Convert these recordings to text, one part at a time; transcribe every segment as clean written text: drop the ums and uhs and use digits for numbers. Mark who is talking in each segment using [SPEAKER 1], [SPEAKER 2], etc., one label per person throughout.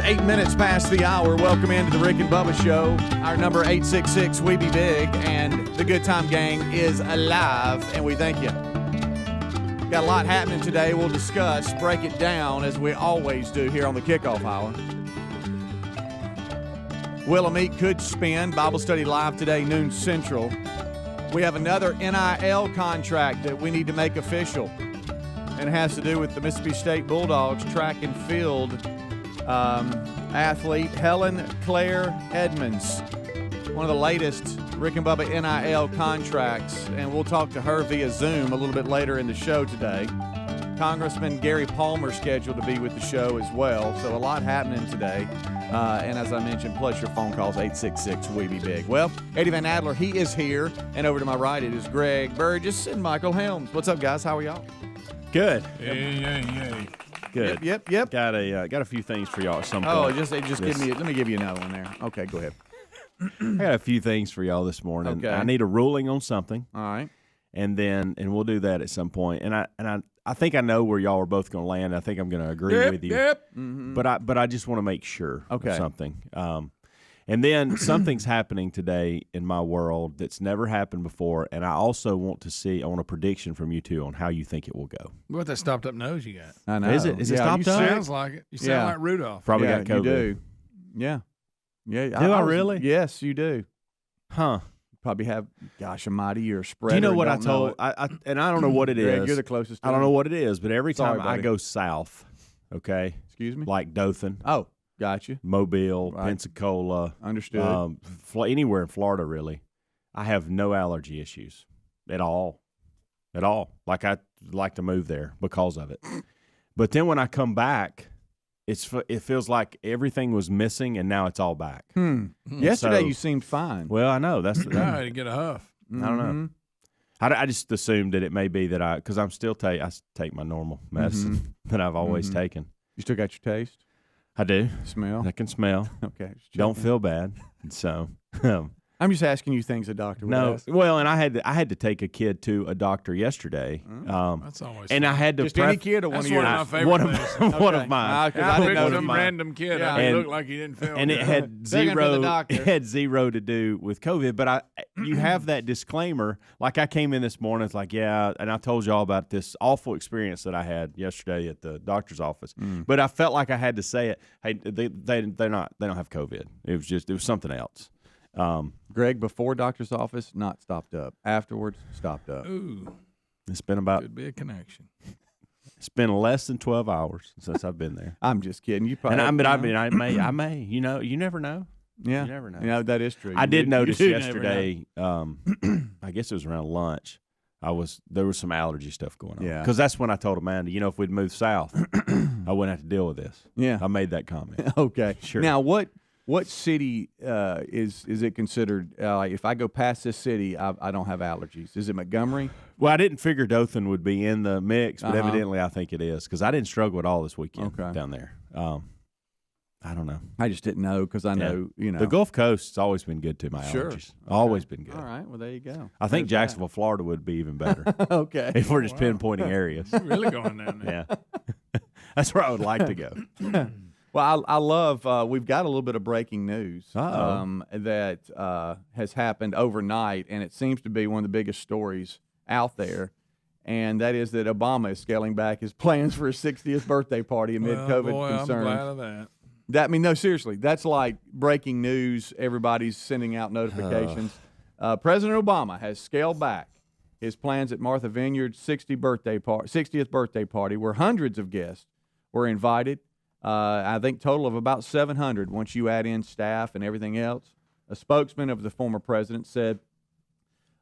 [SPEAKER 1] 8 minutes past the hour. Welcome into the Rick and Bubba Show. Our number 866 We Be Big, and the Good Time Gang is alive, and we thank you. Got a lot happening today. We'll discuss, break it down as we always do here on the Kickoff Hour. Willamette could spin. Bible study live today, noon Central. We have another NIL contract that we need to make official, and it has to do with the Mississippi State Bulldogs track and field athlete Helen Claire Edmonds, one of the latest Rick and Bubba NIL contracts, and we'll talk to her via Zoom a little bit later in the show today. Congressman Gary Palmer scheduled to be with the show as well, so a lot happening today. And as I mentioned, plus your phone calls, 866 We Be Big. Well, Eddie Van Adler, he is here, and over to my right it is Greg Burgess and Michael Helms. What's up, guys? How are y'all?
[SPEAKER 2] Good.
[SPEAKER 3] Yay.
[SPEAKER 2] Good.
[SPEAKER 1] Yep.
[SPEAKER 2] Got a few things for y'all at some point.
[SPEAKER 1] Oh, just let me give you another one there. Okay, go ahead.
[SPEAKER 2] I got a few things for y'all this morning.
[SPEAKER 1] Okay.
[SPEAKER 2] I need a ruling on something.
[SPEAKER 1] All right.
[SPEAKER 2] And we'll do that at some point. And I think I know where y'all are both going to land. I think I'm going to agree with you.
[SPEAKER 3] Yep.
[SPEAKER 1] Mm-hmm.
[SPEAKER 2] But I just want to make sure
[SPEAKER 1] of
[SPEAKER 2] something. And then something's happening today in my world that's never happened before. And I also want a prediction from you two on how you think it will go.
[SPEAKER 3] What that stopped up nose you got?
[SPEAKER 1] I know.
[SPEAKER 2] Is it stopped
[SPEAKER 3] You
[SPEAKER 2] up?
[SPEAKER 3] sounds like it. You sound like Rudolph.
[SPEAKER 2] Probably got COVID.
[SPEAKER 1] You do. Yeah. Yeah.
[SPEAKER 2] Do I really?
[SPEAKER 1] Yes, you do.
[SPEAKER 2] Huh.
[SPEAKER 1] Probably have, a mighty year spread.
[SPEAKER 2] Do you know what I told? And I don't know what it is.
[SPEAKER 1] Greg, you're the closest to
[SPEAKER 2] I don't know what it is, but every
[SPEAKER 1] Sorry,
[SPEAKER 2] time I
[SPEAKER 1] buddy.
[SPEAKER 2] go south, okay?
[SPEAKER 1] Excuse me?
[SPEAKER 2] Like Dothan,
[SPEAKER 1] Oh, gotcha.
[SPEAKER 2] Mobile,
[SPEAKER 1] Right.
[SPEAKER 2] Pensacola.
[SPEAKER 1] Understood.
[SPEAKER 2] Anywhere in Florida, really. I have no allergy issues at all. Like I like to move there because of it. But then when I come back, it feels like everything was missing, and now it's all back.
[SPEAKER 1] Yesterday
[SPEAKER 2] So-
[SPEAKER 1] you seemed fine.
[SPEAKER 2] Well, I know. That's
[SPEAKER 3] I had to get a huff.
[SPEAKER 2] I don't know. I just assumed that it may be that because I'm still I take my normal medicine that I've always taken.
[SPEAKER 1] You still got your taste?
[SPEAKER 2] I do.
[SPEAKER 1] Smell?
[SPEAKER 2] I can smell.
[SPEAKER 1] Okay. just
[SPEAKER 2] Don't
[SPEAKER 1] checking.
[SPEAKER 2] feel bad. So
[SPEAKER 1] I'm just asking you things a doctor would
[SPEAKER 2] no.
[SPEAKER 1] ask.
[SPEAKER 2] Well, and I had to take a kid to a doctor yesterday.
[SPEAKER 3] That's always
[SPEAKER 2] And
[SPEAKER 3] fun.
[SPEAKER 2] I had to
[SPEAKER 1] Just any kid or one
[SPEAKER 3] That's
[SPEAKER 1] of yours?
[SPEAKER 3] one of my favorite
[SPEAKER 2] one
[SPEAKER 3] things.
[SPEAKER 2] of one of mine.
[SPEAKER 1] Because
[SPEAKER 3] I
[SPEAKER 1] I didn't
[SPEAKER 3] picked
[SPEAKER 1] know
[SPEAKER 3] some
[SPEAKER 1] mine.
[SPEAKER 3] random kid.
[SPEAKER 1] Yeah.
[SPEAKER 3] He
[SPEAKER 2] And-
[SPEAKER 3] looked like he didn't feel
[SPEAKER 2] And it
[SPEAKER 3] good.
[SPEAKER 2] had
[SPEAKER 1] Begging for the doctor.
[SPEAKER 2] it had zero to do with COVID. But you have that disclaimer. Like I came in this morning, it's like, yeah, and I told y'all about this awful experience that I had yesterday at the doctor's office. But I felt like I had to say it. Hey, they don't have COVID. It was something else.
[SPEAKER 1] Greg, before doctor's office, not stopped up. Afterwards, stopped up.
[SPEAKER 3] Ooh,
[SPEAKER 2] It's been about
[SPEAKER 3] could be a connection.
[SPEAKER 2] it's been less than 12 hours since I've been there.
[SPEAKER 1] I'm just kidding. You probably.
[SPEAKER 2] And I may. You never know.
[SPEAKER 1] Yeah.
[SPEAKER 2] You never know.
[SPEAKER 1] You know, that is true.
[SPEAKER 2] I did notice
[SPEAKER 1] you do never
[SPEAKER 2] yesterday. I guess it was around lunch. There was some allergy stuff going on.
[SPEAKER 1] Yeah.
[SPEAKER 2] Because that's when I told Amanda, if we'd moved south, I wouldn't have to deal with this.
[SPEAKER 1] Yeah.
[SPEAKER 2] I made that comment.
[SPEAKER 1] Okay.
[SPEAKER 2] Sure.
[SPEAKER 1] Now, what city is it considered? If I go past this city, I don't have allergies. Is it Montgomery?
[SPEAKER 2] Well, I didn't figure Dothan would be in the mix, but
[SPEAKER 1] Uh-huh.
[SPEAKER 2] evidently I think it is because I didn't struggle at all this weekend
[SPEAKER 1] Okay.
[SPEAKER 2] down there. I don't know.
[SPEAKER 1] I just didn't know because I know,
[SPEAKER 2] The Gulf Coast's always been good to my
[SPEAKER 1] Sure.
[SPEAKER 2] allergies. Always been good.
[SPEAKER 1] All right. Well, there you go.
[SPEAKER 2] I think Jacksonville, Florida would be even better
[SPEAKER 1] Okay.
[SPEAKER 2] if we're just pinpointing areas.
[SPEAKER 3] You're really going down there.
[SPEAKER 2] Yeah. That's where I would like to go.
[SPEAKER 1] Well, I love. We've got a little bit of breaking news
[SPEAKER 2] Uh-oh.
[SPEAKER 1] that has happened overnight, and it seems to be one of the biggest stories out there. And that is that Obama is scaling back his plans for his 60th birthday party amid COVID
[SPEAKER 3] boy,
[SPEAKER 1] concerns.
[SPEAKER 3] I'm glad of that.
[SPEAKER 1] No, seriously, that's like breaking news. Everybody's sending out notifications. President Obama has scaled back his plans at Martha Vineyard's 60th birthday party, where hundreds of guests were invited. I think total of about 700 once you add in staff and everything else. A spokesman of the former president said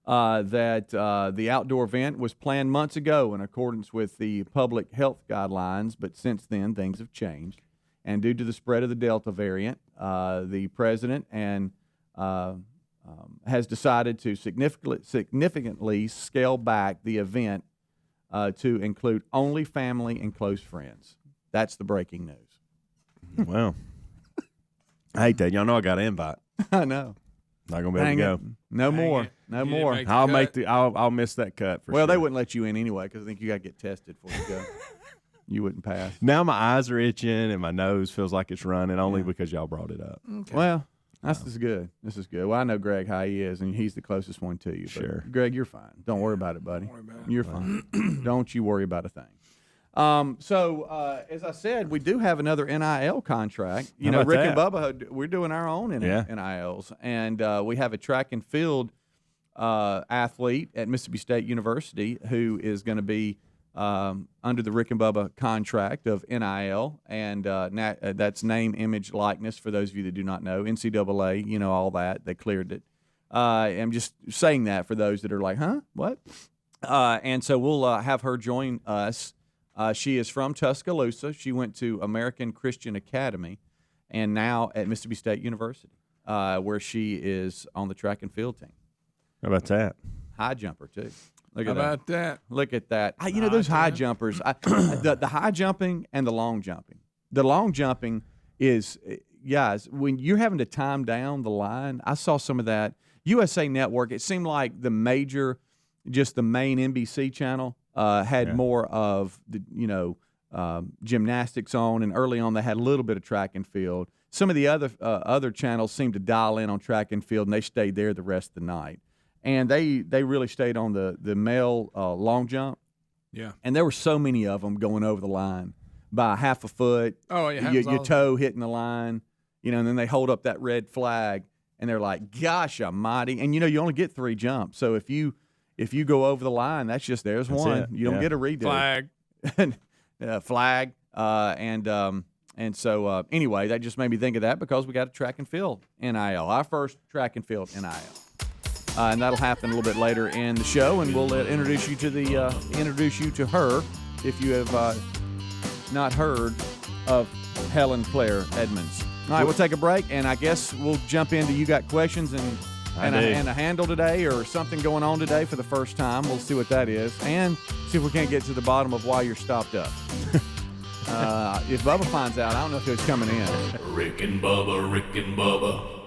[SPEAKER 1] that the outdoor event was planned months ago in accordance with the public health guidelines, but since then things have changed. And due to the spread of the Delta variant, the president has decided to significantly scale back the event to include only family and close friends. That's the breaking news.
[SPEAKER 2] Well, I hate that. Y'all know I got an invite.
[SPEAKER 1] I know.
[SPEAKER 2] Not gonna be able to go.
[SPEAKER 1] No
[SPEAKER 3] Dang
[SPEAKER 1] more.
[SPEAKER 3] it.
[SPEAKER 1] No
[SPEAKER 3] You didn't
[SPEAKER 1] more.
[SPEAKER 3] make
[SPEAKER 2] I'll miss that cut for
[SPEAKER 1] Well,
[SPEAKER 2] sure.
[SPEAKER 1] they wouldn't let you in anyway because I think you got to get tested before you go. You wouldn't pass.
[SPEAKER 2] Now my eyes are itching and my nose feels like it's running only because y'all brought it up.
[SPEAKER 3] Okay.
[SPEAKER 1] Well, this is good. This is good. Well, I know Greg how he is, and he's the closest one to you. But
[SPEAKER 2] Sure.
[SPEAKER 1] Greg, you're fine. Don't worry about it, buddy.
[SPEAKER 3] Don't worry about it.
[SPEAKER 1] You're fine. Don't you worry about a thing. As I said, we do have another NIL contract. You
[SPEAKER 2] How
[SPEAKER 1] know,
[SPEAKER 2] about
[SPEAKER 1] Rick
[SPEAKER 2] that?
[SPEAKER 1] and Bubba, we're doing our own
[SPEAKER 2] Yeah.
[SPEAKER 1] NILs, and we have a track and field athlete at Mississippi State University who is going to be under the Rick and Bubba contract of NIL, and that's name, image, likeness. For those of you that do not know, NCAA, you know, all that, they cleared it. I'm just saying that for those that are like, huh, what? And so we'll have her join us. She is from Tuscaloosa. She went to American Christian Academy, and now at Mississippi State University, where she is on the track and field team.
[SPEAKER 2] How about that?
[SPEAKER 1] High jumper too. Look
[SPEAKER 3] How
[SPEAKER 1] at that.
[SPEAKER 3] about that?
[SPEAKER 1] Look at that. You know, those high jumpers, the high jumping and the long jumping. The long jumping is, guys, when you're having to time down the line, I saw some of that. USA Network, it seemed like the main NBC channel had more of the, gymnastics on, and early on they had a little bit of track and field. Some of the other channels seemed to dial in on track and field, and they stayed there the rest of the night. And they really stayed on the male long jump.
[SPEAKER 3] Yeah.
[SPEAKER 1] And there were so many of them going over the line by half a foot.
[SPEAKER 3] Oh, yeah.
[SPEAKER 1] Your toe hitting the line, and then they hold up that red flag, and they're like, "Gosh almighty!" And you only get 3 jumps, so if you go over the line, there's one.
[SPEAKER 2] it.
[SPEAKER 1] You don't get a redo.
[SPEAKER 3] Flag.
[SPEAKER 1] Flag. And so anyway, that just made me think of that because we got a track and field NIL, our first track and field NIL. And that'll happen a little bit later in the show, and we'll introduce you to her if you have not heard of Helen Claire Edmonds. All right, we'll take a break, and I guess we'll jump into you got questions and a handle today or something going on today for the first time. We'll see what that is, and see if we can't get to the bottom of why you're stopped up. If Bubba finds out, I don't know if he's coming in.
[SPEAKER 4] Rick and Bubba, Rick and Bubba.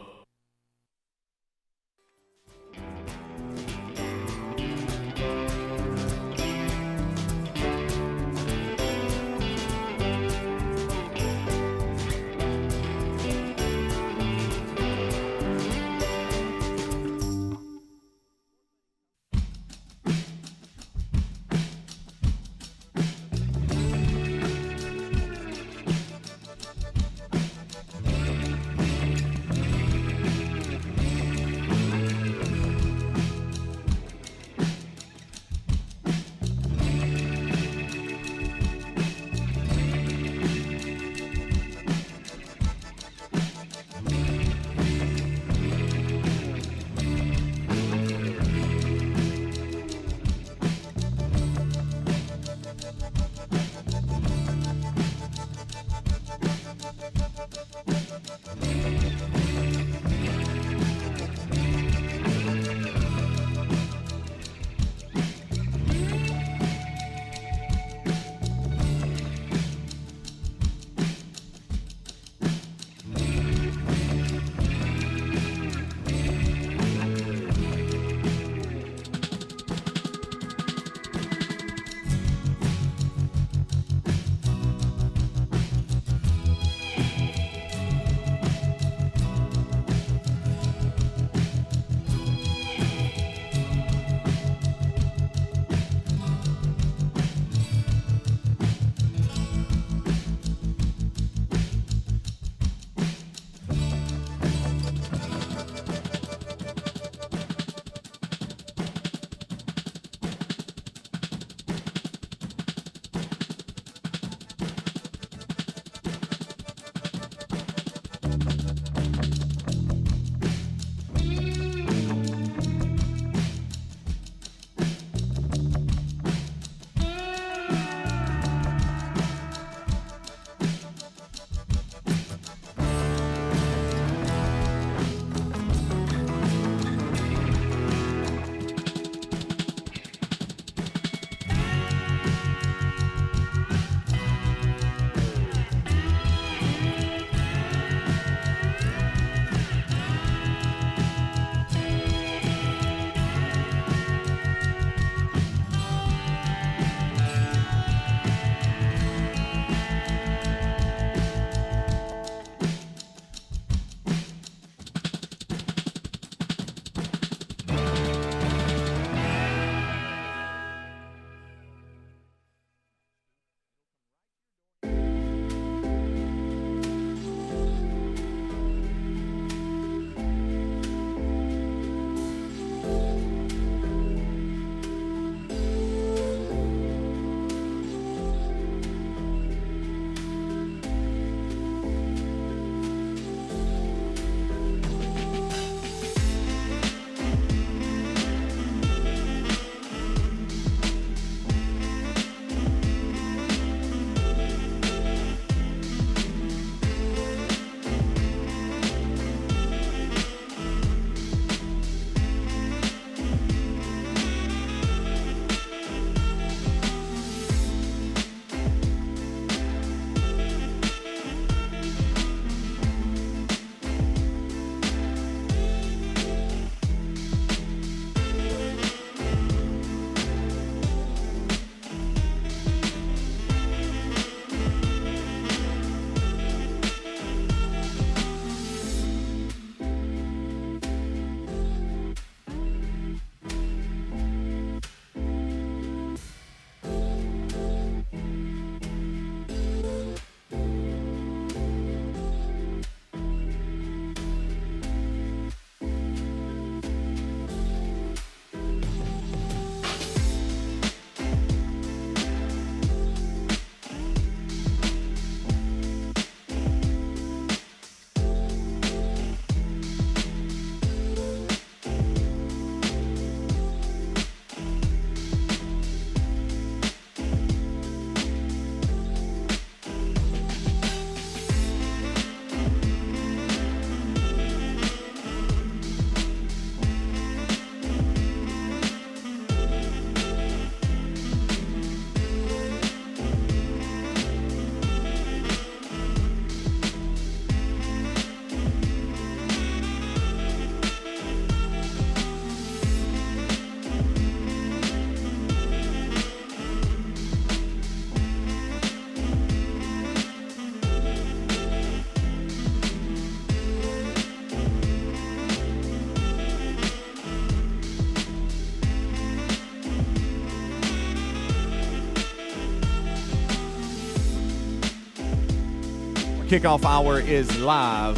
[SPEAKER 1] Kickoff hour is live.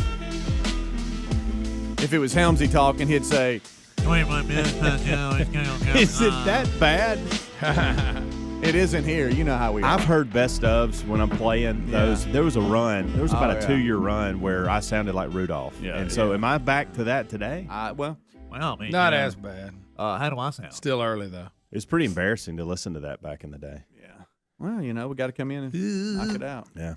[SPEAKER 1] If it was Helmsy talking, he'd say,
[SPEAKER 2] Is it that bad?
[SPEAKER 1] it isn't here. You know how we are.
[SPEAKER 2] I've heard best ofs when I'm playing those. There was a run. There was about a 2-year run where I sounded like Rudolph.
[SPEAKER 3] Yeah,
[SPEAKER 2] and so am I back to that today?
[SPEAKER 1] Well,
[SPEAKER 3] I mean, not as bad.
[SPEAKER 5] How do I sound?
[SPEAKER 3] Still early, though.
[SPEAKER 2] It's pretty embarrassing to listen to that back in the day.
[SPEAKER 1] yeah. Well, we got to come in and knock it out.
[SPEAKER 2] Yeah.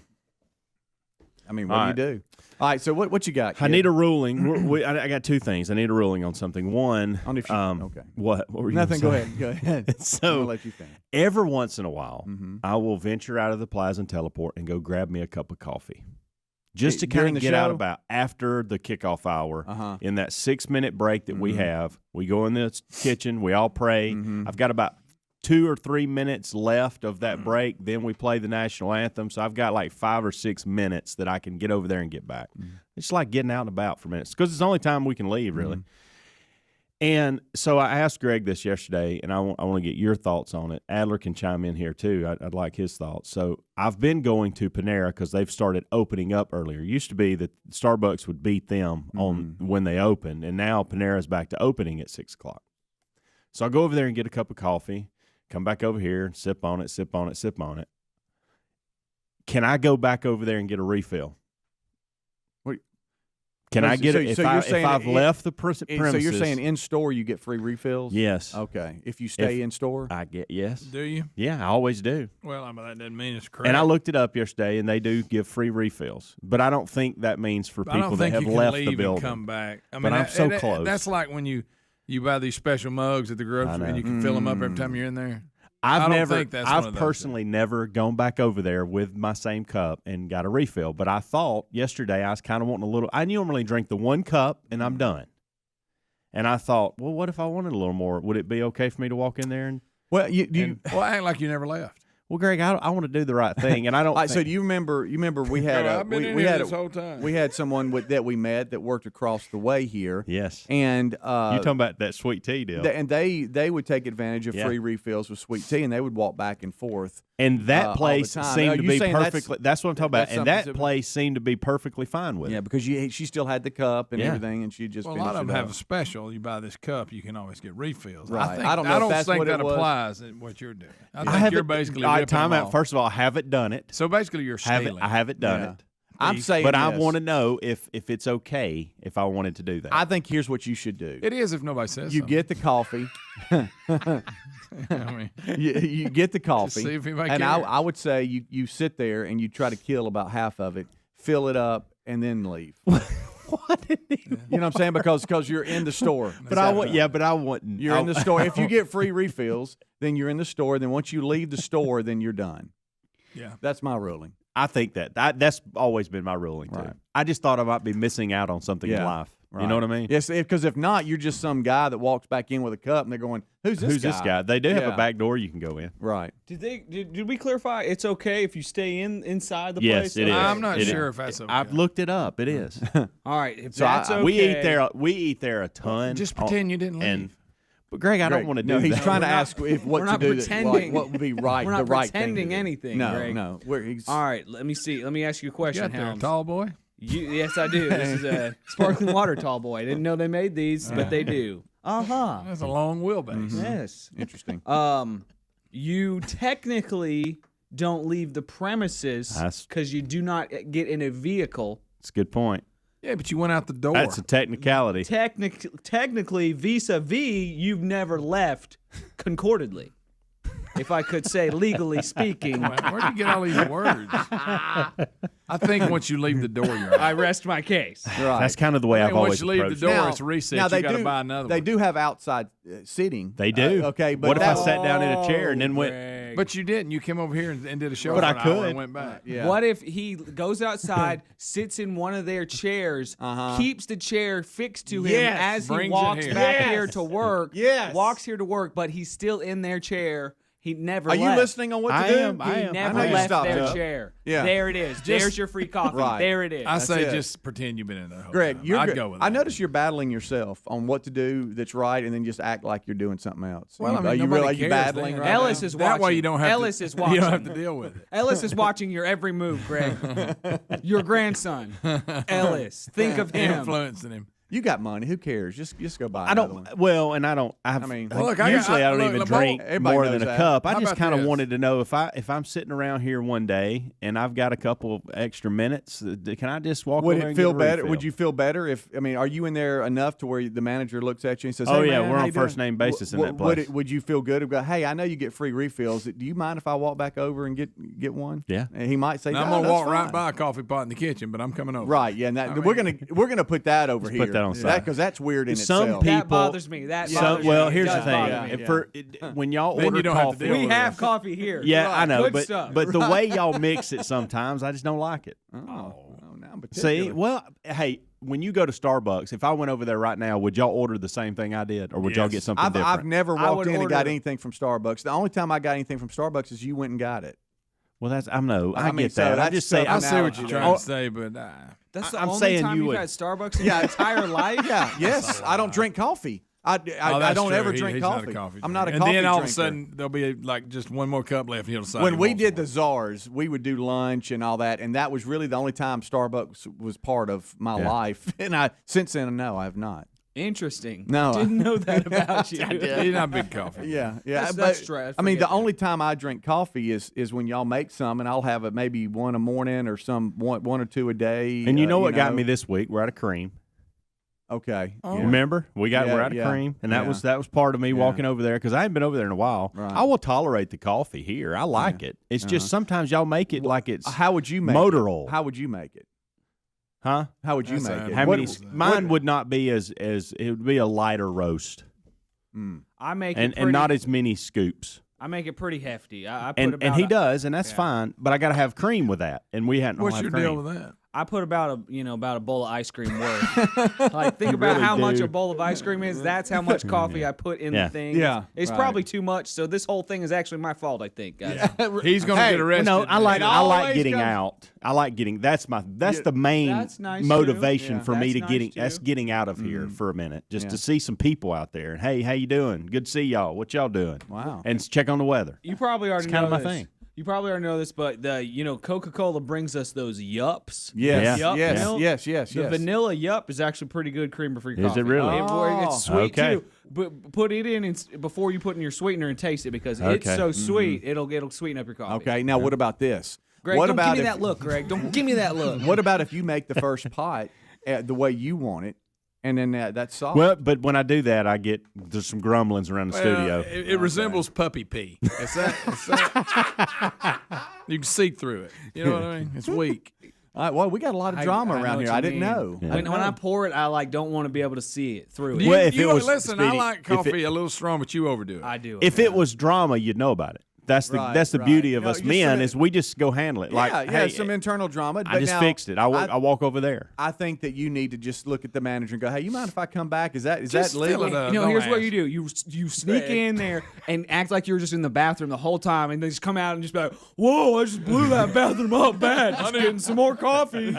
[SPEAKER 1] I mean, what do you do? All right, so what you got, kid?
[SPEAKER 2] I need a ruling. I got 2 things. I need a ruling on something. One,
[SPEAKER 1] On if you, okay.
[SPEAKER 2] What were you
[SPEAKER 1] Nothing.
[SPEAKER 2] gonna
[SPEAKER 1] Go
[SPEAKER 2] say?
[SPEAKER 1] ahead. I'm
[SPEAKER 2] So
[SPEAKER 1] gonna let you finish.
[SPEAKER 2] every once in a while, I will venture out of the plaza and teleport and go grab me a cup of coffee. Just to
[SPEAKER 1] During
[SPEAKER 2] kind
[SPEAKER 1] the
[SPEAKER 2] of get out
[SPEAKER 1] show?
[SPEAKER 2] about after the kickoff hour,
[SPEAKER 1] Uh-huh.
[SPEAKER 2] in that 6-minute break that we have, we go in the kitchen, we all pray. I've got about 2 or 3 minutes left of that break. Then we play the national anthem. So I've got like 5 or 6 minutes that I can get over there and get back. It's like getting out and about for minutes because it's the only time we can leave, really. And so I asked Greg this yesterday, and I want to get your thoughts on it. Adler can chime in here, too. I'd like his thoughts. So I've been going to Panera because they've started opening up earlier. It used to be that Starbucks would beat them on when they opened, and now Panera's back to opening at 6 o'clock. So I go over there and get a cup of coffee, come back over here, and sip on it, sip on it, sip on it. Can I go back over there and get a refill? Can I get it if I've left the premises?
[SPEAKER 1] So you're saying in store you get free refills?
[SPEAKER 2] Yes.
[SPEAKER 1] Okay. If you stay in store?
[SPEAKER 2] I get yes.
[SPEAKER 3] Do you?
[SPEAKER 2] Yeah, I always do.
[SPEAKER 3] Well, I mean, that doesn't mean it's correct.
[SPEAKER 2] And I looked it up yesterday, and they do give free refills. But I don't think that means for people that have left the building.
[SPEAKER 3] Come back. I mean,
[SPEAKER 2] But I'm so close.
[SPEAKER 3] That's like when you buy these special mugs at the grocery and you can fill them up every time you're in there.
[SPEAKER 2] I've
[SPEAKER 3] I've
[SPEAKER 2] personally never gone back over there with my same cup and got a refill. But I thought yesterday I was kind of wanting a little. I normally drink the 1 cup and I'm done. And I thought, well, what if I wanted a little more? Would it be okay for me to walk in there and?
[SPEAKER 1] Well,
[SPEAKER 3] act like you never left.
[SPEAKER 2] Well, Greg, I want to do the right thing, and I don't.
[SPEAKER 1] All right, so do you remember we had
[SPEAKER 3] I've been in
[SPEAKER 1] we
[SPEAKER 3] here
[SPEAKER 1] had
[SPEAKER 3] this whole time.
[SPEAKER 1] We had someone that we met that worked across the way here.
[SPEAKER 2] Yes.
[SPEAKER 1] And
[SPEAKER 2] you're talking about that sweet tea deal.
[SPEAKER 1] And they would take advantage of free refills with sweet tea, and they would walk back and forth.
[SPEAKER 2] And that place seemed to be perfectly. That's what I'm talking about. And that
[SPEAKER 1] something
[SPEAKER 2] place seemed to be perfectly fine with it.
[SPEAKER 1] Yeah, because she still had the cup and everything, and she just
[SPEAKER 3] Well, a
[SPEAKER 1] finished
[SPEAKER 3] lot of them
[SPEAKER 1] it
[SPEAKER 3] have
[SPEAKER 1] up.
[SPEAKER 3] a special. You buy this cup, you can always get refills.
[SPEAKER 1] Right. I don't know if that's
[SPEAKER 3] think
[SPEAKER 1] what it
[SPEAKER 3] that
[SPEAKER 1] was.
[SPEAKER 3] applies in what you're doing. I
[SPEAKER 2] I
[SPEAKER 3] think you're basically ripping
[SPEAKER 2] time
[SPEAKER 3] them
[SPEAKER 2] out.
[SPEAKER 3] off.
[SPEAKER 2] First of all, I haven't done it.
[SPEAKER 3] So basically, you're stealing.
[SPEAKER 2] I haven't done
[SPEAKER 1] Yeah.
[SPEAKER 2] it.
[SPEAKER 1] I'm saying,
[SPEAKER 2] but I
[SPEAKER 1] this.
[SPEAKER 2] want to know if it's okay if I wanted to do that.
[SPEAKER 1] I think here's what you should do.
[SPEAKER 3] It is if nobody says
[SPEAKER 1] You
[SPEAKER 3] something.
[SPEAKER 1] get the coffee.
[SPEAKER 3] I mean,
[SPEAKER 1] you get the coffee.
[SPEAKER 3] see if anybody
[SPEAKER 1] and
[SPEAKER 3] cares.
[SPEAKER 1] I would say you sit there and you try to kill about half of it, fill it up, and then leave.
[SPEAKER 2] What?
[SPEAKER 1] You know what I'm saying? Because you're in the store.
[SPEAKER 2] But I wouldn't.
[SPEAKER 1] You're in the store. If you get free refills, then you're in the store. Then once you leave the store, then you're done.
[SPEAKER 3] yeah.
[SPEAKER 1] That's my ruling.
[SPEAKER 2] I think that's always been my ruling too.
[SPEAKER 1] Right.
[SPEAKER 2] I just thought I might be missing out on something in life.
[SPEAKER 1] Right.
[SPEAKER 2] You know what I mean?
[SPEAKER 1] Yes, because if not, you're just some guy that walks back in with a cup, and they're going, "Who's this guy?"
[SPEAKER 2] They do have
[SPEAKER 1] Yeah.
[SPEAKER 2] a back door you can go in.
[SPEAKER 1] Right.
[SPEAKER 5] Did we clarify it's okay if you stay inside the
[SPEAKER 2] Yes,
[SPEAKER 5] place?
[SPEAKER 2] it is.
[SPEAKER 3] I'm not
[SPEAKER 2] It
[SPEAKER 3] sure
[SPEAKER 2] is.
[SPEAKER 3] if that's okay.
[SPEAKER 2] I've looked it up. It is.
[SPEAKER 5] All right, if
[SPEAKER 2] So
[SPEAKER 5] that's okay.
[SPEAKER 2] we eat there a ton.
[SPEAKER 3] Just pretend you didn't leave.
[SPEAKER 2] And but Greg, I don't want to do
[SPEAKER 1] No, he's
[SPEAKER 2] that.
[SPEAKER 1] trying to ask if what
[SPEAKER 5] we're
[SPEAKER 1] to
[SPEAKER 5] not
[SPEAKER 1] do.
[SPEAKER 5] pretending.
[SPEAKER 1] What would be right?
[SPEAKER 5] We're not
[SPEAKER 1] the right thing to
[SPEAKER 5] pretending
[SPEAKER 1] do.
[SPEAKER 5] anything,
[SPEAKER 1] No,
[SPEAKER 5] Greg.
[SPEAKER 1] no.
[SPEAKER 5] All right, let me see. Let me ask you a
[SPEAKER 3] you
[SPEAKER 5] question,
[SPEAKER 3] got there,
[SPEAKER 5] Helms.
[SPEAKER 3] tall boy.
[SPEAKER 5] Yes, I do. This is a sparkling water, tall boy. I didn't know they made these, but they do. Uh-huh.
[SPEAKER 3] That's a long wheelbase.
[SPEAKER 5] Yes.
[SPEAKER 1] Interesting.
[SPEAKER 5] You technically don't leave the premises because you do not get in a vehicle.
[SPEAKER 2] That's a good point.
[SPEAKER 3] Yeah, but you went out the door.
[SPEAKER 2] That's a technicality.
[SPEAKER 5] Technically, vis-a-vis, you've never left concordedly. If I could say legally speaking.
[SPEAKER 3] Where'd you get all these words? I think once you leave the door, you're out.
[SPEAKER 5] I rest my case.
[SPEAKER 1] Right.
[SPEAKER 2] That's kind of the way I've
[SPEAKER 3] Once
[SPEAKER 2] always
[SPEAKER 3] you leave the
[SPEAKER 2] approached
[SPEAKER 3] door,
[SPEAKER 2] it.
[SPEAKER 3] it's reset.
[SPEAKER 1] Now
[SPEAKER 3] You
[SPEAKER 1] they
[SPEAKER 3] got to
[SPEAKER 1] do
[SPEAKER 3] buy another
[SPEAKER 1] They
[SPEAKER 3] one.
[SPEAKER 1] do have outside seating.
[SPEAKER 2] They do.
[SPEAKER 1] Okay, but
[SPEAKER 2] what if I
[SPEAKER 1] that-
[SPEAKER 2] sat down in a chair and then went?
[SPEAKER 5] Greg.
[SPEAKER 3] But you didn't. You came over here and did a show
[SPEAKER 2] But
[SPEAKER 3] for
[SPEAKER 2] I
[SPEAKER 3] an hour
[SPEAKER 2] could.
[SPEAKER 3] and went back.
[SPEAKER 1] Yeah.
[SPEAKER 5] What if he goes outside, sits in one of their chairs, keeps the chair fixed to him
[SPEAKER 1] Yes.
[SPEAKER 5] as he
[SPEAKER 3] Brings it
[SPEAKER 5] walks
[SPEAKER 3] here.
[SPEAKER 5] back
[SPEAKER 1] Yes.
[SPEAKER 5] here to work,
[SPEAKER 1] Yes.
[SPEAKER 5] walks here to work, but he's still in their chair He never
[SPEAKER 1] Are
[SPEAKER 5] left.
[SPEAKER 1] you listening on what to
[SPEAKER 2] I
[SPEAKER 1] do?
[SPEAKER 2] am.
[SPEAKER 5] He
[SPEAKER 1] I
[SPEAKER 5] never
[SPEAKER 1] know you
[SPEAKER 5] left
[SPEAKER 1] stopped
[SPEAKER 5] their
[SPEAKER 1] up.
[SPEAKER 5] chair.
[SPEAKER 1] Yeah.
[SPEAKER 5] There it is. There's your free coffee.
[SPEAKER 1] Right.
[SPEAKER 5] There it is.
[SPEAKER 3] I say
[SPEAKER 1] it.
[SPEAKER 3] just pretend you've been in there.
[SPEAKER 1] Greg,
[SPEAKER 3] I'd go with that.
[SPEAKER 1] I notice you're battling yourself on what to do that's right, and then just act like you're doing something else.
[SPEAKER 3] Well, I mean,
[SPEAKER 1] are you
[SPEAKER 3] nobody
[SPEAKER 1] really
[SPEAKER 3] cares
[SPEAKER 1] battling
[SPEAKER 3] then.
[SPEAKER 1] right
[SPEAKER 5] Ellis
[SPEAKER 1] now?
[SPEAKER 5] is watching.
[SPEAKER 3] That way you don't have
[SPEAKER 5] Ellis
[SPEAKER 3] to,
[SPEAKER 5] is watching.
[SPEAKER 3] You don't have to deal with it.
[SPEAKER 5] Ellis is watching your every move, Greg. Your grandson, Ellis. Think of him.
[SPEAKER 3] Influencing him.
[SPEAKER 1] You got money. Who cares? Just go buy
[SPEAKER 2] I
[SPEAKER 1] another
[SPEAKER 2] don't.
[SPEAKER 1] one.
[SPEAKER 2] Well, and I don't.
[SPEAKER 1] I mean,
[SPEAKER 3] Well, look,
[SPEAKER 2] usually I don't
[SPEAKER 3] look,
[SPEAKER 2] even
[SPEAKER 3] look,
[SPEAKER 2] drink
[SPEAKER 1] everybody
[SPEAKER 2] more
[SPEAKER 1] knows
[SPEAKER 2] than a
[SPEAKER 1] that.
[SPEAKER 2] cup. I
[SPEAKER 3] How
[SPEAKER 2] just
[SPEAKER 3] about
[SPEAKER 2] kind of
[SPEAKER 3] this?
[SPEAKER 2] wanted to know if I'm sitting around here one day and I've got a couple of extra minutes, can I just walk?
[SPEAKER 1] Would
[SPEAKER 2] over
[SPEAKER 1] it
[SPEAKER 2] and
[SPEAKER 1] feel
[SPEAKER 2] get a
[SPEAKER 1] better?
[SPEAKER 2] refill?
[SPEAKER 1] Would you feel better if? I mean, are you in there enough to where the manager looks at you and says,
[SPEAKER 2] Oh,
[SPEAKER 1] hey,
[SPEAKER 2] yeah,
[SPEAKER 1] man,
[SPEAKER 2] we're
[SPEAKER 1] how
[SPEAKER 2] on
[SPEAKER 1] you doing?"
[SPEAKER 2] first name basis in that
[SPEAKER 1] Would
[SPEAKER 2] place.
[SPEAKER 1] would you feel good about? Hey, I know you get free refills. Do you mind if I walk back over and get one?
[SPEAKER 2] Yeah.
[SPEAKER 1] And he might say,
[SPEAKER 3] Now, I'm
[SPEAKER 1] "No,
[SPEAKER 3] gonna
[SPEAKER 1] that's
[SPEAKER 3] walk right
[SPEAKER 1] fine."
[SPEAKER 3] by a coffee pot in the kitchen, but I'm coming over.
[SPEAKER 1] Right, yeah, and that, we're gonna put that over here.
[SPEAKER 2] put that on side.
[SPEAKER 1] because that's weird in
[SPEAKER 2] Some
[SPEAKER 1] itself.
[SPEAKER 2] people-
[SPEAKER 5] That bothers me. That bothers me.
[SPEAKER 2] well,
[SPEAKER 5] It
[SPEAKER 2] here's the
[SPEAKER 5] does
[SPEAKER 2] thing.
[SPEAKER 5] bother me.
[SPEAKER 2] When y'all
[SPEAKER 3] Then
[SPEAKER 2] order
[SPEAKER 3] you don't have to
[SPEAKER 2] coffee,
[SPEAKER 3] deal
[SPEAKER 5] We
[SPEAKER 3] with
[SPEAKER 5] have
[SPEAKER 3] this.
[SPEAKER 5] coffee here.
[SPEAKER 2] yeah,
[SPEAKER 5] Right.
[SPEAKER 2] I know,
[SPEAKER 5] Good
[SPEAKER 2] but
[SPEAKER 5] stuff.
[SPEAKER 2] the way y'all mix it sometimes, I just don't like it.
[SPEAKER 1] Oh, now I'm
[SPEAKER 2] See,
[SPEAKER 1] particular.
[SPEAKER 2] well, hey, when you go to Starbucks, if I went over there right now, would y'all order the same thing I did, or would y'all
[SPEAKER 3] Yes.
[SPEAKER 2] get something
[SPEAKER 1] I've
[SPEAKER 2] different?
[SPEAKER 1] never
[SPEAKER 5] I
[SPEAKER 1] walked
[SPEAKER 5] would
[SPEAKER 1] in and got
[SPEAKER 5] order-
[SPEAKER 1] anything from Starbucks. The only time I got anything from Starbucks is you went and got it.
[SPEAKER 2] Well, I know, I
[SPEAKER 1] I mean,
[SPEAKER 2] get
[SPEAKER 1] so
[SPEAKER 2] that. I
[SPEAKER 1] that's
[SPEAKER 2] just say,
[SPEAKER 1] stuff
[SPEAKER 3] I
[SPEAKER 2] I'm
[SPEAKER 3] see what you're
[SPEAKER 1] Oh,
[SPEAKER 3] trying to say, but
[SPEAKER 5] That's the
[SPEAKER 2] I'm
[SPEAKER 5] only
[SPEAKER 2] saying
[SPEAKER 5] time
[SPEAKER 2] you
[SPEAKER 5] you've
[SPEAKER 2] would-
[SPEAKER 5] had Starbucks in your entire life?
[SPEAKER 1] Yeah, yes. I don't drink coffee. I
[SPEAKER 3] that's
[SPEAKER 1] don't
[SPEAKER 3] true.
[SPEAKER 1] ever
[SPEAKER 3] He-
[SPEAKER 1] drink
[SPEAKER 3] he's
[SPEAKER 1] coffee.
[SPEAKER 3] Not a coffee
[SPEAKER 1] I'm not a
[SPEAKER 3] drinker.
[SPEAKER 1] coffee
[SPEAKER 3] And then all of a
[SPEAKER 1] drinker.
[SPEAKER 3] sudden there'll be like just one more cup left, and he'll decide.
[SPEAKER 1] When
[SPEAKER 3] he
[SPEAKER 1] we
[SPEAKER 3] wants
[SPEAKER 1] did
[SPEAKER 3] one.
[SPEAKER 1] the czars, we would do lunch and all that, and that was really the only time Starbucks was part of my life. And since then, no, I have not.
[SPEAKER 5] Interesting.
[SPEAKER 1] No,
[SPEAKER 5] Didn't know that about you.
[SPEAKER 3] He's not a big coffee.
[SPEAKER 1] Yeah,
[SPEAKER 5] That's trash.
[SPEAKER 1] I mean,
[SPEAKER 5] Forget
[SPEAKER 1] the only time I drink coffee is when y'all make some, and I'll have it maybe one a morning or one or two a day.
[SPEAKER 2] and you know what got me this week? We're out of cream.
[SPEAKER 1] Okay. Yeah.
[SPEAKER 2] Remember, we're out of
[SPEAKER 1] Yeah.
[SPEAKER 2] cream, and that
[SPEAKER 1] Yeah.
[SPEAKER 2] was part of me walking over there because I hadn't been over there in a while.
[SPEAKER 1] Right.
[SPEAKER 2] I will tolerate the coffee here. I like it. It's just sometimes y'all make it like it's
[SPEAKER 1] How would you make
[SPEAKER 2] motor
[SPEAKER 1] it?
[SPEAKER 2] oil.
[SPEAKER 1] How would you make it?
[SPEAKER 2] huh?
[SPEAKER 1] How would you
[SPEAKER 3] That's
[SPEAKER 1] make
[SPEAKER 3] a-
[SPEAKER 1] it?
[SPEAKER 2] How
[SPEAKER 1] What-
[SPEAKER 2] many? Mine would not be as it would be a lighter roast
[SPEAKER 5] I make it
[SPEAKER 2] and
[SPEAKER 5] pretty,
[SPEAKER 2] not as many scoops.
[SPEAKER 5] I make it pretty hefty. I put
[SPEAKER 2] And
[SPEAKER 5] about
[SPEAKER 2] he
[SPEAKER 5] a-
[SPEAKER 2] does, and that's fine. But I got to have cream with that, and we hadn't.
[SPEAKER 3] What's
[SPEAKER 2] had
[SPEAKER 3] your
[SPEAKER 2] cream.
[SPEAKER 3] deal with that?
[SPEAKER 5] I put about a bowl of ice cream worth. Like think about
[SPEAKER 2] really
[SPEAKER 5] how much
[SPEAKER 2] do.
[SPEAKER 5] a bowl of ice cream is. That's how much coffee I put in
[SPEAKER 2] Yeah.
[SPEAKER 5] the thing.
[SPEAKER 1] Yeah,
[SPEAKER 5] It's
[SPEAKER 1] right.
[SPEAKER 5] probably too much. So this whole thing is actually my fault. I think, guys.
[SPEAKER 3] He's going to
[SPEAKER 1] Hey,
[SPEAKER 3] get arrested.
[SPEAKER 2] No, I like
[SPEAKER 1] always
[SPEAKER 2] getting
[SPEAKER 1] comes-
[SPEAKER 2] out. I like getting. That's the main
[SPEAKER 5] That's nice, too.
[SPEAKER 2] motivation
[SPEAKER 5] Yeah.
[SPEAKER 2] for me
[SPEAKER 5] That's
[SPEAKER 2] to
[SPEAKER 5] nice, too.
[SPEAKER 2] that's getting out of
[SPEAKER 1] Mm-hmm.
[SPEAKER 2] here for a minute, just to see some people out there. And hey, how you doing? Good to see y'all. What y'all doing?
[SPEAKER 1] Wow.
[SPEAKER 2] And check on the weather.
[SPEAKER 5] You probably already
[SPEAKER 2] kinda
[SPEAKER 5] know
[SPEAKER 2] my
[SPEAKER 5] this.
[SPEAKER 2] thing.
[SPEAKER 5] You probably already know this, but Coca-Cola brings us those yups.
[SPEAKER 1] Yes,
[SPEAKER 2] Yeah.
[SPEAKER 5] Yup
[SPEAKER 1] yes,
[SPEAKER 5] milk.
[SPEAKER 1] yes, yes,
[SPEAKER 5] The
[SPEAKER 1] yes.
[SPEAKER 5] vanilla yup is actually pretty good creamer for your
[SPEAKER 2] Is
[SPEAKER 5] coffee.
[SPEAKER 2] it really?
[SPEAKER 5] It's sweet
[SPEAKER 2] Okay.
[SPEAKER 5] too. But put it in before you put in your sweetener and taste it because it's
[SPEAKER 2] Okay.
[SPEAKER 5] so sweet it'll sweeten up your coffee.
[SPEAKER 1] Okay. Now, what about this?
[SPEAKER 5] Greg,
[SPEAKER 1] what
[SPEAKER 5] don't
[SPEAKER 1] about
[SPEAKER 5] give me
[SPEAKER 1] if,
[SPEAKER 5] that look, Greg. Don't give me that look.
[SPEAKER 1] What about if you make the first pot the way you want it, and then that's solid?
[SPEAKER 2] Well, but when I do that, there's some grumblings around the studio.
[SPEAKER 3] It resembles puppy pee. It's that. You can see through it. You know what I mean? It's weak.
[SPEAKER 1] All right, well, we got a lot of drama
[SPEAKER 5] I know
[SPEAKER 1] around
[SPEAKER 5] what
[SPEAKER 1] here.
[SPEAKER 5] you
[SPEAKER 1] I didn't
[SPEAKER 5] mean.
[SPEAKER 1] know.
[SPEAKER 5] When I pour it, I don't want to be able to see it through it.
[SPEAKER 2] Well, if it was-
[SPEAKER 3] listen, I
[SPEAKER 2] Speedy,
[SPEAKER 3] like
[SPEAKER 2] if it-
[SPEAKER 3] coffee a little strong, but you overdo it.
[SPEAKER 5] I do.
[SPEAKER 2] If it was drama, you'd know about it. That's the
[SPEAKER 1] Right,
[SPEAKER 2] that's the
[SPEAKER 1] right.
[SPEAKER 2] beauty of
[SPEAKER 1] No,
[SPEAKER 2] us
[SPEAKER 1] just
[SPEAKER 2] men
[SPEAKER 1] some-
[SPEAKER 2] is we just go handle it. Like,
[SPEAKER 1] yeah,
[SPEAKER 2] hey,
[SPEAKER 1] some internal drama.
[SPEAKER 2] I
[SPEAKER 1] but
[SPEAKER 2] just
[SPEAKER 1] now,
[SPEAKER 2] fixed it. I walk over there.
[SPEAKER 1] I think that you need to just look at the manager and go, "Hey, you mind if I come back? Is that
[SPEAKER 3] Just fill
[SPEAKER 1] legal?"
[SPEAKER 3] it up.
[SPEAKER 5] You know,
[SPEAKER 3] Don't
[SPEAKER 5] here's what
[SPEAKER 3] ask.
[SPEAKER 5] you do: you sneak in there and act like you were just in the bathroom the whole time, and then just come out and just be like, "Whoa, I just blew that bathroom up bad. Just getting some more coffee."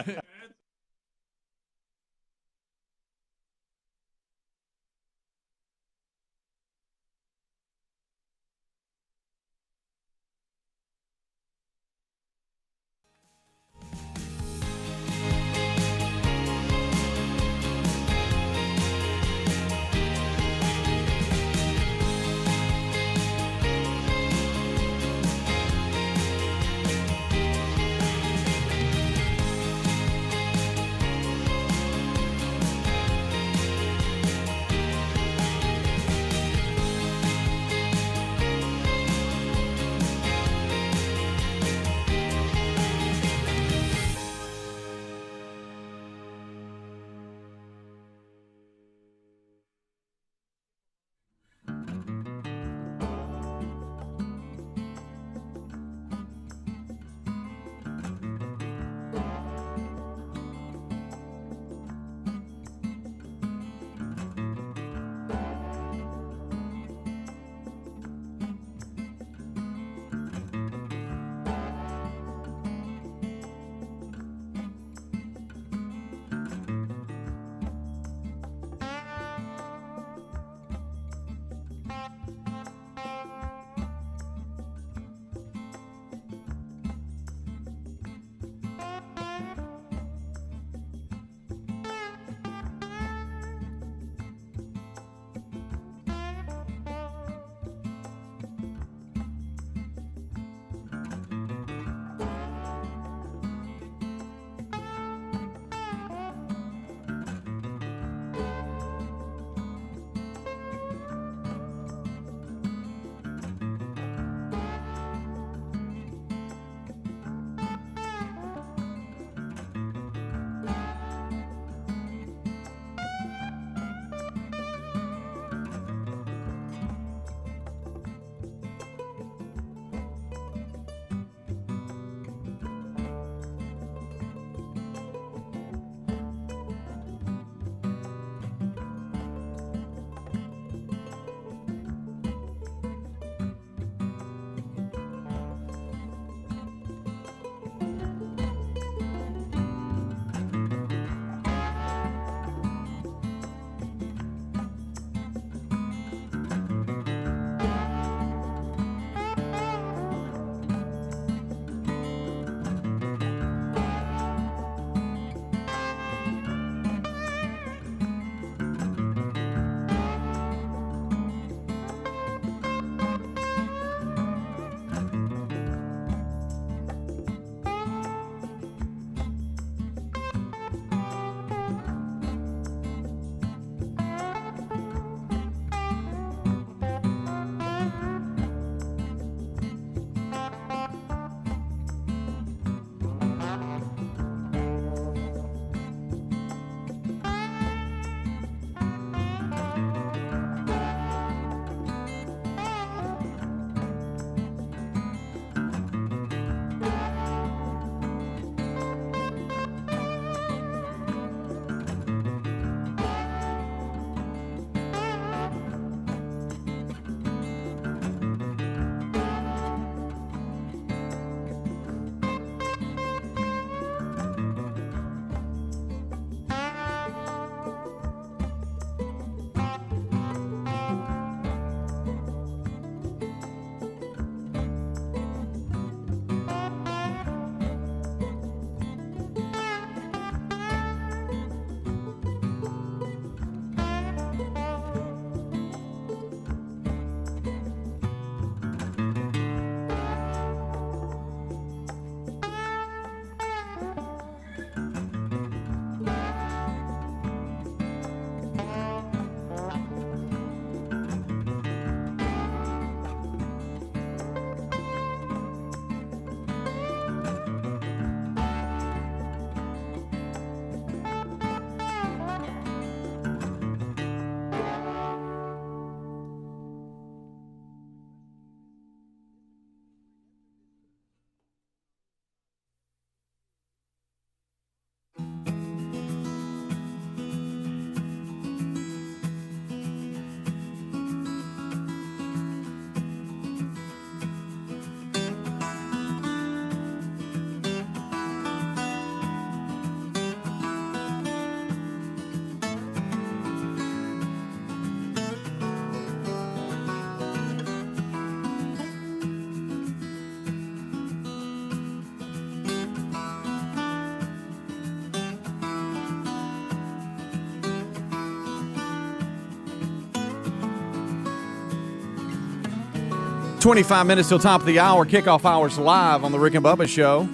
[SPEAKER 1] 25 minutes till top of the hour. Kickoff hours live on the Rick and Bubba Show.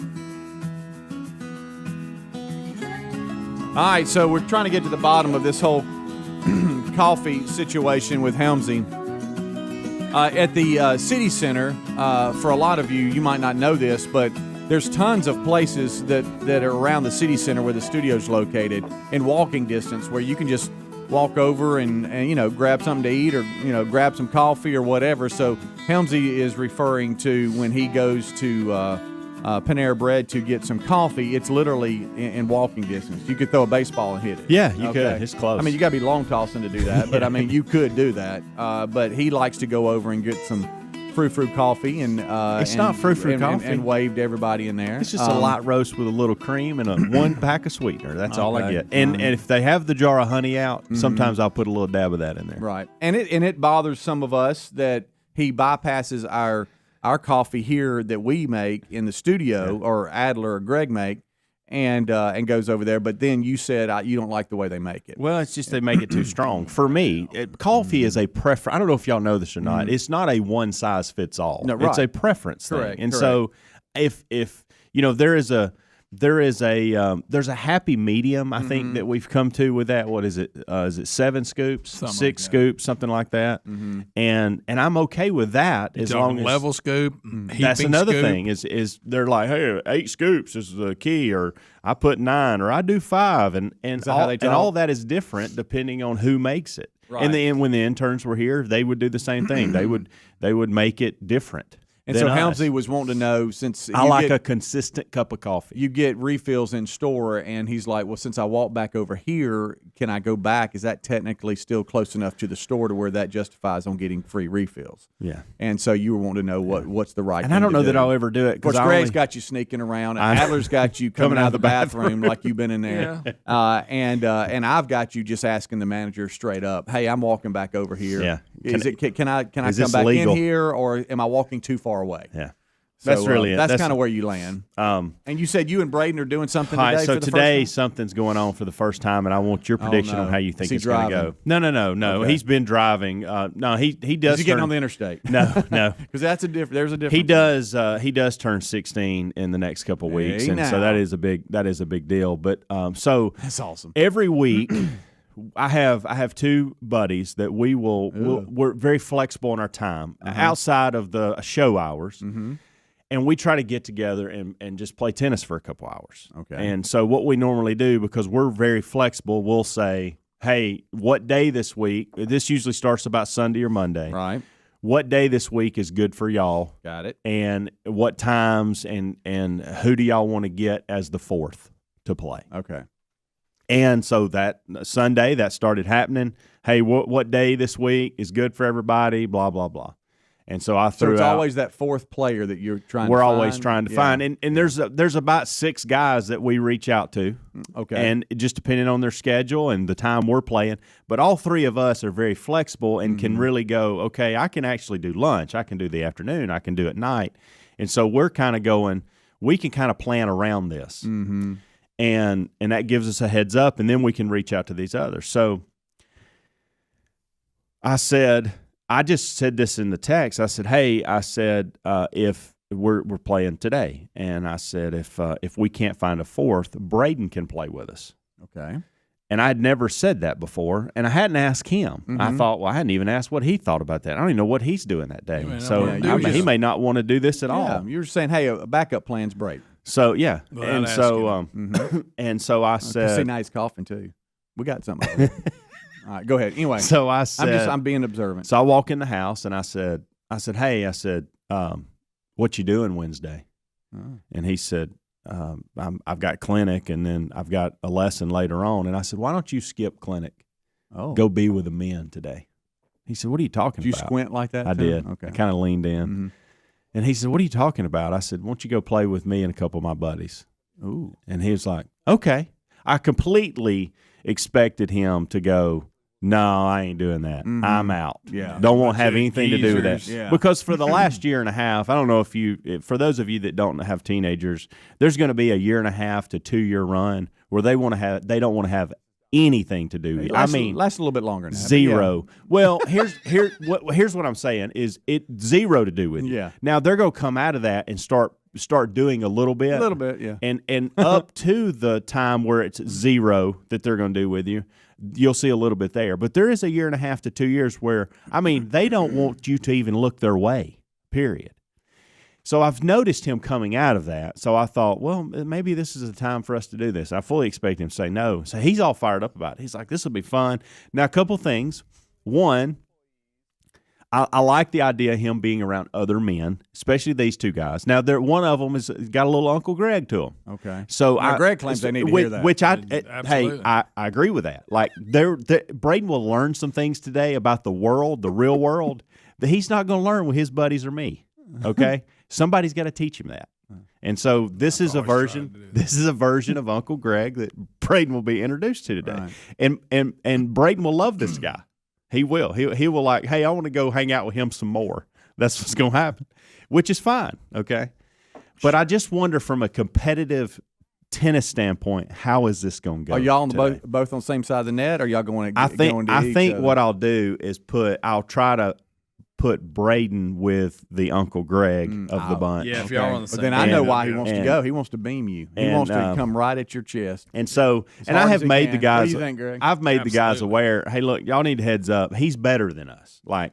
[SPEAKER 1] All right, so we're trying to get to the bottom of this whole coffee situation with Helmsy. At the City Center, for a lot of you, you might not know this, but there's tons of places that are around the City Center where the studio's located in walking distance where you can just walk over and grab something to eat or, grab some coffee or whatever. So Helmsy is referring to when he goes to Panera Bread to get some coffee, it's literally in walking distance. You could throw a baseball and hit it.
[SPEAKER 2] Yeah, you could. It's close.
[SPEAKER 1] I mean, you got to be long tossing to do that, but I mean, you could do that. But he likes to go over and get some frou-frou coffee, and
[SPEAKER 2] it's not frou-frou coffee,
[SPEAKER 1] and wave to everybody in there.
[SPEAKER 2] It's just a light roast with a little cream and one pack of sweetener. That's all I get. And if they have the jar of honey out, sometimes I'll put a little dab of that in there.
[SPEAKER 1] Right, and it bothers some of us that he bypasses our coffee here that we make in the studio, or Adler or Greg make, and goes over there. But then you said you don't like the way they make it.
[SPEAKER 2] Well, it's just they make it too strong. For me, coffee is a preference. I don't know if y'all know this or not. It's not a one size fits all.
[SPEAKER 1] No, right.
[SPEAKER 2] It's a preference
[SPEAKER 1] Correct,
[SPEAKER 2] thing. And
[SPEAKER 1] correct.
[SPEAKER 2] so if there's a happy medium, I think, that we've come to with that. What is it? Is it 7 scoops,
[SPEAKER 3] Something
[SPEAKER 2] 6
[SPEAKER 3] like that.
[SPEAKER 2] scoops, something like that? And I'm okay with that as long as
[SPEAKER 3] level scoop.
[SPEAKER 2] that's
[SPEAKER 3] heaping
[SPEAKER 2] another
[SPEAKER 3] scoop.
[SPEAKER 2] thing is they're like, hey, 8 scoops is the key, or I put 9, or I do 5, and
[SPEAKER 1] that how they talk?
[SPEAKER 2] all that is different depending on who makes it.
[SPEAKER 1] Right.
[SPEAKER 2] And when the interns were here, they would do the same thing. they would make it different.
[SPEAKER 1] And so
[SPEAKER 2] than us.
[SPEAKER 1] Helmsy was wanting to know, since
[SPEAKER 2] I like a consistent cup of coffee.
[SPEAKER 1] you get refills in store, and he's like, well, since I walked back over here, can I go back? Is that technically still close enough to the store to where that justifies on getting free refills?
[SPEAKER 2] Yeah.
[SPEAKER 1] And so you were wanting to know what's the right
[SPEAKER 2] And
[SPEAKER 1] thing
[SPEAKER 2] I don't
[SPEAKER 1] to
[SPEAKER 2] know
[SPEAKER 1] do.
[SPEAKER 2] that I'll ever do it.
[SPEAKER 1] Of course, Greg's got you sneaking around.
[SPEAKER 2] I know.
[SPEAKER 1] Adler's got you coming out of the bathroom like you've been in there. And I've got you just asking the manager straight up, hey, I'm walking back over here.
[SPEAKER 2] Yeah.
[SPEAKER 1] Can I come
[SPEAKER 2] is this
[SPEAKER 1] back
[SPEAKER 2] legal?
[SPEAKER 1] in here, or am I walking too far away?
[SPEAKER 2] Yeah.
[SPEAKER 1] So,
[SPEAKER 2] That's really it.
[SPEAKER 1] That's kind of where you land. And you said you and Braden are doing something
[SPEAKER 2] All
[SPEAKER 1] today.
[SPEAKER 2] right, so
[SPEAKER 1] for the
[SPEAKER 2] today
[SPEAKER 1] first
[SPEAKER 2] something's going on for the first time, and I want your prediction
[SPEAKER 1] no.
[SPEAKER 2] on how you
[SPEAKER 1] Is
[SPEAKER 2] think
[SPEAKER 1] he
[SPEAKER 2] it's going to
[SPEAKER 1] driving?
[SPEAKER 2] go. No.
[SPEAKER 1] Okay.
[SPEAKER 2] He's been driving. No, he
[SPEAKER 1] time?
[SPEAKER 2] does.
[SPEAKER 1] Is he getting
[SPEAKER 2] turn-
[SPEAKER 1] on the interstate?
[SPEAKER 2] No,
[SPEAKER 1] Because that's a different. There's a difference.
[SPEAKER 2] He does turn 16 in the next couple of weeks,
[SPEAKER 1] Hey,
[SPEAKER 2] and so
[SPEAKER 1] now.
[SPEAKER 2] that is a big deal. But so
[SPEAKER 1] That's awesome.
[SPEAKER 2] every week I have 2 buddies that we're very flexible in our time outside of the show hours. And we try to get together and just play tennis for a couple hours.
[SPEAKER 1] Okay.
[SPEAKER 2] And so what we normally do, because we're very flexible, we'll say, hey, what day this week? This usually starts about Sunday or Monday.
[SPEAKER 1] Right.
[SPEAKER 2] What day this week is good for y'all?
[SPEAKER 1] Got it.
[SPEAKER 2] And what times and who do y'all want to get as the 4th to play?
[SPEAKER 1] Okay.
[SPEAKER 2] And so that Sunday, that started happening. Hey, what day this week is good for everybody? Blah, blah, blah. And so I threw
[SPEAKER 1] So it's
[SPEAKER 2] out.
[SPEAKER 1] always that 4th player that you're trying.
[SPEAKER 2] We're
[SPEAKER 1] to find.
[SPEAKER 2] always trying to find, and there's about 6 guys that we reach out to.
[SPEAKER 1] Okay.
[SPEAKER 2] And just depending on their schedule and the time we're playing, but all 3 of us are very flexible and can really go, okay, I can actually do lunch, I can do the afternoon, I can do at night, and so we're kind of going, we can kind of plan around this, and that gives us a heads up, and then we can reach out to these others. So I just said this in the text. I said, hey, if we're playing today, and I said, if we can't find a 4th, Braden can play with us.
[SPEAKER 1] Okay.
[SPEAKER 2] And I had never said that before, and I hadn't asked him. I thought, well, I hadn't even asked what he thought about that. I don't even know what he's doing that day.
[SPEAKER 3] may not
[SPEAKER 2] So
[SPEAKER 3] wanna do
[SPEAKER 2] he
[SPEAKER 3] it.
[SPEAKER 2] may not want to do this at
[SPEAKER 1] Yeah,
[SPEAKER 2] all.
[SPEAKER 1] you're saying, hey, a backup plan's great.
[SPEAKER 2] So yeah,
[SPEAKER 3] Without
[SPEAKER 2] and so and so I
[SPEAKER 1] See,
[SPEAKER 2] said,
[SPEAKER 1] now he's coughing too. We got something. Over there. All right, go ahead. Anyway,
[SPEAKER 2] so I said,
[SPEAKER 1] I'm being observant.
[SPEAKER 2] So I walk in the house and I said, hey, what you doing Wednesday? And he said, I've got clinic and then I've got a lesson later on. And I said, why don't you skip clinic?
[SPEAKER 1] Oh,
[SPEAKER 2] Go be with the men today. He said, what are you talking
[SPEAKER 1] did you
[SPEAKER 2] about?
[SPEAKER 1] squint like that?
[SPEAKER 2] I
[SPEAKER 1] too?
[SPEAKER 2] did.
[SPEAKER 1] Okay.
[SPEAKER 2] I kind of leaned in. And he said, what are you talking about? I said, why don't you go play with me and a couple of my buddies?
[SPEAKER 1] Ooh.
[SPEAKER 2] And he was like, okay. I completely expected him to go, no, I ain't doing that. I'm out.
[SPEAKER 1] Yeah.
[SPEAKER 2] Don't want to have anything to do with that.
[SPEAKER 3] geezers.
[SPEAKER 1] Yeah.
[SPEAKER 2] Because for the last year and a half, I don't know for those of you that don't have teenagers, there's going to be a 1.5 to 2 year run where they don't want to have anything to do with you. I mean,
[SPEAKER 1] lasts a little bit longer now.
[SPEAKER 2] Zero. Well, here's what I'm saying is it zero to do with you.
[SPEAKER 1] Yeah.
[SPEAKER 2] Now they're gonna come out of that and start doing a little bit.
[SPEAKER 1] A little bit, yeah.
[SPEAKER 2] And up to the time where it's zero that they're gonna do with you, you'll see a little bit there. But there is a 1.5 to 2 years where they don't want you to even look their way. Period. So I've noticed him coming out of that. So I thought, well, maybe this is the time for us to do this. I fully expect him to say no. So he's all fired up about it. He's like, this will be fun. Now, a couple things. One, I like the idea of him being around other men, especially these two guys. Now, one of them has got a little Uncle Greg to him.
[SPEAKER 1] Okay.
[SPEAKER 2] So
[SPEAKER 1] Greg claims they need to hear that.
[SPEAKER 2] Which
[SPEAKER 3] Absolutely.
[SPEAKER 2] I agree with that. Like, Braden will learn some things today about the world, the real world, that he's not going to learn with his buddies or me. Okay. Somebody's got to teach him that. And so this is a version of Uncle Greg that Braden will be introduced to today. Right. And Braden will love this guy. He will. He will like, hey, I want to go hang out with him some more. That's what's going to happen, which is fine, okay? But I just wonder from a competitive tennis standpoint, how is this going to go?
[SPEAKER 1] Are y'all on both on the same side of the net, or are y'all going to
[SPEAKER 2] I think what I'll do is I'll try to put Braden with the Uncle Greg of the bunch.
[SPEAKER 3] Yeah, if y'all are on the same.
[SPEAKER 1] But then I know why he wants to go. He wants to beam you. He wants to come right at your chest.
[SPEAKER 2] And so, and I have made the guys.
[SPEAKER 1] What do you think, Greg?
[SPEAKER 2] I've made the guys aware. Hey, look, y'all need heads up. He's better than us. Like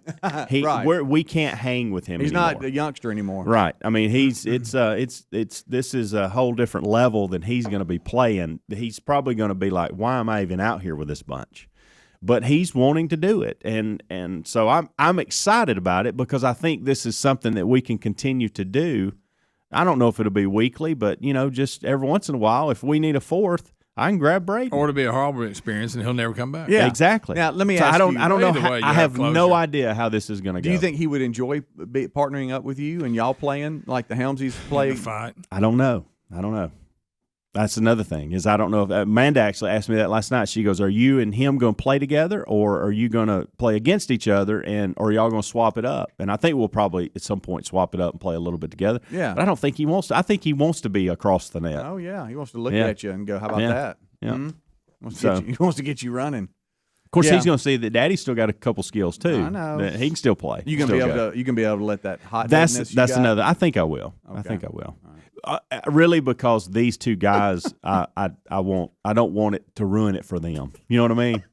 [SPEAKER 2] we can't hang with him.
[SPEAKER 1] He's
[SPEAKER 2] anymore.
[SPEAKER 1] not a youngster anymore.
[SPEAKER 2] Right. I mean, this is a whole different level than he's going to be playing. He's probably going to be like, why am I even out here with this bunch? But he's wanting to do it, and so I'm excited about it because I think this is something that we can continue to do. I don't know if it'll be weekly, but just every once in a while, if we need a fourth, I can grab Braden.
[SPEAKER 3] Or to be a horrible experience, and he'll never come back.
[SPEAKER 2] Yeah, exactly.
[SPEAKER 1] Now let me ask you.
[SPEAKER 2] I don't know. I have
[SPEAKER 3] closure.
[SPEAKER 2] no idea how this is going to go.
[SPEAKER 1] Do you think he would enjoy partnering up with you and y'all playing like the Helmsies play?
[SPEAKER 3] Fight.
[SPEAKER 2] I don't know. That's another thing is I don't know if Amanda actually asked me that last night. She goes, "Are you and him going to play together, or are you going to play against each other, or are y'all going to swap it up?" And I think we'll probably at some point swap it up and play a little bit together.
[SPEAKER 1] Yeah,
[SPEAKER 2] but I don't think he wants to. I think he wants to be across the net.
[SPEAKER 1] Oh yeah, he wants to look at you and go, "How about that?"
[SPEAKER 2] Yeah,
[SPEAKER 1] mm-hmm. He wants to get you running.
[SPEAKER 2] Of course, he's going to see that Daddy's still got a couple skills too.
[SPEAKER 1] I know
[SPEAKER 2] that he can still play.
[SPEAKER 1] You can be able to let that hot.
[SPEAKER 2] That's another. I think I will.
[SPEAKER 1] Okay.
[SPEAKER 2] I think I will. Really, because these two guys, I don't want it to ruin it for them. You know what I mean?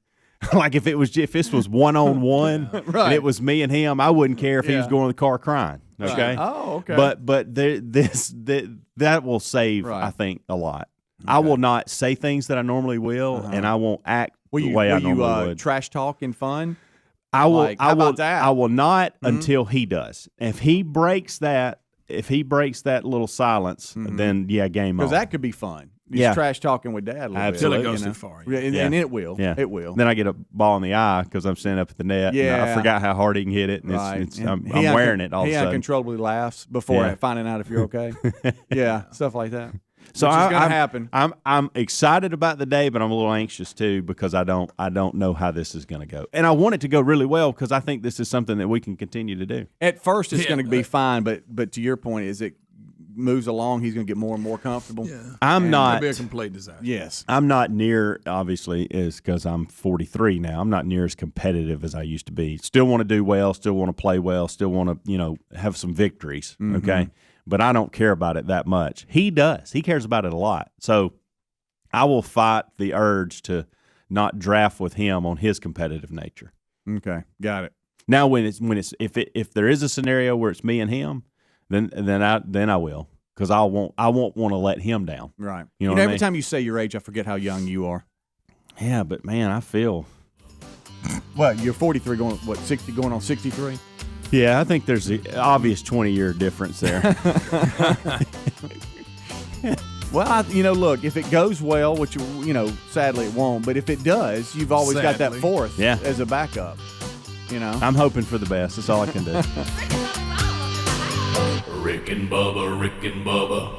[SPEAKER 2] Like if this was 1-on-1 and it was me and him, I wouldn't care if he was going in the car crying. Okay.
[SPEAKER 1] Right. Oh, okay.
[SPEAKER 2] But that will save, I think, a lot. Okay. I will not say things that I normally will, and I won't act the way I normally would.
[SPEAKER 1] Trash talk and fun.
[SPEAKER 2] I will.
[SPEAKER 1] How about that?
[SPEAKER 2] I will not until he does. If he breaks that little silence, then game on.
[SPEAKER 1] Because that could be fun. Just trash talking with Dad a little
[SPEAKER 3] Until
[SPEAKER 1] bit.
[SPEAKER 3] it goes too far.
[SPEAKER 1] And it will.
[SPEAKER 2] Yeah.
[SPEAKER 1] It will.
[SPEAKER 2] Then I get a ball in the eye because I'm standing up at the net.
[SPEAKER 1] Yeah.
[SPEAKER 2] And I forgot how hard he can hit it. And I'm wearing it all of a
[SPEAKER 1] He
[SPEAKER 2] sudden.
[SPEAKER 1] uncontrollably laughs before finding out if you're okay. Stuff like that.
[SPEAKER 2] So
[SPEAKER 1] which is going to happen.
[SPEAKER 2] I'm excited about the day, but I'm a little anxious too because I don't know how this is going to go. And I want it to go really well because I think this is something that we can continue to do.
[SPEAKER 1] At first, it's going to be fine, but to your point, as it moves along, he's going to get more and more comfortable.
[SPEAKER 3] Yeah.
[SPEAKER 2] It'll
[SPEAKER 3] be a complete disaster.
[SPEAKER 1] Yes.
[SPEAKER 2] I'm not near, obviously, because I'm 43 now. I'm not near as competitive as I used to be. Still want to do well, still want to play well, still want to, have some victories, okay? But I don't care about it that much. He does. He cares about it a lot. So I will fight the urge to not draft with him on his competitive nature.
[SPEAKER 1] Okay, got it.
[SPEAKER 2] Now, if there is a scenario where it's me and him, then I will, because I won't want to let him down.
[SPEAKER 1] Right.
[SPEAKER 2] You know what I
[SPEAKER 1] every
[SPEAKER 2] mean?
[SPEAKER 1] time you say your age, I forget how young you are.
[SPEAKER 2] Yeah, but man, I feel.
[SPEAKER 1] Well, you're 43, 60, going on 63.
[SPEAKER 2] Yeah, I think there's an obvious 20-year difference there.
[SPEAKER 1] Well, look, if it goes well, which, sadly it won't, but if it does, you've always got that fourth as a backup,
[SPEAKER 2] I'm hoping for the best. That's all I can do.
[SPEAKER 4] Rick and Bubba.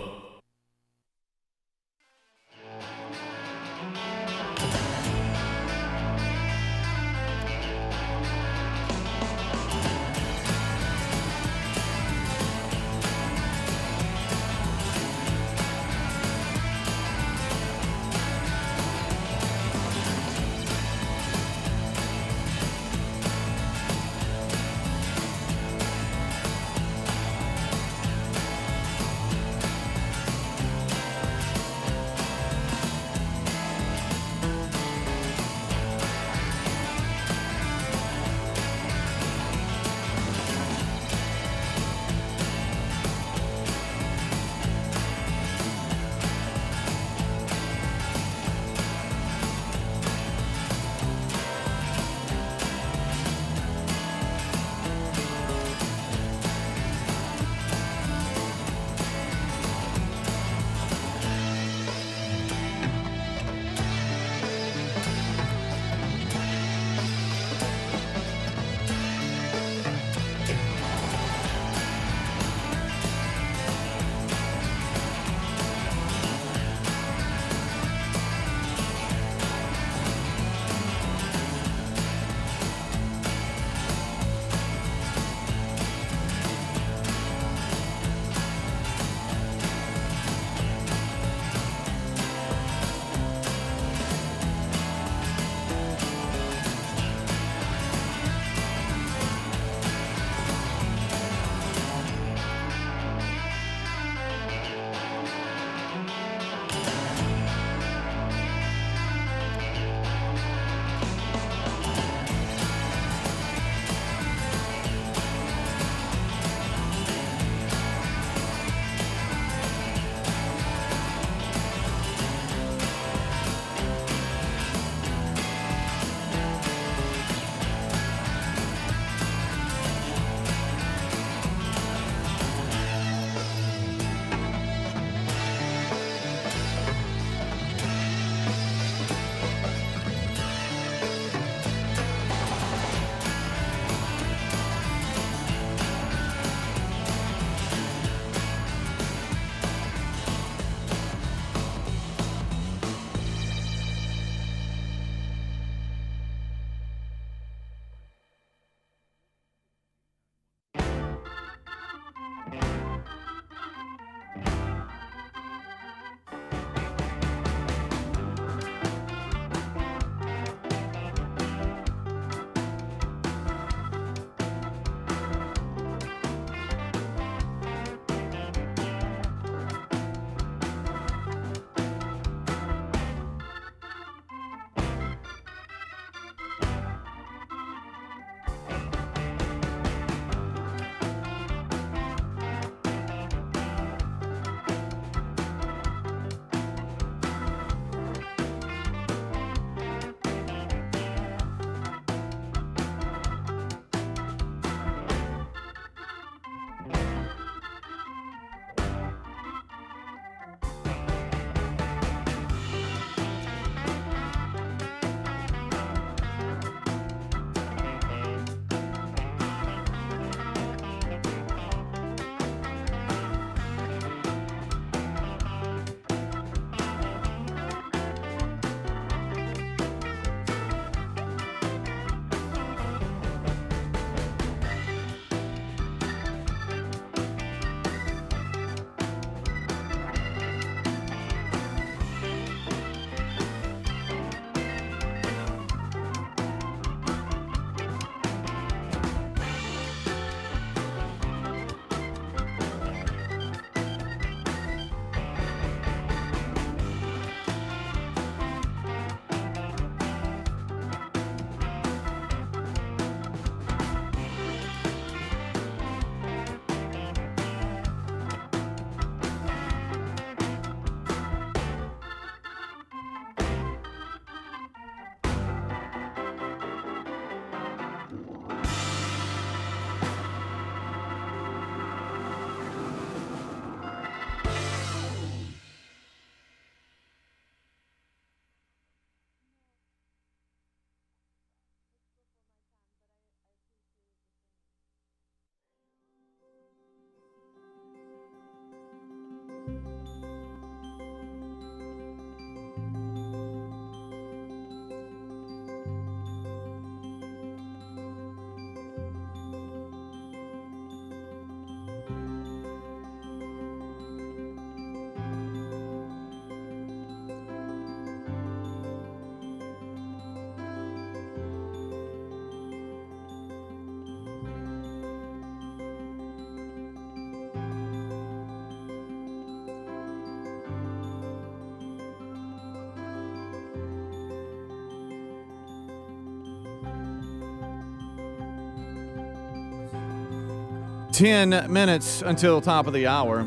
[SPEAKER 1] 10 minutes until top of the hour.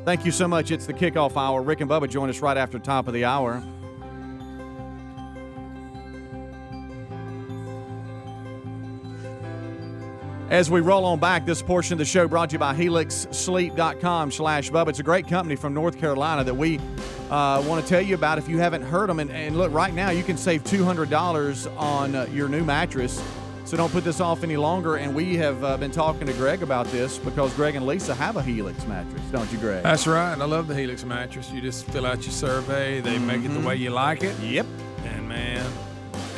[SPEAKER 1] Thank you so much. It's the kickoff hour. Rick and Bubba join us right after top of the hour. As we roll on back, this portion of the show brought to you by HelixSleep.com/Bubba. It's a great company from North Carolina that we want to tell you about if you haven't heard them. And look, right now you can save $200 on your new mattress. So don't put this off any longer. And we have been talking to Greg about this because Greg and Lisa have a Helix mattress, don't you, Greg?
[SPEAKER 3] That's right. I love the Helix mattress. You just fill out your survey. They make it the way you like it.
[SPEAKER 1] Yep.
[SPEAKER 3] And, man,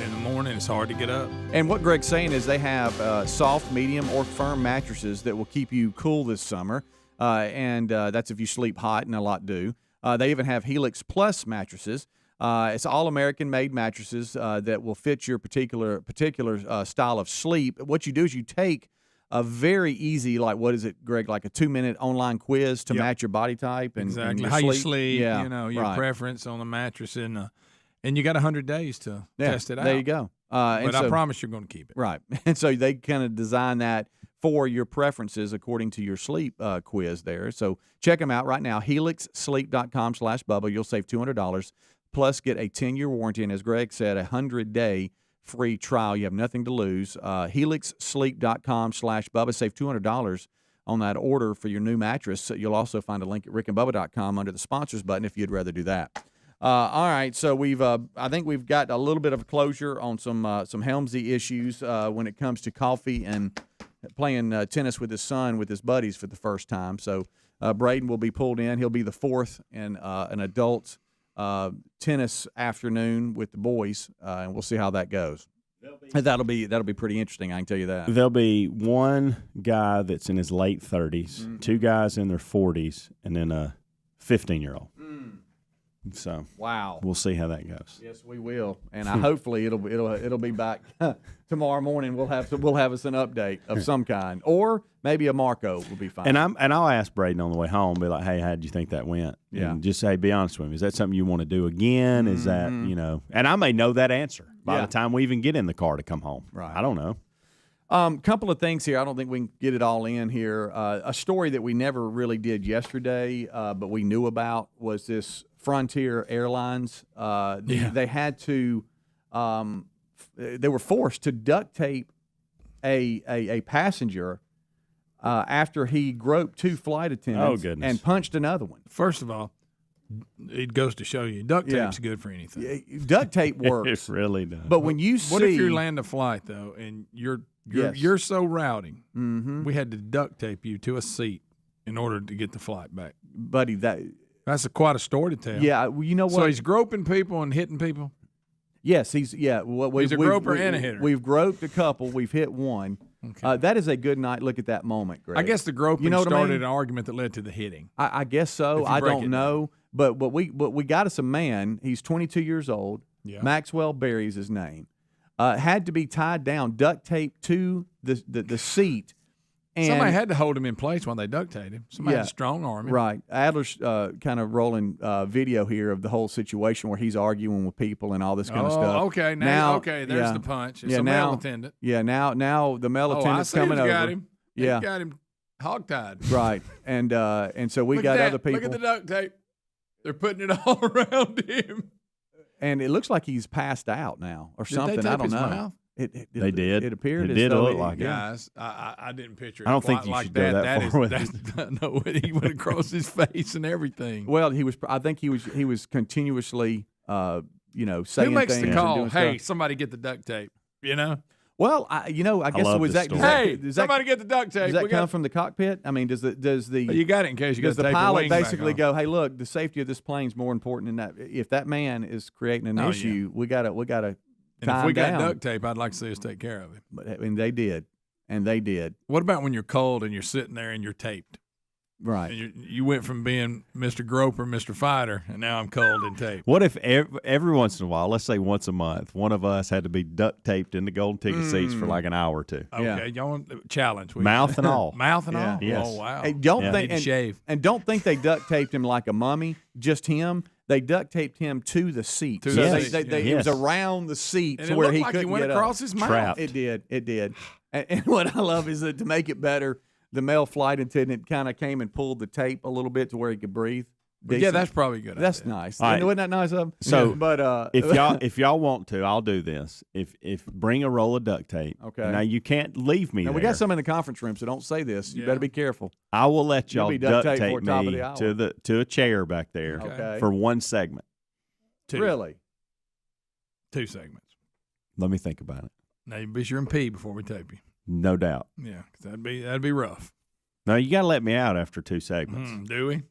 [SPEAKER 3] in the morning it's hard to get up.
[SPEAKER 1] And what Greg's saying is they have soft, medium, or firm mattresses that will keep you cool this summer. And that's if you sleep hot, and a lot do. They even have Helix Plus mattresses. It's all American-made mattresses that will fit your particular style of sleep. What you do is you take a very easy, like what is it, Greg, like a 2-minute online quiz to match your body type and
[SPEAKER 3] exactly
[SPEAKER 1] and your
[SPEAKER 3] how
[SPEAKER 1] sleep.
[SPEAKER 3] you sleep.
[SPEAKER 1] Yeah,
[SPEAKER 3] you know your
[SPEAKER 1] right.
[SPEAKER 3] preference on the mattress, and you got 100 days to test it out.
[SPEAKER 1] There you go.
[SPEAKER 3] But I promise you're going to keep it.
[SPEAKER 1] Right, and so they kind of design that for your preferences according to your sleep quiz there. So check them out right now. HelixSleep.com/Bubba. You'll save $200. Plus, get a 10-year warranty, and as Greg said, a 100-day free trial. You have nothing to lose. HelixSleep.com/Bubba. Save $200 on that order for your new mattress. You'll also find a link at rickandbubba.com under the sponsors button if you'd rather do that. All right, so I think we've got a little bit of a closure on some Helmsy issues when it comes to coffee and playing tennis with his son, with his buddies for the first time. So Braden will be pulled in. He'll be the fourth in an adult tennis afternoon with the boys, and we'll see how that goes. That'll be pretty interesting, I can tell you that.
[SPEAKER 2] There'll be one guy that's in his late 30s, two guys in their 40s, and then a 15-year-old. So
[SPEAKER 1] wow,
[SPEAKER 2] we'll see how that goes.
[SPEAKER 1] Yes, we will, and hopefully it'll be back tomorrow morning. We'll have us an update of some kind, or maybe a Marco will be fine.
[SPEAKER 2] And I'll ask Braden on the way home, be like, hey, how did you think that went?
[SPEAKER 1] Yeah.
[SPEAKER 2] And just say, be honest with him. Is that something you want to do again? Is that And I may know that answer by the time we even get in the car to come home.
[SPEAKER 1] Right.
[SPEAKER 2] I don't know.
[SPEAKER 1] Couple of things here. I don't think we can get it all in here. A story that we never really did yesterday, but we knew about was this Frontier Airlines. They had to, they were forced to duct tape a passenger after he groped two flight attendants and punched another one.
[SPEAKER 3] First of all, it goes to show you duct tape's good for anything.
[SPEAKER 1] Duct tape works.
[SPEAKER 2] It really does.
[SPEAKER 1] But when you see,
[SPEAKER 3] what if you land a flight though, and you're so routing, we had to duct tape you to a seat in order to get the flight back,
[SPEAKER 1] buddy,
[SPEAKER 3] that's quite a story to tell.
[SPEAKER 1] Yeah, well, you know what?
[SPEAKER 3] So he's groping people and hitting people.
[SPEAKER 1] Yes, he's a groper
[SPEAKER 3] and a hitter.
[SPEAKER 1] We've groped a couple. We've hit one. Okay. That is a good night. Look at that moment, Greg.
[SPEAKER 3] I guess the groping started
[SPEAKER 1] I mean?
[SPEAKER 3] an argument that led to the hitting.
[SPEAKER 1] I guess so. I don't know. But we got us a man. He's 22 years old. Yeah. Maxwell Berry's his name. Had to be tied down, duct taped to the seat. And
[SPEAKER 3] somebody had to hold him in place while they duct taped him. Somebody had to strong arm him.
[SPEAKER 1] Right. Adler's kind of rolling video here of the whole situation where he's arguing with people and all this kind of stuff.
[SPEAKER 3] Okay. Now there's the punch. It's a male attendant.
[SPEAKER 1] Yeah, now the male attendant's coming over.
[SPEAKER 3] Got him.
[SPEAKER 1] Yeah.
[SPEAKER 3] He got him hogtied.
[SPEAKER 1] Right. And so we got other people.
[SPEAKER 3] Look at the duct tape. They're putting it all around him.
[SPEAKER 1] And it looks like he's passed out now or something.
[SPEAKER 3] They tape
[SPEAKER 1] I don't
[SPEAKER 3] his
[SPEAKER 1] know.
[SPEAKER 3] Mouth?
[SPEAKER 2] They did.
[SPEAKER 1] It appeared.
[SPEAKER 2] It did look like
[SPEAKER 3] it. Guys, I didn't picture it.
[SPEAKER 2] I don't think you should go that far with it.
[SPEAKER 3] No, he went across his face and everything.
[SPEAKER 1] Well, I think he was continuously, saying things.
[SPEAKER 3] Who makes the call? Hey,
[SPEAKER 1] stuff.
[SPEAKER 3] somebody get the duct tape. You know.
[SPEAKER 1] Well, I guess it was that.
[SPEAKER 3] Somebody get the duct tape.
[SPEAKER 1] Does that come from the cockpit? I mean, does the
[SPEAKER 3] well, you got it in case you got
[SPEAKER 1] the pilot basically go, hey, look, the safety of this plane is more important than that. If that man is creating an issue, we gotta.
[SPEAKER 3] And if we got duct tape, I'd like to see us take care of him.
[SPEAKER 1] But I mean, they did.
[SPEAKER 3] What about when you're cold and you're sitting there and you're taped?
[SPEAKER 1] Right.
[SPEAKER 3] And you went from being Mr. Groper, Mr. Fighter, and now I'm cold and taped.
[SPEAKER 2] What if every once in a while, let's say once a month, one of us had to be duct taped in the golden ticket seats for like an hour or two?
[SPEAKER 3] Okay, y'all want challenge.
[SPEAKER 2] Mouth and all.
[SPEAKER 3] Mouth and all?
[SPEAKER 2] Yes.
[SPEAKER 3] Oh, wow.
[SPEAKER 1] Hey, don't think they duct taped him like a mummy, just him. They duct taped him to the seat. It was around the seat
[SPEAKER 3] and
[SPEAKER 1] to where
[SPEAKER 3] looked
[SPEAKER 1] he
[SPEAKER 3] like
[SPEAKER 1] couldn't
[SPEAKER 3] he went
[SPEAKER 1] get
[SPEAKER 3] across
[SPEAKER 1] up.
[SPEAKER 3] his mouth.
[SPEAKER 2] Trapped.
[SPEAKER 1] It did. And what I love is that to make it better, the male flight attendant kind of came and pulled the tape a little bit to where he could breathe.
[SPEAKER 3] Yeah,
[SPEAKER 1] Decent.
[SPEAKER 3] that's probably a good.
[SPEAKER 1] That's
[SPEAKER 3] idea.
[SPEAKER 1] nice.
[SPEAKER 2] All right.
[SPEAKER 1] Wasn't that nice of him?
[SPEAKER 2] So,
[SPEAKER 1] but
[SPEAKER 2] if y'all want to, I'll do this. If bring a roll of duct tape.
[SPEAKER 1] Okay.
[SPEAKER 2] Now you can't leave me
[SPEAKER 1] now
[SPEAKER 2] there.
[SPEAKER 1] we got some in the conference room, so don't say this. You
[SPEAKER 3] Yeah.
[SPEAKER 1] better be careful.
[SPEAKER 2] I will let
[SPEAKER 1] You'll
[SPEAKER 2] y'all
[SPEAKER 1] be
[SPEAKER 2] duct
[SPEAKER 1] duct taped
[SPEAKER 2] tape
[SPEAKER 1] before top of
[SPEAKER 2] me
[SPEAKER 1] the hour.
[SPEAKER 2] to a chair back there
[SPEAKER 1] Okay.
[SPEAKER 2] for one segment.
[SPEAKER 3] 2.
[SPEAKER 1] Really?
[SPEAKER 3] 2 segments.
[SPEAKER 2] Let me think about it.
[SPEAKER 3] Now you be sure and pee before we tape you.
[SPEAKER 2] No doubt.
[SPEAKER 3] Yeah, 'cause that'd be rough.
[SPEAKER 2] No, you got to let me out after 2 segments.
[SPEAKER 3] Do we?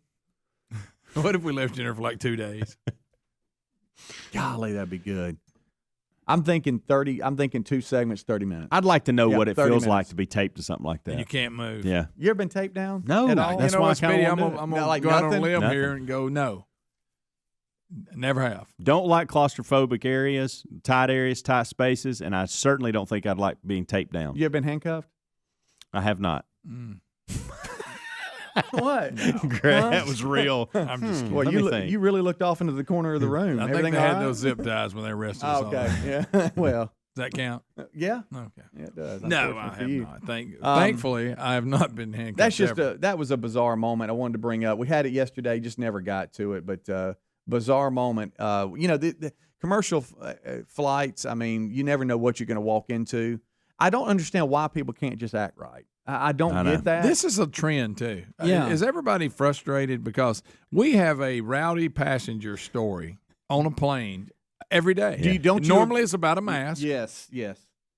[SPEAKER 3] What if we left you there for like 2 days?
[SPEAKER 1] Golly, that'd be good. I'm thinking 30. I'm thinking 2 segments, 30 minutes.
[SPEAKER 2] I'd like to know
[SPEAKER 1] Yeah,
[SPEAKER 2] what it
[SPEAKER 1] 30
[SPEAKER 2] feels like
[SPEAKER 1] minutes.
[SPEAKER 2] to be taped to something like
[SPEAKER 3] And you
[SPEAKER 2] that.
[SPEAKER 3] can't move.
[SPEAKER 2] Yeah.
[SPEAKER 1] You ever been taped down?
[SPEAKER 2] No,
[SPEAKER 1] at all?
[SPEAKER 2] that's
[SPEAKER 3] you know
[SPEAKER 2] why I
[SPEAKER 3] what,
[SPEAKER 2] kinda
[SPEAKER 3] Speedy?
[SPEAKER 2] wanna
[SPEAKER 3] I'm
[SPEAKER 2] do it.
[SPEAKER 3] gonna
[SPEAKER 1] Not like
[SPEAKER 3] go out on a
[SPEAKER 1] nothing?
[SPEAKER 3] limb
[SPEAKER 2] Nothing.
[SPEAKER 3] here and go no. Never have.
[SPEAKER 2] Don't like claustrophobic areas, tight spaces, and I certainly don't think I'd like being taped down.
[SPEAKER 1] You ever been handcuffed?
[SPEAKER 2] I have not.
[SPEAKER 1] What?
[SPEAKER 2] That was real.
[SPEAKER 3] I'm just kidding.
[SPEAKER 1] Well,
[SPEAKER 2] Let me think.
[SPEAKER 1] you really looked off into the corner of the room.
[SPEAKER 3] I think
[SPEAKER 1] Everything
[SPEAKER 3] they
[SPEAKER 1] all
[SPEAKER 3] had
[SPEAKER 1] right?
[SPEAKER 3] those zip ties when they arrested us.
[SPEAKER 1] Oh,
[SPEAKER 3] all.
[SPEAKER 1] okay. Yeah. Well,
[SPEAKER 3] Does that count?
[SPEAKER 1] yeah.
[SPEAKER 3] Okay.
[SPEAKER 1] Yeah, it does.
[SPEAKER 3] No,
[SPEAKER 1] unfortunately
[SPEAKER 3] I
[SPEAKER 1] for
[SPEAKER 3] have
[SPEAKER 1] you.
[SPEAKER 3] not. Thankfully, I have not been handcuffed.
[SPEAKER 1] That's just
[SPEAKER 3] ever.
[SPEAKER 1] that was a bizarre moment I wanted to bring up. We had it yesterday, just never got to it, but bizarre moment. The commercial flights, I mean, you never know what you're going to walk into. I don't understand why people can't just act right. I don't
[SPEAKER 2] I know.
[SPEAKER 1] get that.
[SPEAKER 3] This is a trend too.
[SPEAKER 1] Yeah.
[SPEAKER 3] Is everybody frustrated because we have a rowdy passenger story on a plane every day?
[SPEAKER 1] Don't you-
[SPEAKER 3] Normally it's about a mask.
[SPEAKER 1] Yes.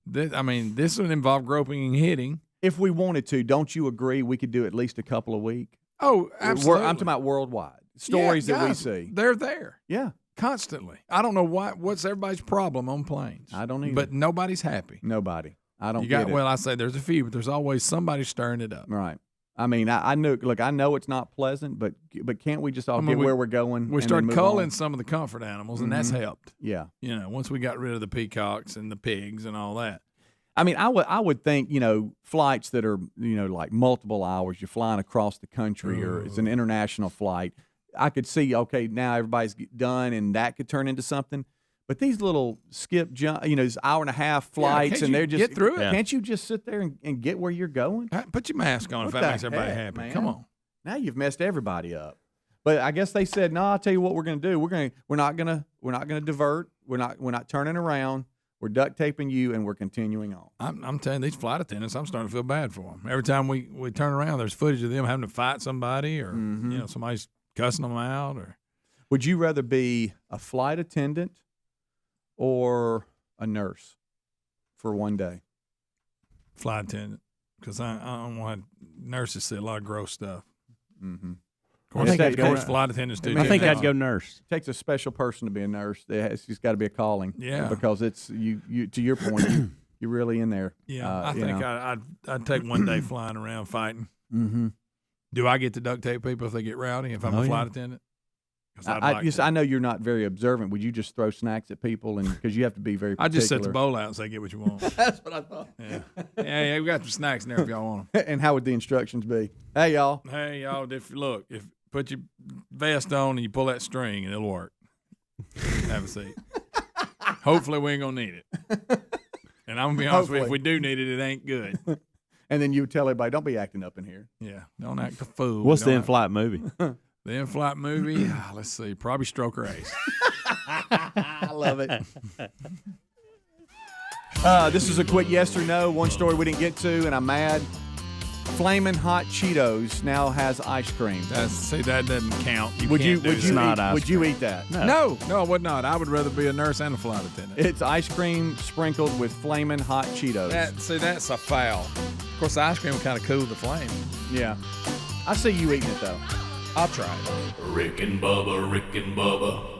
[SPEAKER 3] This would involve groping and hitting.
[SPEAKER 1] If we wanted to, don't you agree we could do at least a couple a week?
[SPEAKER 3] Oh, absolutely.
[SPEAKER 1] I'm talking about worldwide stories
[SPEAKER 3] Yeah,
[SPEAKER 1] that we
[SPEAKER 3] guys,
[SPEAKER 1] see.
[SPEAKER 3] They're there
[SPEAKER 1] Yeah.
[SPEAKER 3] constantly. I don't know what's everybody's problem on planes.
[SPEAKER 1] I don't either.
[SPEAKER 3] But nobody's happy.
[SPEAKER 1] Nobody. I don't
[SPEAKER 3] You got
[SPEAKER 1] get it.
[SPEAKER 3] well. I say there's a few, but there's always somebody stirring it up.
[SPEAKER 1] Right. I mean, I know. Look, I know it's not pleasant, but can't we just all get where we're going?
[SPEAKER 3] We
[SPEAKER 1] and
[SPEAKER 3] started
[SPEAKER 1] then move
[SPEAKER 3] culling
[SPEAKER 1] on?
[SPEAKER 3] some of the comfort animals, and that's helped.
[SPEAKER 1] Yeah.
[SPEAKER 3] Once we got rid of the peacocks and the pigs and all that.
[SPEAKER 1] I mean, I would think flights that are like multiple hours. You're flying across the country, or it's an international flight. I could see now everybody's done, and that could turn into something. But these little skip jump, these hour and a half flights,
[SPEAKER 3] can't
[SPEAKER 1] and
[SPEAKER 3] you
[SPEAKER 1] they're just
[SPEAKER 3] get through it?
[SPEAKER 1] Can't you just sit there and get where you're going?
[SPEAKER 3] Put your mask on if
[SPEAKER 1] What
[SPEAKER 3] that
[SPEAKER 1] the
[SPEAKER 3] makes everybody
[SPEAKER 1] heck,
[SPEAKER 3] happy.
[SPEAKER 1] man?
[SPEAKER 3] Come on.
[SPEAKER 1] Now you've messed everybody up. But I guess they said, no, I'll tell you what we're going to do. We're not going to divert. We're not turning around. We're duct taping you, and we're continuing on.
[SPEAKER 3] I'm telling you, these flight attendants, I'm starting to feel bad for them. Every time we turn around, there's footage of them having to fight somebody, or somebody's cussing them out. Or
[SPEAKER 1] Would you rather be a flight attendant or a nurse for one day?
[SPEAKER 3] flight attendant, because I don't want nurses say a lot of gross stuff.
[SPEAKER 1] Mm-hmm.
[SPEAKER 3] Of
[SPEAKER 2] think I'd
[SPEAKER 3] course,
[SPEAKER 2] go-
[SPEAKER 3] flight attendants do.
[SPEAKER 2] I think
[SPEAKER 3] too.
[SPEAKER 2] I'd go nurse.
[SPEAKER 1] It takes a special person to be a nurse. It's just got to be a calling.
[SPEAKER 3] Yeah.
[SPEAKER 1] Because it's you. To your point, you're really in there.
[SPEAKER 3] Yeah, I think I'd take one day flying around fighting.
[SPEAKER 1] Mm-hmm.
[SPEAKER 3] Do I get to duct tape people if they get rowdy if I'm a flight attendant? 'Cause I'd like to.
[SPEAKER 1] I know you're not very observant. Would you just throw snacks at people, and because you have to be very
[SPEAKER 3] I
[SPEAKER 1] particular?
[SPEAKER 3] just set the bowl out and say, get what you want.
[SPEAKER 1] That's what I thought.
[SPEAKER 3] Yeah, we got some snacks in there if y'all want them.
[SPEAKER 1] And how would the instructions be? Hey, y'all.
[SPEAKER 3] Hey, y'all, if put your vest on and you pull that string and it'll work. Have a seat. Hopefully we ain't going to need it. And I'm going to be honest with you, if we do need it, it ain't good.
[SPEAKER 1] And then you would tell everybody, don't be acting up in here.
[SPEAKER 3] Yeah, don't act a fool.
[SPEAKER 2] What's the
[SPEAKER 3] Don't
[SPEAKER 2] in-flight movie?
[SPEAKER 3] The in-flight movie? Let's see. Probably Stroker Ace.
[SPEAKER 1] I love it. This is a quick yes or no. One story we didn't get to, and I'm mad. Flamin' Hot Cheetos now has ice cream.
[SPEAKER 3] That doesn't count.
[SPEAKER 1] Would you
[SPEAKER 2] Would you
[SPEAKER 1] eat that?
[SPEAKER 3] No, I would not. I would rather be a nurse and a flight attendant.
[SPEAKER 1] It's ice cream sprinkled with Flamin' Hot Cheetos.
[SPEAKER 3] That's a foul. Of course, the ice cream will kind of cool the flame.
[SPEAKER 1] Yeah. I see you eating it, though.
[SPEAKER 3] I'll try it.
[SPEAKER 4] Rick and Bubba, Rick and Bubba.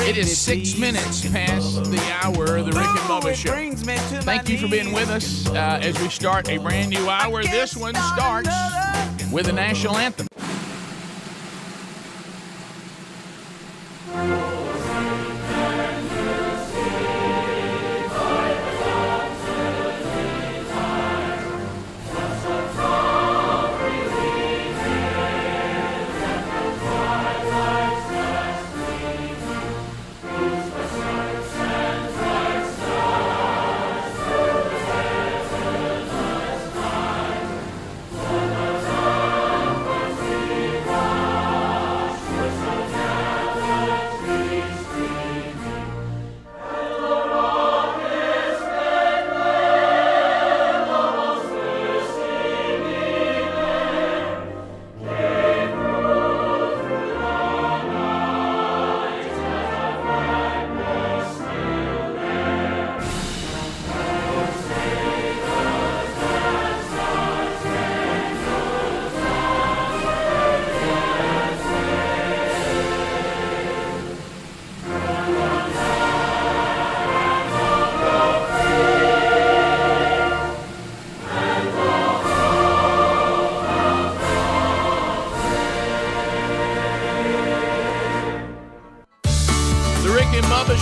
[SPEAKER 3] It is 6 minutes past the hour of the Rick and Bubba Show. Thank you for being with us as we start a brand new hour. This one starts with the national anthem.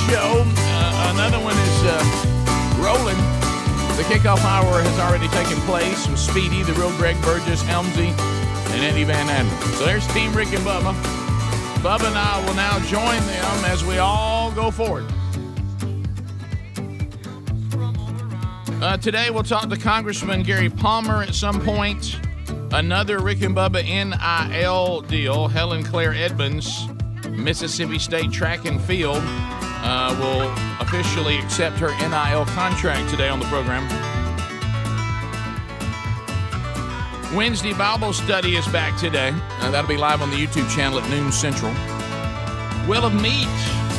[SPEAKER 3] Show. Another one is rolling. The kickoff hour has already taken place with Speedy, the real Greg Burgess, Helmsy, and Eddie Van Adler. So there's Team Rick and Bubba. Bubba and I will now join them as we all go forward. Today we'll talk to Congressman Gary Palmer at some point. Another Rick and Bubba NIL deal. Helen Claire Edmonds, Mississippi State Track and Field, will officially accept her NIL contract today on the program. Wednesday Bible study is back today. That'll be live on the YouTube channel at noon Central. Wheel of Meat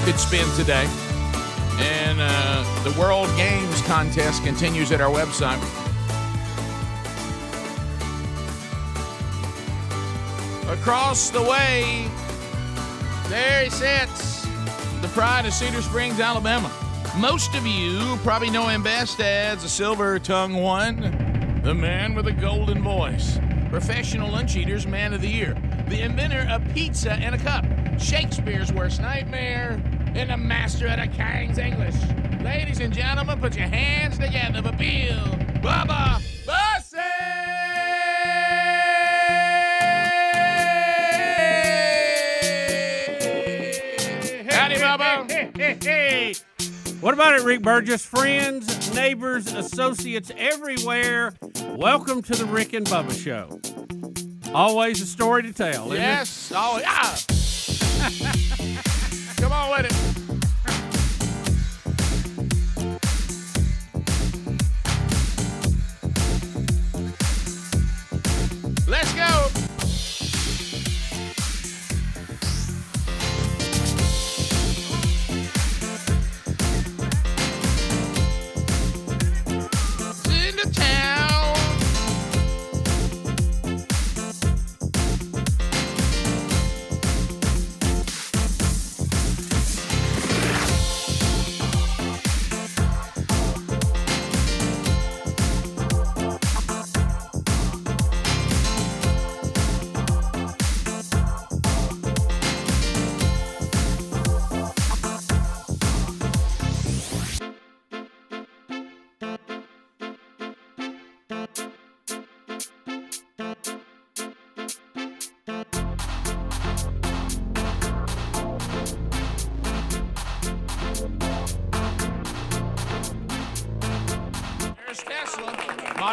[SPEAKER 3] could spin today. And the World Games contest continues at our website. Across the way, there he sits. The pride of Cedar Springs, Alabama. Most of you probably know him best as the Silver-Tongued One, the man with a golden voice, Professional Lunch Eaters Man of the Year, the inventor of pizza in a cup, Shakespeare's worst nightmare, and the master of the King's English. Ladies and gentlemen, put your hands together for Bill Bubba Bussey! Howdy, Bubba.
[SPEAKER 6] Hey. What about it, Rick Burgess? Friends, neighbors, associates everywhere, welcome to the Rick and Bubba Show. Always a story to tell, isn't
[SPEAKER 3] Yes. Oh, yeah. Come on with it. Let's go. Into town.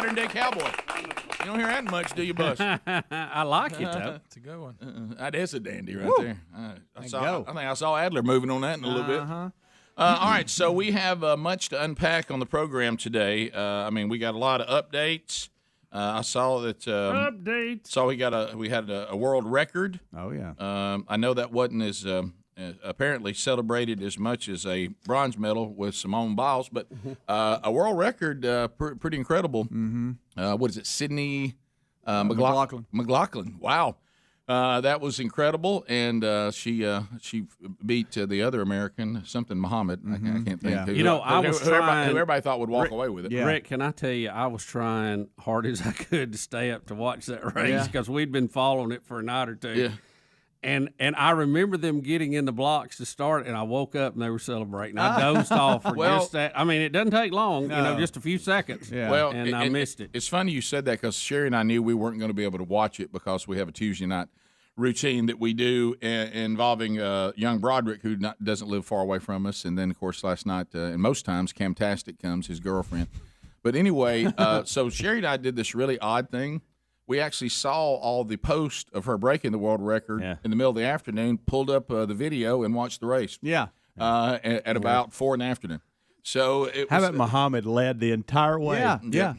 [SPEAKER 7] modern day cowboy. You don't hear that much, do you, Bus?
[SPEAKER 6] I like it though.
[SPEAKER 3] That's a good one.
[SPEAKER 7] That's a dandy right there. I think I saw Adler moving on that in a little bit. All right, so we have much to unpack on the program today. We got a lot of updates. I saw that.
[SPEAKER 6] Update.
[SPEAKER 7] So we had a world record.
[SPEAKER 1] Oh yeah.
[SPEAKER 7] I know that wasn't as apparently celebrated as much as a bronze medal with Simone Biles, but a world record, pretty incredible. Mm-hmm. What is it, Sydney McLaughlin? Wow, that was incredible, and she beat the other American, something Muhammad. I can't think.
[SPEAKER 1] Yeah.
[SPEAKER 7] Who,
[SPEAKER 6] I was
[SPEAKER 7] who everybody thought would walk away with it.
[SPEAKER 1] Yeah.
[SPEAKER 6] Rick, can I tell you, I was trying hard as I could to stay up to watch that race because we'd been following it for a night or two.
[SPEAKER 7] Yeah.
[SPEAKER 6] And I remember them getting in the blocks to start, and I woke up and they were celebrating. I dozed off for just that. I mean, it doesn't take long, just a few seconds.
[SPEAKER 1] Yeah.
[SPEAKER 7] Well,
[SPEAKER 6] and I missed it.
[SPEAKER 7] It's funny you said that because Sherry and I knew we weren't going to be able to watch it because we have a Tuesday night routine that we do involving young Broderick, who doesn't live far away from us. And then, of course, last night, and most times, Camtastic comes, his girlfriend. But anyway, so Sherry and I did this really odd thing. We actually saw all the posts of her breaking the world record in the middle of the afternoon, pulled up the video, and watched the race.
[SPEAKER 1] Yeah.
[SPEAKER 7] At about 4 in the afternoon. So
[SPEAKER 2] How about Muhammad led the entire way?
[SPEAKER 1] Yeah.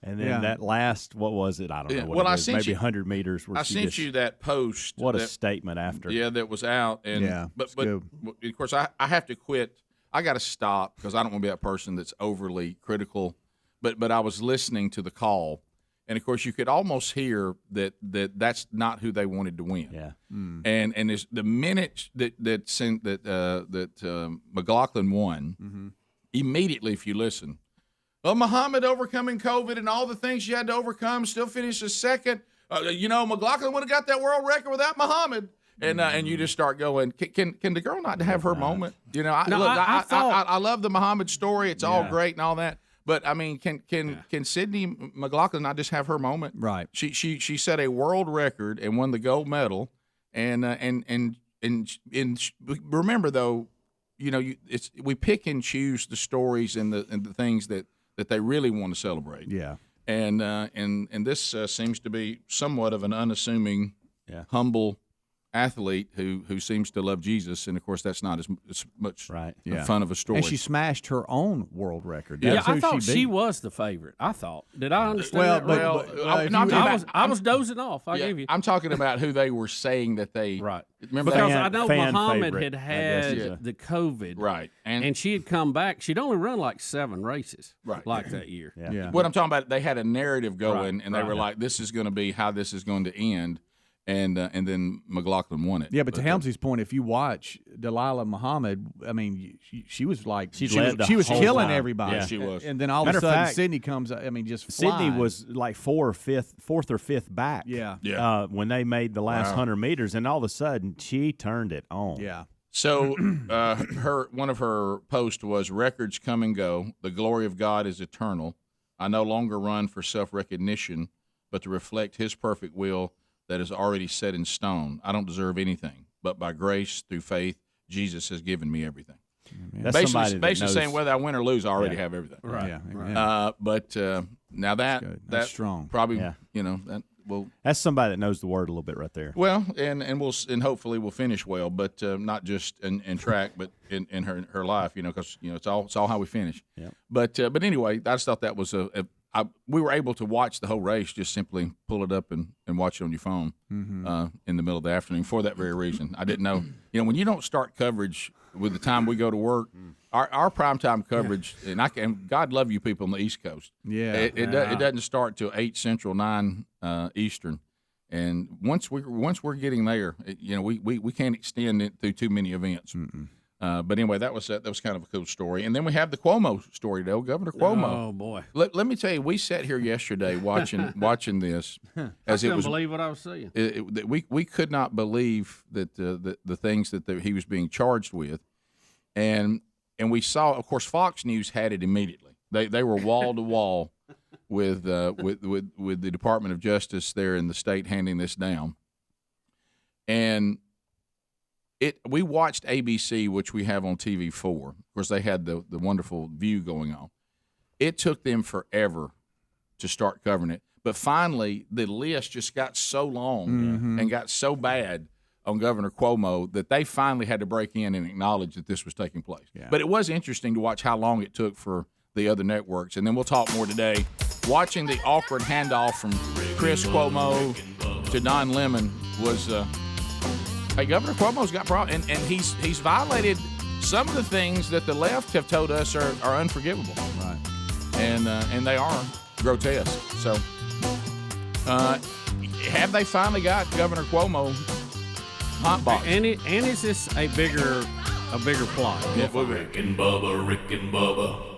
[SPEAKER 2] And then that last, what was it? I don't know.
[SPEAKER 7] Well,
[SPEAKER 2] it
[SPEAKER 7] I
[SPEAKER 2] was.
[SPEAKER 7] sent
[SPEAKER 2] Maybe
[SPEAKER 7] you-
[SPEAKER 2] 100 meters. Where
[SPEAKER 7] I
[SPEAKER 2] she
[SPEAKER 7] sent
[SPEAKER 2] just,
[SPEAKER 7] you that post.
[SPEAKER 2] What a statement after.
[SPEAKER 7] Yeah, that was out. And
[SPEAKER 1] Yeah,
[SPEAKER 7] but
[SPEAKER 1] it's
[SPEAKER 7] but
[SPEAKER 1] good.
[SPEAKER 7] of course I have to quit. I got to stop because I don't want to be that person that's overly critical. But I was listening to the call, and of course you could almost hear that's not who they wanted to win.
[SPEAKER 2] Yeah.
[SPEAKER 7] And it's the minute that McLaughlin won, immediately if you listen, well, Muhammad overcoming COVID and all the things she had to overcome, still finishes second. McLaughlin would have got that world record without Muhammad. And you just start going, can the girl not have her moment? I love the Muhammad story. It's all great and all that. But I mean, can Sydney McLaughlin not just have her moment?
[SPEAKER 1] Right.
[SPEAKER 7] She set a world record and won the gold medal. And remember though, we pick and choose the stories and the things that they really want to celebrate.
[SPEAKER 1] Yeah.
[SPEAKER 7] And this seems to be somewhat of an unassuming, humble athlete who seems to love Jesus, and of course that's not as much fun of a story.
[SPEAKER 1] And she smashed her own world record.
[SPEAKER 6] Yeah,
[SPEAKER 1] That's
[SPEAKER 6] I
[SPEAKER 1] who
[SPEAKER 6] thought she
[SPEAKER 1] beat.
[SPEAKER 6] was the favorite. I thought. Did I understand
[SPEAKER 1] Well,
[SPEAKER 6] that right?
[SPEAKER 1] but
[SPEAKER 6] I was dozing off. I gave you.
[SPEAKER 7] I'm talking about who they were saying that they
[SPEAKER 6] Right.
[SPEAKER 7] Remember
[SPEAKER 6] Because
[SPEAKER 7] that?
[SPEAKER 6] I know
[SPEAKER 2] fan
[SPEAKER 6] Muhammad
[SPEAKER 2] favorite,
[SPEAKER 6] had
[SPEAKER 2] I guess,
[SPEAKER 6] had the COVID.
[SPEAKER 7] Right.
[SPEAKER 6] And she had come back. She'd only run like 7 races
[SPEAKER 7] Right.
[SPEAKER 6] like that year.
[SPEAKER 1] Yeah.
[SPEAKER 7] What I'm talking about, they had a narrative going, and they
[SPEAKER 6] right.
[SPEAKER 7] were like, "This is going to be how this is going to end," and then McLaughlin won it.
[SPEAKER 1] Yeah, but to Helmsley's point, if you watch Delilah Muhammad, I mean, she was like
[SPEAKER 2] She
[SPEAKER 1] was
[SPEAKER 2] led the whole
[SPEAKER 1] killing
[SPEAKER 2] time.
[SPEAKER 1] everybody.
[SPEAKER 7] Yeah, she was.
[SPEAKER 1] And then all of
[SPEAKER 2] Matter
[SPEAKER 1] a
[SPEAKER 2] of
[SPEAKER 1] sudden,
[SPEAKER 2] fact,
[SPEAKER 1] Sydney comes. I mean, just
[SPEAKER 2] Sydney
[SPEAKER 1] flying.
[SPEAKER 2] was like fourth or fifth back.
[SPEAKER 1] Yeah.
[SPEAKER 2] When they made the last 100 meters, and all of a sudden she turned it on.
[SPEAKER 1] Yeah.
[SPEAKER 7] So one of her posts was, "Records come and go. The glory of God is eternal. I no longer run for self-recognition, but to reflect His perfect will that is already set in stone. I don't deserve anything, but by grace through faith, Jesus has given me everything."
[SPEAKER 2] That's somebody that
[SPEAKER 7] Basically
[SPEAKER 2] knows-
[SPEAKER 7] saying whether I win or lose, I already have everything.
[SPEAKER 6] Right.
[SPEAKER 1] Yeah.
[SPEAKER 6] Right.
[SPEAKER 1] Yeah.
[SPEAKER 7] But now
[SPEAKER 1] That's
[SPEAKER 7] that's
[SPEAKER 1] strong.
[SPEAKER 7] probably
[SPEAKER 2] Yeah.
[SPEAKER 7] that will.
[SPEAKER 2] That's somebody that knows the word a little bit right there.
[SPEAKER 7] Well, and hopefully we'll finish well, but not just in track, but in her life, because it's all how we finish.
[SPEAKER 2] Yeah.
[SPEAKER 7] But anyway, I just thought that was we were able to watch the whole race, just simply pull it up and watch it on your phone in the middle of the afternoon for that very reason. I didn't know, when you don't start coverage with the time we go to work, our primetime coverage, and God love you people on the East Coast.
[SPEAKER 1] Yeah.
[SPEAKER 7] It doesn't start till 8 Central, 9 Eastern. And once we're getting there, we can't extend it through too many events. But anyway, that was kind of a cool story. And then we have the Cuomo story, though. Governor Cuomo.
[SPEAKER 6] Oh boy!
[SPEAKER 7] Let me tell you, we sat here yesterday watching this.
[SPEAKER 6] I
[SPEAKER 7] As
[SPEAKER 6] couldn't
[SPEAKER 7] it was,
[SPEAKER 6] believe what I was seeing.
[SPEAKER 7] we could not believe that the things that he was being charged with, and we saw, of course, Fox News had it immediately. They were wall to wall with the Department of Justice there in the state handing this down, and we watched ABC, which we have on TV4. Of course, they had the wonderful view going on. It took them forever to start covering it. But finally, the list just got so long and got so bad on Governor Cuomo that they finally had to break in and acknowledge that this was taking place.
[SPEAKER 1] Yeah.
[SPEAKER 7] But it was interesting to watch how long it took for the other networks. And then we'll talk more today. Watching the awkward handoff from Chris Cuomo to Don Lemon was, hey, Governor Cuomo's got problems, and he's violated some of the things that the left have told us are unforgivable.
[SPEAKER 1] Right.
[SPEAKER 7] And they are grotesque. So, have they finally got Governor Cuomo hotbox?
[SPEAKER 6] And is this a bigger plot?
[SPEAKER 7] Yeah,
[SPEAKER 4] Rick and Bubba, Rick and Bubba.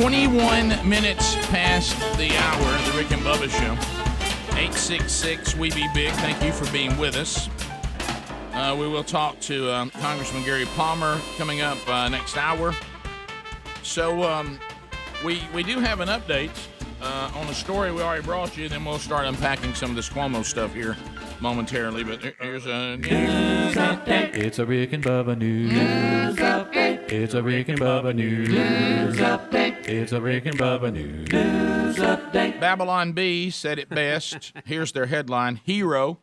[SPEAKER 7] 21 minutes past the hour of the Rick and Bubba Show. 866-WE-BE-BIG. Thank you for being with us. We will talk to Congressman Gary Palmer coming up next hour. So we do have an update on the story we already brought you. Then we'll start unpacking some of this Cuomo stuff here momentarily. But here's a news update.
[SPEAKER 4] It's a Rick and Bubba news update. It's a Rick and Bubba news update. It's a Rick and Bubba news update.
[SPEAKER 7] Babylon Bee said it best. Here's their headline: Hero.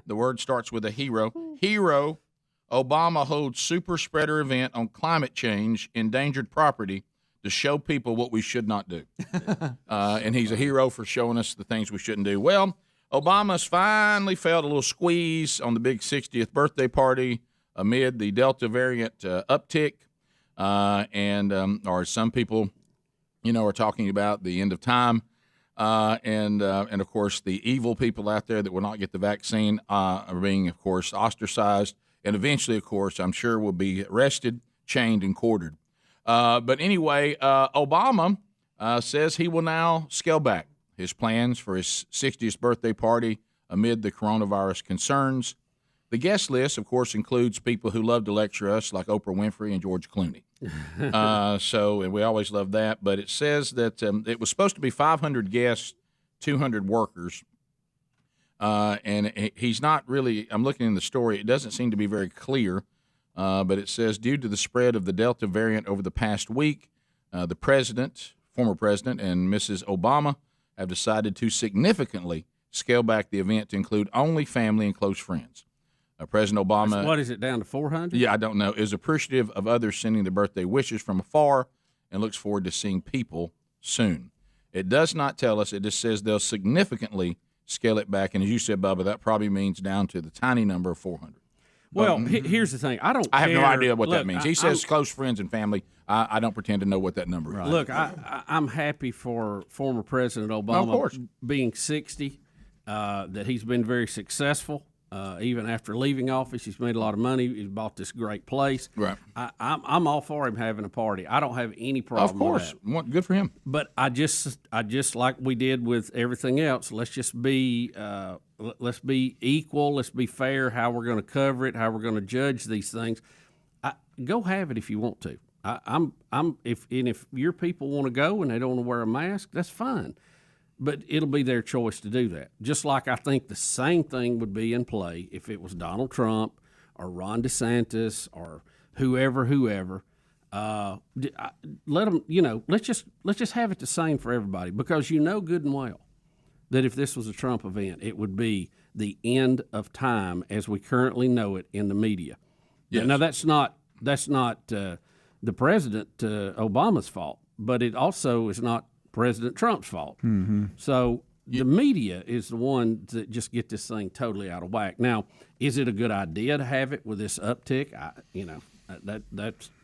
[SPEAKER 7] The word starts with a hero. Hero. Obama holds super spreader event on climate change, endangered property, to show people what we should not do. And he's a hero for showing us the things we shouldn't do. Well, Obama's finally felt a little squeeze on the big 60th birthday party amid the Delta variant uptick. Or some people, are talking about the end of time. And of course, the evil people out there that will not get the vaccine are being, of course, ostracized. And eventually, of course, I'm sure will be arrested, chained, and quartered. But anyway, Obama says he will now scale back his plans for his 60th birthday party amid the coronavirus concerns. The guest list, of course, includes people who love to lecture us, like Oprah Winfrey and George Clooney. And we always love that. But it says that it was supposed to be 500 guests, 200 workers. And he's not really, I'm looking in the story, it doesn't seem to be very clear. But it says, due to the spread of the Delta variant over the past week, the president, former president, and Mrs. Obama have decided to significantly scale back the event to include only family and close friends. President Obama,
[SPEAKER 6] what is it, down to 400?
[SPEAKER 7] Yeah, I don't know, is appreciative of others sending their birthday wishes from afar and looks forward to seeing people soon. It does not tell us. It just says they'll significantly scale it back. And as you said, Bubba, that probably means down to the tiny number of 400.
[SPEAKER 6] Well, here's the thing. I have
[SPEAKER 7] no idea what that means. He says close friends and family. I don't pretend to know what that number is.
[SPEAKER 6] Look, I'm happy for former President Obama being 60, that he's been very successful. Even after leaving office, he's made a lot of money. He's bought this great place.
[SPEAKER 7] Right.
[SPEAKER 6] I'm all for him having a party. I don't have any problem with that.
[SPEAKER 7] Of course. Good for him.
[SPEAKER 6] But I just like we did with everything else, let's just be let's be equal. Let's be fair. How we're going to cover it. How we're going to judge these things. Go have it if you want to. If your people want to go and they don't want to wear a mask, that's fine. But it'll be their choice to do that. Just like I think the same thing would be in play if it was Donald Trump or Ron DeSantis or whoever. Let them. Let's just have it the same for everybody, because good and well that if this was a Trump event, it would be the end of time as we currently know it in the media.
[SPEAKER 7] Yes.
[SPEAKER 6] Now that's not the President Obama's fault, but it also is not President Trump's fault.
[SPEAKER 1] Mm-hmm.
[SPEAKER 6] So the media is the one that just get this thing totally out of whack. Now, is it a good idea to have it with this uptick?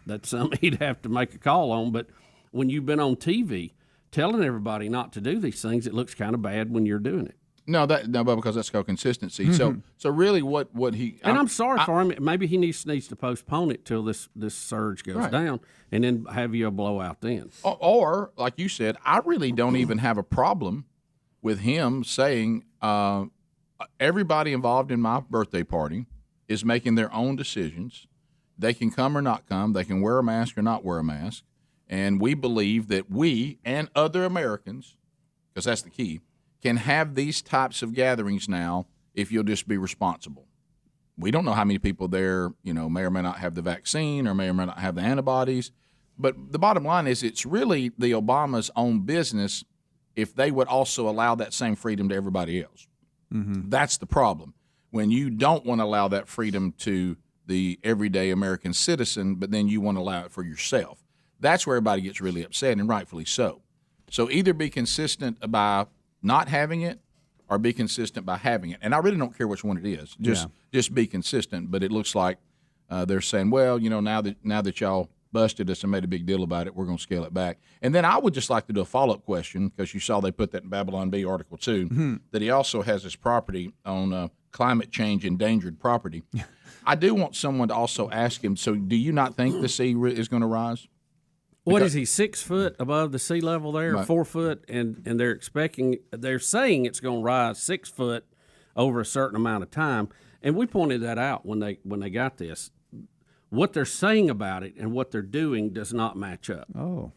[SPEAKER 6] That's something he'd have to make a call on. But when you've been on TV telling everybody not to do these things, it looks kind of bad when you're doing it.
[SPEAKER 7] No, because that's called consistency. Mm-hmm. So really, what he
[SPEAKER 6] and I'm sorry for him. Maybe he needs to postpone it till this surge goes down, and then have you a blowout then.
[SPEAKER 7] Or like you said, I really don't even have a problem with him saying everybody involved in my birthday party is making their own decisions. They can come or not come. They can wear a mask or not wear a mask. And we believe that we and other Americans, because that's the key, can have these types of gatherings now if you'll just be responsible. We don't know how many people there, may or may not have the vaccine or may or may not have the antibodies. But the bottom line is it's really the Obama's own business if they would also allow that same freedom to everybody else. Mm-hmm. That's the problem. When you don't want to allow that freedom to the everyday American citizen, but then you want to allow it for yourself. That's where everybody gets really upset, and rightfully so. So either be consistent by not having it or be consistent by having it. And I really don't care which one it is. Just be consistent. But it looks like they're saying, well, now that y'all busted us and made a big deal about it, we're going to scale it back. And then I would just like to do a follow-up question, because you saw they put that in Babylon Bee article too, mm-hmm. that he also has his property on climate change endangered property. I do want someone to also ask him, so do you not think the sea is going to rise?
[SPEAKER 6] What is he, 6 foot above the sea level there,
[SPEAKER 7] Right.
[SPEAKER 6] 4 foot, and they're saying it's going to rise 6 foot over a certain amount of time, and we pointed that out when they got this. What they're saying about it and what they're doing does not match up.
[SPEAKER 1] Oh.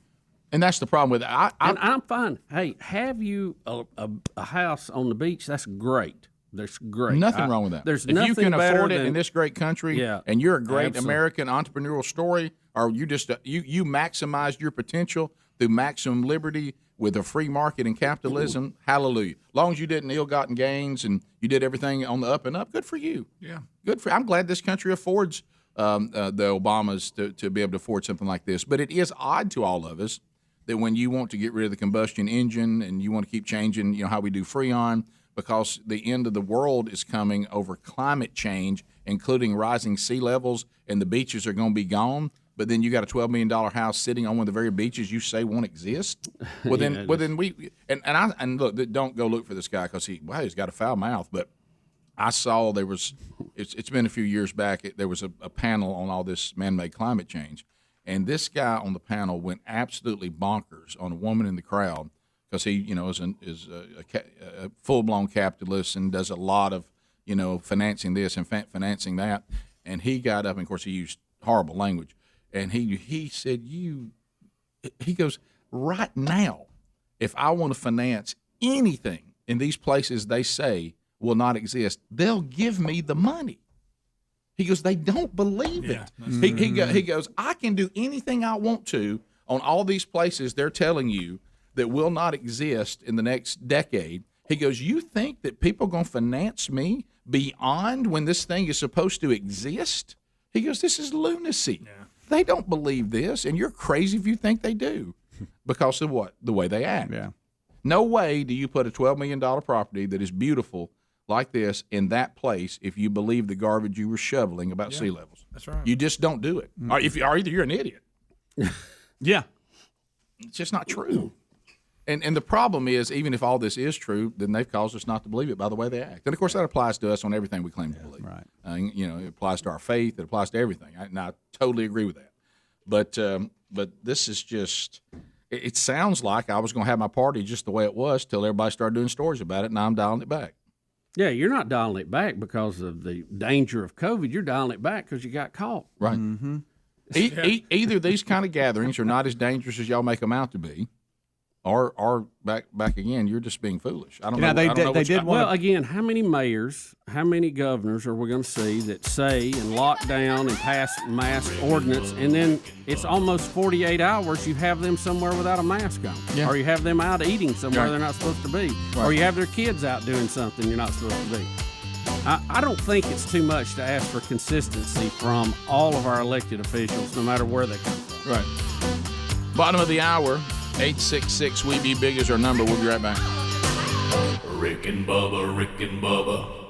[SPEAKER 7] And that's the problem with it.
[SPEAKER 6] And I'm fine. Hey, have you a house on the beach? That's great. That's great.
[SPEAKER 7] Nothing wrong with that.
[SPEAKER 6] There's
[SPEAKER 7] if
[SPEAKER 6] nothing
[SPEAKER 7] you can
[SPEAKER 6] better
[SPEAKER 7] afford it
[SPEAKER 6] than-
[SPEAKER 7] in this great country,
[SPEAKER 6] Yeah,
[SPEAKER 7] and you're a great
[SPEAKER 6] absolutely.
[SPEAKER 7] American entrepreneurial story, or you just you maximized your potential through maximum liberty with a free market and capitalism. Hallelujah! As long as you didn't ill-gotten gains and you did everything on the up and up, good for you.
[SPEAKER 3] Yeah.
[SPEAKER 7] Good for. I'm glad this country affords the Obamas to be able to afford something like this. But it is odd to all of us that when you want to get rid of the combustion engine and you want to keep changing, how we do Freon, because the end of the world is coming over climate change, including rising sea levels, and the beaches are going to be gone. But then you got a $12 million house sitting on one of the very beaches you say won't exist. Well, then, we and look, don't go look for this guy because he's got a foul mouth. But I saw there was, it's been a few years back. There was a panel on all this man-made climate change, and this guy on the panel went absolutely bonkers on a woman in the crowd. Because he, is a full-blown capitalist and does a lot of, financing this and financing that. And he got up, and of course he used horrible language. And he said, he goes, right now, if I want to finance anything in these places they say will not exist, they'll give me the money. He goes, they don't believe it. He goes, I can do anything I want to on all these places they're telling you that will not exist in the next decade. He goes, you think that people are going to finance me beyond when this thing is supposed to exist? He goes, this is lunacy. Yeah. They don't believe this, and you're crazy if you think they do because of what? The way they act.
[SPEAKER 1] Yeah.
[SPEAKER 7] No way do you put a $12 million property that is beautiful like this in that place if you believe the garbage you were shoveling about sea levels.
[SPEAKER 3] That's right.
[SPEAKER 7] You just don't do it. Or either you're an idiot.
[SPEAKER 2] Yeah.
[SPEAKER 7] It's just not true. And the problem is, even if all this is true, then they've caused us not to believe it by the way they act. And, of course, that applies to us on everything we claim to believe.
[SPEAKER 1] Right.
[SPEAKER 7] It applies to our faith. It applies to everything. I totally agree with that. But this is just – it sounds like I was going to have my party just the way it was till everybody started doing stories about it, and now I'm dialing it back.
[SPEAKER 6] Yeah, you're not dialing it back because of the danger of COVID. You're dialing it back because you got caught.
[SPEAKER 7] Right. Mm-hmm. Either these kind of gatherings are not as dangerous as y'all make them out to be, or back again, you're just being foolish. I don't know.
[SPEAKER 1] They did
[SPEAKER 6] Well, again, how many mayors, how many governors are we going to see that say and lock down and pass mask ordinance, and then it's almost 48 hours you have them somewhere without a mask on, or you have them out eating somewhere they're not supposed to be, or you have their kids out doing something you're not supposed to be. I don't think it's too much to ask for consistency from all of our elected officials, no matter where they come from.
[SPEAKER 7] Right. Bottom of the hour. 866-WE-BE-BIG is our number. We'll be right back.
[SPEAKER 4] Rick and Bubba, Rick and Bubba.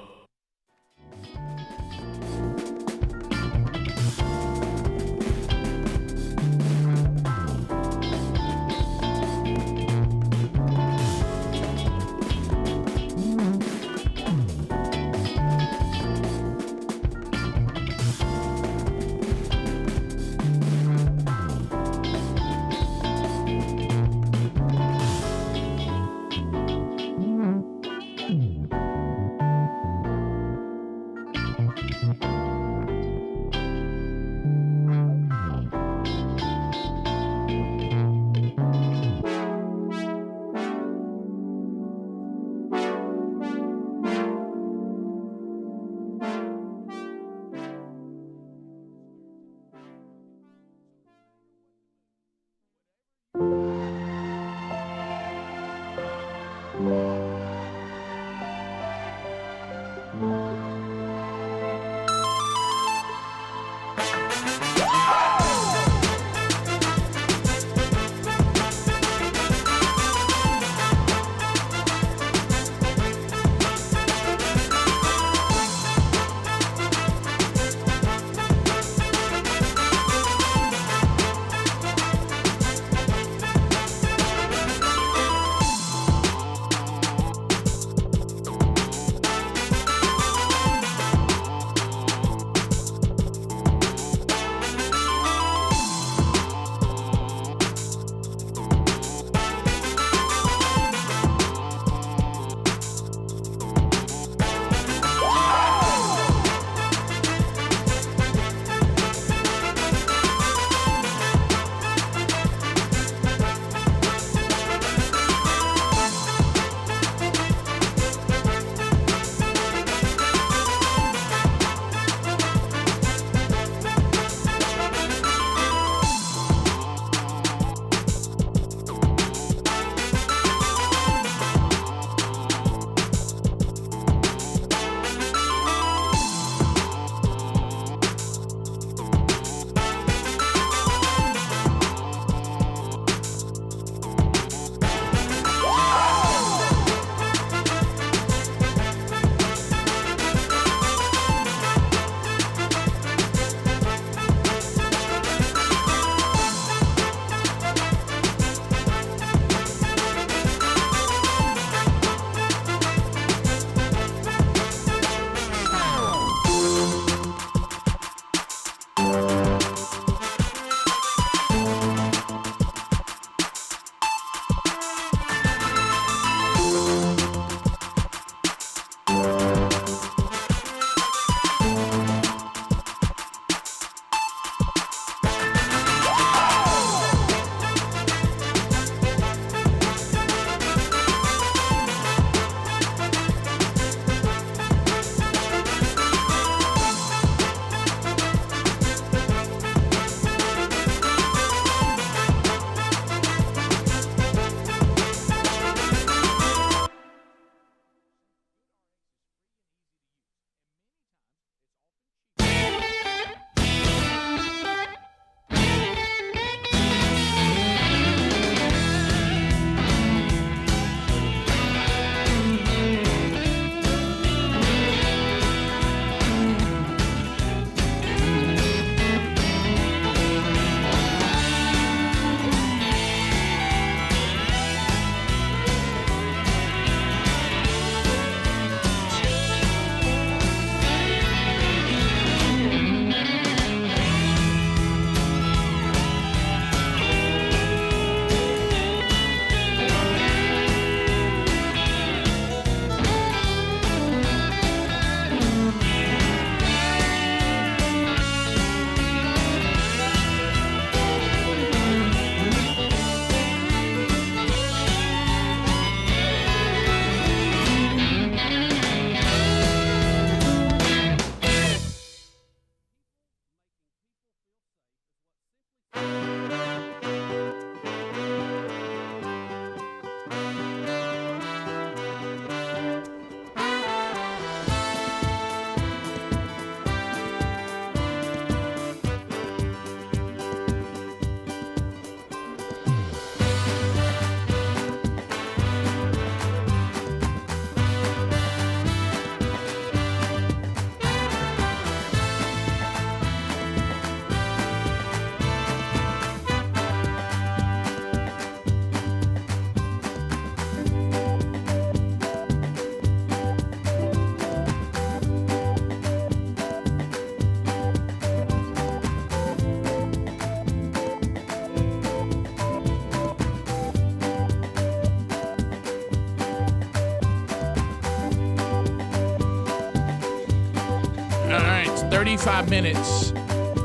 [SPEAKER 7] 35 minutes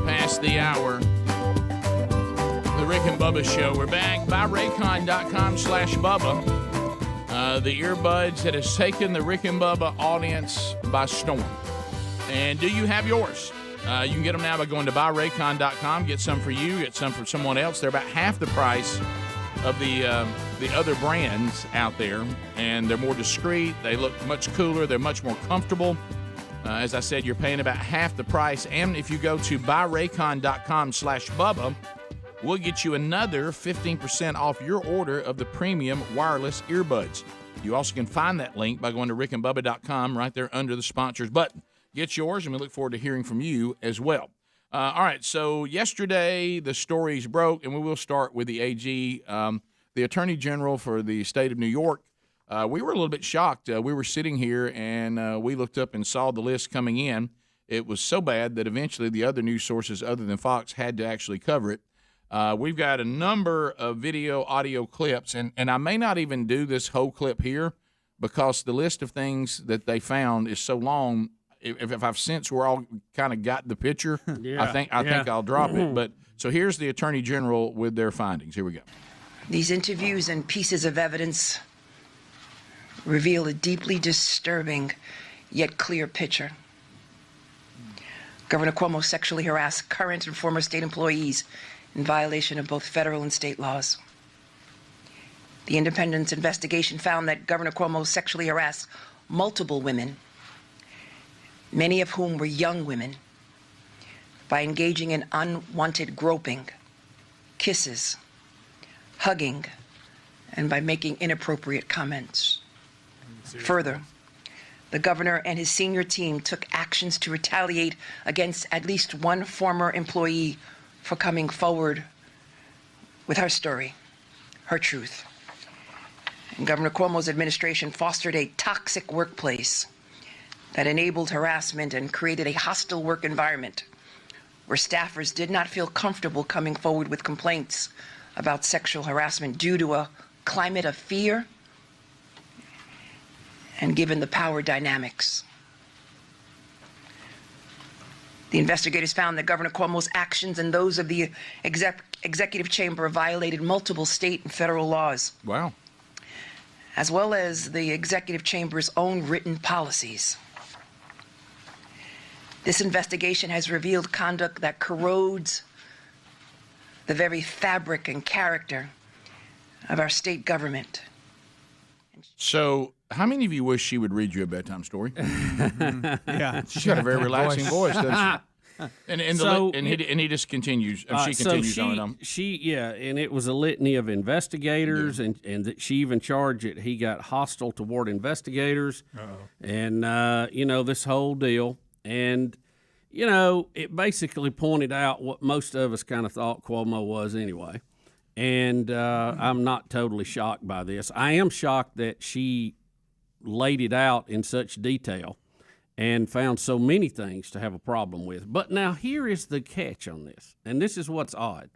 [SPEAKER 7] past the hour. The Rick and Bubba Show. We're back by Raycon.com/Bubba. The earbuds that has taken the Rick and Bubba audience by storm. And do you have yours? You can get them now by going to buyraycon.com. Get some for you, get some for someone else. They're about half the price of the other brands out there, and they're more discreet. They look much cooler. They're much more comfortable. As I said, you're paying about half the price. And if you go to buyraycon.com/Bubba, we'll get you another 15% off your order of the premium wireless earbuds. You also can find that link by going to rickandbubba.com right there under the sponsors button. Get yours, and we look forward to hearing from you as well. All right, so yesterday the stories broke, and we will start with the AG, the Attorney General for the state of New York. We were a little bit shocked. We were sitting here, and we looked up and saw the list coming in. It was so bad that eventually the other news sources other than Fox had to actually cover it. We've got a number of video, audio clips, and I may not even do this whole clip here because the list of things that they found is so long. If I've sensed we're all kind of got the picture, I think I'll drop it. But so here's the Attorney General with their findings. Here we go.
[SPEAKER 8] These interviews and pieces of evidence reveal a deeply disturbing yet clear picture. Governor Cuomo sexually harassed current and former state employees in violation of both federal and state laws. The independent investigation found that Governor Cuomo sexually harassed multiple women, many of whom were young women, by engaging in unwanted groping, kisses, hugging, and by making inappropriate comments. Further, the governor and his senior team took actions to retaliate against at least one former employee for coming forward with her story, her truth. And Governor Cuomo's administration fostered a toxic workplace that enabled harassment and created a hostile work environment where staffers did not feel comfortable coming forward with complaints about sexual harassment due to a climate of fear and given the power dynamics. The investigators found that Governor Cuomo's actions and those of the executive chamber violated multiple state and federal laws.
[SPEAKER 7] Wow.
[SPEAKER 8] As well as the executive chamber's own written policies. This investigation has revealed conduct that corrodes the very fabric and character of our state government.
[SPEAKER 7] So, how many of you wish she would read you a bedtime story?
[SPEAKER 2] Yeah.
[SPEAKER 7] She's got a very relaxing voice, doesn't she? And he just continues. She continues on.
[SPEAKER 6] And it was a litany of investigators, and that she even charged that he got hostile toward investigators, and this whole deal. And, it basically pointed out what most of us kind of thought Cuomo was anyway. And I'm not totally shocked by this. I am shocked that she laid it out in such detail and found so many things to have a problem with. But now here is the catch on this, and this is what's odd.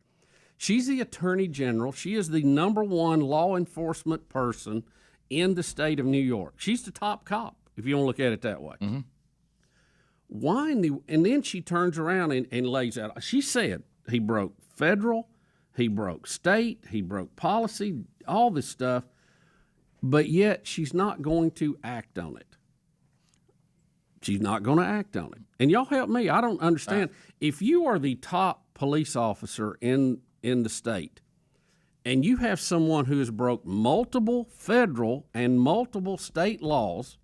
[SPEAKER 6] She's the Attorney General. She is the #1 law enforcement person in the state of New York. She's the top cop, if you want to look at it that way. Mm-hmm. And then she turns around and lays out. She said he broke federal, he broke state, he broke policy, all this stuff, but yet she's not going to act on it. She's not going to act on it. And y'all help me. I don't understand. If you are the top police officer in the state and you have someone who has broke multiple federal and multiple state laws,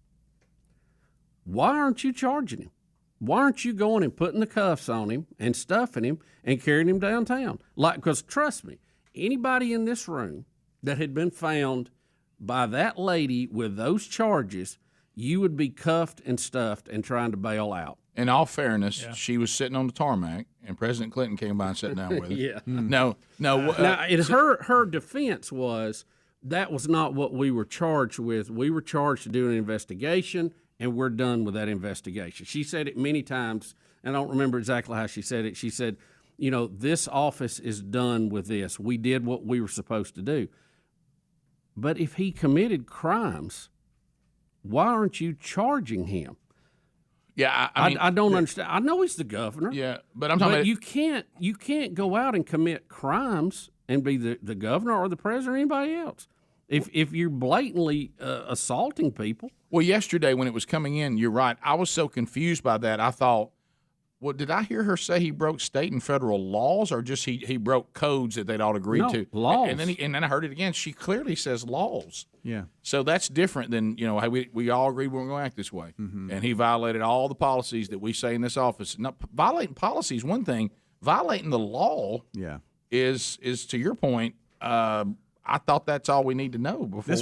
[SPEAKER 6] why aren't you charging him? Why aren't you going and putting the cuffs on him and stuffing him and carrying him downtown? Because trust me, anybody in this room that had been found by that lady with those charges, you would be cuffed and stuffed and trying to bail out.
[SPEAKER 7] In all fairness, she was sitting on the tarmac, and President Clinton came by and sat down with her.
[SPEAKER 6] Yeah.
[SPEAKER 7] No.
[SPEAKER 6] Her defense was that was not what we were charged with. We were charged to do an investigation, and we're done with that investigation. She said it many times, and I don't remember exactly how she said it. She said, this office is done with this. We did what we were supposed to do. But if he committed crimes, why aren't you charging him?
[SPEAKER 7] Yeah, I mean,
[SPEAKER 6] I don't understand. I know he's the governor.
[SPEAKER 7] Yeah, but I'm talking
[SPEAKER 6] But
[SPEAKER 7] about
[SPEAKER 6] you can't go out and commit crimes and be the governor or the president or anybody else. If you're blatantly assaulting people.
[SPEAKER 7] Well, yesterday when it was coming in, you're right. I was so confused by that. I thought, well, did I hear her say he broke state and federal laws, or just he broke codes that they'd all agreed
[SPEAKER 6] No,
[SPEAKER 7] to?
[SPEAKER 6] laws.
[SPEAKER 7] And then I heard it again. She clearly says laws.
[SPEAKER 1] Yeah.
[SPEAKER 7] So that's different than, how we all agreed we weren't going to act this way.
[SPEAKER 1] Mm-hmm.
[SPEAKER 7] And he violated all the policies that we say in this office. Now, violating policy is one thing. Violating the law is to your point. I thought that's all we need to know before.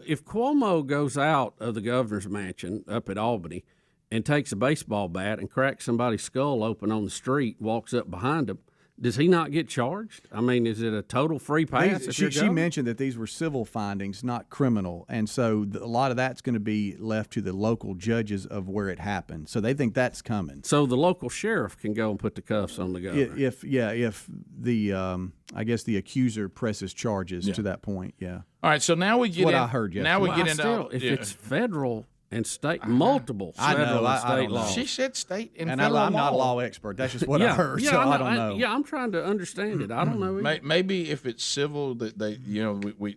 [SPEAKER 6] If Cuomo goes out of the governor's mansion up at Albany and takes a baseball bat and cracks somebody's skull open on the street, walks up behind him, does he not get charged? I mean, is it a total free pass?
[SPEAKER 1] She mentioned that these were civil findings, not criminal, and so a lot of that's going to be left to the local judges of where it happened. So they think that's coming.
[SPEAKER 6] So the local sheriff can go and put the cuffs on the governor.
[SPEAKER 1] If the I guess the accuser presses charges to that point. Yeah.
[SPEAKER 7] All right. So now we get
[SPEAKER 1] what I heard yesterday.
[SPEAKER 7] Now we
[SPEAKER 6] Well,
[SPEAKER 7] get
[SPEAKER 6] I
[SPEAKER 7] into
[SPEAKER 6] still, if it's federal and state, multiple
[SPEAKER 1] I know,
[SPEAKER 6] federal and
[SPEAKER 1] I
[SPEAKER 6] state
[SPEAKER 1] don't know.
[SPEAKER 6] laws.
[SPEAKER 7] She said state and
[SPEAKER 1] And
[SPEAKER 7] federal
[SPEAKER 1] I'm not a
[SPEAKER 7] law.
[SPEAKER 1] law expert. That's just what I heard. So I don't know.
[SPEAKER 6] Yeah, I'm trying to understand it. I don't know. either.
[SPEAKER 7] Maybe if it's civil, that they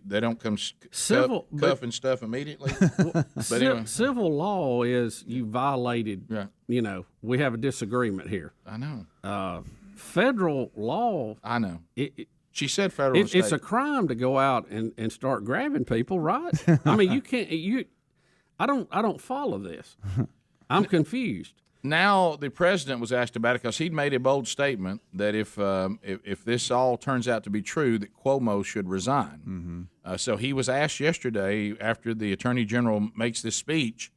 [SPEAKER 7] they don't come
[SPEAKER 6] Civil,
[SPEAKER 7] cuff and stuff immediately. But anyway,
[SPEAKER 6] Civil law is you violated.
[SPEAKER 7] Right.
[SPEAKER 6] We have a disagreement here.
[SPEAKER 7] I know.
[SPEAKER 6] Federal law.
[SPEAKER 7] I know. She said federal. and
[SPEAKER 6] It's
[SPEAKER 7] state.
[SPEAKER 6] a crime to go out and start grabbing people, right? I mean, you can't. I don't follow this. I'm confused.
[SPEAKER 7] Now the president was asked about it because he'd made a bold statement that if this all turns out to be true, that Cuomo should resign. So he was asked yesterday, after the attorney general makes this speech,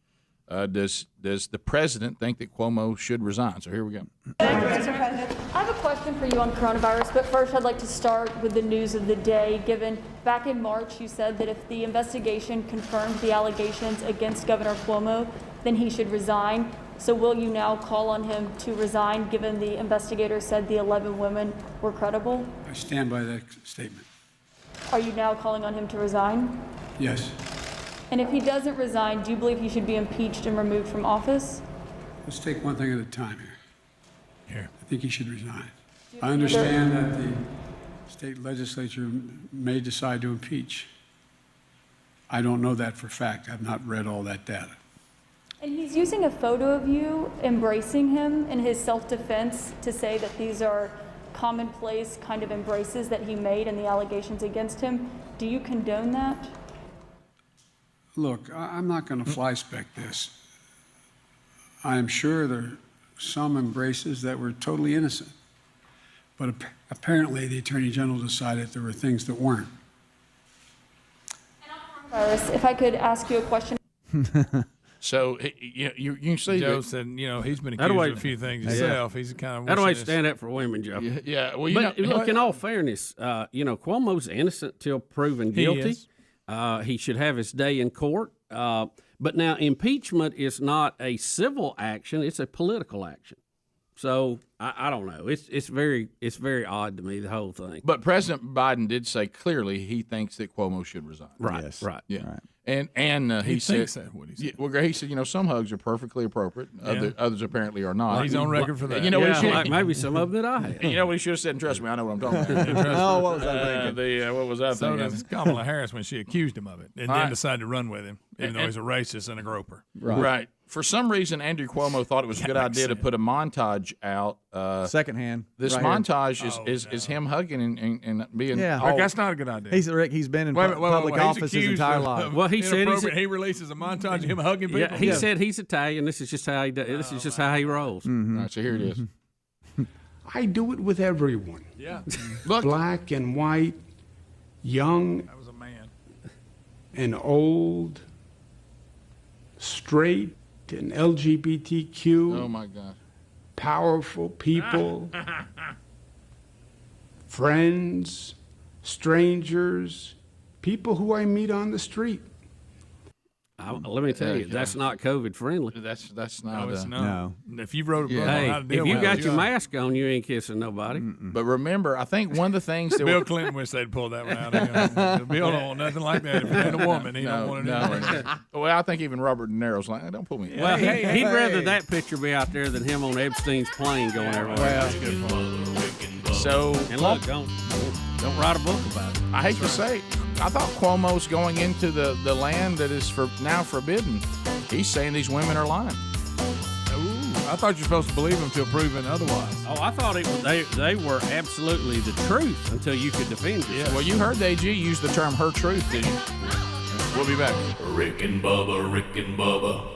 [SPEAKER 7] does the president think that Cuomo should resign? So here we go.
[SPEAKER 9] Thank you, Mr. President. I have a question for you on coronavirus, but first I'd like to start with the news of the day, given back in March you said that if the investigation confirmed the allegations against Governor Cuomo, then he should resign. So will you now call on him to resign, given the investigator said the 11 women were credible?
[SPEAKER 10] I stand by that statement.
[SPEAKER 9] Are you now calling on him to resign?
[SPEAKER 10] Yes.
[SPEAKER 9] And if he doesn't resign, do you believe he should be impeached and removed from office?
[SPEAKER 10] Let's take one thing at a time here.
[SPEAKER 3] Here.
[SPEAKER 10] I think he should resign. I understand that the state legislature may decide to impeach. I don't know that for a fact. I've not read all that data.
[SPEAKER 9] And he's using a photo of you embracing him in his self-defense to say that these are commonplace kind of embraces that he made and the allegations against him. Do you condone that?
[SPEAKER 10] Look, I'm not going to fly-spec this. I'm sure there are some embraces that were totally innocent. But apparently the Attorney General decided there were things that weren't.
[SPEAKER 9] If I could ask you a question.
[SPEAKER 7] So you can see
[SPEAKER 3] Joe
[SPEAKER 7] that,
[SPEAKER 3] said, he's been accused of a few things himself. He's kind of
[SPEAKER 6] How do I
[SPEAKER 3] wishing this-
[SPEAKER 6] stand up for women, Joe?
[SPEAKER 7] yeah. Well,
[SPEAKER 6] But look, in all fairness, Cuomo's innocent till proven
[SPEAKER 3] He
[SPEAKER 6] guilty.
[SPEAKER 3] is.
[SPEAKER 6] He should have his day in court. But now impeachment is not a civil action; it's a political action. So I don't know. It's very odd to me, the whole thing.
[SPEAKER 7] But President Biden did say clearly he thinks that Cuomo should resign.
[SPEAKER 6] Right,
[SPEAKER 1] Yes.
[SPEAKER 6] right.
[SPEAKER 7] Yeah.
[SPEAKER 1] Right.
[SPEAKER 7] And he said,
[SPEAKER 3] thinks that's what he said.
[SPEAKER 7] Yeah, well, he said, some hugs are perfectly appropriate. Others apparently are not.
[SPEAKER 3] He's on record for that.
[SPEAKER 7] You know what he
[SPEAKER 6] Yeah,
[SPEAKER 7] should?
[SPEAKER 6] like maybe some of them that I had.
[SPEAKER 7] You know what he should have said? And trust me, I know what I'm talking about.
[SPEAKER 1] Oh, what was I thinking?
[SPEAKER 7] What was I
[SPEAKER 3] So
[SPEAKER 7] thinking?
[SPEAKER 3] does Kamala Harris when she accused him of it and
[SPEAKER 7] All
[SPEAKER 3] then
[SPEAKER 7] right.
[SPEAKER 3] decided to run with him, even though he's a racist and a groper.
[SPEAKER 7] Right. For some reason, Andrew Cuomo thought it was a good idea to put a montage out.
[SPEAKER 1] Secondhand.
[SPEAKER 7] This
[SPEAKER 1] right here.
[SPEAKER 7] montage is him hugging and being.
[SPEAKER 1] Yeah.
[SPEAKER 7] all-
[SPEAKER 3] That's not a good idea.
[SPEAKER 1] He's been in
[SPEAKER 3] Wait a minute,
[SPEAKER 1] public
[SPEAKER 3] he's
[SPEAKER 1] office his
[SPEAKER 3] accused
[SPEAKER 1] entire
[SPEAKER 3] of-
[SPEAKER 1] life.
[SPEAKER 6] Well, he said he's-
[SPEAKER 3] he releases a montage of him hugging people.
[SPEAKER 6] Yeah, he said he's Italian. This is just how he does. This is just how he rolls.
[SPEAKER 7] All right, so here it is.
[SPEAKER 11] I do it with everyone.
[SPEAKER 3] Yeah,
[SPEAKER 7] Look,
[SPEAKER 11] Black and white, young
[SPEAKER 3] that was a man.
[SPEAKER 11] and old, straight and LGBTQ,
[SPEAKER 7] oh my God.
[SPEAKER 11] powerful people, friends, strangers, people who I meet on the street.
[SPEAKER 6] Let me tell you, that's not COVID friendly.
[SPEAKER 7] That's
[SPEAKER 3] No,
[SPEAKER 7] not.
[SPEAKER 3] it's not.
[SPEAKER 1] no.
[SPEAKER 3] If you wrote a book on
[SPEAKER 6] Hey,
[SPEAKER 3] how to deal
[SPEAKER 6] if you
[SPEAKER 3] with
[SPEAKER 6] got
[SPEAKER 3] it,
[SPEAKER 6] your mask on, you ain't kissing nobody.
[SPEAKER 7] But remember, I think one of the things that
[SPEAKER 3] Bill Clinton wish they'd pulled that one out. Bill don't want nothing like that. If it ain't a woman, he don't want it anyway.
[SPEAKER 7] Well, I think even Robert De Niro's like, don't pull me.
[SPEAKER 6] Well, he'd rather that picture be out there than him on Epstein's plane going everywhere.
[SPEAKER 7] So
[SPEAKER 6] And look, don't write a book about it.
[SPEAKER 7] I hate to say, I thought Cuomo's going into the land that is now forbidden. He's saying these women are lying.
[SPEAKER 3] I thought you were supposed to believe him till proven otherwise.
[SPEAKER 6] Oh, I thought they were absolutely the truth until you could defend it.
[SPEAKER 7] Yeah. Well, you heard the AG use the term "her truth," did you? We'll be back.
[SPEAKER 4] Rick and Bubba, Rick and Bubba.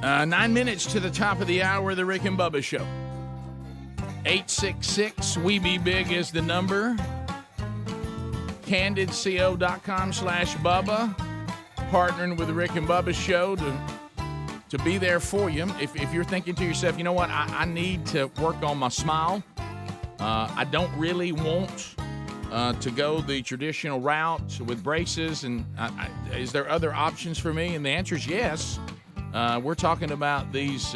[SPEAKER 7] 9 minutes to the top of the hour of the Rick and Bubba Show. 866-WE-BE-BIG is the number. CandidCO.com/Bubba. Partnering with the Rick and Bubba Show to be there for you. If you're thinking to yourself, you know what, I need to work on my smile. I don't really want to go the traditional route with braces. And is there other options for me? And the answer is yes. We're talking about these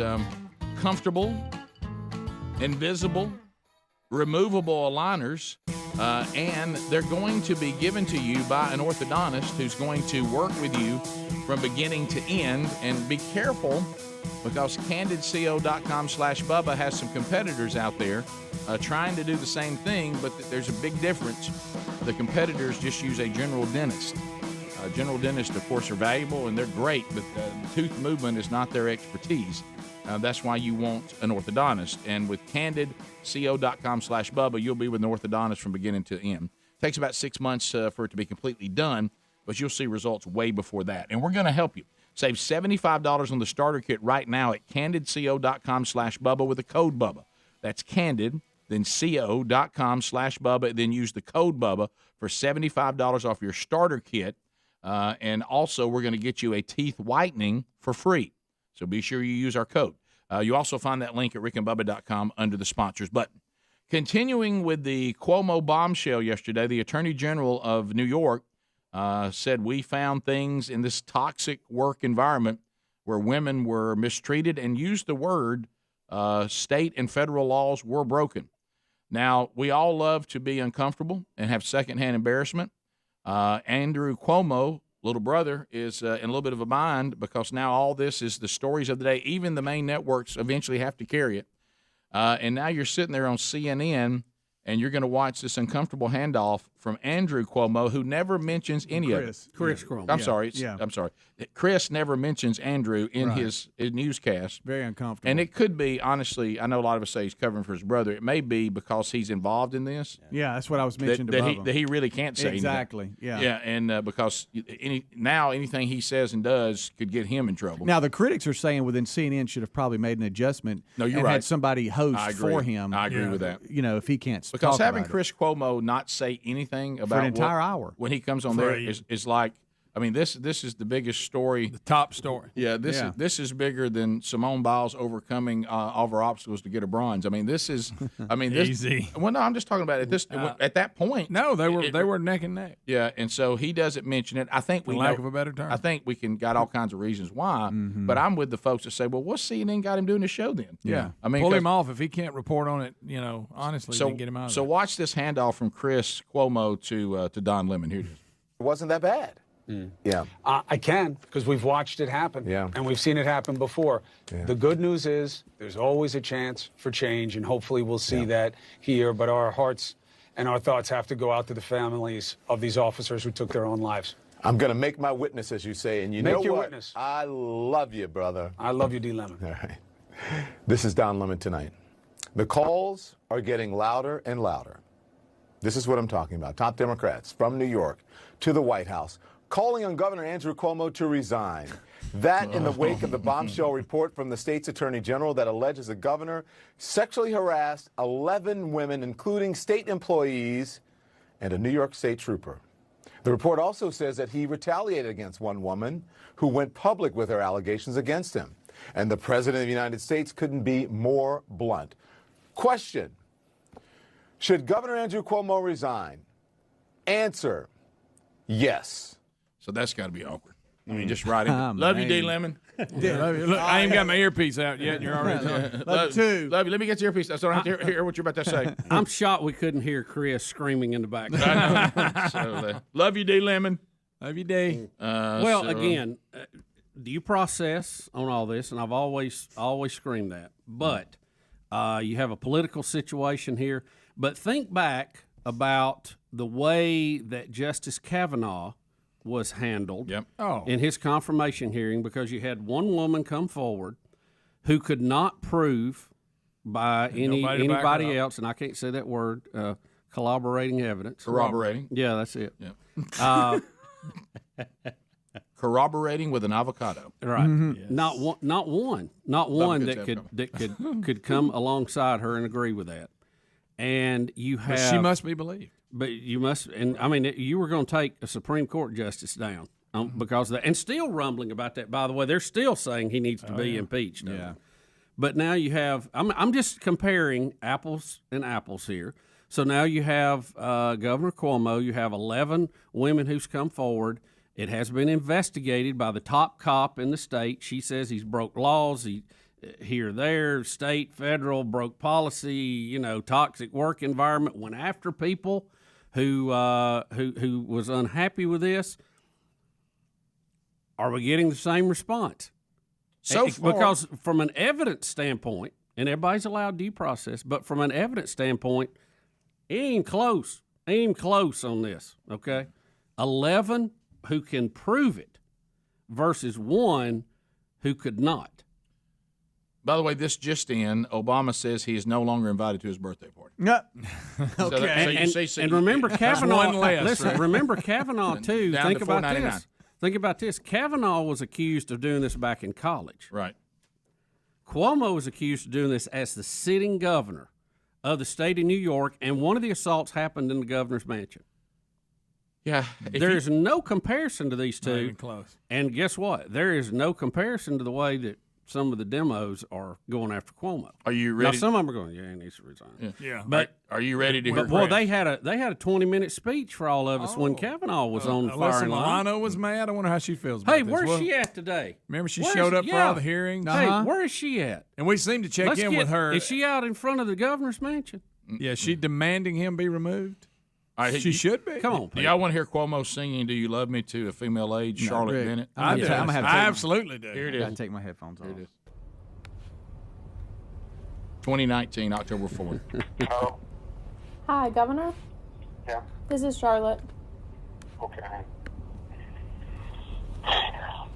[SPEAKER 7] comfortable, invisible, removable aligners, and they're going to be given to you by an orthodontist who's going to work with you from beginning to end. And be careful, because CandidCO.com/Bubba has some competitors out there trying to do the same thing, but there's a big difference. The competitors just use a general dentist. General dentists, of course, are valuable and they're great, but tooth movement is not their expertise. That's why you want an orthodontist. And with CandidCO.com/Bubba, you'll be with an orthodontist from beginning to end. It takes about 6 months for it to be completely done, but you'll see results way before that. And we're going to help you. Save $75 on the starter kit right now at CandidCO.com/Bubba with the code Bubba. That's Candid, then CO.com/Bubba, then use the code Bubba for $75 off your starter kit. And also, we're going to get you a teeth whitening for free. So be sure you use our code. You also find that link at rickandbubba.com under the sponsors button. Continuing with the Cuomo bombshell yesterday, the Attorney General of New York said we found things in this toxic work environment where women were mistreated and used the word state and federal laws were broken. Now, we all love to be uncomfortable and have secondhand embarrassment. Andrew Cuomo, little brother, is in a little bit of a bind because now all this is the stories of the day. Even the main networks eventually have to carry it. And now you're sitting there on CNN, and you're going to watch this uncomfortable handoff from Andrew Cuomo, who never mentions any of it.
[SPEAKER 6] Chris Cuomo.
[SPEAKER 7] I'm sorry. I'm sorry. Chris never mentions Andrew in his newscast.
[SPEAKER 5] Very uncomfortable.
[SPEAKER 7] And it could be, honestly, I know a lot of us say he's covering for his brother. It may be because he's involved in this.
[SPEAKER 5] Yeah, that's what I was mentioning
[SPEAKER 7] that he really can't say
[SPEAKER 5] exactly.
[SPEAKER 7] anything.
[SPEAKER 5] Yeah.
[SPEAKER 7] Yeah, and because anything he says and does could get him in trouble.
[SPEAKER 5] Now, the critics are saying within CNN should have probably made an adjustment.
[SPEAKER 7] No, you're
[SPEAKER 5] and
[SPEAKER 7] right.
[SPEAKER 5] Had somebody host for him.
[SPEAKER 7] I agree with that.
[SPEAKER 5] You know, if he can't
[SPEAKER 7] because
[SPEAKER 5] talk
[SPEAKER 7] having
[SPEAKER 5] about
[SPEAKER 7] Chris Cuomo not say anything about
[SPEAKER 5] for an entire hour
[SPEAKER 7] when he comes on there is like, I mean, this is the biggest story,
[SPEAKER 3] the top story.
[SPEAKER 7] Yeah, this is bigger than Simone Biles overcoming all of her obstacles to get a bronze. I mean, this is,
[SPEAKER 3] easy.
[SPEAKER 7] Well, no, I'm just talking about at that point.
[SPEAKER 3] No, they were neck and neck.
[SPEAKER 7] Yeah, and so he doesn't mention it. I think
[SPEAKER 3] for lack of a better term.
[SPEAKER 7] I think we can got all kinds of reasons why, but I'm with the folks that say, well, what's CNN got him doing the show then?
[SPEAKER 3] Yeah,
[SPEAKER 7] I mean,
[SPEAKER 3] pull him off if he can't report on it. You know, honestly, then get him out.
[SPEAKER 7] So watch this handoff from Chris Cuomo to Don Lemon. Here it is.
[SPEAKER 12] It wasn't that bad. Yeah.
[SPEAKER 13] I can, because we've watched it happen.
[SPEAKER 12] Yeah.
[SPEAKER 13] And we've seen it happen before.
[SPEAKER 12] Yeah.
[SPEAKER 13] The good news is there's always a chance for change, and hopefully we'll see that here. But our hearts and our thoughts have to go out to the families of these officers who took their own lives.
[SPEAKER 12] I'm going to make my witness, as you say, and you know what?
[SPEAKER 13] Make your witness.
[SPEAKER 12] I love you, brother.
[SPEAKER 13] I love you, D. Lemon.
[SPEAKER 12] All right. This is Don Lemon tonight. The calls are getting louder and louder. This is what I'm talking about. Top Democrats from New York to the White House calling on Governor Andrew Cuomo to resign. That in the wake of the bombshell report from the state's attorney general that alleges the governor sexually harassed 11 women, including state employees and a New York State trooper. The report also says that he retaliated against one woman who went public with her allegations against him. And the president of the United States couldn't be more blunt. Question: should Governor Andrew Cuomo resign? Answer: yes.
[SPEAKER 7] So that's got to be awkward. I mean, just right in. Love you, D. Lemon.
[SPEAKER 3] Love you. Look, I ain't got my earpiece out yet, and you're already talking.
[SPEAKER 7] Love you. Love you. Let me get your earpiece. So I don't have to hear what you're about to say.
[SPEAKER 6] I'm shocked we couldn't hear Chris screaming in the background.
[SPEAKER 7] I know. So, love you, D. Lemon.
[SPEAKER 3] Love you, D.
[SPEAKER 6] Again, do you process on all this? And I've always screamed that. But you have a political situation here. But think back about the way that Justice Kavanaugh was handled in his confirmation hearing, because you had one woman come forward who could not prove by anybody else, and I can't say that word, corroborating evidence.
[SPEAKER 7] Corroborating.
[SPEAKER 6] Yeah, that's it.
[SPEAKER 7] Yeah. corroborating with an avocado.
[SPEAKER 6] Right. Not one that could come alongside her and agree with that. And you have.
[SPEAKER 3] But she must be believed.
[SPEAKER 6] But you must, and I mean, you were going to take a Supreme Court justice down because of that, and still rumbling about that. By the way, they're still saying he needs to be impeached.
[SPEAKER 1] Yeah.
[SPEAKER 6] But now you have. I'm just comparing apples and apples here. So now you have Governor Cuomo. You have 11 women who's come forward. It has been investigated by the top cop in the state. She says he's broke laws. He here, there, state, federal, broke policy. Toxic work environment. Went after people who was unhappy with this. Are we getting the same response?
[SPEAKER 7] So far,
[SPEAKER 6] because from an evidence standpoint, and everybody's allowed due process, but from an evidence standpoint, it ain't close. Ain't even close on this. Okay, 11 who can prove it versus 1 who could not.
[SPEAKER 7] By the way, this just in, Obama says he is no longer invited to his birthday party.
[SPEAKER 1] No.
[SPEAKER 6] Okay. And remember Kavanaugh. Listen, remember Kavanaugh too.
[SPEAKER 7] Down
[SPEAKER 6] Think
[SPEAKER 7] to
[SPEAKER 6] about
[SPEAKER 7] $4.99.
[SPEAKER 6] this. Think about this. Kavanaugh was accused of doing this back in college.
[SPEAKER 7] Right.
[SPEAKER 6] Cuomo was accused of doing this as the sitting governor of the state of New York, and one of the assaults happened in the governor's mansion.
[SPEAKER 7] Yeah.
[SPEAKER 6] There is no comparison to these two.
[SPEAKER 3] Not even close.
[SPEAKER 6] And guess what? There is no comparison to the way that some of the demos are going after Cuomo.
[SPEAKER 7] Are you ready?
[SPEAKER 6] Now, some of them are going, yeah, he needs to resign.
[SPEAKER 3] Yeah.
[SPEAKER 6] But
[SPEAKER 7] are you ready to hear?
[SPEAKER 6] Well, they had a 20-minute speech for all of us when Kavanaugh was on the firing line.
[SPEAKER 3] Milano was mad. I wonder how she feels about
[SPEAKER 6] Hey,
[SPEAKER 3] this.
[SPEAKER 6] where's she at today?
[SPEAKER 3] Remember she showed up for all the hearings?
[SPEAKER 6] Hey, where is she at?
[SPEAKER 3] And we seem to check in with her.
[SPEAKER 6] Is she out in front of the governor's mansion?
[SPEAKER 3] Yeah, she demanding him be removed?
[SPEAKER 7] All right,
[SPEAKER 3] she should be.
[SPEAKER 6] Come on,
[SPEAKER 7] do y'all want to hear Cuomo singing "Do You Love Me" to a female age, Charlotte
[SPEAKER 1] Rick,
[SPEAKER 7] Bennett?
[SPEAKER 3] I do.
[SPEAKER 1] I'm gonna have to
[SPEAKER 3] I absolutely do.
[SPEAKER 7] Here it
[SPEAKER 1] I gotta
[SPEAKER 7] is.
[SPEAKER 1] take my headphones off.
[SPEAKER 7] Here it is. 2019, October 4th.
[SPEAKER 14] Hello.
[SPEAKER 9] Hi, Governor.
[SPEAKER 14] Yeah.
[SPEAKER 9] This is Charlotte.
[SPEAKER 14] Okay.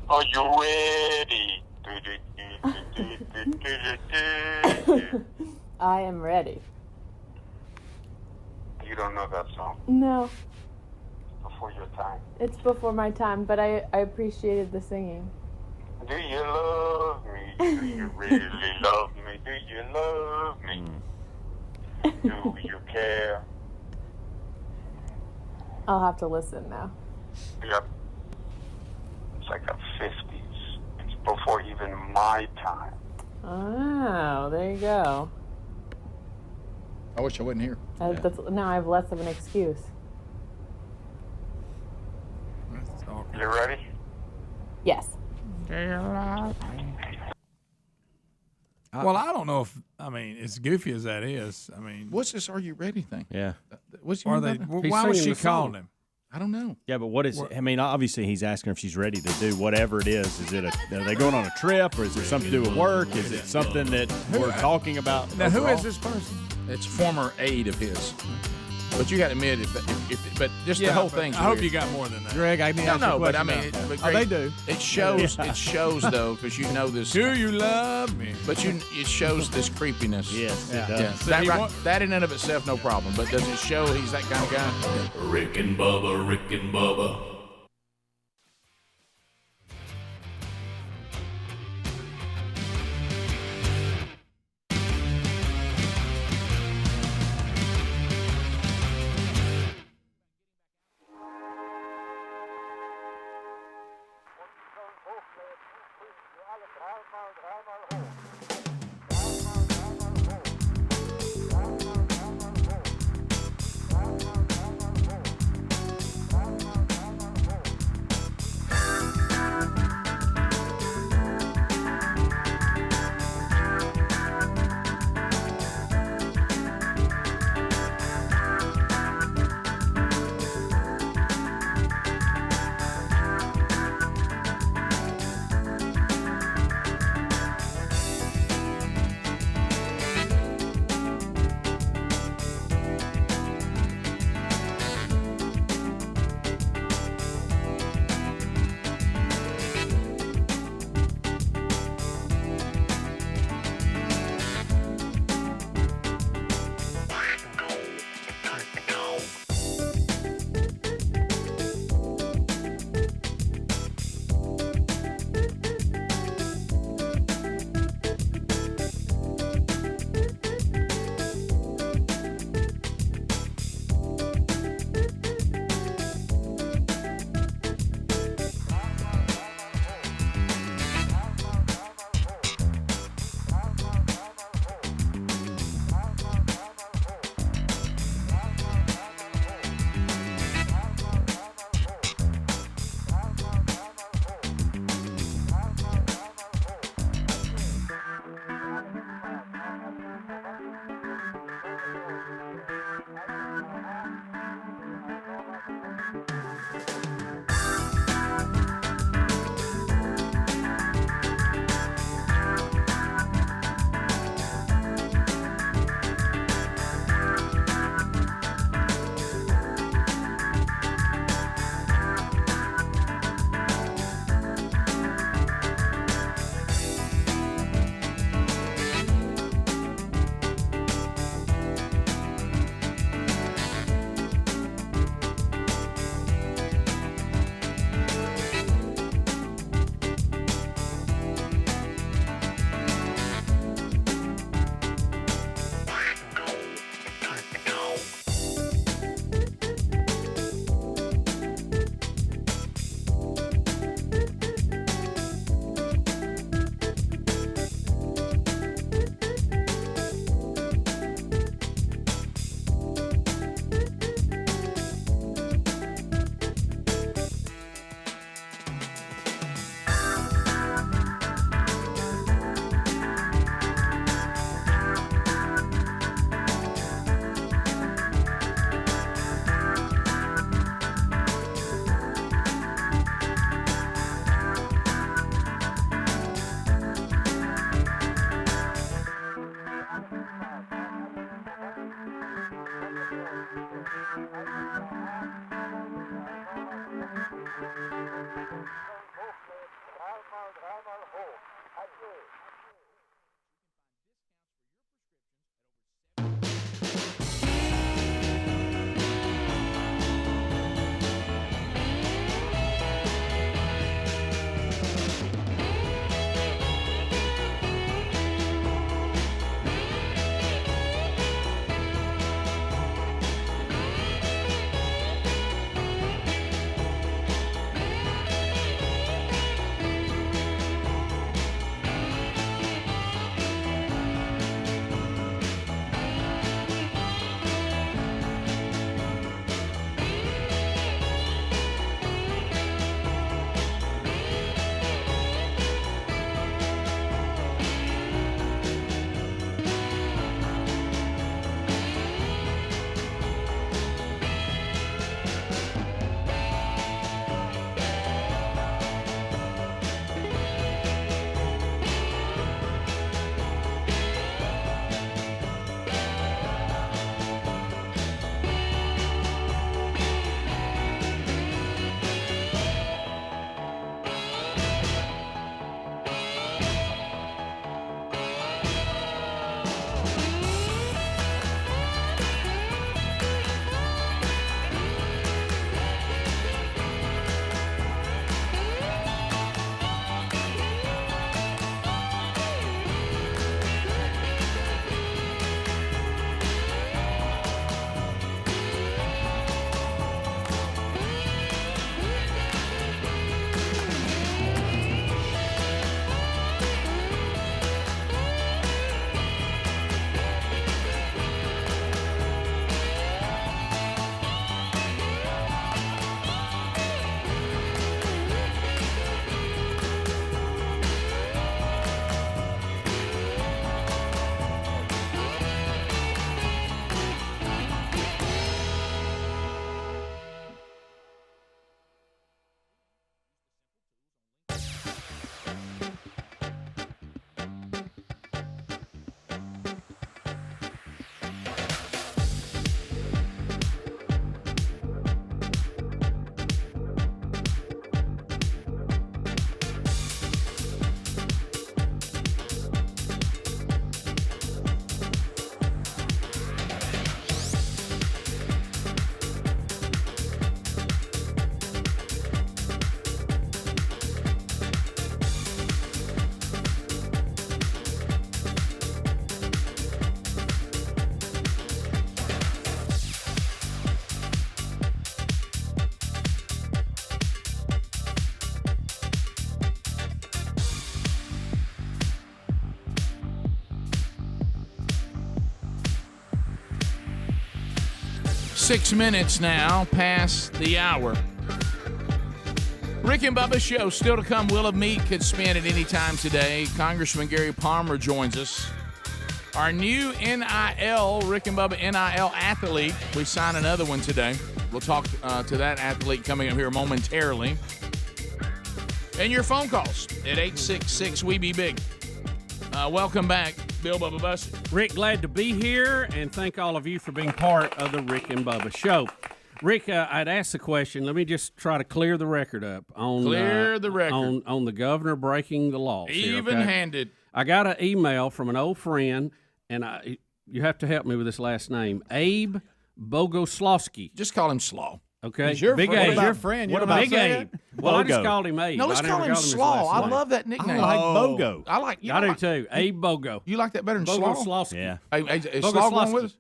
[SPEAKER 14] Are you ready?
[SPEAKER 9] I am ready.
[SPEAKER 14] You don't know that song
[SPEAKER 9] No,
[SPEAKER 14] before your time.
[SPEAKER 9] it's before my time, but I appreciated the singing.
[SPEAKER 14] Do you love me? Do you really love me? Do you love me? Do you care?
[SPEAKER 9] I'll have to listen now.
[SPEAKER 14] Yep. It's like the 50s. It's before even my time.
[SPEAKER 9] Oh, there you go.
[SPEAKER 7] I wish I wasn't here.
[SPEAKER 9] Now I have less of an excuse.
[SPEAKER 14] You ready?
[SPEAKER 9] Yes.
[SPEAKER 3] Well, I don't know if as goofy as that is.
[SPEAKER 7] What's this "Are You Ready" thing?
[SPEAKER 2] Yeah.
[SPEAKER 7] What's
[SPEAKER 3] Are they? Why was she calling him?
[SPEAKER 7] I don't know.
[SPEAKER 2] Yeah, but what is? Obviously he's asking her if she's ready to do whatever it is. Is it? Are they going on a trip, or is it something to do with work? Is it something that we're talking about?
[SPEAKER 3] Now, who
[SPEAKER 2] overall?
[SPEAKER 3] is this person?
[SPEAKER 7] It's former aide of his. But you got to admit, but just the whole thing.
[SPEAKER 3] I hope you got more than that.
[SPEAKER 1] Greg, I need to ask you a
[SPEAKER 7] but I
[SPEAKER 1] question
[SPEAKER 7] mean,
[SPEAKER 1] now.
[SPEAKER 7] but
[SPEAKER 1] Oh, they
[SPEAKER 7] Greg,
[SPEAKER 1] do.
[SPEAKER 7] It shows. It shows though, because you know this.
[SPEAKER 3] Do you love me?
[SPEAKER 7] But it shows this creepiness.
[SPEAKER 2] Yes, it
[SPEAKER 7] Yeah.
[SPEAKER 2] does.
[SPEAKER 7] That in and of itself, no problem. But does it show he's that kind of guy?
[SPEAKER 4] Rick and Bubba, Rick and Bubba.
[SPEAKER 7] 6 minutes now past the hour. Rick and Bubba show still to come. Will of Meat could spin at any time today. Congressman Gary Palmer joins us. Our new NIL, Rick and Bubba NIL athlete. We sign another one today. We'll talk to that athlete coming up here momentarily. And your phone calls at 866-WE-BE-BIG. Welcome back, Bill Bubba Bussey.
[SPEAKER 6] Rick, glad to be here, and thank all of you for being part of the Rick and Bubba show. Rick, I'd asked the question. Let me just try to clear the record up on on the governor breaking the laws.
[SPEAKER 7] Even-handed.
[SPEAKER 6] I got an email from an old friend, and you have to help me with this last name, Abe Bogoslawski.
[SPEAKER 7] Just call him Slaw.
[SPEAKER 6] Okay,
[SPEAKER 1] He's your
[SPEAKER 6] Big
[SPEAKER 1] friend.
[SPEAKER 6] Abe.
[SPEAKER 1] What your friend?
[SPEAKER 6] What about Big Abe? Well, I just called him Abe.
[SPEAKER 7] No, let's call him Slaw. I love that nickname.
[SPEAKER 2] I like Bogo.
[SPEAKER 7] I
[SPEAKER 6] do too. Abe Bogo.
[SPEAKER 7] You like that better than Slaw?
[SPEAKER 6] Bogoslawski.
[SPEAKER 2] Yeah.
[SPEAKER 7] Is Slaw going with us?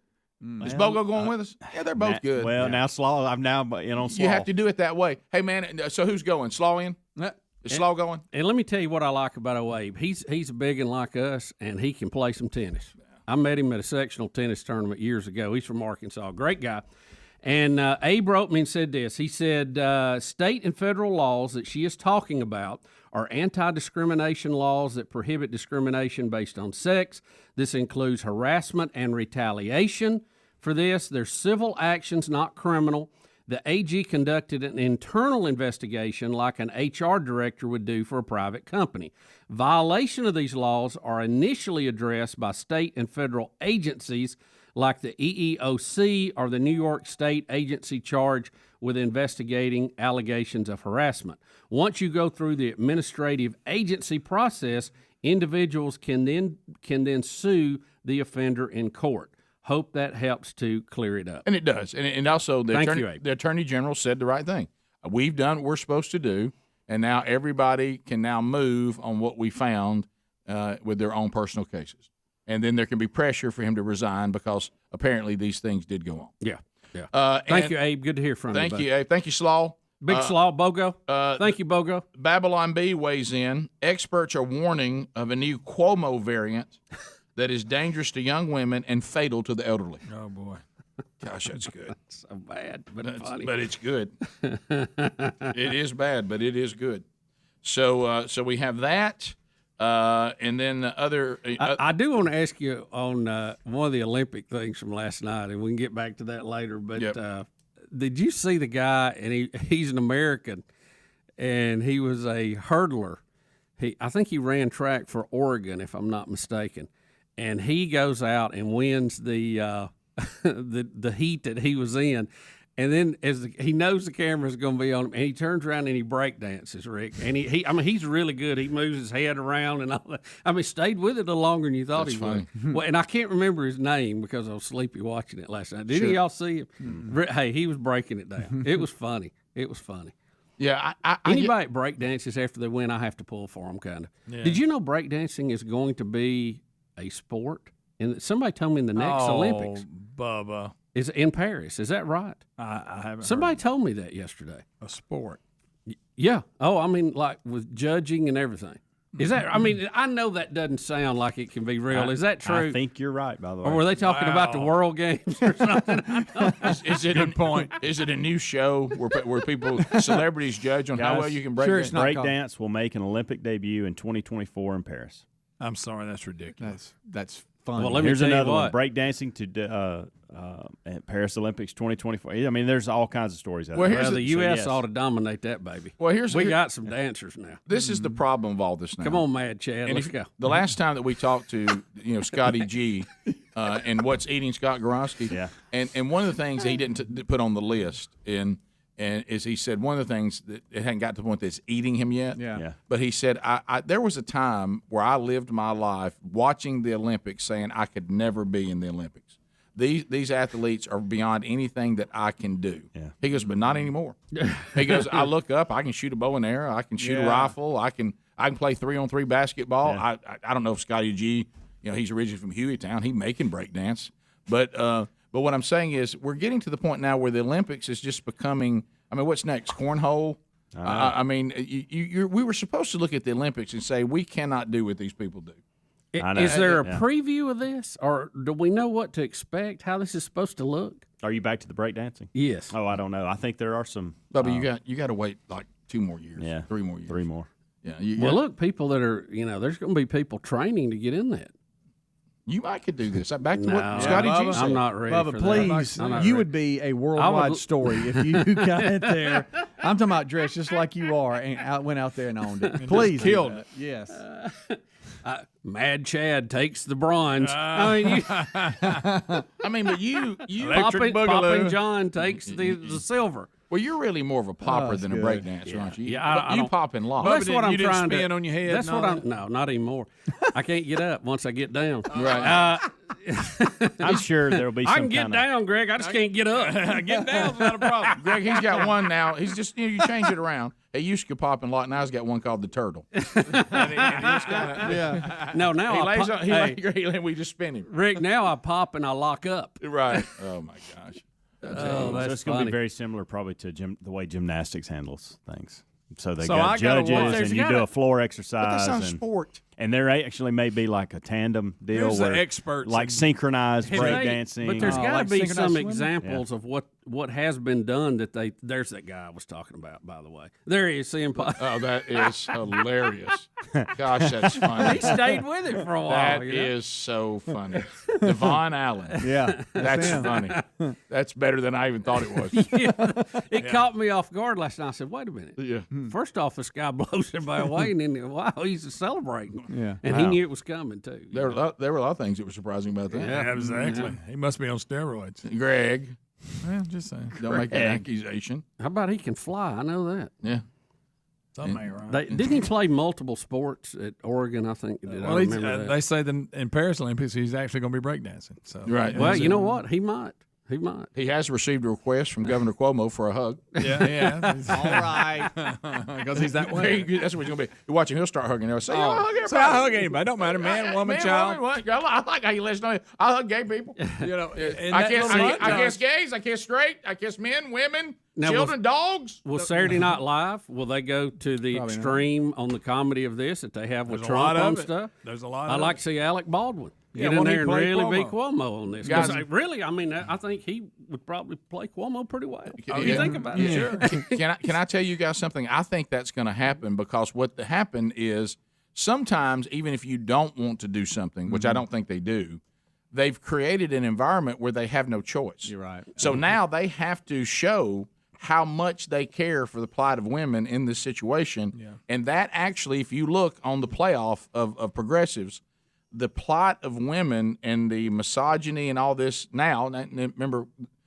[SPEAKER 7] Is Bogo going with us? Yeah, they're both good.
[SPEAKER 2] Well, now Slaw. I'm now in on Slaw.
[SPEAKER 7] You have to do it that way. Hey, man. So who's going? Slaw in? Is Slaw going?
[SPEAKER 6] And let me tell you what I like about Abe. He's big and like us, and he can play some tennis. I met him at a sectional tennis tournament years ago. He's from Arkansas. Great guy. And Abe wrote me and said this. He said, state and federal laws that she is talking about are anti-discrimination laws that prohibit discrimination based on sex. This includes harassment and retaliation. For this, there's civil actions, not criminal. The AG conducted an internal investigation like an HR director would do for a private company. Violation of these laws are initially addressed by state and federal agencies like the EEOC or the New York State agency charged with investigating allegations of harassment. Once you go through the administrative agency process, individuals can then sue the offender in court. Hope that helps to clear it up.
[SPEAKER 7] And it does. And also the Attorney General said the right thing. We've done what we're supposed to do, and now everybody can now move on what we found with their own personal cases. And then there can be pressure for him to resign because apparently these things did go on.
[SPEAKER 6] Yeah. Thank you, Abe. Good to hear from you.
[SPEAKER 7] Thank you, Abe. Thank you, Slaw.
[SPEAKER 6] Big Slaw, Bogo. Thank you, Bogo.
[SPEAKER 7] Babylon B weighs in. Experts are warning of a new Cuomo variant that is dangerous to young women and fatal to the elderly.
[SPEAKER 3] Oh, boy.
[SPEAKER 7] Gosh, that's good.
[SPEAKER 6] So bad, but funny.
[SPEAKER 7] But it's good. It is bad, but it is good. So we have that. And then the other.
[SPEAKER 6] I do want to ask you on one of the Olympic things from last night, and we can get back to that later. But did you see the guy? And he's an American, and he was a hurdler. I think he ran track for Oregon, if I'm not mistaken. And he goes out and wins the heat that he was in. And then he knows the camera's going to be on him, and he turns around and he break dances, Rick. And he's really good. He moves his head around and all that. Stayed with it a little longer than you thought he would. Well, and I can't remember his name because I was sleepy watching it last night. Didn't y'all see him? Mm-hmm. Hey, he was breaking it down. It was funny.
[SPEAKER 7] Yeah,
[SPEAKER 6] anybody that break dances after they win, I have to pull for them, kind of. Yeah. Did you know break dancing is going to be a sport? And somebody told me in the next Olympics.
[SPEAKER 3] Bubba.
[SPEAKER 6] Is in Paris. Is that right?
[SPEAKER 3] I haven't.
[SPEAKER 6] Somebody told me that yesterday.
[SPEAKER 3] A sport.
[SPEAKER 6] Yeah. Oh, like with judging and everything. Is that? I know that doesn't sound like it can be real. Is that true?
[SPEAKER 2] I think you're right. By the way.
[SPEAKER 6] Or were they talking about the World Games or something?
[SPEAKER 7] Is it
[SPEAKER 3] good point?
[SPEAKER 7] Is it a new show where people celebrities judge on how well you can break dance?
[SPEAKER 2] Break dance will make an Olympic debut in 2024 in Paris.
[SPEAKER 3] I'm sorry, that's ridiculous.
[SPEAKER 1] That's fun.
[SPEAKER 6] Well, let me
[SPEAKER 2] Here's
[SPEAKER 6] tell you
[SPEAKER 2] another
[SPEAKER 6] what.
[SPEAKER 2] one. Break dancing to at Paris Olympics 2024. There's all kinds of stories out there.
[SPEAKER 6] Well, the U.S. ought to dominate that, baby.
[SPEAKER 7] Well,
[SPEAKER 6] we got some dancers now.
[SPEAKER 7] This is the problem of all this now.
[SPEAKER 6] Come on, Mad Chad, let's go.
[SPEAKER 7] The last time that we talked to Scotty G and what's eating Scott Gorosky, and one of the things he didn't put on the list and is he said one of the things that it hadn't got to the point that's eating him yet.
[SPEAKER 1] Yeah.
[SPEAKER 7] But he said there was a time where I lived my life watching the Olympics, saying I could never be in the Olympics. These athletes are beyond anything that I can do.
[SPEAKER 2] Yeah.
[SPEAKER 7] He goes, but not anymore. He goes, I look up, I can shoot a bow and arrow, I can shoot a rifle, I can play 3-on-3 basketball.
[SPEAKER 2] Yeah.
[SPEAKER 7] I don't know if Scotty G, he's originally from Hueytown, he can break dance, but what I'm saying is we're getting to the point now where the Olympics is just becoming. What's next? Cornhole. We were supposed to look at the Olympics and say we cannot do what these people do.
[SPEAKER 6] Is there a preview of this, or do we know what to expect? How this is supposed to look?
[SPEAKER 2] Are you back to the breakdancing?
[SPEAKER 6] Yes.
[SPEAKER 2] Oh, I don't know. I think there are some.
[SPEAKER 7] Bubba, you got to wait like 2 more years.
[SPEAKER 2] Yeah.
[SPEAKER 7] 3 more years.
[SPEAKER 2] 3 more.
[SPEAKER 7] Yeah.
[SPEAKER 6] Well, look, people that are, there's going to be people training to get in that.
[SPEAKER 7] You might could do this. Back to
[SPEAKER 6] No,
[SPEAKER 7] what Scotty G said.
[SPEAKER 6] I'm not ready
[SPEAKER 1] Bubba,
[SPEAKER 6] for
[SPEAKER 1] please,
[SPEAKER 6] that.
[SPEAKER 1] you would be a worldwide story if you got it there. I'm talking about dressed just like you are and went out there and owned it. Please,
[SPEAKER 3] killed it.
[SPEAKER 1] Yes.
[SPEAKER 6] Mad Chad takes the bronze. I mean,
[SPEAKER 7] but you
[SPEAKER 6] Poppin' John takes the silver.
[SPEAKER 7] Well, you're really more of a popper than a breakdancer, aren't you?
[SPEAKER 6] Yeah,
[SPEAKER 7] you pop in lots.
[SPEAKER 6] Well, that's what I'm trying to
[SPEAKER 3] spin on your head.
[SPEAKER 6] That's what I'm. No, not anymore. I can't get up once I get down.
[SPEAKER 7] Right.
[SPEAKER 2] I'm sure there'll be.
[SPEAKER 6] I can get down, Greg. I just can't get up.
[SPEAKER 3] Get down's not a problem.
[SPEAKER 7] Greg, he's got one now. He's just you change it around. He used to pop in lot. Now he's got one called the turtle.
[SPEAKER 1] Yeah.
[SPEAKER 6] No, now
[SPEAKER 7] he lays on. We just spin him.
[SPEAKER 6] Rick, now I pop and I lock up.
[SPEAKER 7] Right. Oh my gosh.
[SPEAKER 2] So it's going to be very similar, probably, to the way gymnastics handles things. So they
[SPEAKER 3] So
[SPEAKER 2] got
[SPEAKER 3] I gotta
[SPEAKER 2] judges,
[SPEAKER 3] watch-
[SPEAKER 2] and you do a floor exercise.
[SPEAKER 7] But that's not
[SPEAKER 2] and,
[SPEAKER 7] sport.
[SPEAKER 2] And there actually may be like a tandem deal
[SPEAKER 3] Here's the
[SPEAKER 2] where,
[SPEAKER 3] experts
[SPEAKER 2] like
[SPEAKER 3] in-
[SPEAKER 2] synchronized breakdancing.
[SPEAKER 6] But there's got to
[SPEAKER 1] like
[SPEAKER 6] be
[SPEAKER 1] synchronized
[SPEAKER 6] some
[SPEAKER 1] swimming?
[SPEAKER 6] examples of what has been done that there's that guy I was talking about, by the way. There he is, seeing Pop.
[SPEAKER 7] Oh, that is hilarious. Gosh, that's funny.
[SPEAKER 6] He stayed with it for a while.
[SPEAKER 7] That is so funny. Devon Allen.
[SPEAKER 1] Yeah.
[SPEAKER 7] That's funny. That's better than I even thought it was.
[SPEAKER 6] It caught me off guard last night. I said, wait a minute.
[SPEAKER 7] Yeah.
[SPEAKER 6] First off, this guy blows everybody away, and then, wow, he's celebrating.
[SPEAKER 1] Yeah.
[SPEAKER 6] And he knew it was coming, too.
[SPEAKER 7] There were a lot of things that were surprising about that.
[SPEAKER 3] Yeah, exactly. He must be on steroids.
[SPEAKER 7] Greg,
[SPEAKER 3] Well, just saying.
[SPEAKER 7] don't make that accusation.
[SPEAKER 6] How about he can fly? I know that.
[SPEAKER 7] Yeah.
[SPEAKER 3] Something ain't right.
[SPEAKER 6] Didn't he play multiple sports at Oregon, I think?
[SPEAKER 3] Well,
[SPEAKER 6] I remember that?
[SPEAKER 3] they say that in Paris Olympics he's actually going to be breakdancing. So
[SPEAKER 7] Right.
[SPEAKER 6] Well, you know what? He might. He might.
[SPEAKER 7] He has received a request from Governor Cuomo for a hug.
[SPEAKER 3] Yeah.
[SPEAKER 1] All right.
[SPEAKER 3] Because he's that way.
[SPEAKER 7] That's what he's going to be. You watch him, he'll start hugging. He'll say,
[SPEAKER 3] Oh,
[SPEAKER 7] hug everybody.
[SPEAKER 3] so I hug anybody. Don't matter, man, woman, child.
[SPEAKER 7] Woman, what? I like how you let us know. I hug gay people.
[SPEAKER 3] You know,
[SPEAKER 7] I kiss gays. I kiss straight. I kiss men, women,
[SPEAKER 6] Now,
[SPEAKER 7] children, dogs.
[SPEAKER 6] Will Saturday Night Live, will they go to the extreme on the comedy of this that they have with
[SPEAKER 3] There's a lot
[SPEAKER 6] Trump on
[SPEAKER 3] of it.
[SPEAKER 6] stuff?
[SPEAKER 3] There's a lot
[SPEAKER 6] I'd
[SPEAKER 3] of
[SPEAKER 6] like
[SPEAKER 3] it.
[SPEAKER 6] to see Alec Baldwin
[SPEAKER 3] Yeah,
[SPEAKER 6] get in
[SPEAKER 3] won't he
[SPEAKER 6] there and
[SPEAKER 3] play
[SPEAKER 6] really be
[SPEAKER 3] Cuomo?
[SPEAKER 6] Cuomo on this.
[SPEAKER 7] Guys-
[SPEAKER 6] Because really, I mean, I think he would probably play Cuomo pretty well. If you
[SPEAKER 7] Yeah.
[SPEAKER 6] think about it.
[SPEAKER 3] Sure.
[SPEAKER 7] Can I tell you guys something? I think that's going to happen because what happened is sometimes even if you don't want to do something, which I don't think they do, they've created an environment where they have no choice.
[SPEAKER 1] You're right.
[SPEAKER 7] So now they have to show how much they care for the plight of women in this situation.
[SPEAKER 3] Yeah.
[SPEAKER 7] And that actually, if you look on the playoff of progressives, the plight of women and the misogyny and all this now, remember,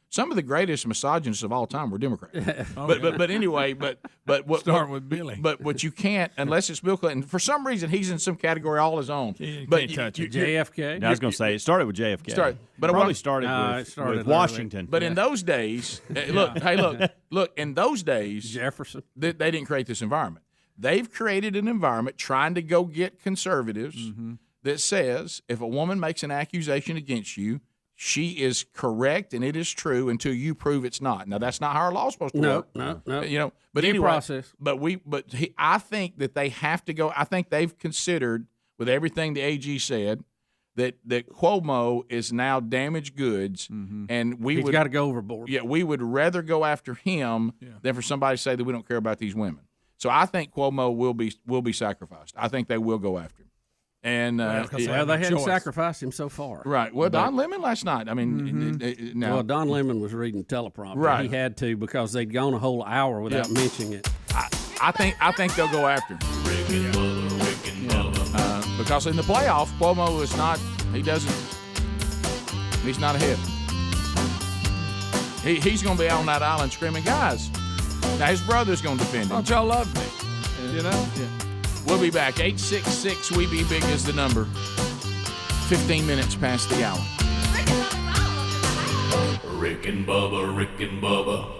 [SPEAKER 7] some of the greatest misogynists of all time were Democrats. But anyway, but what
[SPEAKER 3] Starting with Billy.
[SPEAKER 7] But what you can't, unless it's Bill Clinton, for some reason he's in some category all his own.
[SPEAKER 3] You
[SPEAKER 7] but
[SPEAKER 3] can't touch it.
[SPEAKER 6] JFK.
[SPEAKER 2] I was going to say it started with JFK.
[SPEAKER 7] But
[SPEAKER 2] Probably
[SPEAKER 7] what-
[SPEAKER 2] started
[SPEAKER 6] No,
[SPEAKER 2] with,
[SPEAKER 6] it started
[SPEAKER 2] with
[SPEAKER 6] early.
[SPEAKER 2] Washington.
[SPEAKER 7] But in those days, look, in those days,
[SPEAKER 6] Jefferson.
[SPEAKER 7] they didn't create this environment. They've created an environment trying to go get conservatives that says if a woman makes an accusation against you, she is correct and it is true until you prove it's not. Now that's not how our law's supposed to work.
[SPEAKER 6] No.
[SPEAKER 7] You know, but
[SPEAKER 6] Due
[SPEAKER 7] anyway,
[SPEAKER 6] process.
[SPEAKER 7] I think that they have to go. I think they've considered with everything the AG said that Cuomo is now damaged goods, and
[SPEAKER 6] He's got to go overboard.
[SPEAKER 7] Yeah, we would rather go after him than for somebody to say that we don't care about these women. So I think Cuomo will be sacrificed. I think they will go after him. And
[SPEAKER 6] Well, they hadn't sacrificed him so far.
[SPEAKER 7] right. Well, Don Lemon last night. I mean, now
[SPEAKER 6] Well, Don Lemon was reading teleprompter.
[SPEAKER 7] Right.
[SPEAKER 6] He had to because they'd gone a whole hour without mentioning it.
[SPEAKER 7] I think they'll go after him. Because in the playoff, Cuomo is not. He's not ahead. He's going to be out on that island screaming, guys. Now his brother's going to defend him.
[SPEAKER 3] Don't y'all love me? You know?
[SPEAKER 7] We'll be back. 866 We Be Big is the number. 15 minutes past the hour.
[SPEAKER 4] Rick and Bubba, Rick and Bubba.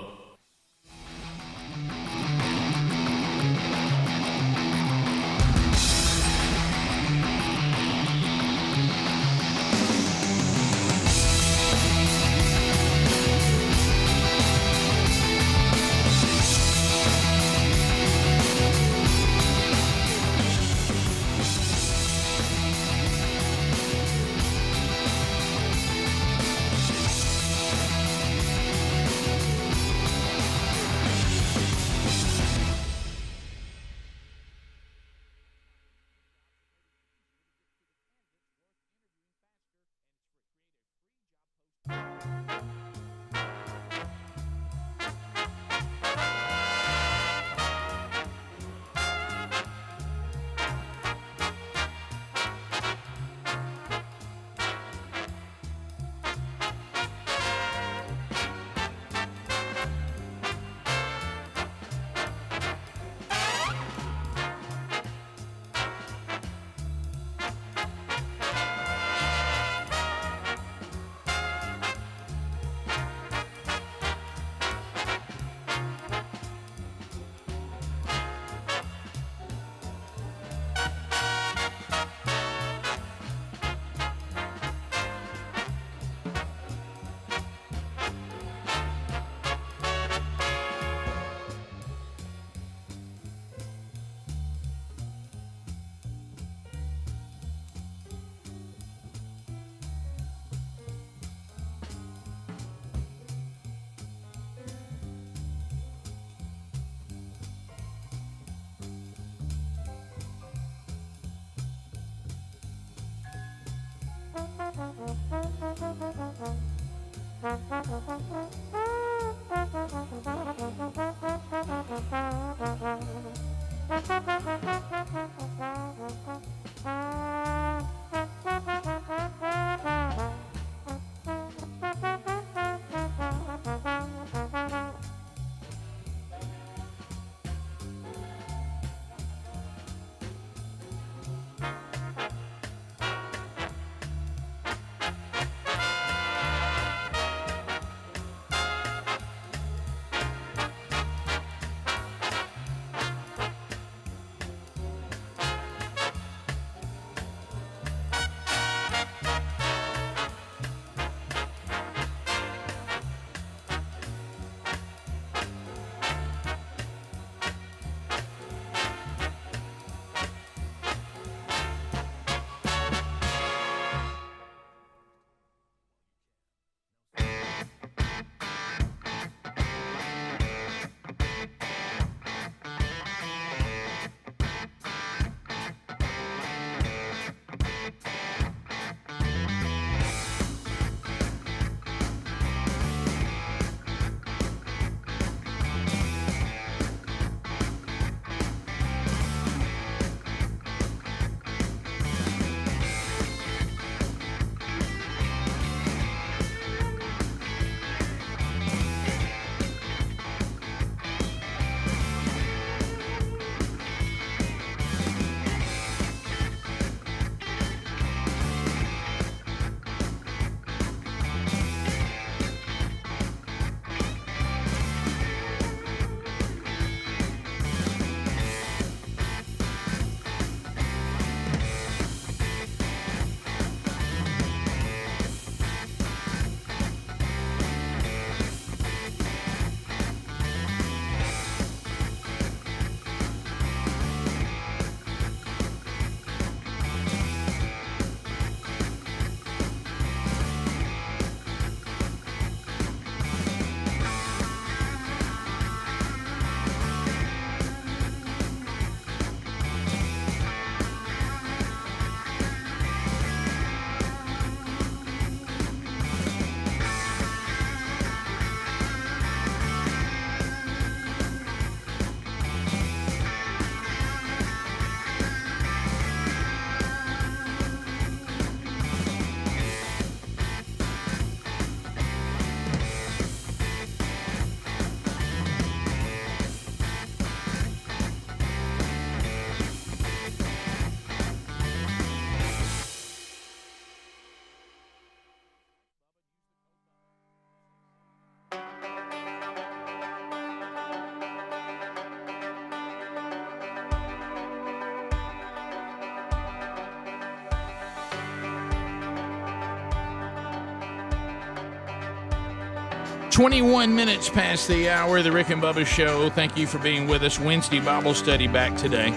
[SPEAKER 7] 21 minutes past the hour of the Rick and Bubba Show. Thank you for being with us. Wednesday Bible study back today.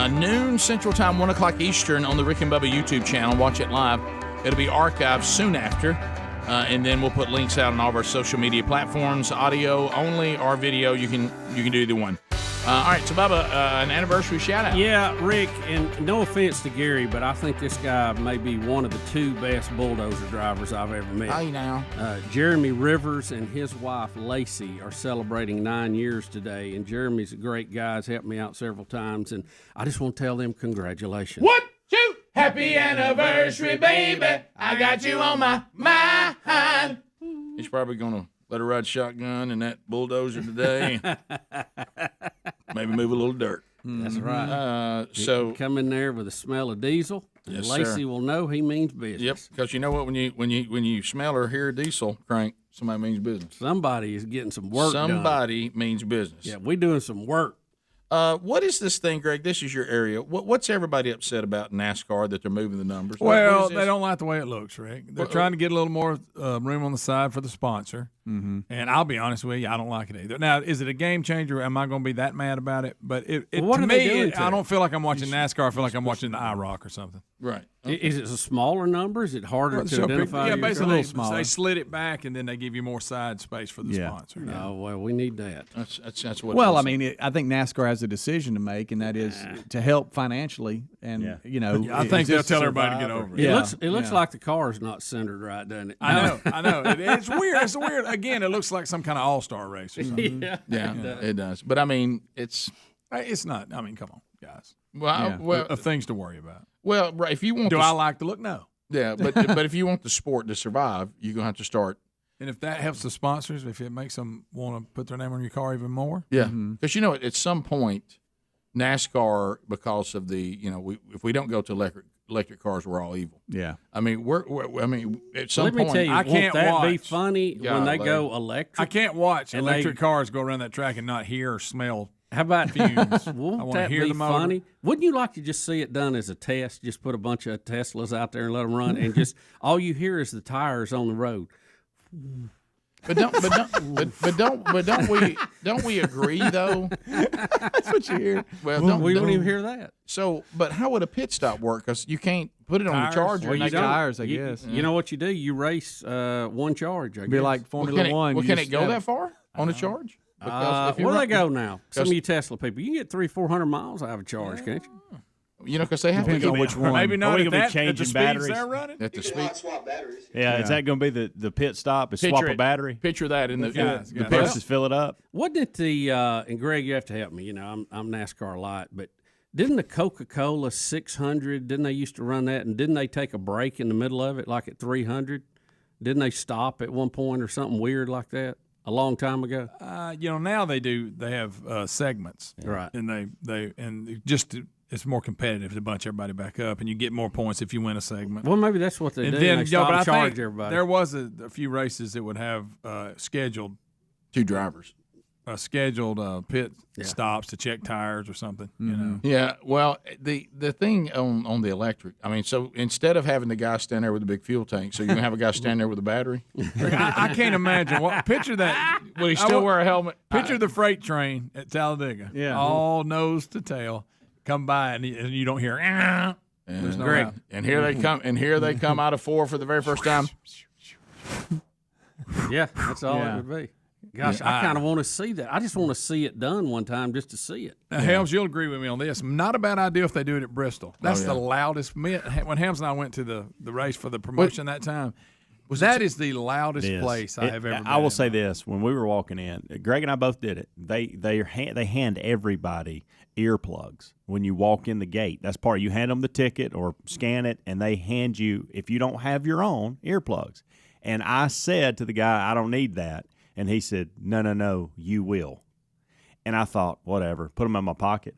[SPEAKER 7] Noon Central Time, 1 o'clock Eastern on the Rick and Bubba YouTube channel. Watch it live. It'll be archived soon after. And then we'll put links out on all of our social media platforms, audio only or video. You can do either one. All right, so Bubba, an anniversary shout out.
[SPEAKER 6] Yeah, Rick, and no offense to Gary, but I think this guy may be one of the two best bulldozer drivers I've ever met.
[SPEAKER 7] How you now?
[SPEAKER 6] Jeremy Rivers and his wife Lacey are celebrating 9 years today, and Jeremy's a great guy. He's helped me out several times, and I just want to tell them congratulations.
[SPEAKER 7] 1, 2, happy anniversary, baby. I got you on my mind. He's probably gonna let her ride shotgun in that bulldozer today. Maybe move a little dirt.
[SPEAKER 6] That's right.
[SPEAKER 7] So
[SPEAKER 6] come in there with a smell of diesel.
[SPEAKER 7] Yes,
[SPEAKER 6] Lacey
[SPEAKER 7] sir.
[SPEAKER 6] will know he means business.
[SPEAKER 7] Yep, because you know what? When you smell or hear a diesel crank, somebody means business.
[SPEAKER 6] Somebody is getting some work done.
[SPEAKER 7] Somebody means business.
[SPEAKER 6] Yeah, we doing some work.
[SPEAKER 7] What is this thing, Greg? This is your area. What's everybody upset about in NASCAR that they're moving the numbers?
[SPEAKER 3] Well,
[SPEAKER 7] what is
[SPEAKER 3] they don't like the way it looks, Rick. They're trying to get a little more room on the side for the sponsor.
[SPEAKER 1] Mm-hmm.
[SPEAKER 3] And I'll be honest with you, I don't like it either. Now, is it a game changer? Am I going to be that mad about it? But
[SPEAKER 6] what
[SPEAKER 3] to
[SPEAKER 6] are they
[SPEAKER 3] me,
[SPEAKER 6] doing to
[SPEAKER 3] I
[SPEAKER 6] it?
[SPEAKER 3] don't feel like I'm watching NASCAR. I feel like I'm watching the IROC or something.
[SPEAKER 7] Right.
[SPEAKER 6] Is it a smaller number? Is it harder to identify?
[SPEAKER 3] Yeah,
[SPEAKER 6] your
[SPEAKER 3] basically
[SPEAKER 6] car?
[SPEAKER 3] they slid it back, and then they give you more side space for the sponsor.
[SPEAKER 6] Oh, well, we need that.
[SPEAKER 7] That's what.
[SPEAKER 1] Well, I mean, I think NASCAR has a decision to make, and that is to help financially. And you know,
[SPEAKER 3] I think they'll tell everybody to get over it.
[SPEAKER 6] It looks like the car is not centered right, doesn't it?
[SPEAKER 3] I know. It's weird. It's weird. Again, it looks like some kind of all-star race or something.
[SPEAKER 7] It does. But I mean, it's
[SPEAKER 3] not. I mean, come on, guys.
[SPEAKER 7] Well,
[SPEAKER 3] of things to worry about.
[SPEAKER 7] Well, right. If you want,
[SPEAKER 3] I like the look? No.
[SPEAKER 7] Yeah, but if you want the sport to survive, you're gonna have to start.
[SPEAKER 3] And if that helps the sponsors, if it makes them want to put their name on your car even more,
[SPEAKER 7] Yeah, because you know, at some point, NASCAR, because of the if we don't go to electric cars, we're all evil.
[SPEAKER 1] Yeah,
[SPEAKER 7] I mean at some
[SPEAKER 6] Let
[SPEAKER 7] point,
[SPEAKER 6] me tell you,
[SPEAKER 3] I can't
[SPEAKER 6] won't that
[SPEAKER 3] watch.
[SPEAKER 6] be funny when they go electric?
[SPEAKER 3] I can't watch
[SPEAKER 6] And
[SPEAKER 3] electric cars go around that track and not hear or smell.
[SPEAKER 6] How about
[SPEAKER 3] fumes? I
[SPEAKER 6] won't
[SPEAKER 3] want to
[SPEAKER 6] that
[SPEAKER 3] hear
[SPEAKER 6] be
[SPEAKER 3] the motor.
[SPEAKER 6] funny? Wouldn't you like to just see it done as a test? Just put a bunch of Teslas out there and let them run, and just all you hear is the tires on the road.
[SPEAKER 7] But don't we agree though?
[SPEAKER 1] that's what you hear.
[SPEAKER 7] Well,
[SPEAKER 6] we wouldn't even hear that.
[SPEAKER 7] So, but how would a pit stop work? Because you can't put it on
[SPEAKER 3] Tires?
[SPEAKER 7] the charger.
[SPEAKER 6] Well,
[SPEAKER 7] and
[SPEAKER 6] you
[SPEAKER 7] they
[SPEAKER 6] don't.
[SPEAKER 1] Tires, I guess.
[SPEAKER 6] You know what you do? You race one charge. I
[SPEAKER 1] Be
[SPEAKER 6] guess.
[SPEAKER 1] like Formula One.
[SPEAKER 7] Well,
[SPEAKER 1] you
[SPEAKER 7] can
[SPEAKER 1] just
[SPEAKER 7] it go
[SPEAKER 1] have-
[SPEAKER 7] that far on a charge? Because if you
[SPEAKER 6] where
[SPEAKER 7] run-
[SPEAKER 6] they go now? Some of
[SPEAKER 7] Because-
[SPEAKER 6] you Tesla people, you can get 300-400 miles out of a charge, can't you?
[SPEAKER 7] You know, because they have
[SPEAKER 1] Depends
[SPEAKER 7] to
[SPEAKER 1] on which one.
[SPEAKER 3] Maybe not
[SPEAKER 2] Are we
[SPEAKER 3] at
[SPEAKER 2] gonna be
[SPEAKER 3] that, at the
[SPEAKER 2] changing
[SPEAKER 3] speeds
[SPEAKER 2] batteries?
[SPEAKER 3] they're running.
[SPEAKER 7] at the speed.
[SPEAKER 2] Yeah, is that going to be the pit stop? Is swap
[SPEAKER 7] Picture
[SPEAKER 2] a
[SPEAKER 7] it.
[SPEAKER 2] battery?
[SPEAKER 7] Picture that in the
[SPEAKER 3] Guys,
[SPEAKER 2] The
[SPEAKER 3] guys.
[SPEAKER 2] purses fill it up.
[SPEAKER 6] Wasn't it the and Greg, you have to help me. You know, I'm NASCAR a lot, but didn't the Coca-Cola 600? Didn't they used to run that? And didn't they take a break in the middle of it, like at 300? Didn't they stop at one point or something weird like that a long time ago?
[SPEAKER 3] Now they do. They have segments,
[SPEAKER 6] Right.
[SPEAKER 3] And it's more competitive to bunch everybody back up, and you get more points if you win a segment.
[SPEAKER 6] Well, maybe that's what they
[SPEAKER 3] And
[SPEAKER 6] do.
[SPEAKER 3] then,
[SPEAKER 6] They stop
[SPEAKER 3] but I
[SPEAKER 6] and charge
[SPEAKER 3] think
[SPEAKER 6] everybody.
[SPEAKER 3] there was a few races that would have scheduled
[SPEAKER 7] two drivers.
[SPEAKER 3] Pit stops to check tires or something. You know.
[SPEAKER 7] Yeah, well, the thing on the electric, I mean, so instead of having the guy stand there with a big fuel tank, so you can have a guy stand there with a battery.
[SPEAKER 3] I can't imagine. Picture that.
[SPEAKER 7] Will he still wear a helmet?
[SPEAKER 3] Picture the freight train at Talladega.
[SPEAKER 1] Yeah.
[SPEAKER 3] All nose to tail. Come by and you don't hear. There's no
[SPEAKER 7] Greg,
[SPEAKER 3] out.
[SPEAKER 7] and here they come, out of four for the very first time.
[SPEAKER 6] Yeah, that's all it would be. Gosh, I kind of want to see that. I just want to see it done one time just to see it.
[SPEAKER 3] Now, Helms, you'll agree with me on this. Not a bad idea if they do it at Bristol. That's the loudest. When Helms and I went to the race for the promotion that time, that is the loudest place I have ever been.
[SPEAKER 2] I will say this: when we were walking in, Greg and I both did it. They hand everybody earplugs when you walk in the gate. That's part. You hand them the ticket or scan it, and they hand you, if you don't have your own, earplugs. And I said to the guy, "I don't need that." And he said, no, you will. And I thought, whatever, put them in my pocket.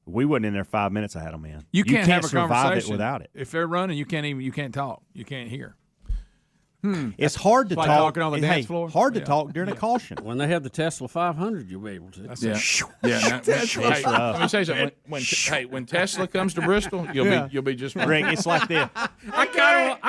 [SPEAKER 2] We wasn't in there 5 minutes. I had them in.
[SPEAKER 3] You can't have a
[SPEAKER 2] survive
[SPEAKER 3] conversation
[SPEAKER 2] it without it.
[SPEAKER 3] If they're running, you can't talk. You can't hear.
[SPEAKER 2] It's hard to
[SPEAKER 1] like
[SPEAKER 2] talk
[SPEAKER 1] talking on the dance floor?
[SPEAKER 2] Hard to talk during a caution.
[SPEAKER 6] When they have the Tesla 500, you'll be able to.
[SPEAKER 7] Yeah. Let me say something. When Tesla comes to Bristol, you'll be just fine.
[SPEAKER 2] Greg, it's like this.
[SPEAKER 6] I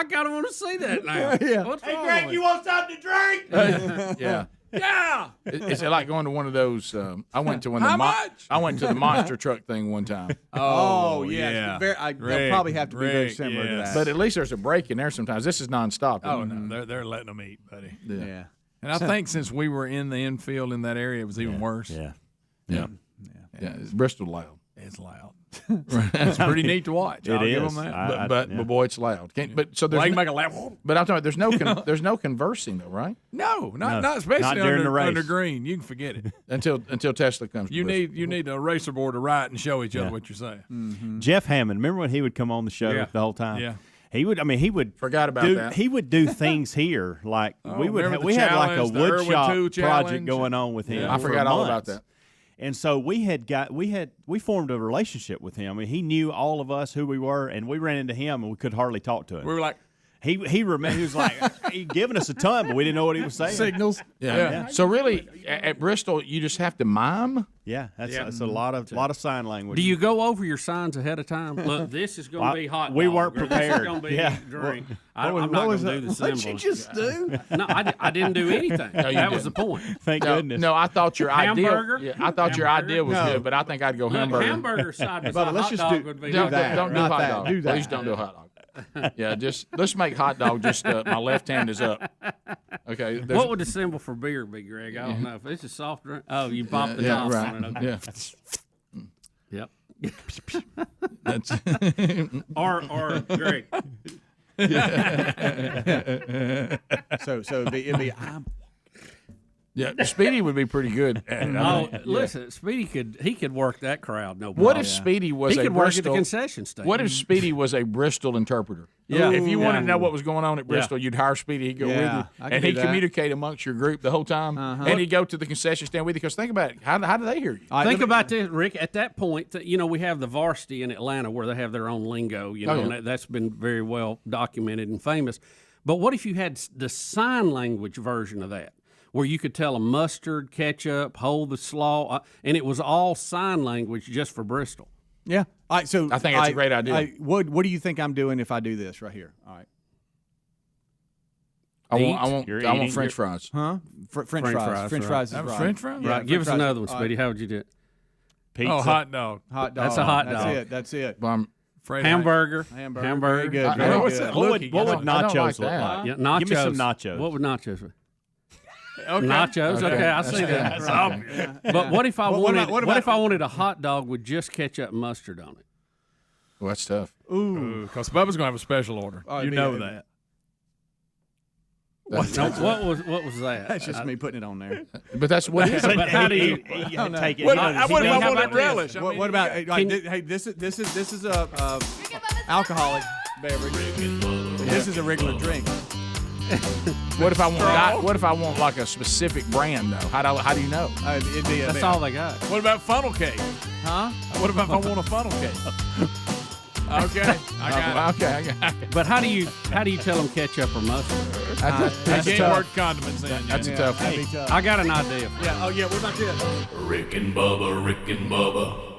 [SPEAKER 6] kind of want to see that now.
[SPEAKER 1] Yeah.
[SPEAKER 6] What's wrong with it?
[SPEAKER 2] want something to drink?
[SPEAKER 7] Yeah.
[SPEAKER 3] Yeah.
[SPEAKER 7] It's like going to one of those. I went to
[SPEAKER 3] How much?
[SPEAKER 7] I went to the monster truck thing one time.
[SPEAKER 1] Oh, yeah.
[SPEAKER 3] yeah.
[SPEAKER 1] They'll probably have to be very
[SPEAKER 3] Rick,
[SPEAKER 1] similar to
[SPEAKER 3] yes.
[SPEAKER 1] that.
[SPEAKER 7] But at least there's a break in there sometimes. This is nonstop.
[SPEAKER 3] Oh no, they're letting them eat, buddy.
[SPEAKER 1] yeah.
[SPEAKER 3] And I think since we were in the infield in that area, it was even worse.
[SPEAKER 2] Yeah.
[SPEAKER 7] Yeah. It's Bristol loud.
[SPEAKER 3] It's loud. It's pretty neat to watch. I'll give
[SPEAKER 2] is.
[SPEAKER 3] them that.
[SPEAKER 7] But boy, it's loud. So
[SPEAKER 3] Well,
[SPEAKER 7] there's
[SPEAKER 3] I can make a laugh.
[SPEAKER 7] but I'm talking. There's no conversing though, right?
[SPEAKER 3] No, not
[SPEAKER 2] No,
[SPEAKER 3] especially
[SPEAKER 2] not during the race.
[SPEAKER 3] under green. You can forget it.
[SPEAKER 7] Until Tesla comes. to
[SPEAKER 3] You
[SPEAKER 7] Bristol.
[SPEAKER 3] need a racer board to write and show each other what you're saying.
[SPEAKER 1] Mm-hmm.
[SPEAKER 2] Jeff Hammond, remember when he would come on the show
[SPEAKER 3] Yeah.
[SPEAKER 2] the whole time?
[SPEAKER 3] Yeah.
[SPEAKER 2] He would
[SPEAKER 7] Forgot about that.
[SPEAKER 2] He would do things here like we
[SPEAKER 3] remember the
[SPEAKER 2] had like a
[SPEAKER 3] challenge, the
[SPEAKER 2] wood
[SPEAKER 3] Irwin
[SPEAKER 2] shop
[SPEAKER 3] 2
[SPEAKER 2] project
[SPEAKER 3] challenge?
[SPEAKER 2] going on with him.
[SPEAKER 3] Yeah.
[SPEAKER 7] I
[SPEAKER 2] for
[SPEAKER 7] forgot all about
[SPEAKER 2] months.
[SPEAKER 7] that.
[SPEAKER 2] And so we formed a relationship with him. I mean, he knew all of us who we were, and we ran into him and we could hardly talk to him.
[SPEAKER 3] We were like,
[SPEAKER 2] He was like he giving us a ton, but we didn't know what he was saying.
[SPEAKER 1] Signals.
[SPEAKER 7] Yeah. So really, at Bristol, you just have to mime.
[SPEAKER 2] Yeah, that's a lot of sign language.
[SPEAKER 6] Do you go over your signs ahead of time? Look, this is going to be hot dog.
[SPEAKER 2] We weren't
[SPEAKER 6] or
[SPEAKER 2] prepared.
[SPEAKER 6] This is going to be drink. I'm not going to do the symbols.
[SPEAKER 1] What did you just do?
[SPEAKER 6] No, I didn't do anything. That was the point.
[SPEAKER 2] Thank goodness.
[SPEAKER 7] No, I thought your
[SPEAKER 6] Hamburger?
[SPEAKER 7] idea. Yeah, I thought your idea was good, but I think I'd go hamburger.
[SPEAKER 6] Hamburger side by side
[SPEAKER 1] let's
[SPEAKER 6] hot
[SPEAKER 1] just
[SPEAKER 6] dog
[SPEAKER 1] do-
[SPEAKER 6] would be
[SPEAKER 7] Don't do
[SPEAKER 1] Not
[SPEAKER 7] hot
[SPEAKER 1] that.
[SPEAKER 7] dog.
[SPEAKER 1] Do that.
[SPEAKER 7] Please don't do hot dog. Yeah, just let's make hot dog. Just my left hand is up. Okay.
[SPEAKER 6] What would the symbol for beer be, Greg? I don't know. If it's a soft drink, you pop the top on it. Okay.
[SPEAKER 7] Yeah.
[SPEAKER 6] Yep.
[SPEAKER 7] That's
[SPEAKER 6] or Greg.
[SPEAKER 1] So it'd be
[SPEAKER 7] yeah. Speedy would be pretty good.
[SPEAKER 6] Listen, Speedy could work that crowd. No problem.
[SPEAKER 7] What if Speedy was
[SPEAKER 6] he
[SPEAKER 7] a
[SPEAKER 6] could work at
[SPEAKER 7] Bristol
[SPEAKER 6] the concession stand?
[SPEAKER 7] What if Speedy was a Bristol interpreter?
[SPEAKER 1] Yeah.
[SPEAKER 7] If you wanted to know what was going on at Bristol, you'd hire Speedy. He'd go with
[SPEAKER 1] Yeah,
[SPEAKER 7] you,
[SPEAKER 1] I can
[SPEAKER 7] and
[SPEAKER 1] do
[SPEAKER 7] he'd
[SPEAKER 1] that.
[SPEAKER 7] communicate amongst your group the whole time, and he'd go to the concession stand with you. Because think about it, how do they hear you?
[SPEAKER 6] Think about this, Rick. At that point, we have the varsity in Atlanta where they have their own lingo. And that's been very well documented and famous. But what if you had the sign language version of that, where you could tell them mustard, ketchup, hold the slaw, and it was all sign language just for Bristol?
[SPEAKER 1] Yeah. All right, so
[SPEAKER 7] I think that's a great idea.
[SPEAKER 1] What do you think I'm doing if I do this right here? All right.
[SPEAKER 7] I want French fries.
[SPEAKER 1] Huh? French fries. French fries is right.
[SPEAKER 3] French fries?
[SPEAKER 1] Yeah,
[SPEAKER 6] Right. Give us
[SPEAKER 1] fries.
[SPEAKER 6] another one,
[SPEAKER 1] All
[SPEAKER 6] Speedy.
[SPEAKER 1] right.
[SPEAKER 6] How would you do it?
[SPEAKER 2] Pizza.
[SPEAKER 3] Oh, hot dog.
[SPEAKER 1] Hot dog.
[SPEAKER 6] That's a hot dog.
[SPEAKER 1] That's it.
[SPEAKER 6] Hamburger.
[SPEAKER 1] Hamburger. Very good. Very
[SPEAKER 3] What's
[SPEAKER 1] good.
[SPEAKER 3] that
[SPEAKER 2] What
[SPEAKER 3] look?
[SPEAKER 2] would nachos
[SPEAKER 7] like
[SPEAKER 2] look
[SPEAKER 7] that.
[SPEAKER 2] like?
[SPEAKER 6] Yeah, nachos.
[SPEAKER 2] Give me some nachos.
[SPEAKER 6] What would nachos be?
[SPEAKER 3] Okay.
[SPEAKER 6] Nachos. Okay, I see that.
[SPEAKER 3] That's obvious.
[SPEAKER 6] But what if I
[SPEAKER 1] What
[SPEAKER 6] wanted?
[SPEAKER 1] about-
[SPEAKER 6] if I wanted a hot dog with just ketchup and mustard on it?
[SPEAKER 7] Well, that's tough.
[SPEAKER 3] Because Bubba's going to have a special order.
[SPEAKER 1] Oh,
[SPEAKER 3] You
[SPEAKER 1] it'd be-
[SPEAKER 3] know
[SPEAKER 1] it'd-
[SPEAKER 3] that.
[SPEAKER 6] What was that?
[SPEAKER 1] That's just me putting it on there.
[SPEAKER 7] But that's what is it?
[SPEAKER 6] But how do you?
[SPEAKER 2] Take it?
[SPEAKER 3] What
[SPEAKER 2] He
[SPEAKER 3] if
[SPEAKER 2] knows.
[SPEAKER 3] I
[SPEAKER 6] how
[SPEAKER 3] wanted
[SPEAKER 6] about
[SPEAKER 3] relish?
[SPEAKER 1] What, what about hey, this is a alcoholic beverage. This is a regular drink.
[SPEAKER 7] What if I want like a specific brand though? How do you know?
[SPEAKER 1] It'd be
[SPEAKER 6] That's all they got.
[SPEAKER 3] What about funnel cake?
[SPEAKER 1] Huh?
[SPEAKER 3] What about if I want a funnel cake? Okay, I got it.
[SPEAKER 6] But how do you tell them ketchup or mustard?
[SPEAKER 7] That's
[SPEAKER 3] You ain't
[SPEAKER 7] tough.
[SPEAKER 3] worked condiments in.
[SPEAKER 7] That's a tough one.
[SPEAKER 1] That'd be tough.
[SPEAKER 6] I got an idea.
[SPEAKER 1] Yeah. Oh yeah. What about this?
[SPEAKER 4] Rick and Bubba, Rick and Bubba.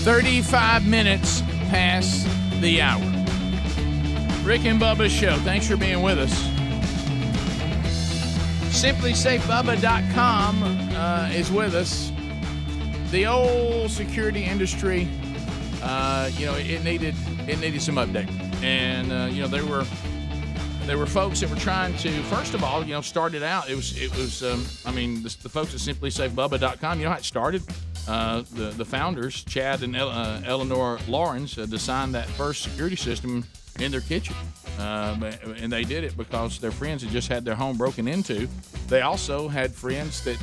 [SPEAKER 7] 35 minutes past the hour. Rick and Bubba's show. Thanks for being with us. SimplySafeBubba.com is with us. The old security industry, it needed some update, and there were folks that were trying to, first of all, start it out. It was the folks at SimplySafeBubba.com. You know how it started? The founders, Chad and Eleanor Lawrence, designed that first security system in their kitchen. And they did it because their friends had just had their home broken into. They also had friends that,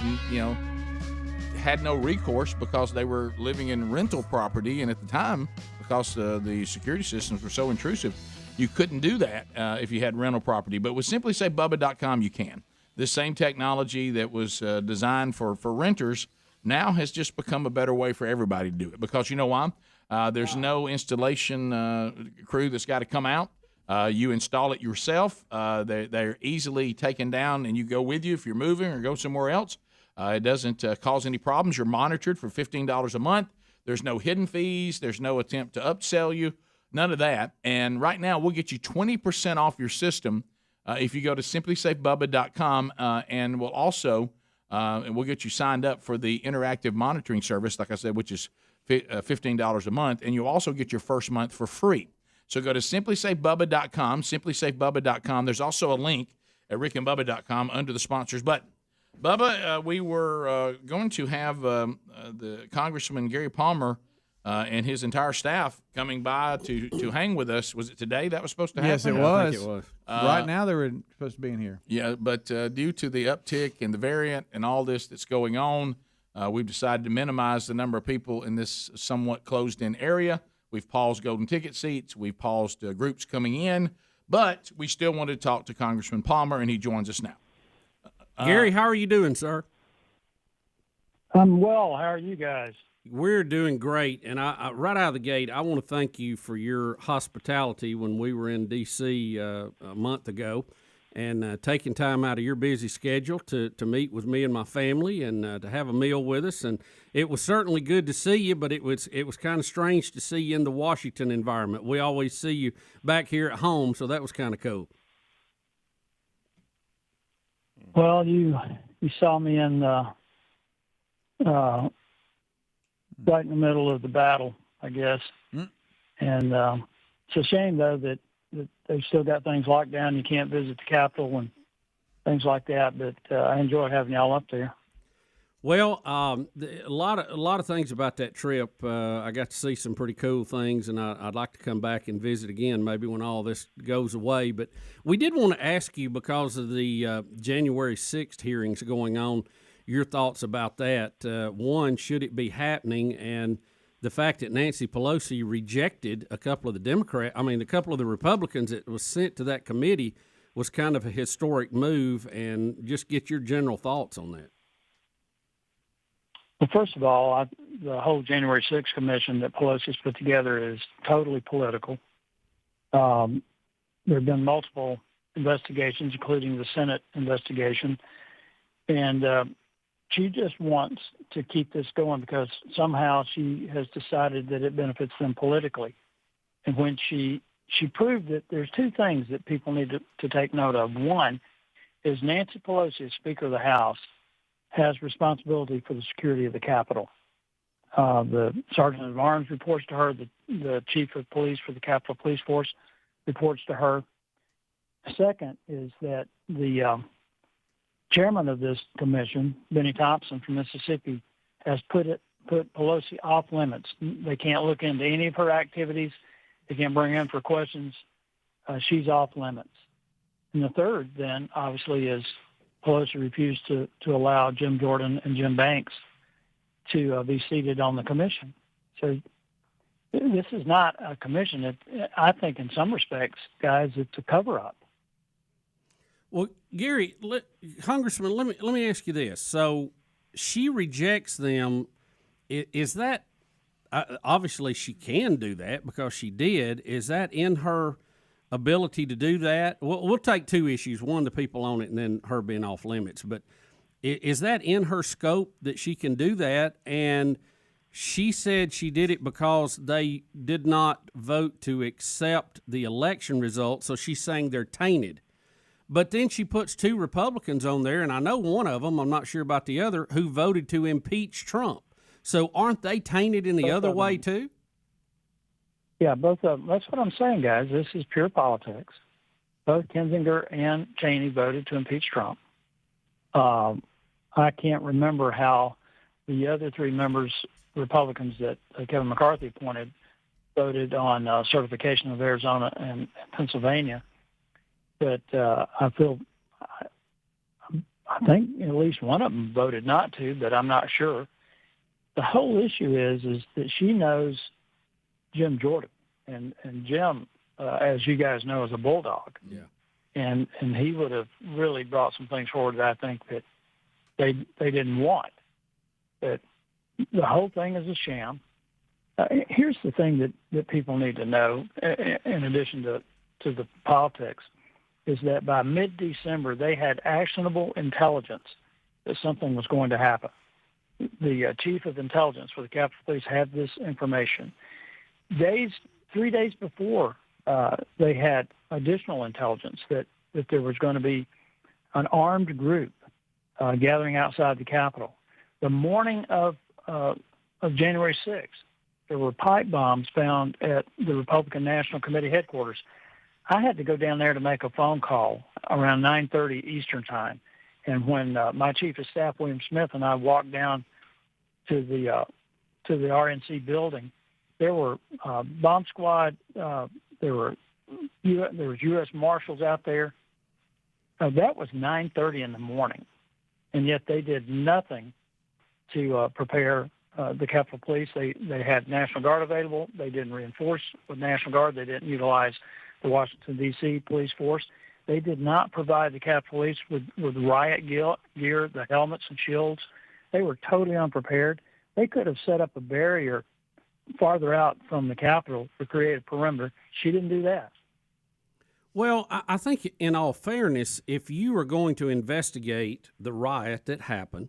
[SPEAKER 7] had no recourse because they were living in rental property. And at the time, because the security systems were so intrusive, you couldn't do that if you had rental property. But with SimplySafeBubba.com, you can. This same technology that was designed for renters now has just become a better way for everybody to do it. Because you know why? There's no installation crew that's got to come out. You install it yourself. They're easily taken down, and you go with you if you're moving or go somewhere else. It doesn't cause any problems. You're monitored for $15 a month. There's no hidden fees. There's no attempt to upsell you. None of that. And right now, we'll get you 20% off your system if you go to SimplySafeBubba.com, and we'll also and we'll get you signed up for the interactive monitoring service, like I said, which is $15 a month, and you'll also get your first month for free. So go to SimplySafeBubba.com, SimplySafeBubba.com. There's also a link at RickandBubba.com under the sponsors button. Bubba, we were going to have the Congressman Gary Palmer and his entire staff coming by to hang with us. Was it today that was supposed to happen?
[SPEAKER 1] Yes, it was. I think it was. Right now they were supposed to be in here.
[SPEAKER 7] Yeah, but due to the uptick in the variant and all this that's going on, we've decided to minimize the number of people in this somewhat closed-in area. We've paused golden ticket seats. We've paused groups coming in. But we still wanted to talk to Congressman Palmer, and he joins us now.
[SPEAKER 6] Gary, how are you doing, sir?
[SPEAKER 15] I'm well. How are you guys?
[SPEAKER 6] We're doing great, and I right out of the gate, I want to thank you for your hospitality when we were in D.C. A month ago, and taking time out of your busy schedule to meet with me and my family and to have a meal with us. And it was certainly good to see you, but it was kind of strange to see you in the Washington environment. We always see you back here at home, so that was kind of cool.
[SPEAKER 15] Well, you saw me in right in the middle of the battle, I guess. And it's a shame, though, that they've still got things locked down. You can't visit the Capitol and things like that. But I enjoyed having y'all up there.
[SPEAKER 6] Well, a lot of things about that trip. I got to see some pretty cool things, and I'd like to come back and visit again, maybe when all this goes away. But we did want to ask you, because of the January 6th hearings going on, your thoughts about that. One, should it be happening? And the fact that Nancy Pelosi rejected a couple of the Republicans that was sent to that committee was kind of a historic move, and just get your general thoughts on that.
[SPEAKER 15] Well, first of all, the whole January 6th commission that Pelosi's put together is totally political. There have been multiple investigations, including the Senate investigation, and she just wants to keep this going because somehow she has decided that it benefits them politically. And when she proved that there's two things that people need to take note of. One is Nancy Pelosi, as Speaker of the House, has responsibility for the security of the Capitol. The Sergeant of Arms reports to her. The Chief of Police for the Capitol Police Force reports to her. Second is that the chairman of this commission, Benny Thompson from Mississippi, has put Pelosi off limits. They can't look into any of her activities. They can't bring her in for questions. She's off limits. And the third, then, obviously, is Pelosi refused to allow Jim Jordan and Jim Banks to be seated on the commission. So this is not a commission. I think in some respects, guys, it's a cover-up.
[SPEAKER 6] Well, Gary, Congressman, let me ask you this. So she rejects them. Is that obviously she can do that because she did? Is that in her ability to do that? We'll take two issues: one, the people on it, and then her being off limits. But is that in her scope that she can do that? And She said she did it because they did not vote to accept the election results, so she's saying they're tainted. But then she puts 2 Republicans on there, and I know one of them, I'm not sure about the other, who voted to impeach Trump. So aren't they tainted in the other way too?
[SPEAKER 15] Yeah, both of them. That's what I'm saying, guys. This is pure politics. Both Kinzinger and Cheney voted to impeach Trump. I can't remember how the other 3 members, Republicans that Kevin McCarthy appointed, voted on certification of Arizona and Pennsylvania. But I think at least one of them voted not to, but I'm not sure. The whole issue is that she knows Jim Jordan, and Jim, as you guys know, is a bulldog.
[SPEAKER 6] Yeah.
[SPEAKER 15] And he would have really brought some things forward that I think that they didn't want. But the whole thing is a sham. Here's the thing that people need to know, in addition to the politics, is that by mid-December, they had actionable intelligence that something was going to happen. The chief of intelligence for the Capitol Police had this information. 3 days before, they had additional intelligence that there was going to be an armed group gathering outside the Capitol. The morning of January 6th, there were pipe bombs found at the Republican National Committee headquarters. I had to go down there to make a phone call around 9:30 Eastern time. And when my chief of staff, William Smith, and I walked down to the RNC building, there were bomb squad. There was U.S. Marshals out there. That was 9:30 in the morning, and yet they did nothing to prepare the Capitol Police. They had National Guard available. They didn't reinforce with National Guard. They didn't utilize the Washington, D.C. police force. They did not provide the Capitol Police with riot gear, the helmets and shields. They were totally unprepared. They could have set up a barrier farther out from the Capitol to create a perimeter. She didn't do that.
[SPEAKER 6] Well, I think in all fairness, if you are going to investigate the riot that happened,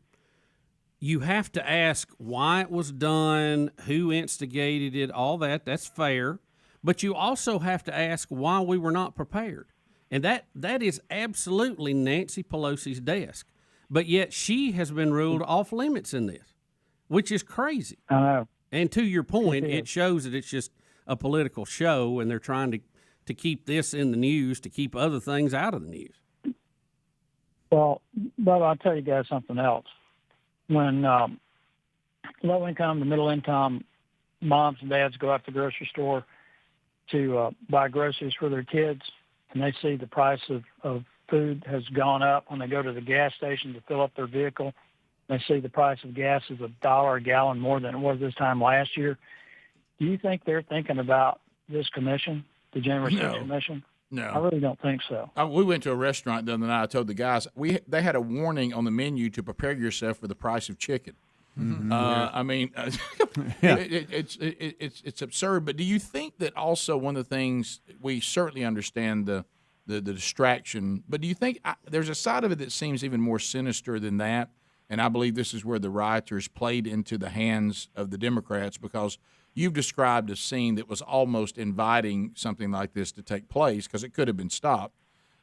[SPEAKER 6] you have to ask why it was done, who instigated it, all that. That's fair. But you also have to ask why we were not prepared. And that is absolutely Nancy Pelosi's desk. But yet she has been ruled off limits in this, which is crazy.
[SPEAKER 15] I know.
[SPEAKER 6] And to your point, it shows that it's just a political show, and they're trying to keep this in the news, to keep other things out of the news.
[SPEAKER 15] Well, Bubba, I'll tell you guys something else. When low-income to middle-income moms and dads go out to the grocery store to buy groceries for their kids, and they see the price of food has gone up when they go to the gas station to fill up their vehicle, they see the price of gas is $1 a gallon more than it was this time last year. Do you think they're thinking about this commission, the January 6th commission?
[SPEAKER 7] No.
[SPEAKER 15] I really don't think so.
[SPEAKER 7] We went to a restaurant the other night. I told the guys, they had a warning on the menu to prepare yourself for the price of chicken. Mm-hmm. I mean, it's absurd. But do you think that also one of the things, we certainly understand the distraction, but do you think there's a side of it that seems even more sinister than that? And I believe this is where the rioters played into the hands of the Democrats, because you've described a scene that was almost inviting something like this to take place, because it could have been stopped,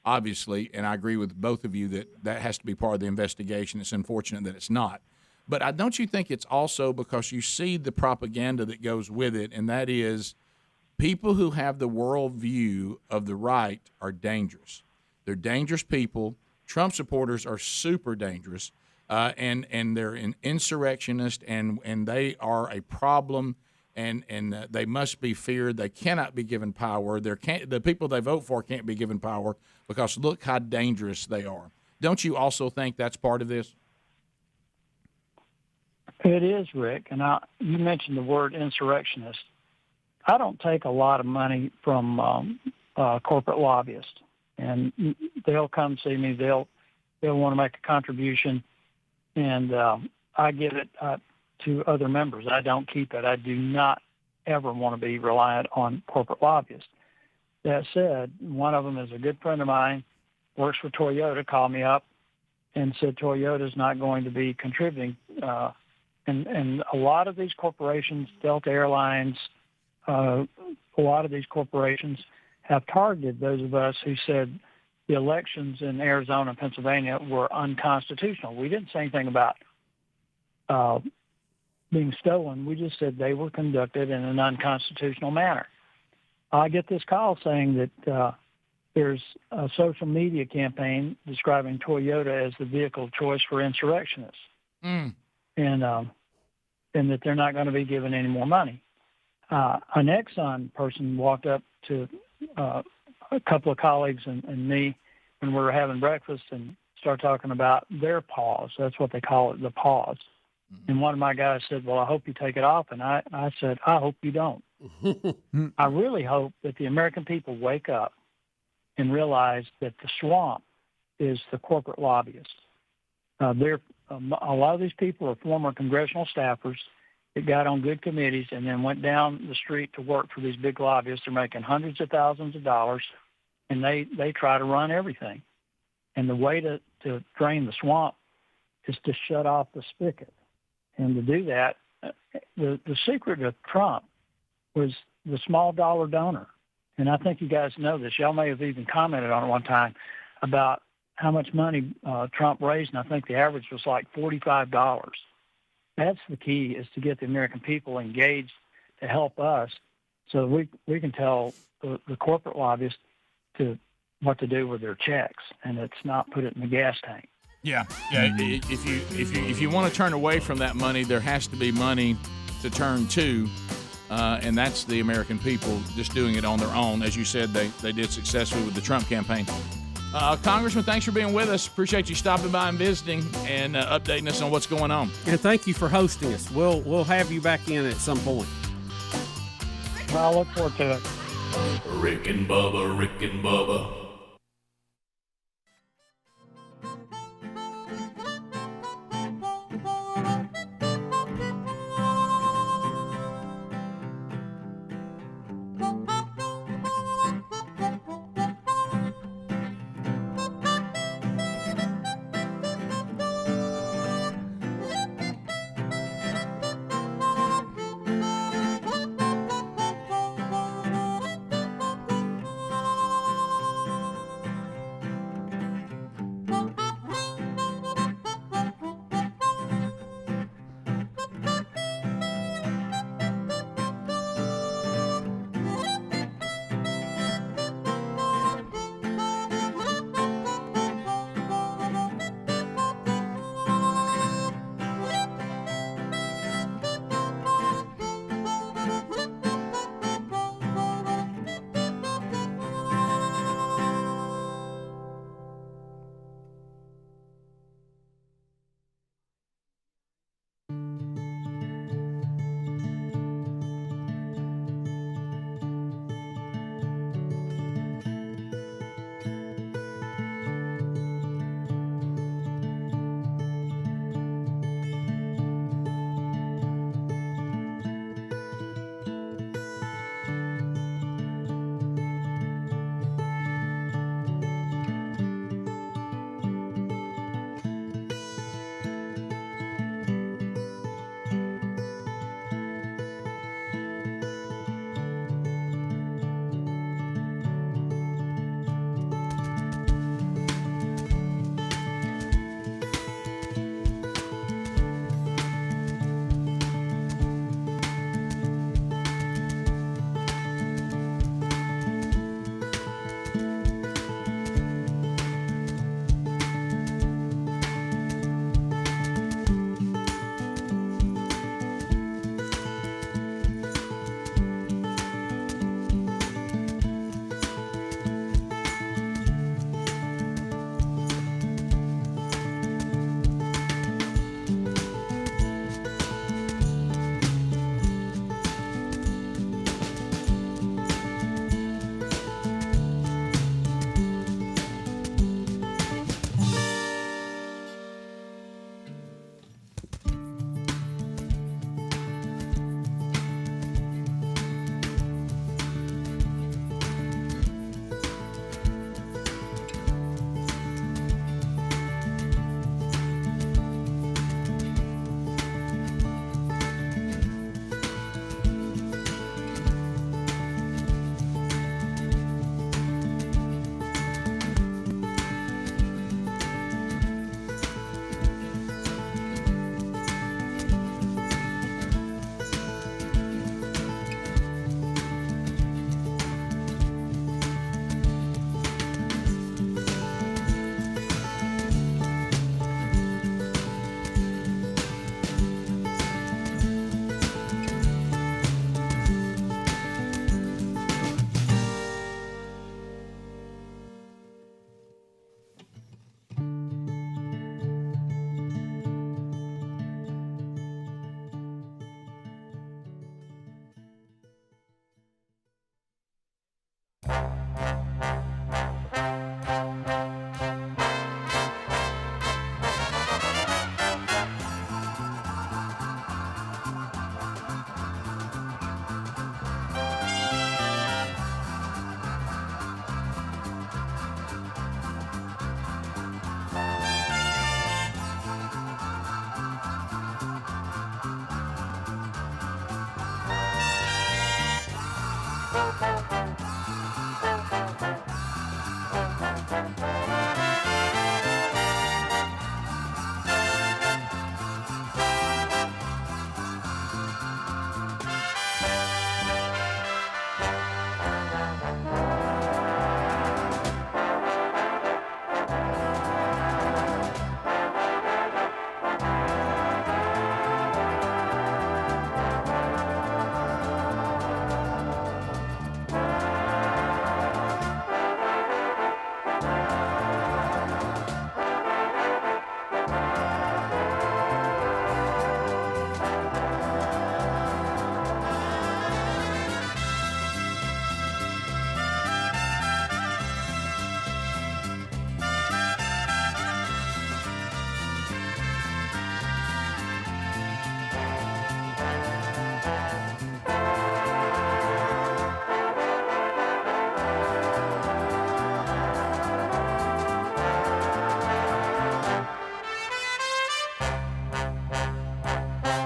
[SPEAKER 7] obviously. And I agree with both of you that has to be part of the investigation. It's unfortunate that it's not. But don't you think it's also because you see the propaganda that goes with it, and that is people who have the worldview of the right are dangerous. They're dangerous people. Trump supporters are super dangerous. And they're an insurrectionist, and they are a problem, and they must be feared. They cannot be given power. The people they vote for can't be given power, because look how dangerous they are. Don't you also think that's part of this?
[SPEAKER 15] It is, Rick. And you mentioned the word insurrectionist. I don't take a lot of money from corporate lobbyists, and they'll come see me. They'll want to make a contribution. And I give it to other members. I don't keep it. I do not ever want to be reliant on corporate lobbyists. That said, one of them is a good friend of mine, works for Toyota, called me up and said Toyota's not going to be contributing. And And a lot of these corporations, Delta Airlines, a lot of these corporations have targeted those of us who said the elections in Arizona and Pennsylvania were unconstitutional. We didn't say anything about being stolen. We just said they were conducted in an unconstitutional manner. I get this call saying that there's a social media campaign describing Toyota as the vehicle of choice for insurrectionists, and that they're not going to be given any more money. An Exxon person walked up to a couple of colleagues and me when we were having breakfast and started talking about their pause. That's what they call it, the pause. And one of my guys said, well, I hope you take it off. And I said, I hope you don't. I really hope that the American people wake up and realize that the swamp is the corporate lobbyists. A lot of these people are former congressional staffers that got on good committees and then went down the street to work for these big lobbyists. They're making hundreds of thousands of dollars, and they try to run everything. And the way to drain the swamp is to shut off the spigot. And to do that, the secret of Trump was the small dollar donor. And I think you guys know this. Y'all may have even commented on it one time about how much money Trump raised, and I think the average was like $45. That's the key, is to get the American people engaged to help us so we can tell the corporate lobbyists what to do with their checks, and it's not put it in the gas tank.
[SPEAKER 7] Yeah. If you want to turn away from that money, there has to be money to turn to, and that's the American people just doing it on their own. As you said, they did successfully with the Trump campaign. Congressman, thanks for being with us. Appreciate you stopping by and visiting and updating us on what's going on.
[SPEAKER 6] And thank you for hosting us. We'll have you back in at some point.
[SPEAKER 15] I look forward to it.
[SPEAKER 4] Rick and Bubba, Rick and Bubba.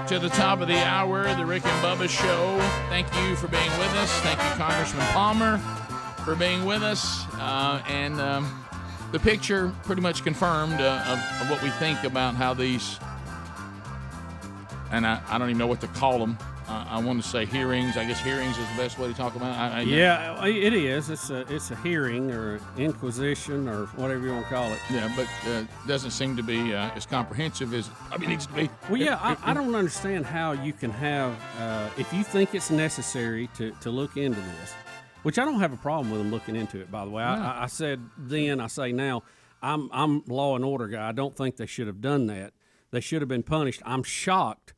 [SPEAKER 7] To the top of the hour, the Rick and Bubba Show. Thank you for being with us. Thank you, Congressman Palmer, for being with us. And the picture pretty much confirmed of what we think about how these, and I don't even know what to call them. I want to say hearings. I guess hearings is the best way to talk about it.
[SPEAKER 6] Yeah, it is. It's a hearing or inquisition or whatever you want to call it.
[SPEAKER 7] Yeah, but doesn't seem to be as comprehensive as it probably needs to be.
[SPEAKER 6] Well, yeah, I don't understand how you can have, if you think it's necessary to look into this, which I don't have a problem with them looking into it, by the way. No. I said then, I say now, I'm law and order guy. I don't think they should have done that. They should have been punished. I'm shocked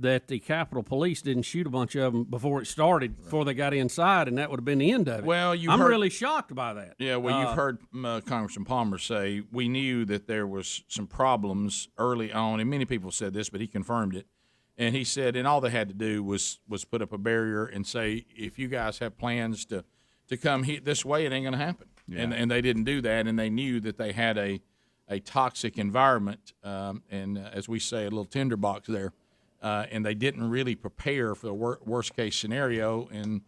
[SPEAKER 6] that the Capitol Police didn't shoot a bunch of them before it started, before they got inside, and that would have been the end of it.
[SPEAKER 7] Well,
[SPEAKER 6] I'm really shocked by that.
[SPEAKER 7] Yeah, well, you've heard Congressman Palmer say we knew that there was some problems early on, and many people said this, but he confirmed it. And he said, and all they had to do was put up a barrier and say, if you guys have plans to come this way, it ain't going to happen. Yeah. And they didn't do that, and they knew that they had a toxic environment, and as we say, a little tinderbox there. And they didn't really prepare for the worst case scenario, and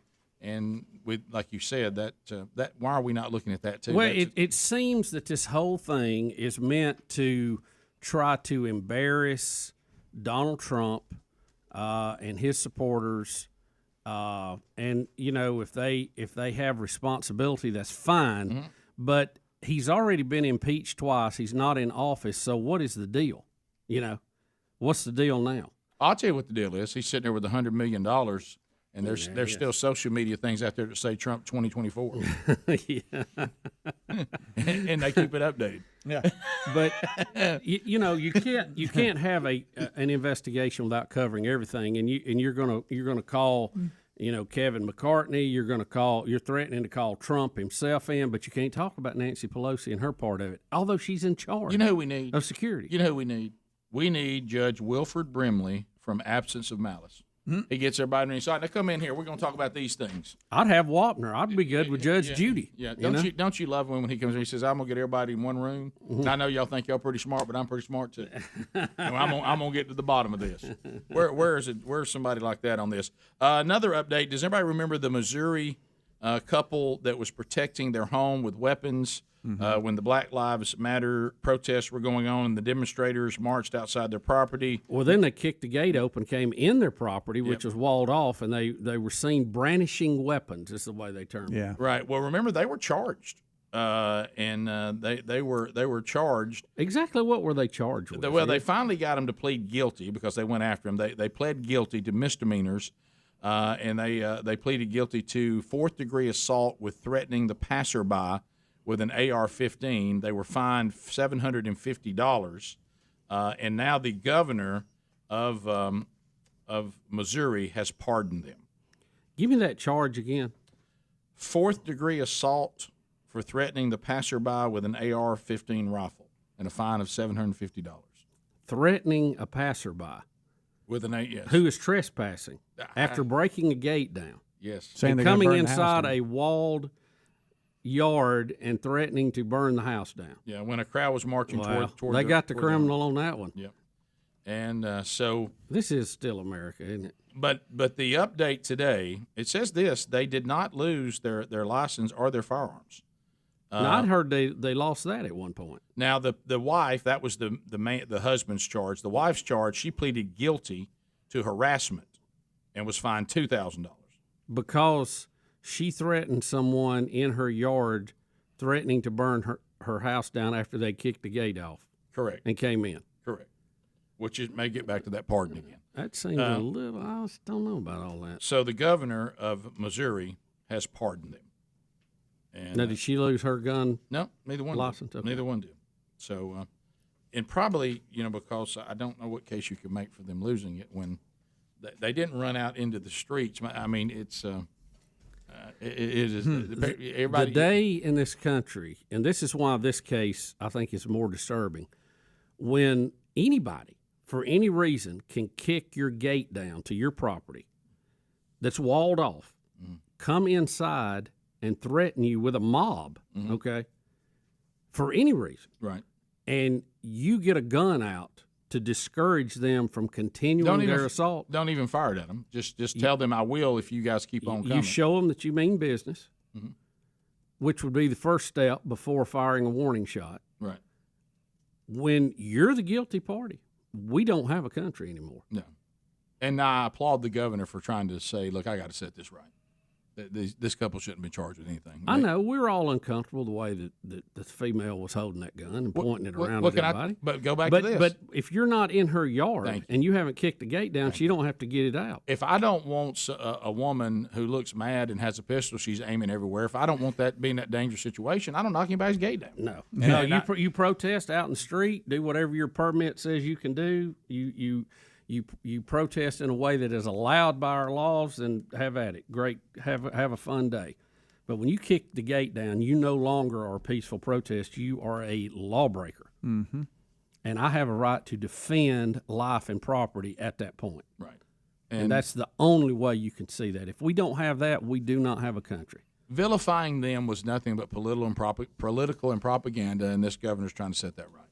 [SPEAKER 7] with, like you said, that why are we not looking at that too?
[SPEAKER 6] Well, it seems that this whole thing is meant to try to embarrass Donald Trump and his supporters, and you know, if they have responsibility, that's fine. Mm-hmm. But he's already been impeached twice. He's not in office, so what is the deal? You know, what's the deal now?
[SPEAKER 7] I'll tell you what the deal is. He's sitting there with $100 million, and there's still social media things out there that say Trump 2024. and they keep it updated.
[SPEAKER 6] Yeah, but you know, you can't have an investigation without covering everything, and you're gonna call, you know, Kevin McCartney. You're threatening to call Trump himself in, but you can't talk about Nancy Pelosi and her part of it, although she's in charge.
[SPEAKER 7] You know who we need
[SPEAKER 6] of security.
[SPEAKER 7] You know who we need. We need Judge Wilford Brimley from Absence of Malice. Mm-hmm. He gets everybody on his side. Now come in here. We're going to talk about these things.
[SPEAKER 6] I'd have Wapner. I'd be good with Judge Judy.
[SPEAKER 7] Yeah. Don't you love him when he comes in? He says, "I'm gonna get everybody in one room." Mm-hmm. I know y'all think y'all pretty smart, but I'm pretty smart too. I'm gonna get to the bottom of this. Where's somebody like that on this? Another update. Does everybody remember the Missouri couple that was protecting their home with weapons? Mm-hmm. When the Black Lives Matter protests were going on and the demonstrators marched outside their property.
[SPEAKER 6] Well, then they kicked the gate open, came in their property, which was walled off, and they were seen brandishing weapons, is the way they termed it.
[SPEAKER 1] Yeah.
[SPEAKER 7] Right. Well, remember, they were charged. And they were charged.
[SPEAKER 6] Exactly what were they charged with?
[SPEAKER 7] Well, they finally got them to plead guilty because they went after them. They pled guilty to misdemeanors, and they pleaded guilty to fourth-degree assault with threatening the passerby with an AR-15. They were fined $750, and now the governor of Missouri has pardoned them.
[SPEAKER 6] Give me that charge again.
[SPEAKER 7] Fourth-degree assault for threatening the passerby with an AR-15 rifle and a fine of $750.
[SPEAKER 6] Threatening a passerby
[SPEAKER 7] with an yes.
[SPEAKER 6] Who is trespassing after breaking a gate down.
[SPEAKER 7] Yes,
[SPEAKER 6] and coming inside a walled yard and threatening to burn the house down.
[SPEAKER 7] Yeah, when a crowd was marching toward
[SPEAKER 6] they got the criminal on that one.
[SPEAKER 7] Yep. And so
[SPEAKER 6] this is still America, isn't it?
[SPEAKER 7] But the update today, it says this: they did not lose their license or their firearms.
[SPEAKER 6] Now, I'd heard they lost that at one point.
[SPEAKER 7] Now the wife, that was the husband's charge. The wife's charge, she pleaded guilty to harassment and was fined $2,000
[SPEAKER 6] because she threatened someone in her yard, threatening to burn her house down after they kicked the gate off.
[SPEAKER 7] Correct.
[SPEAKER 6] And came in.
[SPEAKER 7] Correct. Which it may get back to that pardon again.
[SPEAKER 6] That seems a little. I just don't know about all that.
[SPEAKER 7] So the governor of Missouri has pardoned them. And
[SPEAKER 6] now, did she lose her gun?
[SPEAKER 7] No, neither one.
[SPEAKER 6] License.
[SPEAKER 7] Okay. Neither one did. So, and probably because I don't know what case you could make for them losing it when they didn't run out into the streets. I mean, it's it is everybody.
[SPEAKER 6] The day in this country, and this is why this case I think is more disturbing, when anybody for any reason can kick your gate down to your property that's walled off, come inside and threaten you with a mob, okay, for any reason.
[SPEAKER 7] Right.
[SPEAKER 6] And you get a gun out to discourage them from continuing their assault.
[SPEAKER 7] Don't even fire it at them. Just tell them I will if you guys keep on coming.
[SPEAKER 6] You show them that you mean business, which would be the first step before firing a warning shot.
[SPEAKER 7] Right.
[SPEAKER 6] When you're the guilty party, we don't have a country anymore.
[SPEAKER 7] No. And I applaud the governor for trying to say, look, I got to set this right. This couple shouldn't be charged with anything.
[SPEAKER 6] I know. We're all uncomfortable the way that the female was holding that gun and pointing it around at everybody.
[SPEAKER 7] But go back to this.
[SPEAKER 6] But if you're not in her yard and you haven't kicked the gate down, she don't have to get it out.
[SPEAKER 7] If I don't want a woman who looks mad and has a pistol, she's aiming everywhere. If I don't want that being that dangerous situation, I don't knock anybody's gate down.
[SPEAKER 6] No. You protest out in the street, do whatever your permit says you can do. You protest in a way that is allowed by our laws, and have at it. Great, have a fun day. But when you kick the gate down, you no longer are a peaceful protest. You are a lawbreaker.
[SPEAKER 1] Mm-hmm.
[SPEAKER 6] And I have a right to defend life and property at that point.
[SPEAKER 7] Right.
[SPEAKER 6] And that's the only way you can see that. If we don't have that, we do not have a country.
[SPEAKER 7] Vilifying them was nothing but political and propaganda, and this governor's trying to set that right.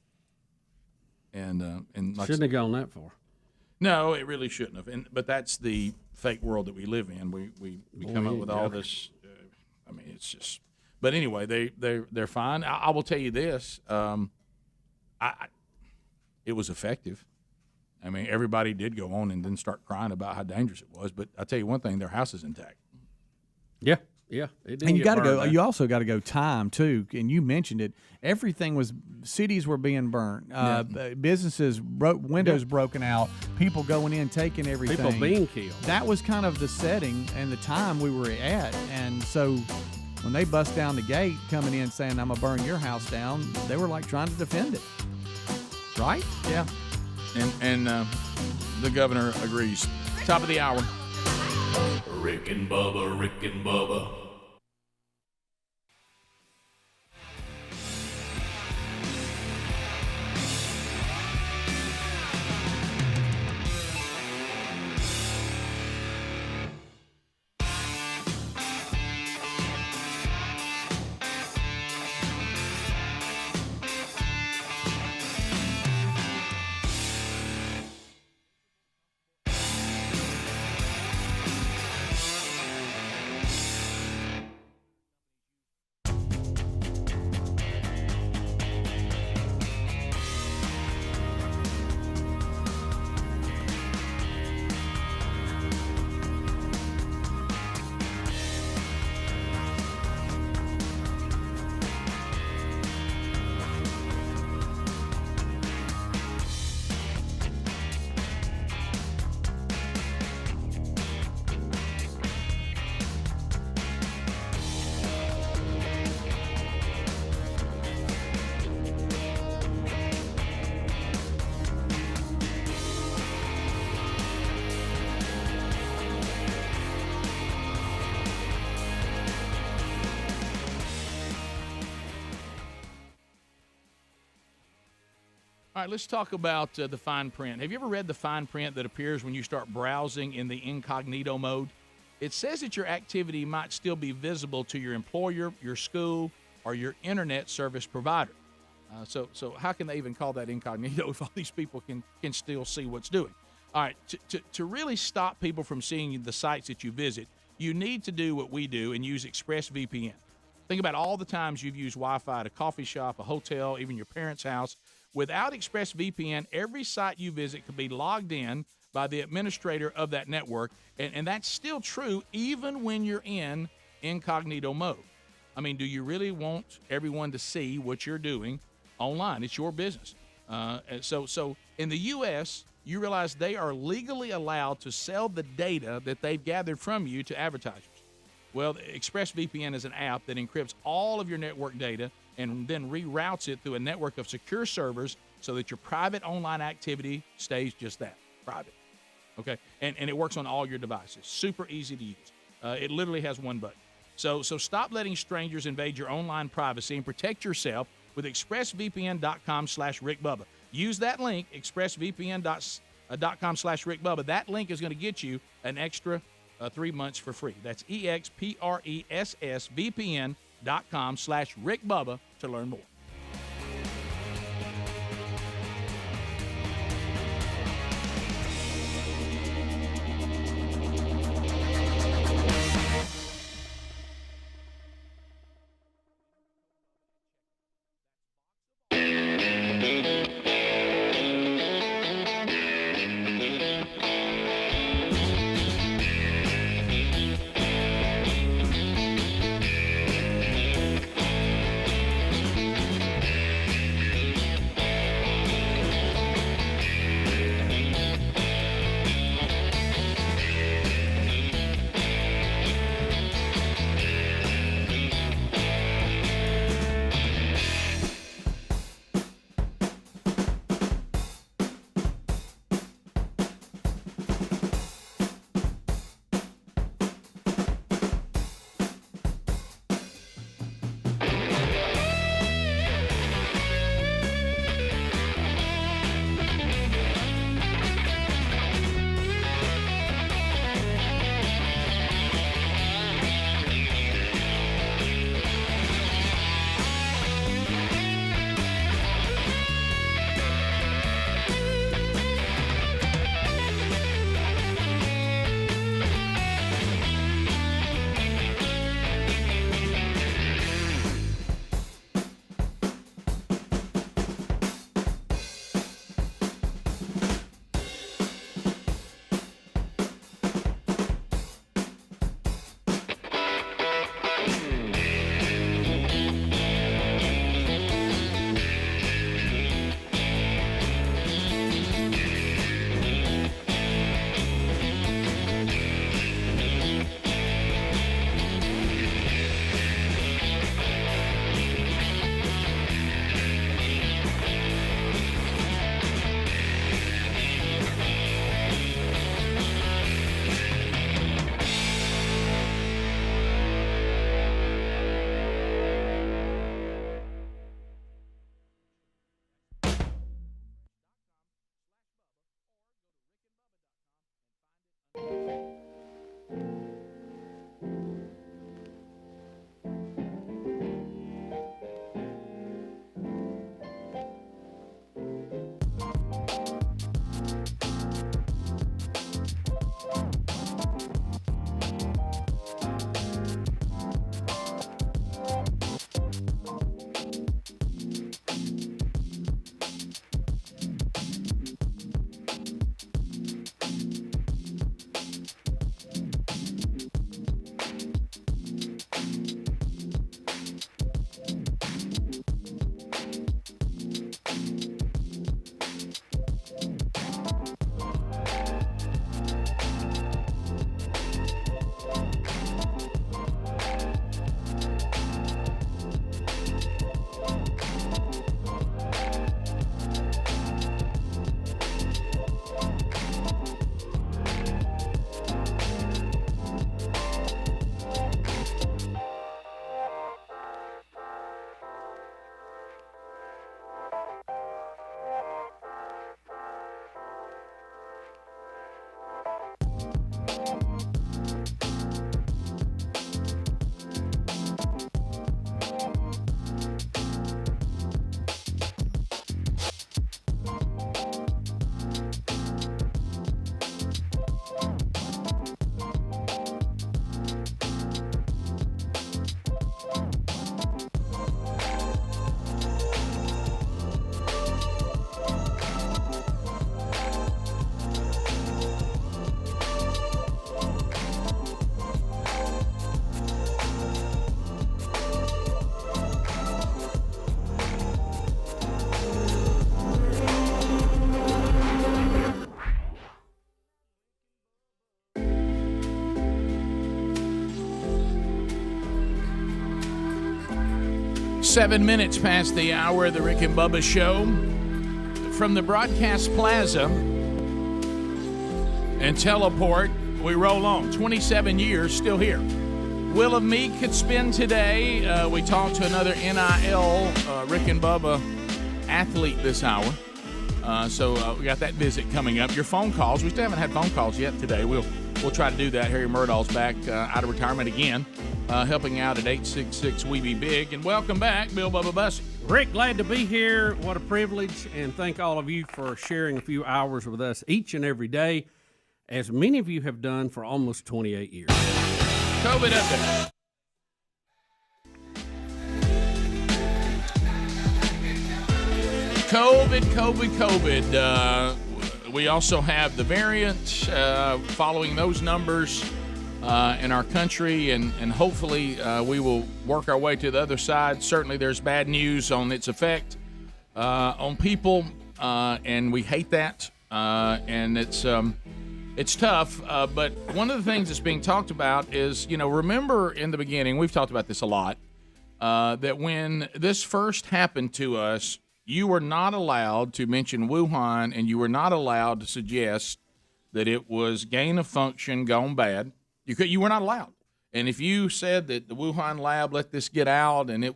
[SPEAKER 7] And like
[SPEAKER 6] shouldn't have gone that far.
[SPEAKER 7] No, it really shouldn't have. But that's the fake world that we live in. We come up with all this. I mean, it's just. But anyway, they're fine. I will tell you this. It was effective. I mean, everybody did go on and then start crying about how dangerous it was. But I tell you one thing: their house is intact.
[SPEAKER 6] Yeah.
[SPEAKER 1] And you got to go. You also got to go time too. And you mentioned it. Everything was. Cities were being burned. Businesses windows broken out. People going in taking everything.
[SPEAKER 6] People being killed.
[SPEAKER 1] That was kind of the setting and the time we were at. And so when they bust down the gate, coming in saying I'm gonna burn your house down, they were like trying to defend it. Right?
[SPEAKER 7] Yeah. And the governor agrees. Top of the hour.
[SPEAKER 4] Rick and Bubba, Rick and Bubba.
[SPEAKER 7] All right, let's talk about the fine print. Have you ever read the fine print that appears when you start browsing in the incognito mode? It says that your activity might still be visible to your employer, your school, or your internet service provider. So how can they even call that incognito if all these people can still see what's doing? All right, to really stop people from seeing the sites that you visit, you need to do what we do and use ExpressVPN. Think about all the times you've used Wi-Fi at a coffee shop, a hotel, even your parents' house. Without ExpressVPN, every site you visit could be logged in by the administrator of that network, and that's still true even when you're in incognito mode. I mean, do you really want everyone to see what you're doing online? It's your business. So in the U.S., you realize they are legally allowed to sell the data that they've gathered from you to advertisers. Well, ExpressVPN is an app that encrypts all of your network data and then reroutes it through a network of secure servers so that your private online activity stays just that, private. Okay? And it works on all your devices. Super easy to use. It literally has one button. So stop letting strangers invade your online privacy and protect yourself with expressvpn.com/RickBubba. Use that link, expressvpn.com/RickBubba. That link is going to get you an extra 3 months for free. That's expressvpn.com/RickBubba to learn more. 7 minutes past the hour of the Rick and Bubba Show from the Broadcast Plaza and Teleport. We roll on. 27 years, still here. Will of Me could spin today. We talked to another NIL Rick and Bubba athlete this hour. So we got that visit coming up. Your phone calls. We still haven't had phone calls yet today. We'll try to do that. Harry Murdahl's back out of retirement again, helping out at 866-WE-BE-BIG. And welcome back, Bill Bubba Bussey.
[SPEAKER 6] Rick, glad to be here. What a privilege. And thank all of you for sharing a few hours with us each and every day, as many of you have done for almost 28 years.
[SPEAKER 7] COVID update. COVID. We also have the variant following those numbers in our country, and hopefully we will work our way to the other side. Certainly there's bad news on its effect on people, and we hate that, and it's tough. But one of the things that's being talked about is, remember in the beginning, we've talked about this a lot, that when this first happened to us, you were not allowed to mention Wuhan, and you were not allowed to suggest that it was gain of function gone bad. You were not allowed. And if you said that the Wuhan lab let this get out and it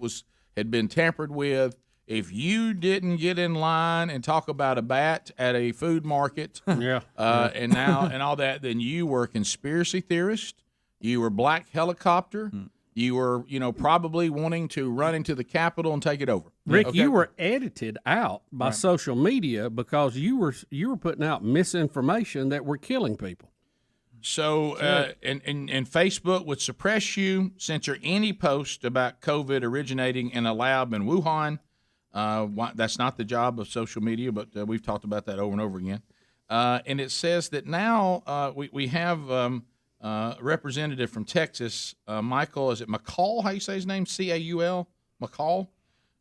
[SPEAKER 7] had been tampered with, if you didn't get in line and talk about a bat at a food market, and all that, then you were a conspiracy theorist. You were Black Helicopter. You were, probably wanting to run into the Capitol and take it over.
[SPEAKER 6] Rick,
[SPEAKER 7] Okay.
[SPEAKER 6] you were edited out by social media because you were putting out misinformation that were killing people.
[SPEAKER 7] So, and Facebook would suppress you, censor any post about COVID originating in a lab in Wuhan. That's not the job of social media, but we've talked about that over and over again. And it says that now we have representative from Texas, Michael, is it McCall? How you say his name? C-A-U-L? McCall?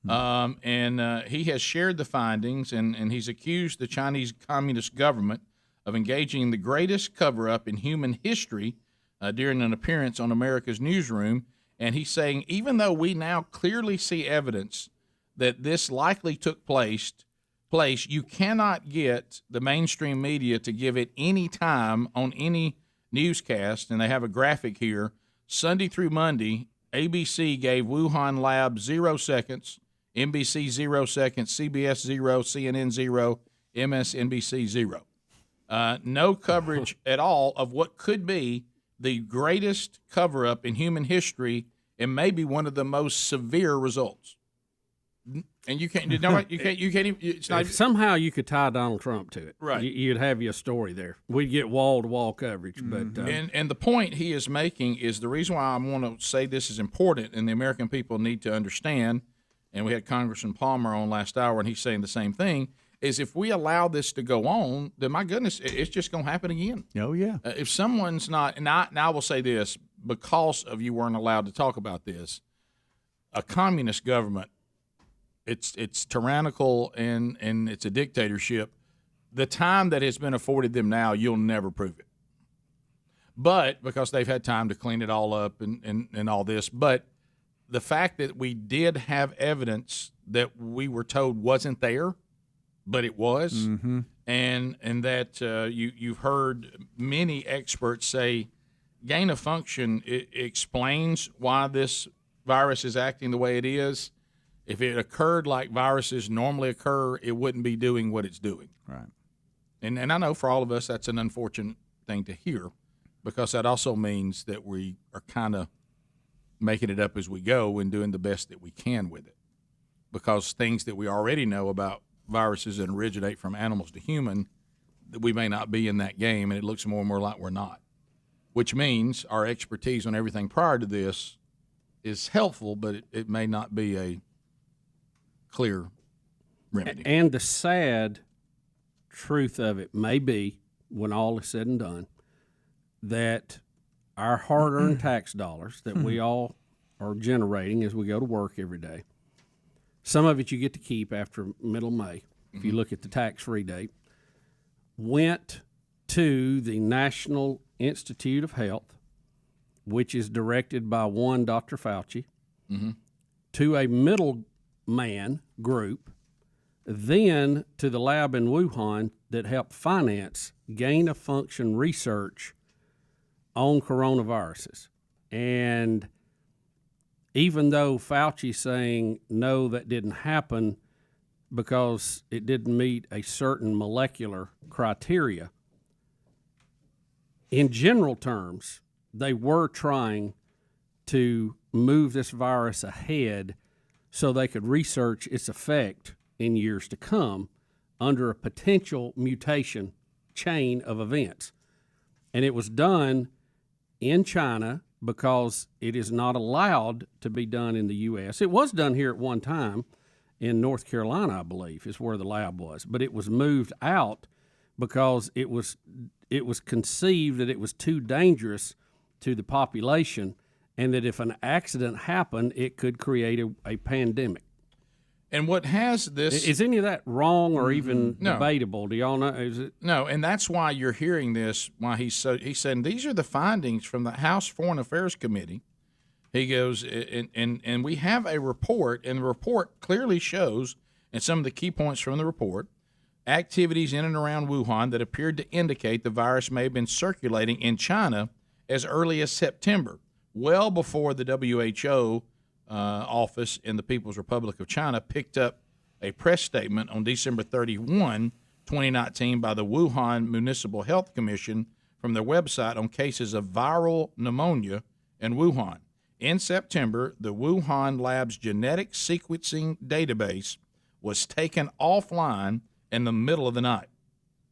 [SPEAKER 7] And he has shared the findings, and he's accused the Chinese Communist government of engaging in the greatest cover-up in human history during an appearance on America's Newsroom. And he's saying, even though we now clearly see evidence that this likely took place, you cannot get the mainstream media to give it any time on any newscast. And they have a graphic here. Sunday through Monday, ABC gave Wuhan lab 0 seconds, NBC 0 seconds, CBS 0, CNN 0, MSNBC 0. No coverage at all of what could be the greatest cover-up in human history and maybe one of the most severe results. And you can't even, it's not.
[SPEAKER 6] If somehow you could tie Donald Trump to it.
[SPEAKER 7] Right.
[SPEAKER 6] You'd have your story there. We'd get wall-to-wall coverage. But
[SPEAKER 7] And the point he is making is the reason why I want to say this is important and the American people need to understand, and we had Congressman Palmer on last hour, and he's saying the same thing, is if we allow this to go on, then my goodness, it's just going to happen again.
[SPEAKER 1] Oh, yeah.
[SPEAKER 7] If someone's not, and I will say this, because of you weren't allowed to talk about this, a communist government, it's tyrannical and it's a dictatorship. The time that has been afforded them now, you'll never prove it. But because they've had time to clean it all up and all this, but the fact that we did have evidence that we were told wasn't there, but it was, and that you've heard many experts say gain of function explains why this virus is acting the way it is. If it occurred like viruses normally occur, it wouldn't be doing what it's doing.
[SPEAKER 1] Right.
[SPEAKER 7] And I know for all of us that's an unfortunate thing to hear, because that also means that we are kind of making it up as we go and doing the best that we can with it. Because things that we already know about viruses that originate from animals to human, that we may not be in that game, and it looks more and more like we're not. Which means our expertise on everything prior to this is helpful, but it may not be a clear remedy.
[SPEAKER 6] And the sad truth of it may be, when all is said and done, that our hard-earned tax dollars that we all are generating as we go to work every day, some of it you get to keep after middle May, if you look at the tax-free date, went to the National Institute of Health, which is directed by one Dr. Fauci, to a middleman group, then to the lab in Wuhan that helped finance gain-of-function research on coronaviruses. And even though Fauci's saying, no, that didn't happen because it didn't meet a certain molecular criteria, in general terms, they were trying to move this virus ahead so they could research its effect in years to come under a potential mutation chain of events. And it was done in China because it is not allowed to be done in the U.S. It was done here at one time in North Carolina, I believe, is where the lab was. But it was moved out because it was conceived that it was too dangerous to the population and that if an accident happened, it could create a pandemic.
[SPEAKER 7] And what has this...
[SPEAKER 6] Is any of that wrong or even debatable? Do y'all know? Is it?
[SPEAKER 7] No, and that's why you're hearing this, why he's saying these are the findings from the House Foreign Affairs Committee. He goes, and we have a report, and the report clearly shows, and some of the key points from the report, activities in and around Wuhan that appeared to indicate the virus may have been circulating in China as early as September, well before the WHO office in the People's Republic of China picked up a press statement on December 31, 2019 by the Wuhan Municipal Health Commission from their website on cases of viral pneumonia in Wuhan. In September, the Wuhan lab's genetic sequencing database was taken offline in the middle of the night,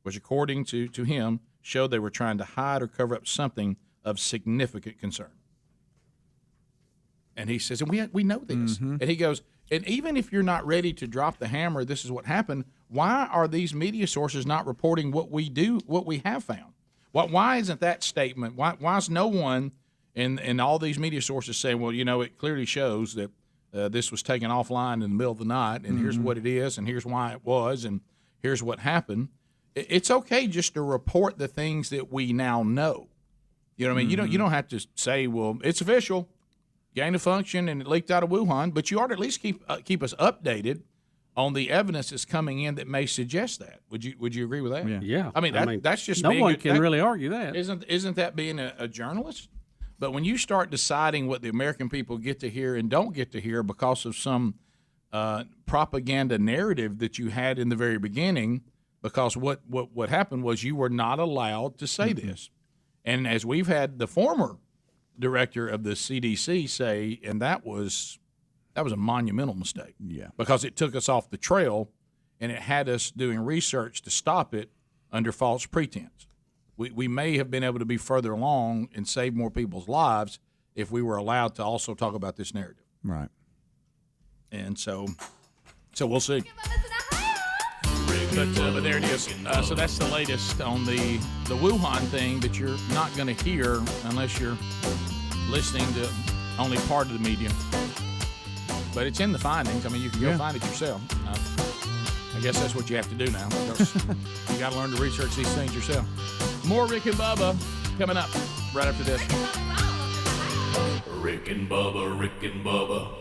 [SPEAKER 7] which according to him showed they were trying to hide or cover up something of significant concern. And he says, and we know this. And he goes, and even if you're not ready to drop the hammer, this is what happened, why are these media sources not reporting what we have found? Why isn't that statement, why is no one in all these media sources saying, well, it clearly shows that this was taken offline in the middle of the night, and here's what it is, and here's why it was, and here's what happened. It's okay just to report the things that we now know. You know what I mean? You don't have to say, well, it's official, gain of function, and it leaked out of Wuhan, but you ought to at least keep us updated on the evidence that's coming in that may suggest that. Would you agree with that?
[SPEAKER 6] Yeah.
[SPEAKER 7] I mean, that's just
[SPEAKER 6] no one can really argue that.
[SPEAKER 7] Isn't that being a journalist? But when you start deciding what the American people get to hear and don't get to hear because of some propaganda narrative that you had in the very beginning, because what happened was you were not allowed to say this. And as we've had the former director of the CDC say, and that was a monumental mistake.
[SPEAKER 1] Yeah.
[SPEAKER 7] Because it took us off the trail and it had us doing research to stop it under false pretense. We may have been able to be further along and save more people's lives if we were allowed to also talk about this narrative.
[SPEAKER 1] Right.
[SPEAKER 7] And so we'll see. But there it is. So that's the latest on the Wuhan thing that you're not going to hear unless you're listening to only part of the media. But it's in the findings. I mean, you can go find it yourself. I guess that's what you have to do now. Because you got to learn to research these things yourself. More Rick and Bubba coming up right after this.
[SPEAKER 4] Rick and Bubba, Rick and Bubba.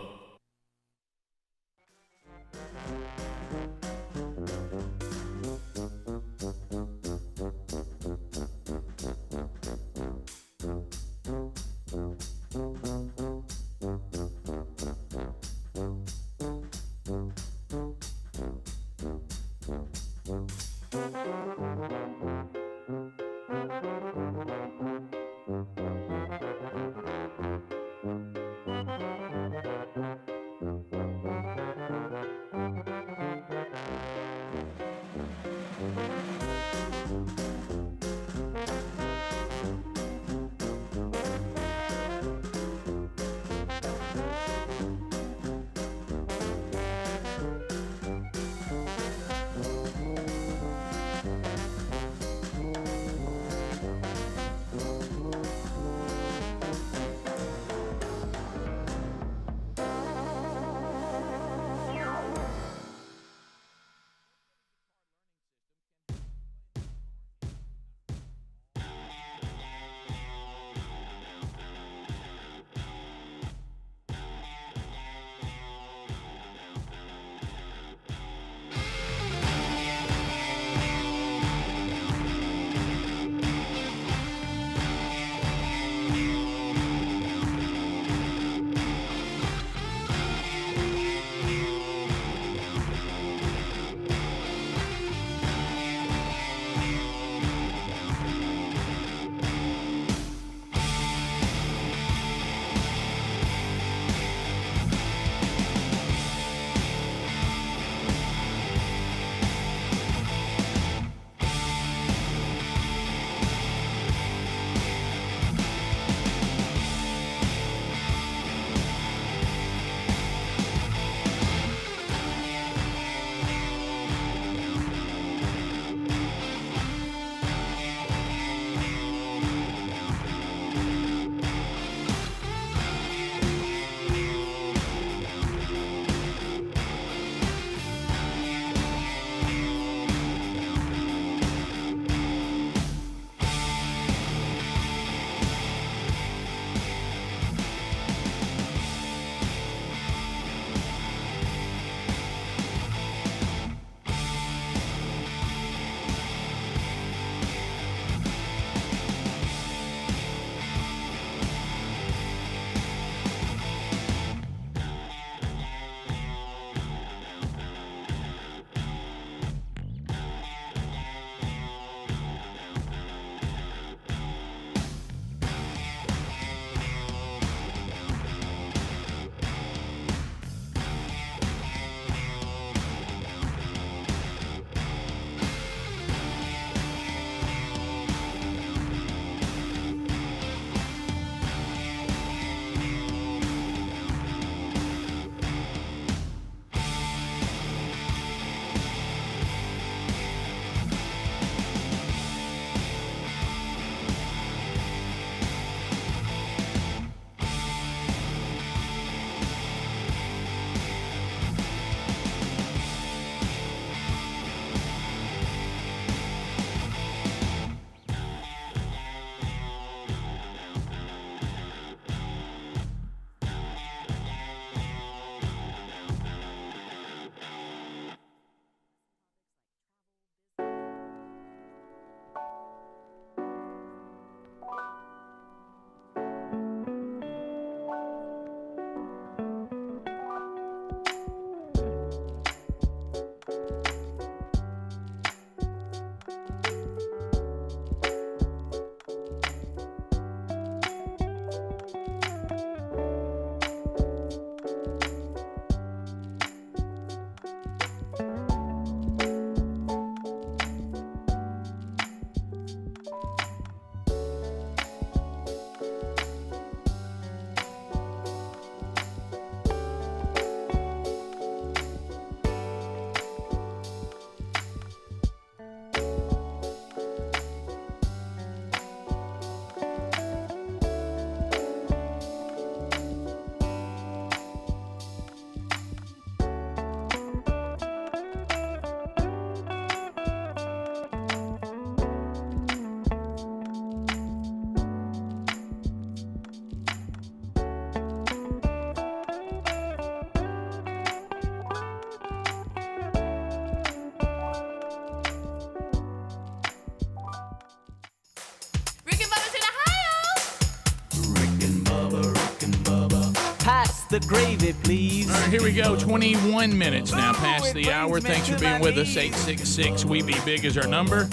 [SPEAKER 6] Pass the gravy, please.
[SPEAKER 3] All right, here we go. 21 minutes now past the hour. Thanks for being with us. 866 We Be Big is our number.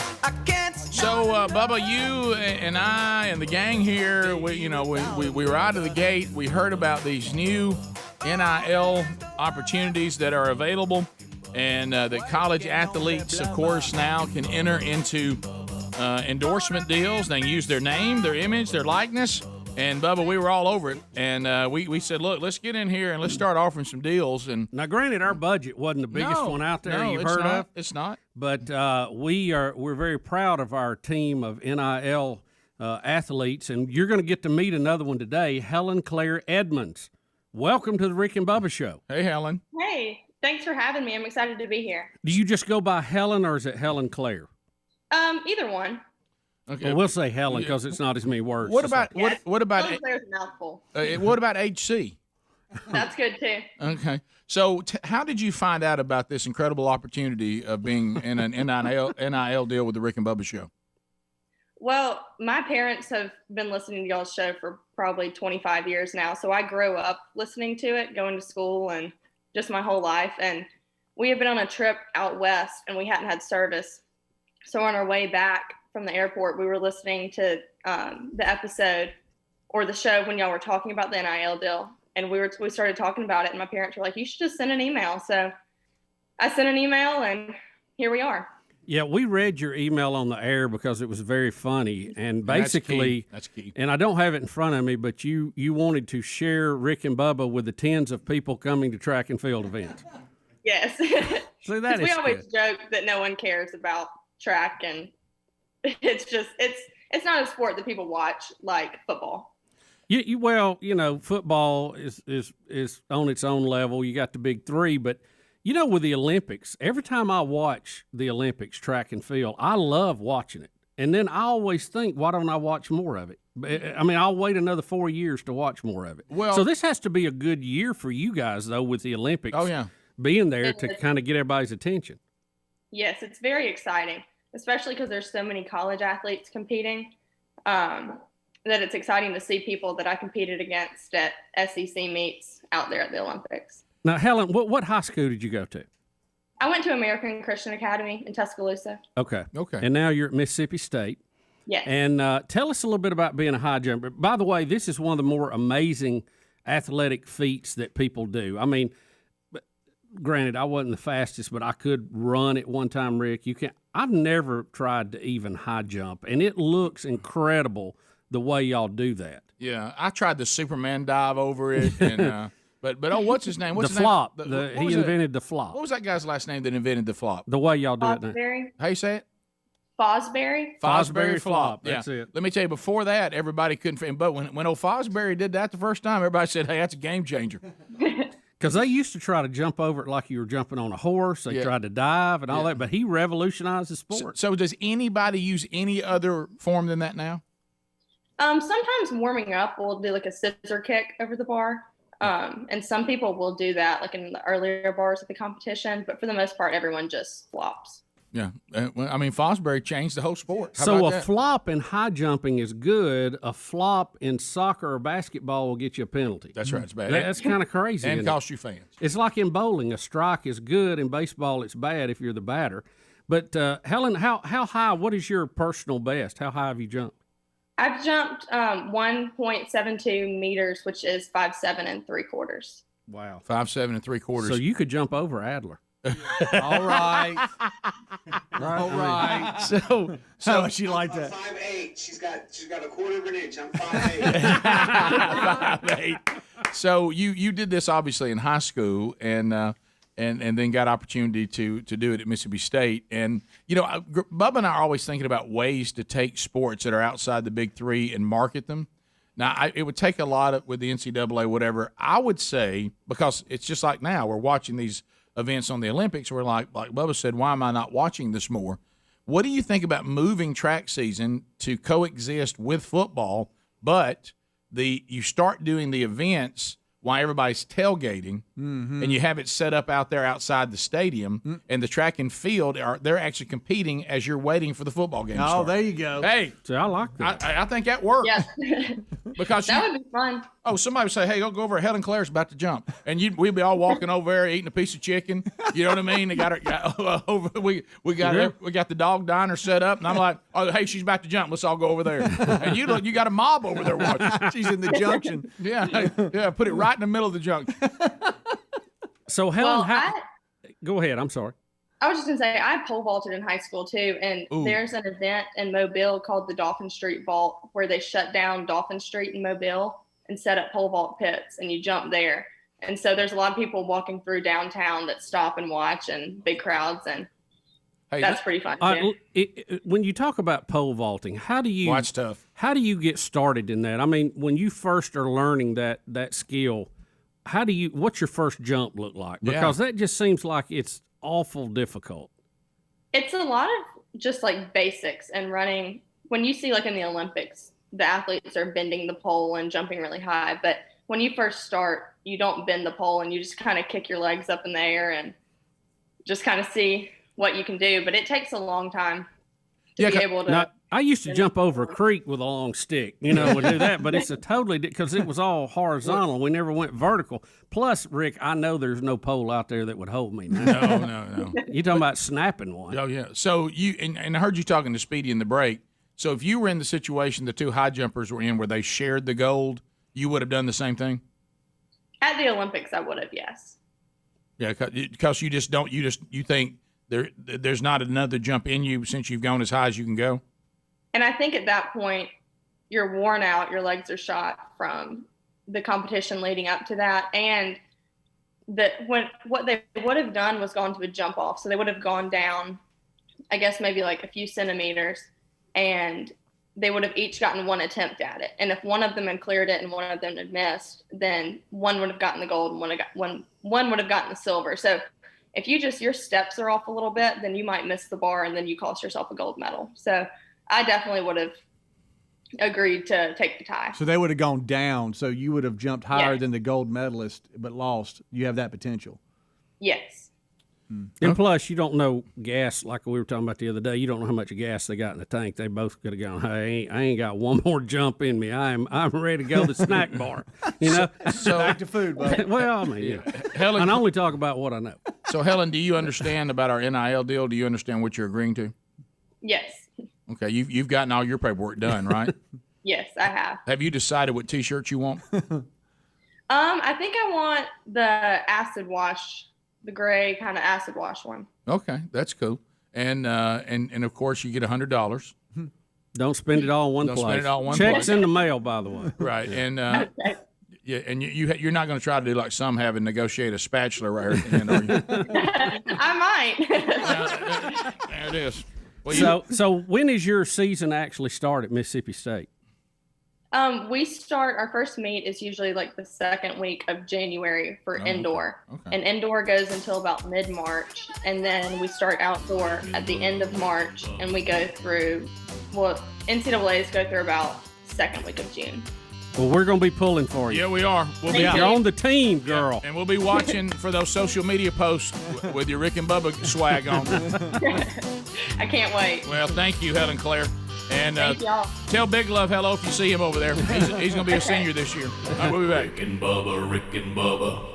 [SPEAKER 3] So, Bubba, you and I and the gang here, we were out of the gate. We heard about these new NIL opportunities that are available, and that college athletes, of course, now can enter into endorsement deals. They can use their name, their image, their likeness. And, Bubba, we were all over it. And we said, look, let's get in here and let's start offering some deals. And
[SPEAKER 6] now, granted, our budget wasn't the biggest one out there you've heard of.
[SPEAKER 3] It's not.
[SPEAKER 6] But we're very proud of our team of NIL athletes. And you're going to get to meet another one today, Helen Claire Edmonds. Welcome to the Rick and Bubba Show.
[SPEAKER 3] Hey, Helen.
[SPEAKER 16] Hey, thanks for having me. I'm excited to be here.
[SPEAKER 6] Do you just go by Helen or is it Helen Claire?
[SPEAKER 16] Either one.
[SPEAKER 3] Okay.
[SPEAKER 6] Well, we'll say Helen because it's not as many words.
[SPEAKER 3] What about
[SPEAKER 16] Helen Claire's a mouthful.
[SPEAKER 3] What about HC?
[SPEAKER 16] That's good too.
[SPEAKER 3] Okay. So, how did you find out about this incredible opportunity of being in an NIL deal with the Rick and Bubba Show?
[SPEAKER 16] Well, my parents have been listening to y'all's show for probably 25 years now. So I grew up listening to it, going to school, and just my whole life. And we had been on a trip out west, and we hadn't had service. So on our way back from the airport, we were listening to the episode or the show when y'all were talking about the NIL deal. And we started talking about it, and my parents were like, you should just send an email. So I sent an email, and here we are.
[SPEAKER 6] Yeah, we read your email on the air because it was very funny. And basically,
[SPEAKER 3] that's key.
[SPEAKER 6] And I don't have it in front of me, but you wanted to share Rick and Bubba with the tens of people coming to track and field events.
[SPEAKER 16] Yes.
[SPEAKER 6] So that is
[SPEAKER 16] we always
[SPEAKER 6] good.
[SPEAKER 16] joke that no one cares about track, and it's not a sport that people watch like football.
[SPEAKER 6] Football is on its own level. You got the big three, but with the Olympics, every time I watch the Olympics, track and field, I love watching it. And then I always think, why don't I watch more of it? I mean, I'll wait another 4 years to watch more of it. So this has to be a good year for you guys, though, with the Olympics being there to kind of get everybody's attention.
[SPEAKER 16] Yes, it's very exciting, especially because there's so many college athletes competing, that it's exciting to see people that I competed against at SEC meets out there at the Olympics.
[SPEAKER 6] Now, Helen, what high school did you go to?
[SPEAKER 16] I went to American Christian Academy in Tuscaloosa.
[SPEAKER 6] Okay. And now you're at Mississippi State.
[SPEAKER 16] Yes.
[SPEAKER 6] And tell us a little bit about being a high jumper. By the way, this is one of the more amazing athletic feats that people do. I mean, granted, I wasn't the fastest, but I could run at one time, Rick. I've never tried to even high jump, and it looks incredible the way y'all do that.
[SPEAKER 3] Yeah, I tried the Superman dive over it, and but what's his name? What's
[SPEAKER 6] the
[SPEAKER 3] his
[SPEAKER 6] flop.
[SPEAKER 3] Name?
[SPEAKER 6] He invented the flop.
[SPEAKER 3] What was that guy's last name that invented the flop?
[SPEAKER 6] The way y'all do it now.
[SPEAKER 16] Fosbury.
[SPEAKER 3] How you say it?
[SPEAKER 16] Fosbury.
[SPEAKER 3] Fosbury flop.
[SPEAKER 6] That's it.
[SPEAKER 3] Let me tell you, before that, everybody couldn't. But when old Fosbury did that the first time, everybody said, "Hey, that's a game changer."
[SPEAKER 6] Because they used to try to jump over it like you were jumping on a horse. They tried to dive and all that, but he revolutionized the sport.
[SPEAKER 3] So does anybody use any other form than that now?
[SPEAKER 16] Sometimes warming up, we'll do like a scissor kick over the bar. And some people will do that like in the earlier bars of the competition, but for the most part, everyone just flops.
[SPEAKER 3] Yeah. I mean, Fosbury changed the whole sport.
[SPEAKER 6] So a flop in high jumping is good. A flop in soccer or basketball will get you a penalty.
[SPEAKER 3] That's right. It's bad.
[SPEAKER 6] That's kind of crazy.
[SPEAKER 3] And cost you fans.
[SPEAKER 6] It's like in bowling. A strike is good. In baseball, it's bad if you're the batter. But, Helen, how high, what is your personal best? How high have you jumped?
[SPEAKER 16] I've jumped 1.72 meters, which is 5'7 3/4.
[SPEAKER 6] Wow.
[SPEAKER 3] 5'7 3/4.
[SPEAKER 6] So you could jump over Adler.
[SPEAKER 1] All right.
[SPEAKER 6] All
[SPEAKER 1] right.
[SPEAKER 6] So she like that.
[SPEAKER 17] 5'8". She's got a quarter of an inch. I'm 5'8".
[SPEAKER 3] 5'8". So you did this obviously in high school and then got opportunity to do it at Mississippi State. And Bubba and I are always thinking about ways to take sports that are outside the big three and market them. Now, it would take a lot with the NCAA, whatever. I would say, because it's just like now, we're watching these events on the Olympics. We're like Bubba said, why am I not watching this more? What do you think about moving track season to coexist with football, but you start doing the events while everybody's tailgating,
[SPEAKER 7] and you have it set up out there outside the stadium, and the track and field they're actually competing as you're waiting for the football game to start.
[SPEAKER 1] there you go.
[SPEAKER 7] Hey,
[SPEAKER 6] See, I like that.
[SPEAKER 7] I think that works.
[SPEAKER 16] Yeah.
[SPEAKER 7] Because
[SPEAKER 16] that would be fun.
[SPEAKER 7] Oh, somebody would say, "Hey, go over. Helen Claire's about to jump," and we'd be all walking over there eating a piece of chicken. You know what I mean? They got her over. We got the dog diner set up, and I'm like, "Oh, hey, she's about to jump. Let's all go over there." And you got a mob over there watching.
[SPEAKER 1] She's in the junction.
[SPEAKER 7] Yeah. Put it right in the middle of the junction.
[SPEAKER 6] So Helen, go ahead. I'm sorry.
[SPEAKER 16] I was just going to say, I pole vaulted in high school too, and there's an event in Mobile called the Dolphin Street Vault where they shut down Dolphin Street in Mobile and set up pole vault pits, and you jump there. And so there's a lot of people walking through downtown that stop and watch, and big crowds, and that's pretty fun too.
[SPEAKER 6] When you talk about pole vaulting, how do you
[SPEAKER 7] watch stuff?
[SPEAKER 6] How do you get started in that? I mean, when you first are learning that skill, what's your first jump look like? Because that just seems like it's awful difficult.
[SPEAKER 16] It's a lot of just like basics and running. When you see like in the Olympics, the athletes are bending the pole and jumping really high, but when you first start, you don't bend the pole and you just kind of kick your legs up in the air and just kind of see what you can do. But it takes a long time to be able to.
[SPEAKER 6] Now, I used to jump over a creek with a long stick, would do that, but it's because it was all horizontal. We never went vertical. Plus, Rick, I know there's no pole out there that would hold me now.
[SPEAKER 7] No.
[SPEAKER 6] You're talking about snapping one.
[SPEAKER 7] Oh, yeah. So and I heard you talking to Speedy in the break. So if you were in the situation the two high jumpers were in where they shared the gold, you would have done the same thing?
[SPEAKER 16] At the Olympics, I would have, yes.
[SPEAKER 7] Yeah, because you think there's not another jump in you since you've gone as high as you can go?
[SPEAKER 16] And I think at that point, you're worn out, your legs are shot from the competition leading up to that. And what they would have done was gone to a jump off. So they would have gone down, I guess maybe like a few centimeters, and they would have each gotten one attempt at it. And if one of them had cleared it and one of them had missed, then one would have gotten the gold and one would have gotten the silver. So if your steps are off a little bit, then you might miss the bar and then you cost yourself a gold medal. So I definitely would have agreed to take the tie.
[SPEAKER 1] So they would have gone down. So you would have jumped higher than the gold medalist, but lost. You have that potential.
[SPEAKER 16] Yes.
[SPEAKER 6] And plus, you don't know gas, like we were talking about the other day. You don't know how much gas they got in the tank. They both could have gone, hey, I ain't got one more jump in me. I'm ready to go to the snack bar.
[SPEAKER 1] So back to food, buddy.
[SPEAKER 6] Well, I mean,
[SPEAKER 7] Helen,
[SPEAKER 6] I only talk about what I know.
[SPEAKER 7] So, Helen, do you understand about our NIL deal? Do you understand what you're agreeing to?
[SPEAKER 16] Yes.
[SPEAKER 7] Okay, you've gotten all your paperwork done, right?
[SPEAKER 16] Yes, I have.
[SPEAKER 7] Have you decided what T-shirts you want?
[SPEAKER 16] I think I want the acid wash, the gray kind of acid wash one.
[SPEAKER 7] Okay, that's cool. And of course you get $100.
[SPEAKER 6] Don't spend it all in one place.
[SPEAKER 7] Don't spend it all in one
[SPEAKER 6] Checks
[SPEAKER 7] place.
[SPEAKER 6] in the mail, by the way.
[SPEAKER 7] Right, and and you're not going to try to do like some have and negotiate a spatula right here at the end, are you?
[SPEAKER 16] I might.
[SPEAKER 7] There it is. Well,
[SPEAKER 6] so when is your season actually start at Mississippi State?
[SPEAKER 16] We start, our first meet is usually like the second week of January for indoor.
[SPEAKER 7] Okay.
[SPEAKER 16] And indoor goes until about mid-March. And then we start outdoor at the end of March. And we go through, NCAAs go through about second week of June.
[SPEAKER 6] Well, we're going to be pulling for you.
[SPEAKER 7] Yeah, we are.
[SPEAKER 6] You're on the team, girl.
[SPEAKER 7] Yeah, and we'll be watching for those social media posts with your Rick and Bubba swag on.
[SPEAKER 16] I can't wait.
[SPEAKER 7] Well, thank you, Helen Claire. And
[SPEAKER 16] Thank y'all.
[SPEAKER 7] Tell Big Love hello if you see him over there. He's going to be a senior this year. All right, we'll be back.
[SPEAKER 4] Rick and Bubba.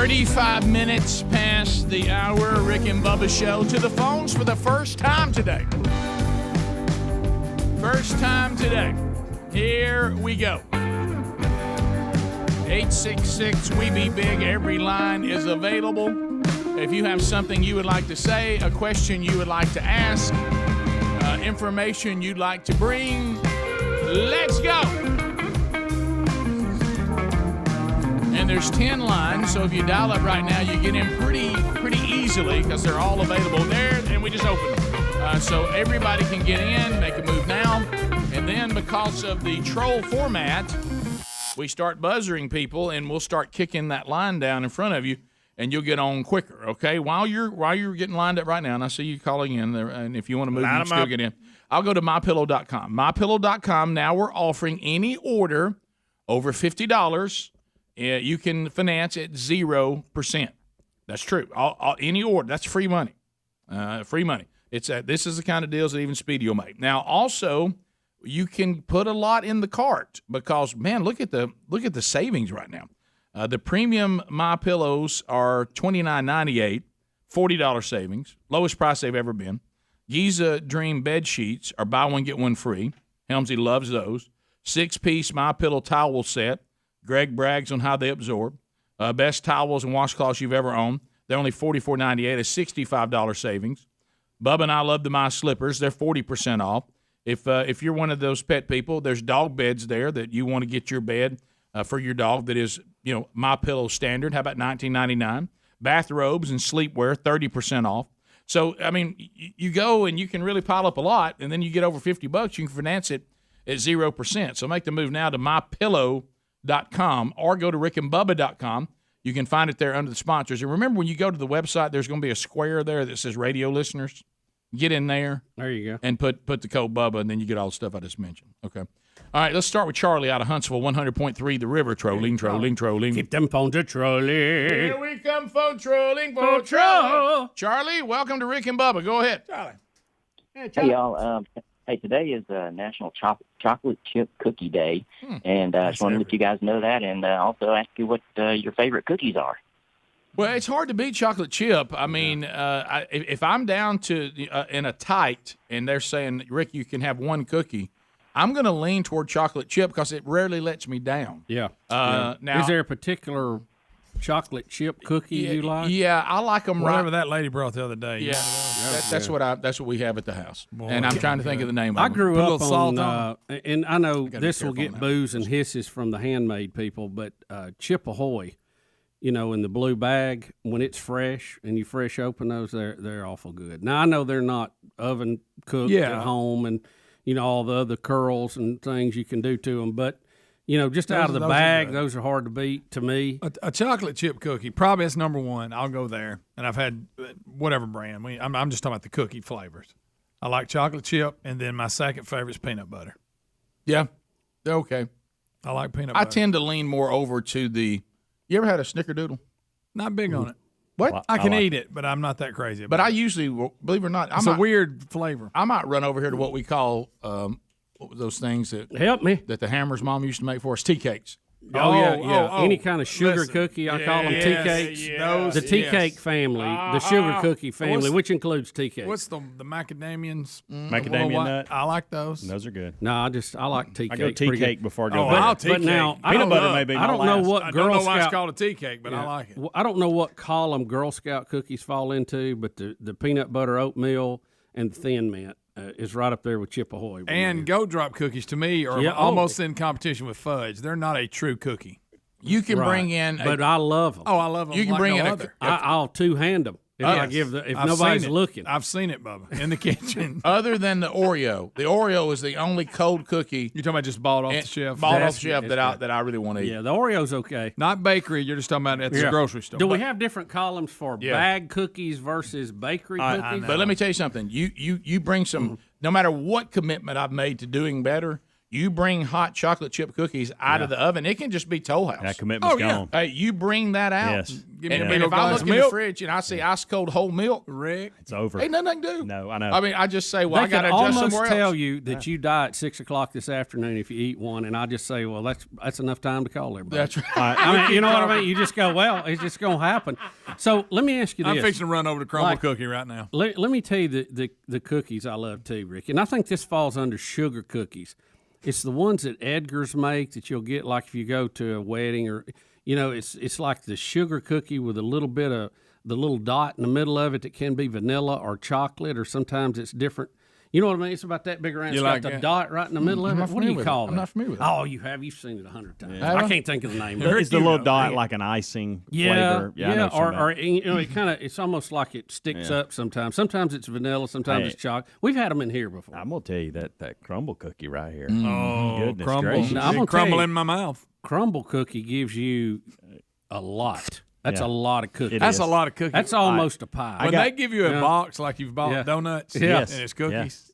[SPEAKER 3] 35 minutes past the hour. Rick and Bubba show to the phones for the first time today. First time today. Here we go. 866-WE-BE-BIG. Every line is available. If you have something you would like to say, a question you would like to ask, information you'd like to bring, let's go. And there's 10 lines, so if you dial up right now, you get in pretty easily because they're all available there, and we just open them. So everybody can get in, make a move now, and then because of the troll format, we start buzzering people, and we'll start kicking that line down in front of you, and you'll get on quicker, okay? While you're getting lined up right now, and I see you calling in there, and if you want to move, you can still get in. I'll go to mypillow.com. Mypillow.com, now we're offering any order over $50, you can finance at 0%. That's true. Any order, that's free money. Free money. This is the kind of deals that even Speedy will make. Now, also, you can put a lot in the cart because, man, look at the savings right now. The premium My Pillows are $29.98, $40 savings, lowest price they've ever been. Giza Dream bed sheets are buy one get one free. Helmsy loves those. 6-piece My Pillow towel set. Greg brags on how they absorb. Best towels and washcloths you've ever owned. They're only $44.98, a $65 savings. Bubba and I love the My Slippers. They're 40% off. If you're one of those pet people, there's dog beds there that you want to get your bed for your dog that is, My Pillow standard. How about $19.99? Bathrobes and sleepwear, 30% off. So, I mean, you go and you can really pile up a lot, and then you get over $50, you can finance it at 0%. So make the move now to mypillow.com or go to rickandbubba.com. You can find it there under the sponsors. And remember, when you go to the website, there's going to be a square there that says radio listeners. Get in there.
[SPEAKER 6] There you go.
[SPEAKER 3] And put the code Bubba, and then you get all the stuff I just mentioned. Okay. All right, let's start with Charlie out of Huntsville, 100.3 The River. Trolling.
[SPEAKER 6] Keep them phones a-trolling.
[SPEAKER 3] Here we come, phone trolling, phone troll. Charlie, welcome to Rick and Bubba. Go ahead. Charlie.
[SPEAKER 18] Hey, y'all. Hey, today is National Chocolate Chip Cookie Day, and I just wanted to let you guys know that, and also ask you what your favorite cookies are.
[SPEAKER 3] Well, it's hard to beat chocolate chip. I mean, if I'm down to in a tight, and they're saying, Rick, you can have one cookie, I'm going to lean toward chocolate chip because it rarely lets me down.
[SPEAKER 6] Yeah.
[SPEAKER 3] Now,
[SPEAKER 6] is there a particular chocolate chip cookie you like?
[SPEAKER 3] Yeah, I like them.
[SPEAKER 19] Whatever that lady brought the other day.
[SPEAKER 3] Yeah, that's what we have at the house. Boy, and I'm trying to think of the name of
[SPEAKER 6] I
[SPEAKER 3] them.
[SPEAKER 6] grew up on, and I know this will get boos and hisses from the handmade people, but Chip Ahoy, in the blue bag, when it's fresh and you fresh open those, they're awful good. Now, I know they're not oven cooked at home and, all the other curls and things you can do to them, but just out of the bag, those are hard to beat to me.
[SPEAKER 19] A chocolate chip cookie, probably that's number one. I'll go there. And I've had whatever brand. I'm just talking about the cookie flavors. I like chocolate chip, and then my second favorite is peanut butter.
[SPEAKER 3] Yeah, they're okay.
[SPEAKER 19] I like peanut butter.
[SPEAKER 3] I tend to lean more over to the – you ever had a snickerdoodle?
[SPEAKER 19] Not big on it.
[SPEAKER 3] What?
[SPEAKER 19] Well, I can eat it, but I'm not that crazy about
[SPEAKER 3] it. But I usually, believe it or not –
[SPEAKER 19] it's a weird flavor.
[SPEAKER 3] I might run over here to what we call those things that
[SPEAKER 6] help me
[SPEAKER 3] that the Hammer's mom used to make for us, tea cakes.
[SPEAKER 6] Any kind of sugar cookie, I call them tea cakes. The tea cake family, the sugar cookie family, which includes tea cakes.
[SPEAKER 19] What's the macadamians?
[SPEAKER 2] Macadamia nut.
[SPEAKER 19] I like those.
[SPEAKER 2] Those are good.
[SPEAKER 6] No, I like tea cake.
[SPEAKER 2] I go tea cake before I go.
[SPEAKER 6] But now
[SPEAKER 2] peanut butter maybe.
[SPEAKER 6] I don't know what Girl
[SPEAKER 19] I don't know
[SPEAKER 6] Scout.
[SPEAKER 19] why it's called a tea cake, but I like it.
[SPEAKER 6] I don't know what column Girl Scout cookies fall into, but the peanut butter oatmeal and the Thin Mint is right up there with Chip Ahoy.
[SPEAKER 19] And Goat Drop cookies, to me, are almost in competition with fudge. They're not a true cookie.
[SPEAKER 3] You can bring in,
[SPEAKER 6] but I love them.
[SPEAKER 19] Oh, I love them.
[SPEAKER 3] You can bring in
[SPEAKER 6] I'll two-hand them if nobody's looking.
[SPEAKER 19] I've seen it, Bubba, in the kitchen.
[SPEAKER 3] Other than the Oreo is the only cold cookie.
[SPEAKER 19] You're talking about just bought off the shelf?
[SPEAKER 3] Bought off the shelf that I really want to eat.
[SPEAKER 6] Yeah, the Oreo's okay.
[SPEAKER 19] Not bakery. You're just talking about at the grocery store.
[SPEAKER 6] Do we have different columns for bag cookies versus bakery cookies?
[SPEAKER 3] But let me tell you something. You bring some. No matter what commitment I've made to doing better,
[SPEAKER 7] You bring hot chocolate chip cookies out of the oven, it can just be Toll House.
[SPEAKER 2] That commitment's gone.
[SPEAKER 7] Hey, you bring that out.
[SPEAKER 2] Yes.
[SPEAKER 19] Give me a
[SPEAKER 7] And
[SPEAKER 19] big
[SPEAKER 7] if
[SPEAKER 19] old
[SPEAKER 7] I
[SPEAKER 19] glass
[SPEAKER 7] look
[SPEAKER 19] of
[SPEAKER 7] in the
[SPEAKER 19] milk.
[SPEAKER 7] fridge and I see ice cold whole milk,
[SPEAKER 19] Rick,
[SPEAKER 2] It's over.
[SPEAKER 7] ain't nothing I can do.
[SPEAKER 2] No, I know.
[SPEAKER 7] I mean, I just say, well,
[SPEAKER 6] They
[SPEAKER 7] I got to
[SPEAKER 6] could
[SPEAKER 7] adjust
[SPEAKER 6] almost
[SPEAKER 7] somewhere
[SPEAKER 6] tell
[SPEAKER 7] else.
[SPEAKER 6] you that you die at 6 o'clock this afternoon if you eat one, and I just say, well, that's enough time to call everybody.
[SPEAKER 7] That's right.
[SPEAKER 6] I mean, you know what I mean? You just go, well, it's just going to happen. So let me ask you this.
[SPEAKER 19] I'm fixing to run over to Crumble Cookie right now.
[SPEAKER 6] Let me tell you the cookies I love too, Rick. And I think this falls under sugar cookies. It's the ones that Edgar's make that you'll get like if you go to a wedding or, it's like the sugar cookie with a little bit of the little dot in the middle of it that can be vanilla or chocolate, or sometimes it's different. You know what I mean? It's about that big around. It's got the dot right in the middle of it. What do you call that?
[SPEAKER 7] I'm not familiar with it.
[SPEAKER 6] Oh, you have. You've seen it 100 times.
[SPEAKER 7] Yeah.
[SPEAKER 6] I can't think of the name.
[SPEAKER 2] It's the little dot like an icing flavor. I know what you're talking
[SPEAKER 6] or
[SPEAKER 2] about.
[SPEAKER 6] it kind of it's almost like it sticks up sometimes. Sometimes it's vanilla, sometimes it's chocolate. We've had them in here before.
[SPEAKER 2] I'm gonna tell you that crumble cookie right here.
[SPEAKER 19] Oh,
[SPEAKER 2] Goodness
[SPEAKER 19] crumble!
[SPEAKER 2] gracious.
[SPEAKER 6] Now, I'm gonna
[SPEAKER 19] Crumble
[SPEAKER 6] tell you,
[SPEAKER 19] in my mouth.
[SPEAKER 6] Crumble cookie gives you a lot. That's a lot of cookies.
[SPEAKER 19] That's a lot of cookies.
[SPEAKER 6] That's almost a pie.
[SPEAKER 19] When they give you a box like you've bought donuts,
[SPEAKER 6] Yes.
[SPEAKER 19] and it's cookies.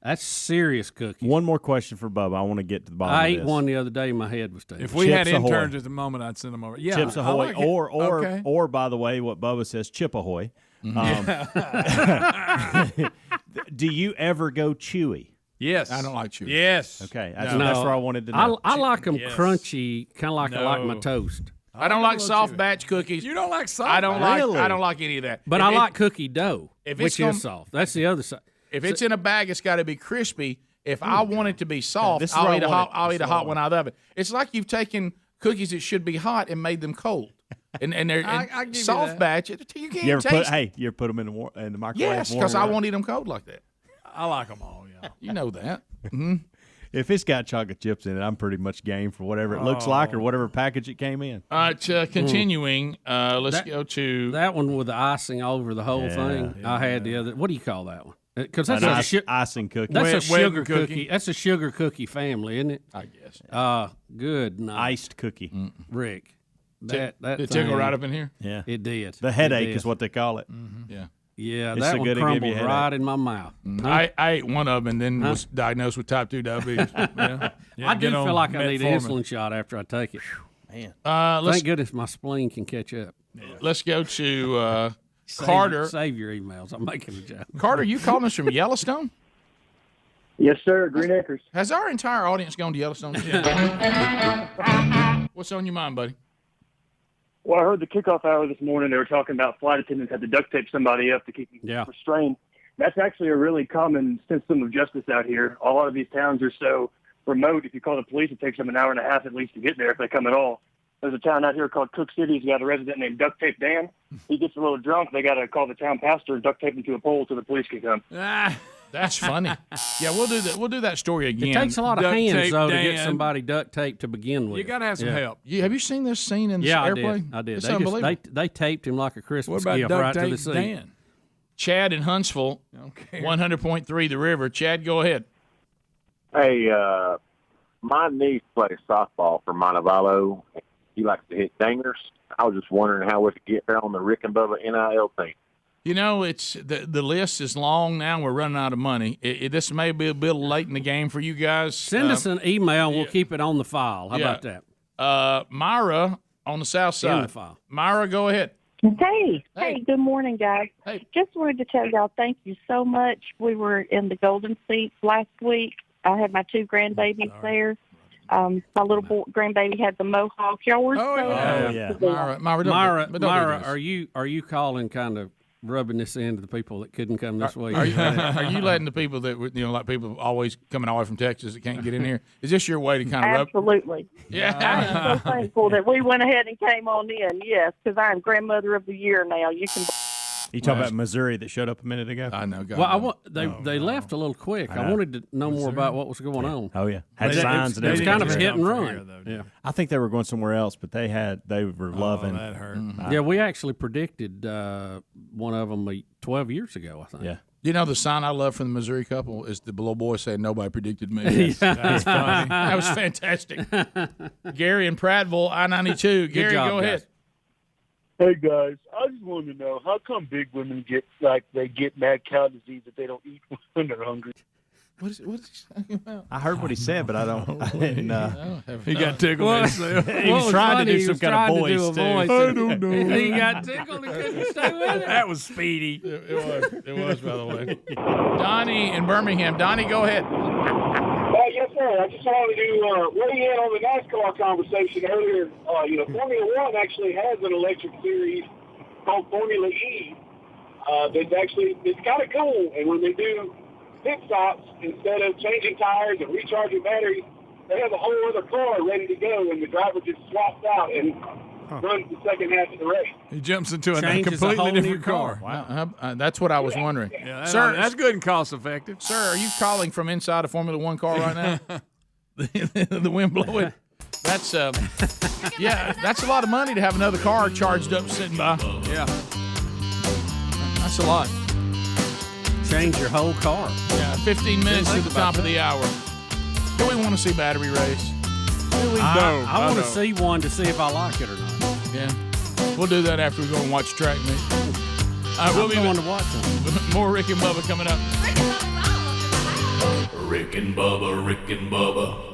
[SPEAKER 6] That's serious cookies.
[SPEAKER 2] One more question for Bubba. I want to get to the bottom
[SPEAKER 6] I
[SPEAKER 2] of
[SPEAKER 6] ate
[SPEAKER 2] this.
[SPEAKER 6] one the other day. My head was taken.
[SPEAKER 19] If we had
[SPEAKER 2] Chips Ahoy.
[SPEAKER 19] interns at the moment, I'd send them over. Yeah,
[SPEAKER 2] Chips
[SPEAKER 19] I
[SPEAKER 2] Ahoy,
[SPEAKER 19] like it.
[SPEAKER 2] or by the way, what Bubba says, Chip Ahoy. Do you ever go chewy?
[SPEAKER 19] Yes,
[SPEAKER 7] I don't like chewy.
[SPEAKER 19] Yes.
[SPEAKER 2] Okay, that's where I wanted to know.
[SPEAKER 6] I like them crunchy, kind of like I like my toast.
[SPEAKER 7] I don't like soft batch cookies.
[SPEAKER 19] You don't like soft?
[SPEAKER 7] I don't
[SPEAKER 2] Really?
[SPEAKER 7] like. I don't like any of that.
[SPEAKER 6] But I like cookie dough,
[SPEAKER 7] if it's
[SPEAKER 6] which
[SPEAKER 7] gonna-
[SPEAKER 6] is soft. That's the other side.
[SPEAKER 7] If it's in a bag, it's got to be crispy. If I want it to be soft,
[SPEAKER 2] this is
[SPEAKER 7] I'll
[SPEAKER 2] where I
[SPEAKER 7] eat a
[SPEAKER 2] want
[SPEAKER 7] hot.
[SPEAKER 2] it.
[SPEAKER 7] I'll
[SPEAKER 2] This
[SPEAKER 7] eat a
[SPEAKER 2] is where I
[SPEAKER 7] hot one out of it. It's like you've taken cookies that should be hot and made them cold. And they're
[SPEAKER 19] I give you
[SPEAKER 7] soft
[SPEAKER 19] that.
[SPEAKER 7] batch. You can't
[SPEAKER 2] You ever
[SPEAKER 7] taste.
[SPEAKER 2] you ever put them in the microwave?
[SPEAKER 7] Yes, because I won't eat them cold like that.
[SPEAKER 19] I like them all. Yeah.
[SPEAKER 7] You know that.
[SPEAKER 2] If it's got chocolate chips in it, I'm pretty much game for whatever it looks like or whatever package it came in.
[SPEAKER 7] All right, continuing. Let's go to
[SPEAKER 6] that one with the icing all over the whole thing. I had the other. What do you call that one? Because that's
[SPEAKER 2] An icing cookie.
[SPEAKER 6] That's a
[SPEAKER 19] Wet
[SPEAKER 6] sugar
[SPEAKER 19] cookie.
[SPEAKER 6] cookie. That's a sugar cookie family, isn't it?
[SPEAKER 7] I guess.
[SPEAKER 6] Good night,
[SPEAKER 2] Iced cookie.
[SPEAKER 6] Rick. That
[SPEAKER 7] Did it tickle right up in here?
[SPEAKER 2] Yeah.
[SPEAKER 6] It did.
[SPEAKER 2] The headache
[SPEAKER 6] It did.
[SPEAKER 2] is what they call it.
[SPEAKER 7] Yeah.
[SPEAKER 6] Yeah,
[SPEAKER 2] It's
[SPEAKER 6] that
[SPEAKER 2] so
[SPEAKER 6] one
[SPEAKER 2] good it give you a
[SPEAKER 6] crumbled
[SPEAKER 2] headache.
[SPEAKER 6] right in my mouth.
[SPEAKER 7] I ate one of them and then was diagnosed with type 2 diabetes. Yeah.
[SPEAKER 6] I do
[SPEAKER 19] get on
[SPEAKER 6] feel like I need an
[SPEAKER 19] metformin.
[SPEAKER 6] insulin shot after I take it.
[SPEAKER 2] Man.
[SPEAKER 7] Let's
[SPEAKER 6] Thank goodness my spleen can catch up.
[SPEAKER 7] let's go to Carter.
[SPEAKER 6] Save your emails. I'm making a joke.
[SPEAKER 7] Carter, you calling us from Yellowstone?
[SPEAKER 20] Yes, sir. Green Acres.
[SPEAKER 7] Has our entire audience gone to Yellowstone? What's on your mind, buddy?
[SPEAKER 20] Well, I heard the kickoff hour this morning. They were talking about flight attendants had to duct tape somebody up to keep them restrained. That's actually a really common system of justice out here. A lot of these towns are so remote. If you call the police, it takes them an hour and a half at least to get there if they come at all. There's a town out here called Cook City. It's got a resident named Duct Tape Dan. He gets a little drunk. They got to call the town pastor and duct tape him to a pole so the police can come.
[SPEAKER 7] That's funny. Yeah, we'll do that. We'll do that story again.
[SPEAKER 6] It takes a lot of
[SPEAKER 19] Duct
[SPEAKER 6] hands,
[SPEAKER 19] tape,
[SPEAKER 6] though, to
[SPEAKER 19] Dan.
[SPEAKER 6] get somebody duct taped to begin with.
[SPEAKER 19] You got to have some help.
[SPEAKER 7] Have you seen this scene in the
[SPEAKER 6] Yeah,
[SPEAKER 7] airplane?
[SPEAKER 6] I did.
[SPEAKER 7] It's
[SPEAKER 6] They
[SPEAKER 7] unbelievable.
[SPEAKER 6] they taped him like a
[SPEAKER 19] What
[SPEAKER 6] Christmas
[SPEAKER 19] about
[SPEAKER 6] gift
[SPEAKER 19] duct
[SPEAKER 6] right to the
[SPEAKER 19] tape,
[SPEAKER 6] seat.
[SPEAKER 19] Dan?
[SPEAKER 7] Chad in Huntsville, 100.3 The River. Chad, go ahead.
[SPEAKER 21] Hey, my niece plays softball for Montevallo. He likes to hit dingers. I was just wondering how we could get her on the Rick and Bubba NIL team.
[SPEAKER 7] You know, it's the list is long now. We're running out of money. This may be a bit late in the game for you guys.
[SPEAKER 6] Send us an email and we'll keep it on the file. How about that?
[SPEAKER 7] Myra on the south side.
[SPEAKER 6] In the file.
[SPEAKER 7] Myra, go ahead.
[SPEAKER 22] Hey, good morning, guys.
[SPEAKER 7] Hey.
[SPEAKER 22] Just wanted to tell y'all thank you so much. We were in the Golden Seats last week. I had my two grandbabies there. My little grandbaby had the mohawk. Y'all were so nice to them.
[SPEAKER 7] Myra,
[SPEAKER 6] are you calling kind of rubbing this in to the people that couldn't come this week?
[SPEAKER 7] Are you letting the people that like people always coming all the way from Texas that can't get in here? Is this your way to kind of rub?
[SPEAKER 22] Absolutely.
[SPEAKER 7] Yeah.
[SPEAKER 22] I'm so thankful that we went ahead and came on in. Yes, because I'm grandmother of the year now. You can.
[SPEAKER 2] You talking about Missouri that showed up a minute ago?
[SPEAKER 7] I know.
[SPEAKER 6] Well, they left a little quick. I wanted to know more about what was going on.
[SPEAKER 2] Oh yeah, had signs and
[SPEAKER 6] It was
[SPEAKER 2] everything.
[SPEAKER 6] kind of a hit and run.
[SPEAKER 2] Yeah, I think they were going somewhere else, but they were loving.
[SPEAKER 19] That hurt.
[SPEAKER 6] Yeah, we actually predicted one of them 12 years ago, I think.
[SPEAKER 2] Yeah.
[SPEAKER 7] You know, the sign I love from the Missouri couple is the little boy saying, "Nobody predicted me."
[SPEAKER 19] That's funny.
[SPEAKER 7] That was fantastic. Gary in Prattville, I-92. Gary,
[SPEAKER 6] job,
[SPEAKER 7] go ahead.
[SPEAKER 6] guys.
[SPEAKER 23] Hey guys, I just wanted to know how come big women get mad cow disease if they don't eat when they're hungry?
[SPEAKER 7] What is he talking about?
[SPEAKER 2] I heard what he said, but I didn't.
[SPEAKER 19] He got tickled himself.
[SPEAKER 2] He was trying to do some kind of voice, too.
[SPEAKER 19] I don't know.
[SPEAKER 6] He got tickled and couldn't stay with it.
[SPEAKER 19] That was speedy.
[SPEAKER 7] It was, by the way. Donnie in Birmingham. Donnie, go ahead.
[SPEAKER 23] Yes, sir. I just wanted to weigh in on the NASCAR conversation earlier. Formula One actually has an electric series called Formula E. It's kind of cool. And when they do pit stops, instead of changing tires and recharging batteries, they have a whole other car ready to go, and the driver just swaps out and runs the second half of the race.
[SPEAKER 19] He jumps into a
[SPEAKER 6] Changes
[SPEAKER 19] completely
[SPEAKER 6] a whole new
[SPEAKER 19] different car.
[SPEAKER 7] Wow. That's what I was wondering.
[SPEAKER 19] Yeah,
[SPEAKER 7] Sir,
[SPEAKER 19] that's good and cost effective.
[SPEAKER 7] Sir, are you calling from inside a Formula One car right now? The wind blowing. That's that's a lot of money to have another car charged up sitting by.
[SPEAKER 19] Yeah.
[SPEAKER 7] That's a lot.
[SPEAKER 6] Change your whole car.
[SPEAKER 7] Yeah, 15 minutes to the top of the hour. Do we want to see battery race?
[SPEAKER 6] I want to see one to see if I like it or not.
[SPEAKER 7] Yeah. We'll do that after we go and watch track meet.
[SPEAKER 6] We'll be going to watch them.
[SPEAKER 7] More Rick and Bubba coming up.
[SPEAKER 4] Rick and Bubba, Rick and Bubba.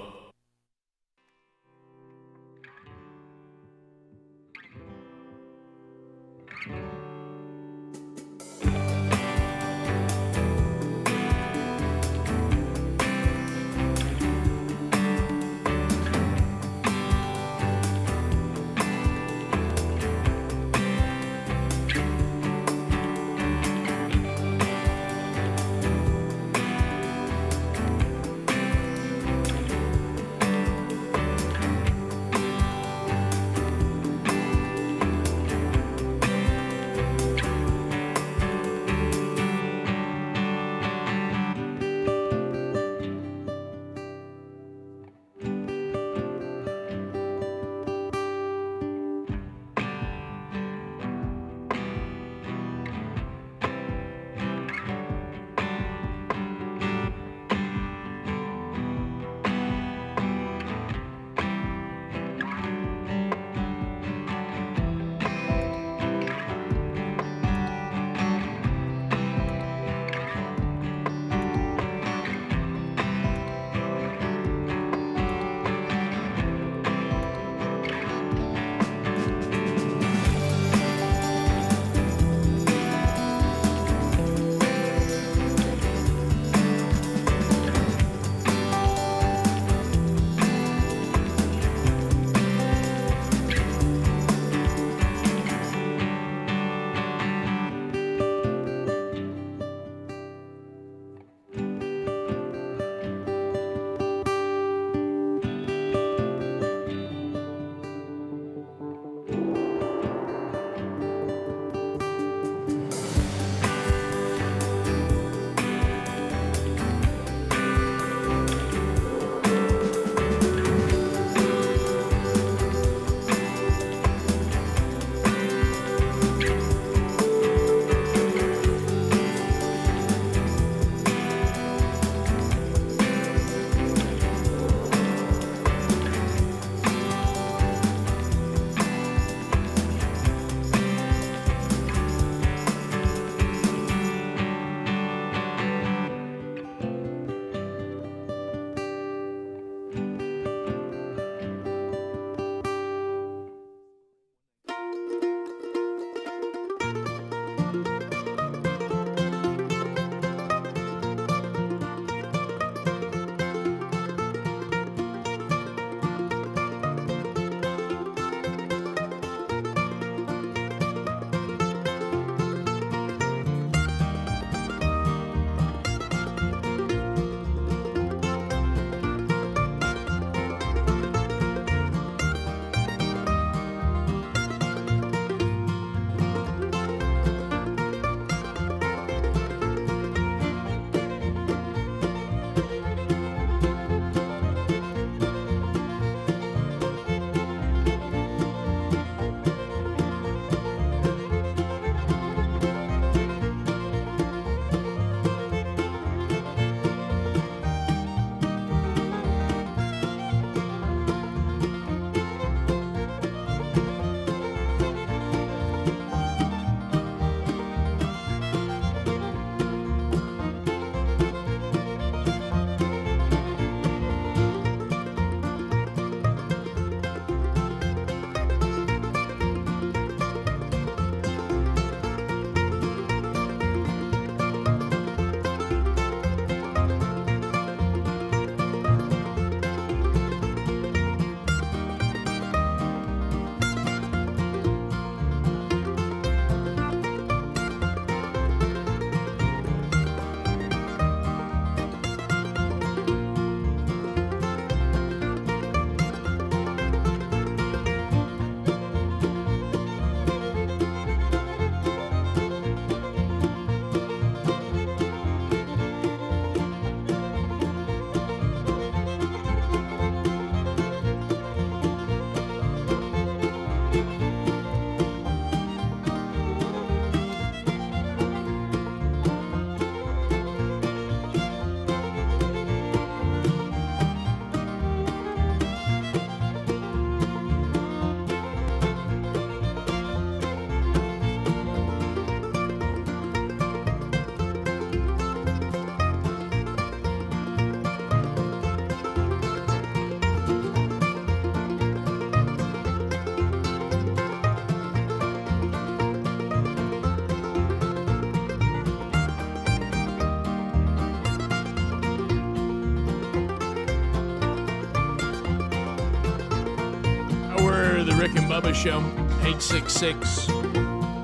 [SPEAKER 7] Bubba Show. 866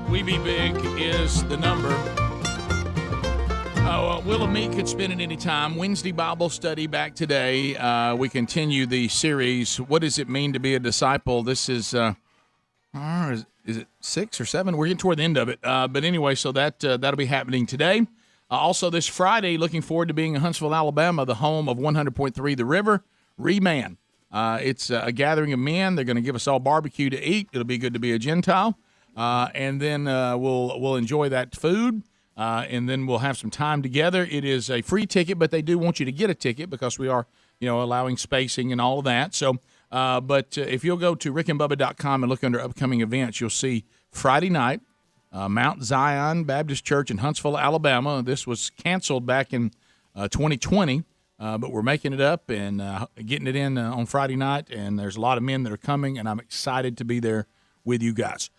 [SPEAKER 7] We Be Big is the number. Will and Meat could spin at any time. Wednesday Bible study back today. We continue the series, What Does It Mean to Be a Disciple? This is it 6 or 7? We're getting toward the end of it. But anyway, so that'll be happening today. Also this Friday, looking forward to being in Huntsville, Alabama, the home of 100.3 The River, Reman. It's a gathering of men. They're going to give us all barbecue to eat. It'll be good to be a Gentile. And then we'll enjoy that food. And then we'll have some time together. It is a free ticket, but they do want you to get a ticket because we are, allowing spacing and all of that. So, but if you'll go to rickandbubba.com and look under upcoming events, you'll see Friday night, Mount Zion Baptist Church in Huntsville, Alabama. This was canceled back in 2020, but we're making it up and getting it in on Friday night. And there's a lot of men that are coming, and I'm excited to be there with you guys.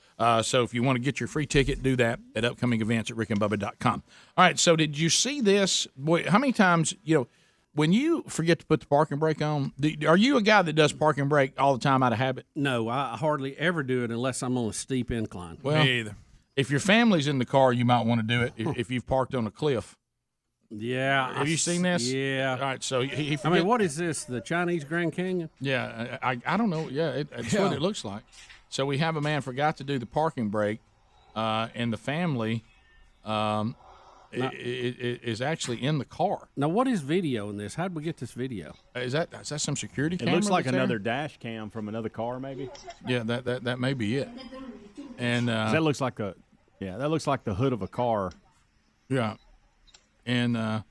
[SPEAKER 7] So if you want to get your free ticket, do that at upcoming events at rickandbubba.com. All right, so did you see this? Boy, how many times, when you forget to put the parking brake on, are you a guy that does parking brake all the time out of habit?
[SPEAKER 6] No, I hardly ever do it unless I'm on a steep incline.
[SPEAKER 7] Well,
[SPEAKER 19] Me either.
[SPEAKER 7] If your family's in the car, you might want to do it if you've parked on a cliff.
[SPEAKER 6] Yeah.
[SPEAKER 7] Have you seen this?
[SPEAKER 6] Yeah.
[SPEAKER 7] All right, so he
[SPEAKER 6] I mean, what is this, the Chinese Grand Canyon?
[SPEAKER 7] Yeah, I don't know. Yeah, it's what it looks like. So we have a man forgot to do the parking brake, and the family is actually in the car.
[SPEAKER 6] Now, what is video in this? How did we get this video?
[SPEAKER 7] Is that some security camera?
[SPEAKER 2] It looks like
[SPEAKER 7] that's
[SPEAKER 2] another
[SPEAKER 7] there?
[SPEAKER 2] dash cam from another car, maybe.
[SPEAKER 7] Yeah, that may be it. And
[SPEAKER 2] that looks like the hood of a car.
[SPEAKER 7] Yeah, and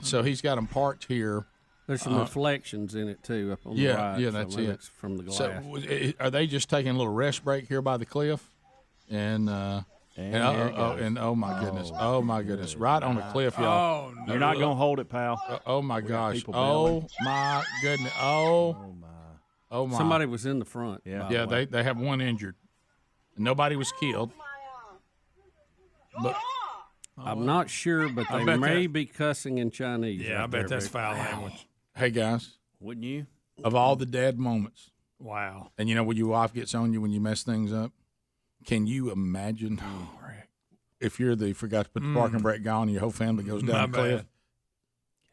[SPEAKER 7] so he's got them parked here.
[SPEAKER 6] There's some reflections in it too, up on the right.
[SPEAKER 7] Yeah, that's it.
[SPEAKER 6] From the glass.
[SPEAKER 7] So, are they just taking a little rest break here by the cliff? And oh my goodness, right on the cliff, y'all.
[SPEAKER 19] Oh, no.
[SPEAKER 2] You're not gonna hold it, pal.
[SPEAKER 7] Oh my gosh. Oh my goodness. Oh my.
[SPEAKER 6] Somebody was in the front.
[SPEAKER 7] Yeah. They have one injured. Nobody was killed. But
[SPEAKER 6] I'm not sure, but they may be cussing in Chinese.
[SPEAKER 19] Yeah,
[SPEAKER 6] right
[SPEAKER 19] I bet
[SPEAKER 6] there,
[SPEAKER 19] that's
[SPEAKER 6] Vic.
[SPEAKER 19] foul language.
[SPEAKER 7] Hey guys,
[SPEAKER 2] wouldn't you?
[SPEAKER 7] Of all the dad moments,
[SPEAKER 19] Wow.
[SPEAKER 7] and when your wife gets on you when you mess things up, can you imagine if you're forgot to put the parking brake on and your whole family goes down the cliff?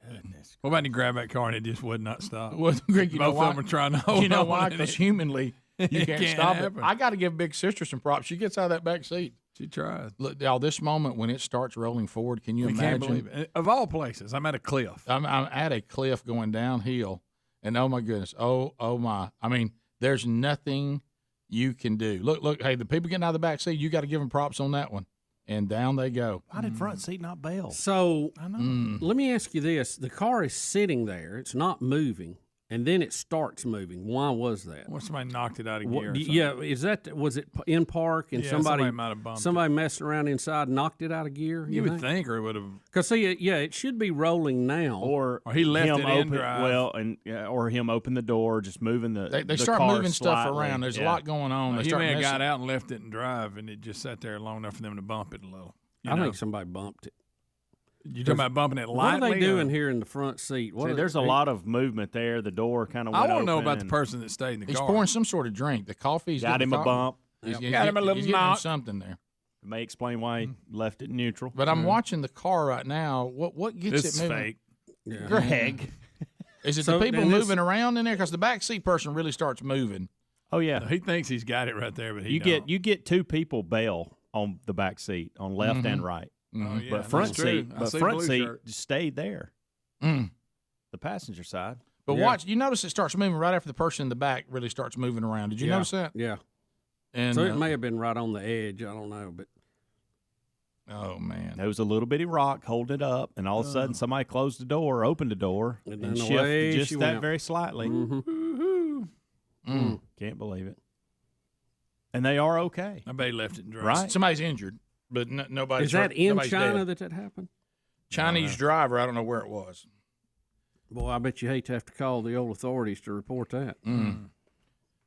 [SPEAKER 19] Goodness. What about you grab that car and it just would not stop?
[SPEAKER 7] Well, Greg,
[SPEAKER 19] Both of them are trying to hold
[SPEAKER 7] You know
[SPEAKER 19] on
[SPEAKER 7] why?
[SPEAKER 19] and
[SPEAKER 7] Because
[SPEAKER 19] it-
[SPEAKER 7] humanly, you can't stop it.
[SPEAKER 19] happen.
[SPEAKER 7] I got to give Big Sister some props. She gets out of that back seat.
[SPEAKER 19] She tries.
[SPEAKER 7] Look, y'all, this moment when it starts rolling forward, can you
[SPEAKER 19] I
[SPEAKER 7] imagine?
[SPEAKER 19] can't believe it. Of all places, I'm at a cliff.
[SPEAKER 7] I'm at a cliff going downhill, and oh my goodness, oh my! I mean, there's nothing you can do. Look, hey, the people getting out of the back seat, you got to give them props on that one, and down they go.
[SPEAKER 2] Why did front seat not bail?
[SPEAKER 6] So
[SPEAKER 19] I know.
[SPEAKER 6] let me ask you this: the car is sitting there; it's not moving, and then it starts moving. Why was that?
[SPEAKER 19] Well, somebody knocked it out of
[SPEAKER 6] What-
[SPEAKER 19] gear. or something.
[SPEAKER 6] yeah, was it in park and
[SPEAKER 19] Yeah,
[SPEAKER 6] somebody
[SPEAKER 19] somebody might have bumped
[SPEAKER 6] somebody messing around inside knocked it out of gear?
[SPEAKER 19] You would think, or it would have.
[SPEAKER 6] Because see, it should be rolling now.
[SPEAKER 2] Or
[SPEAKER 19] he left
[SPEAKER 2] him
[SPEAKER 19] it in
[SPEAKER 2] open,
[SPEAKER 19] drive.
[SPEAKER 2] Well, and or him open the door, just moving
[SPEAKER 7] They
[SPEAKER 2] the
[SPEAKER 7] start
[SPEAKER 2] car
[SPEAKER 7] moving stuff
[SPEAKER 2] slightly.
[SPEAKER 7] around. There's a
[SPEAKER 2] Yeah.
[SPEAKER 7] lot going on. They
[SPEAKER 19] He
[SPEAKER 7] start
[SPEAKER 19] may have
[SPEAKER 7] messing-
[SPEAKER 19] got out and left it in drive, and it just sat there long enough for them to bump it a little.
[SPEAKER 6] I think somebody bumped it.
[SPEAKER 19] You talking about bumping it
[SPEAKER 6] What
[SPEAKER 19] lightly?
[SPEAKER 6] are they doing
[SPEAKER 19] or-
[SPEAKER 6] here in the front seat?
[SPEAKER 2] See, there's a lot of movement there. The door kind of.
[SPEAKER 19] I want to know about the person that stayed in the
[SPEAKER 7] He's
[SPEAKER 19] car.
[SPEAKER 7] pouring some sort of drink. The coffee's
[SPEAKER 2] Got him a bump.
[SPEAKER 7] He's
[SPEAKER 19] Got him a little
[SPEAKER 7] he's getting
[SPEAKER 19] knock.
[SPEAKER 7] something there.
[SPEAKER 2] It may explain why he left it neutral.
[SPEAKER 7] But I'm watching the car right now. What gets
[SPEAKER 19] This
[SPEAKER 7] it
[SPEAKER 19] is
[SPEAKER 7] moving?
[SPEAKER 19] fake.
[SPEAKER 6] Yeah.
[SPEAKER 2] Greg.
[SPEAKER 7] Is it
[SPEAKER 6] So,
[SPEAKER 7] the people
[SPEAKER 6] and this-
[SPEAKER 7] moving around in there? Because the back seat person really starts moving.
[SPEAKER 2] Oh yeah.
[SPEAKER 19] He thinks he's got it right there, but he
[SPEAKER 2] You get two people bail on the back seat on left and right.
[SPEAKER 19] Oh, yeah,
[SPEAKER 2] But front
[SPEAKER 19] that's true.
[SPEAKER 2] seat,
[SPEAKER 19] I see blue shirt.
[SPEAKER 2] just stayed there.
[SPEAKER 7] Mm.
[SPEAKER 2] The passenger side.
[SPEAKER 7] But
[SPEAKER 6] Yeah.
[SPEAKER 7] watch, you notice it starts moving right after the person in the back really starts moving around. Did you
[SPEAKER 6] Yeah.
[SPEAKER 7] notice that?
[SPEAKER 6] Yeah.
[SPEAKER 7] And
[SPEAKER 6] So it may have been right on the edge. I don't know, but
[SPEAKER 7] oh man,
[SPEAKER 2] There was a little bitty rock holding it up, and all of a sudden somebody closed the door, opened the door,
[SPEAKER 6] And
[SPEAKER 2] and
[SPEAKER 6] then
[SPEAKER 2] shifted
[SPEAKER 6] away
[SPEAKER 2] just
[SPEAKER 6] she
[SPEAKER 2] that
[SPEAKER 6] went.
[SPEAKER 2] very slightly.
[SPEAKER 7] Mm.
[SPEAKER 2] Can't believe it. And they are okay.
[SPEAKER 19] I bet he left it in drive.
[SPEAKER 2] Right.
[SPEAKER 7] somebody's injured, but nobody's
[SPEAKER 6] is that
[SPEAKER 7] hurt.
[SPEAKER 6] in
[SPEAKER 7] Nobody's
[SPEAKER 6] China
[SPEAKER 7] dead.
[SPEAKER 6] that happened?
[SPEAKER 7] Chinese driver, I don't know where it was.
[SPEAKER 6] Boy, I bet you hate to have to call the old authorities to report that.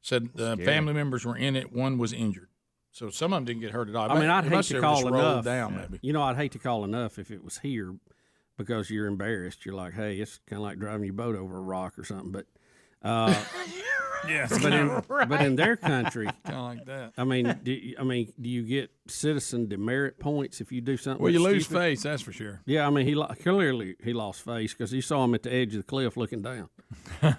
[SPEAKER 7] Said family members were in it. One was injured. So some of them didn't get hurt at all.
[SPEAKER 6] I mean, I'd
[SPEAKER 7] It
[SPEAKER 6] hate
[SPEAKER 7] must
[SPEAKER 6] to
[SPEAKER 7] have
[SPEAKER 6] call
[SPEAKER 7] just rolled
[SPEAKER 6] enough.
[SPEAKER 7] down, maybe.
[SPEAKER 6] You know, I'd hate to call enough if it was here because you're embarrassed. You're like, hey, it's kind of like driving your boat over a rock or something. But
[SPEAKER 19] Yes,
[SPEAKER 6] but in their country,
[SPEAKER 19] kind of like that.
[SPEAKER 6] I mean, do you get citizen demerit points if you do something?
[SPEAKER 19] Well, you
[SPEAKER 6] that's
[SPEAKER 19] lose
[SPEAKER 6] stupid?
[SPEAKER 19] face, that's for sure.
[SPEAKER 6] Yeah, I mean, clearly he lost face because you saw him at the edge of the cliff looking down.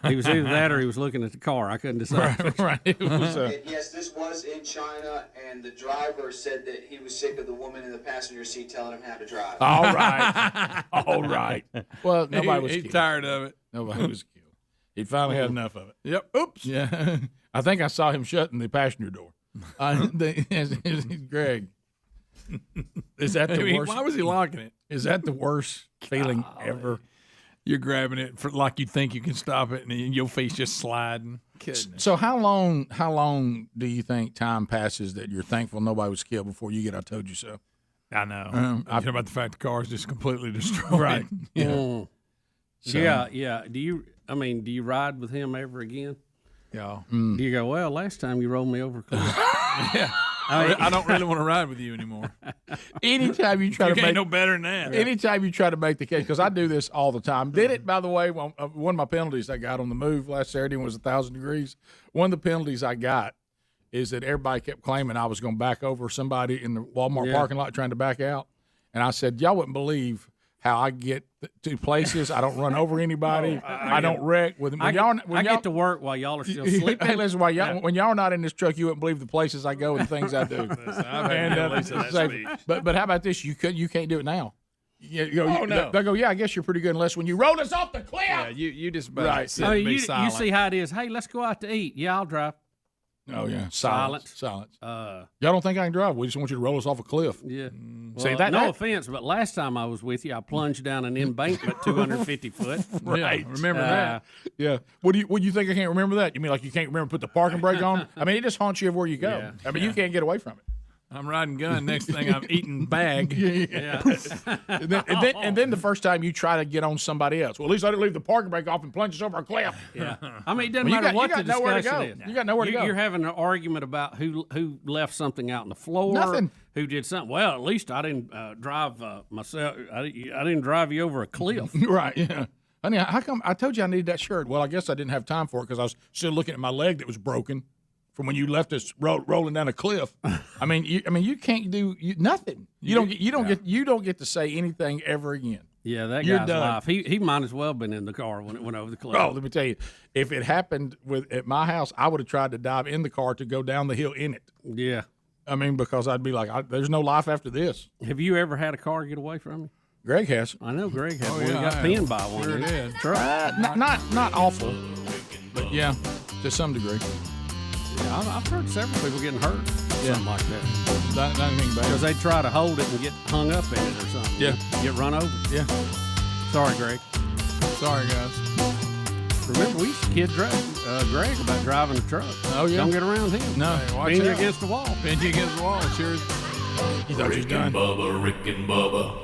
[SPEAKER 6] He was either that or he was looking at the car. I couldn't decide.
[SPEAKER 19] Right. It was,
[SPEAKER 17] And yes, this was in China, and the driver said that he was sick of the woman in the passenger seat telling him how to drive.
[SPEAKER 7] All right. Well, nobody was
[SPEAKER 19] He's
[SPEAKER 7] killed.
[SPEAKER 19] tired of it.
[SPEAKER 7] Nobody was killed. He finally had enough of it.
[SPEAKER 19] Yep. Oops.
[SPEAKER 7] Yeah. I think I saw him shutting the passenger door. Greg, is that the worst?
[SPEAKER 19] Why was he locking it?
[SPEAKER 7] Is that the worst feeling ever?
[SPEAKER 19] You're grabbing it for like you think you can stop it, and then your face just sliding.
[SPEAKER 7] So how long do you think time passes that you're thankful nobody was killed before you get I told you so?
[SPEAKER 19] I know. I know about the fact the car is just completely destroyed.
[SPEAKER 7] Right.
[SPEAKER 6] Yeah.
[SPEAKER 7] So-
[SPEAKER 6] Yeah. Do you ride with him ever again?
[SPEAKER 19] Yeah.
[SPEAKER 6] Do you go, well, last time you rolled me over a cliff?
[SPEAKER 19] Yeah. I don't really want to ride with you anymore.
[SPEAKER 7] Anytime you try
[SPEAKER 19] You
[SPEAKER 7] to
[SPEAKER 19] can't
[SPEAKER 7] make
[SPEAKER 19] know better than that.
[SPEAKER 7] Anytime you try to make the case, because I do this all the time. Did it, by the way, one of my penalties I got on the move last Saturday was 1,000 degrees. One of the penalties I got is that everybody kept claiming I was going to back over somebody in the Walmart parking lot trying to back out. And I said, y'all wouldn't believe how I get to places. I don't run over anybody. I don't wreck with them.
[SPEAKER 6] I get to work while y'all are still sleeping.
[SPEAKER 7] Hey, listen, when y'all are not in this truck, you wouldn't believe the places I go and the things I do. But how about this? You can't do it now.
[SPEAKER 19] No.
[SPEAKER 7] They go, yeah, I guess you're pretty good unless when you roll us off the cliff.
[SPEAKER 19] Yeah, you just
[SPEAKER 7] Right.
[SPEAKER 19] sit and be
[SPEAKER 6] you
[SPEAKER 19] silent.
[SPEAKER 6] see how it is. Hey, let's go out to eat. Yeah, I'll drive.
[SPEAKER 7] Oh yeah,
[SPEAKER 6] Silence.
[SPEAKER 7] Y'all don't think I can drive? We just want you to roll us off a cliff.
[SPEAKER 6] Yeah.
[SPEAKER 7] See,
[SPEAKER 6] Well, no offense, but last time I was with you, I plunged down an embankment 250 foot.
[SPEAKER 7] Right.
[SPEAKER 19] Yeah, remember that.
[SPEAKER 7] Yeah. What do you think I can't remember that? You mean like you can't remember to put the parking brake on? I mean, it just haunts you everywhere you go.
[SPEAKER 6] Yeah.
[SPEAKER 7] I mean, you can't get away from it.
[SPEAKER 19] I'm riding gun. Next thing I'm eating bag.
[SPEAKER 6] Yeah.
[SPEAKER 7] and then the first time you try to get on somebody else. Well, at least I didn't leave the parking brake off and plunge us over a cliff.
[SPEAKER 6] Yeah. I mean, it doesn't
[SPEAKER 7] Well,
[SPEAKER 6] matter what the
[SPEAKER 7] you got nowhere to
[SPEAKER 6] discussion
[SPEAKER 7] go.
[SPEAKER 6] is.
[SPEAKER 7] You got nowhere to go.
[SPEAKER 6] You're having an argument about who left something out on the floor.
[SPEAKER 7] Nothing.
[SPEAKER 6] Who did something. Well, at least I didn't drive myself. I didn't drive you over a cliff.
[SPEAKER 7] Right, yeah. Honey, how come I told you I needed that shirt? Well, I guess I didn't have time for it because I was still looking at my leg that was broken from when you left us rolling down a cliff. I mean, you can't do nothing. You don't get to say anything ever again.
[SPEAKER 6] Yeah, that
[SPEAKER 7] You're
[SPEAKER 6] guy's
[SPEAKER 7] done.
[SPEAKER 6] life. He might as well have been in the car when it went over the cliff.
[SPEAKER 7] Oh, let me tell you, if it happened at my house, I would have tried to dive in the car to go down the hill in it.
[SPEAKER 6] Yeah.
[SPEAKER 7] I mean, because I'd be like, there's no life after this.
[SPEAKER 6] Have you ever had a car get away from you?
[SPEAKER 7] Greg has.
[SPEAKER 6] I know Greg has.
[SPEAKER 19] Oh,
[SPEAKER 6] One.
[SPEAKER 19] yeah,
[SPEAKER 6] He got
[SPEAKER 19] I
[SPEAKER 6] pinned by one.
[SPEAKER 19] Sure
[SPEAKER 6] didn't he?
[SPEAKER 19] did.
[SPEAKER 7] Not awful, but yeah, to some degree.
[SPEAKER 6] Yeah, I've heard several people getting hurt. Something like that.
[SPEAKER 7] Not anything bad.
[SPEAKER 6] Because they try to hold it and get hung up in it or something.
[SPEAKER 7] Yeah.
[SPEAKER 6] Get run over.
[SPEAKER 7] Yeah.
[SPEAKER 6] Sorry, Greg.
[SPEAKER 19] Sorry, guys.
[SPEAKER 6] Remember, we used to kid Greg about driving a truck.
[SPEAKER 7] Oh, yeah.
[SPEAKER 6] Don't get around him.
[SPEAKER 7] No.
[SPEAKER 19] Hey, watch
[SPEAKER 6] Pin you
[SPEAKER 19] out.
[SPEAKER 6] against the wall.
[SPEAKER 19] Pin you against the wall. Sure.
[SPEAKER 7] You thought you was done.
[SPEAKER 4] Rick and Bubba.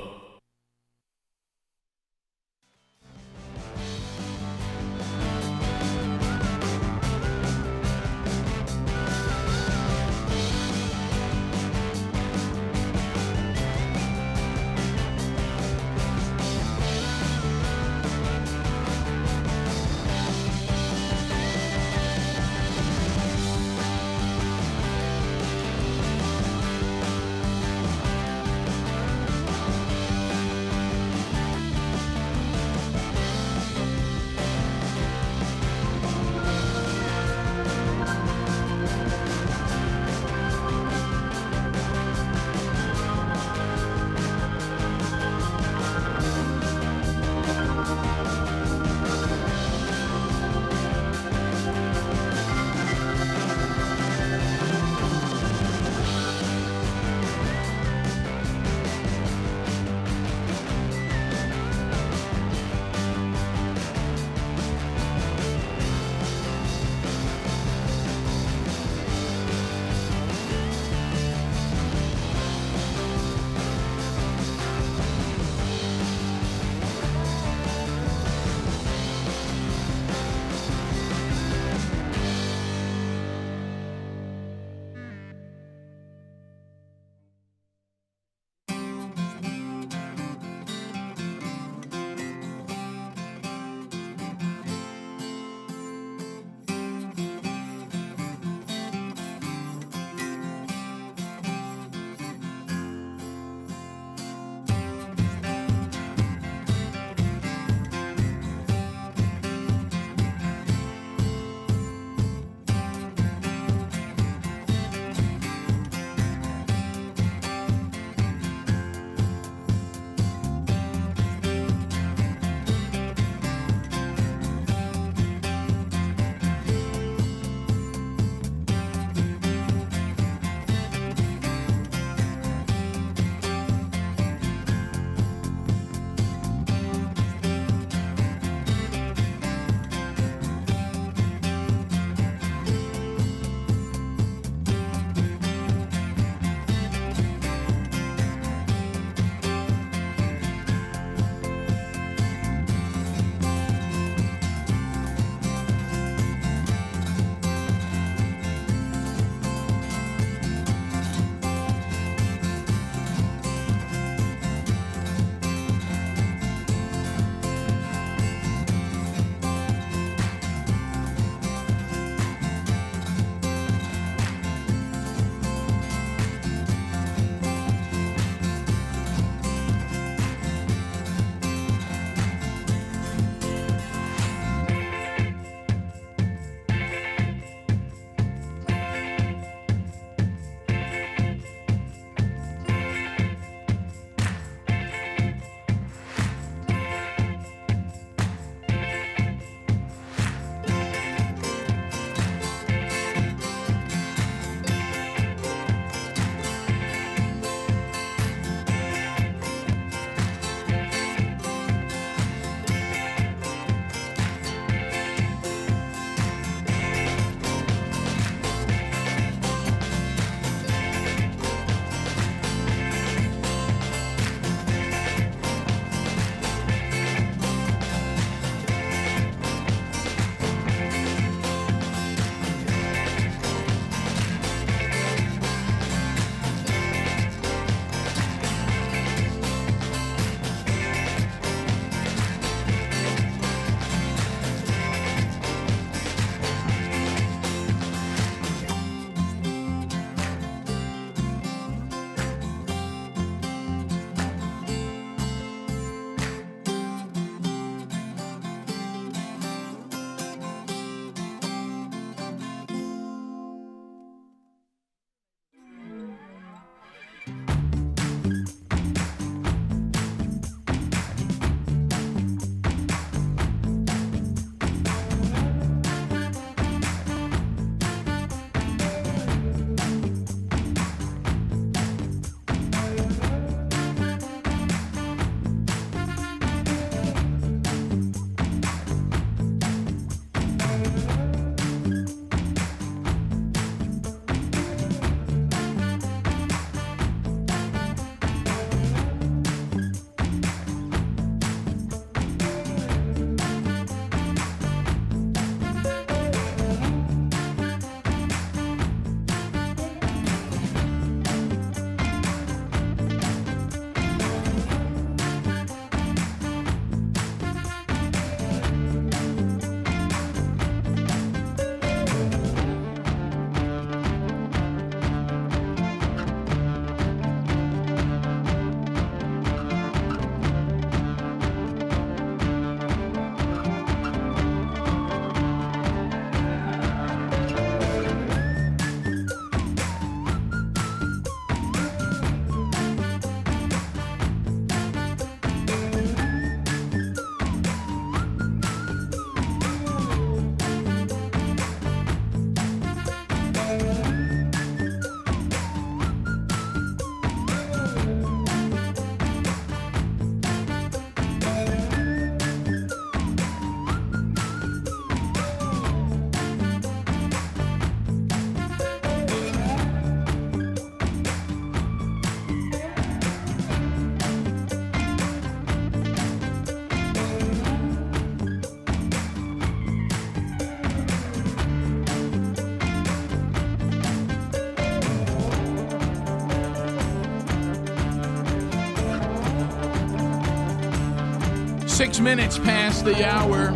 [SPEAKER 7] 6 minutes past the hour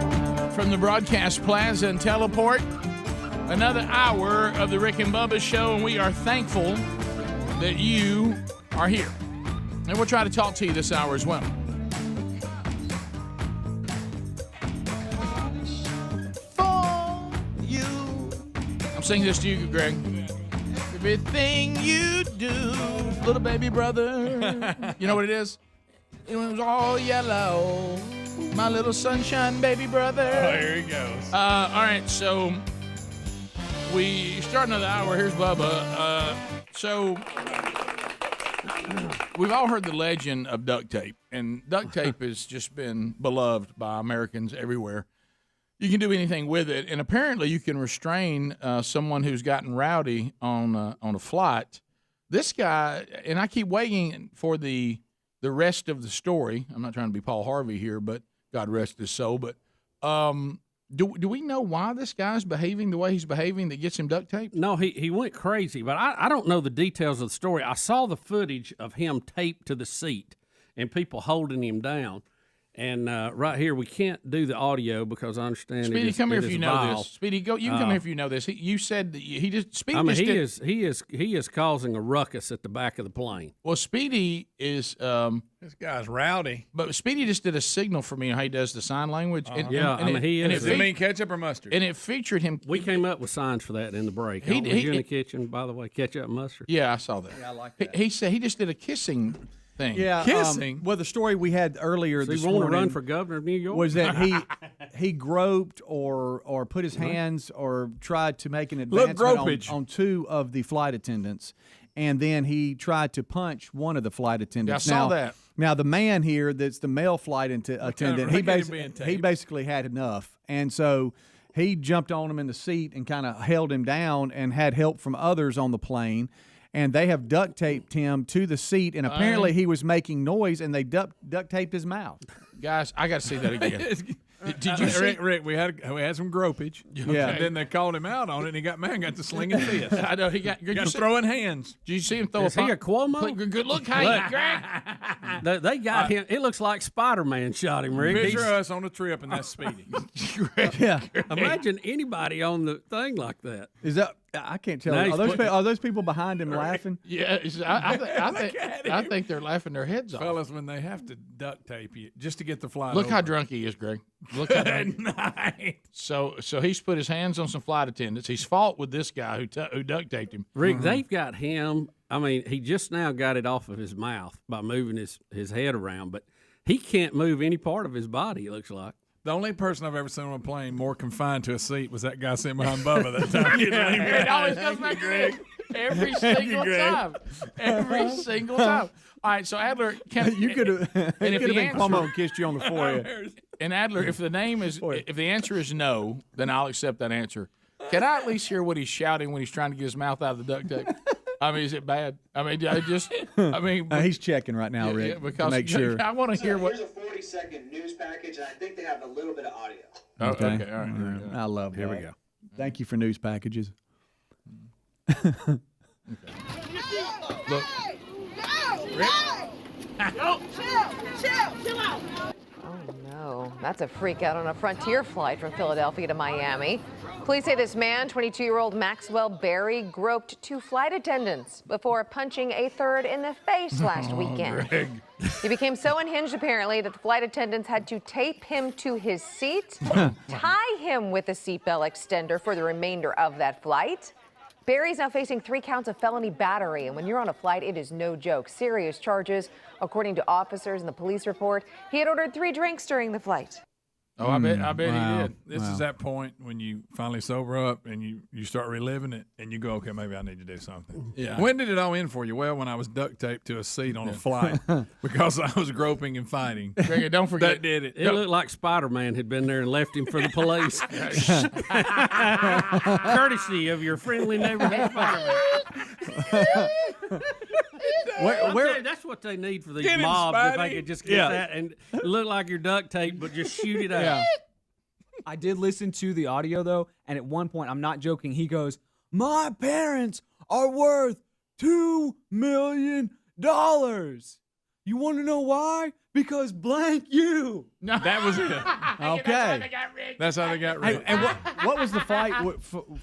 [SPEAKER 7] from the broadcast plaza and teleport. Another hour of the Rick and Bubba show, and we are thankful that you are here. And we'll try to talk to you this hour as well. For you. I'm singing this to you, Greg. Everything you do, little baby brother. You know what it is? It was all yellow. My little sunshine baby brother.
[SPEAKER 19] Oh, here he goes.
[SPEAKER 7] All right, so we start another hour. Here's Bubba. So we've all heard the legend of duct tape, and duct tape has just been beloved by Americans everywhere. You can do anything with it, and apparently you can restrain someone who's gotten rowdy on a flight. This guy, and I keep waiting for the rest of the story. I'm not trying to be Paul Harvey here, but God rest his soul. But do we know why this guy's behaving the way he's behaving that gets him duct tape?
[SPEAKER 6] No, he went crazy, but I don't know the details of the story. I saw the footage of him taped to the seat and people holding him down. And right here, we can't do the audio because I understand.
[SPEAKER 7] Speedy, come here if you know this. Speedy, go. You can come here if you know this. You said that he just. Speedy.
[SPEAKER 6] I mean, he is causing a ruckus at the back of the plane.
[SPEAKER 7] Well, Speedy is.
[SPEAKER 19] This guy's rowdy.
[SPEAKER 7] But Speedy just did a signal for me how he does the sign language.
[SPEAKER 6] He is.
[SPEAKER 19] Does it mean ketchup or mustard?
[SPEAKER 7] And it featured him.
[SPEAKER 6] We came up with signs for that in the break. He was in the kitchen, by the way. Ketchup and mustard.
[SPEAKER 7] Yeah, I saw that.
[SPEAKER 5] Yeah, I like that.
[SPEAKER 7] He said he just did a kissing thing.
[SPEAKER 1] Yeah,
[SPEAKER 7] kissing.
[SPEAKER 1] Well, the story we had earlier
[SPEAKER 6] So
[SPEAKER 1] this
[SPEAKER 6] you want to
[SPEAKER 1] morning
[SPEAKER 6] run for governor of New York?
[SPEAKER 1] was that he groped or put his hands or tried to make an advancement on two of the flight attendants, and then he tried to punch one of the flight attendants.
[SPEAKER 7] Yeah, I saw that.
[SPEAKER 1] Now the man here, that's the male flight attendant, he basically had enough, and so he jumped on him in the seat and kind of held him down and had help from others on the plane. And they have duct taped him to the seat, and apparently he was making noise, and they duct taped his mouth.
[SPEAKER 7] Guys, I got to see that again. Did you see?
[SPEAKER 19] Rick, we had some gropage.
[SPEAKER 1] Yeah.
[SPEAKER 19] And then they called him out on it, and he got the slinging fist.
[SPEAKER 7] I know he got
[SPEAKER 19] throwing hands.
[SPEAKER 7] Did you see him throw
[SPEAKER 6] Is he a Cuomo?
[SPEAKER 7] Good look, hey, Greg.
[SPEAKER 6] They got him. It looks like Spider-Man shot him, Rick.
[SPEAKER 19] Picture us on a trip, and that's Speedy.
[SPEAKER 1] Yeah.
[SPEAKER 6] Imagine anybody on the thing like that.
[SPEAKER 1] Is that? I can't tell.
[SPEAKER 6] Now
[SPEAKER 1] Are those people behind him laughing?
[SPEAKER 7] Yeah, I think they're laughing their heads off.
[SPEAKER 19] Fellas, when they have to duct tape you just to get the flight
[SPEAKER 7] Look
[SPEAKER 19] over.
[SPEAKER 7] how drunk he is, Greg. Look how drunk.
[SPEAKER 19] Night.
[SPEAKER 7] So he's put his hands on some flight attendants. He's fought with this guy who duct taped him.
[SPEAKER 6] Rick, they've got him. I mean, he just now got it off of his mouth by moving his head around, but he can't move any part of his body, it looks like.
[SPEAKER 19] The only person I've ever seen on a plane more confined to a seat was that guy sitting behind Bubba that time.
[SPEAKER 7] It always goes back to Greg. Every single time. Every single time. All right, so Adler,
[SPEAKER 1] you could have been Cuomo and kissed you on the forehead.
[SPEAKER 7] And Adler, if the answer is no, then I'll accept that answer. Can I at least hear what he's shouting when he's trying to get his mouth out of the duct tape? I mean, is it bad? I mean,
[SPEAKER 1] he's checking right now, Rick, to make sure.
[SPEAKER 7] I want to hear what.
[SPEAKER 17] Here's a 40-second news package, and I think they have a little bit of audio.
[SPEAKER 7] Okay. All right.
[SPEAKER 1] I love that.
[SPEAKER 6] Here we go.
[SPEAKER 1] Thank you for news packages.
[SPEAKER 7] Look.
[SPEAKER 17] Rick?
[SPEAKER 8] Chill out. Oh, no. That's a freak out on a Frontier flight from Philadelphia to Miami. Police say this man, 22-year-old Maxwell Berry, groped two flight attendants before punching a third in the face last weekend.
[SPEAKER 7] Greg.
[SPEAKER 8] He became so unhinged, apparently, that the flight attendants had to tape him to his seat, tie him with a seatbelt extender for the remainder of that flight. Barry's now facing 3 counts of felony battery, and when you're on a flight, it is no joke. Serious charges, according to officers in the police report. He had ordered 3 drinks during the flight.
[SPEAKER 7] Oh, I bet
[SPEAKER 1] wow.
[SPEAKER 7] he did.
[SPEAKER 19] This is that point when you finally sober up and you start reliving it and you go, okay, maybe I need to do something.
[SPEAKER 7] Yeah.
[SPEAKER 19] When did it all end for you? Well, when I was duct taped to a seat on a flight because I was groping and fighting.
[SPEAKER 7] Greg, don't forget.
[SPEAKER 19] That did it.
[SPEAKER 6] It looked like Spider-Man had been there and left him for the police. Courtesy of your friendly neighborhood Spider-Man. That's what they need for these
[SPEAKER 19] Get him,
[SPEAKER 6] mobs. If
[SPEAKER 19] Spidey.
[SPEAKER 6] they could just get that and look like you're duct taped, but just shoot it out.
[SPEAKER 5] I did listen to the audio, though, and at one point, I'm not joking, he goes, "My parents are worth $2 million." You want to know why? Because blank you.
[SPEAKER 19] That was it.
[SPEAKER 1] Okay.
[SPEAKER 19] That's how they got rich.
[SPEAKER 1] Hey, and what was the flight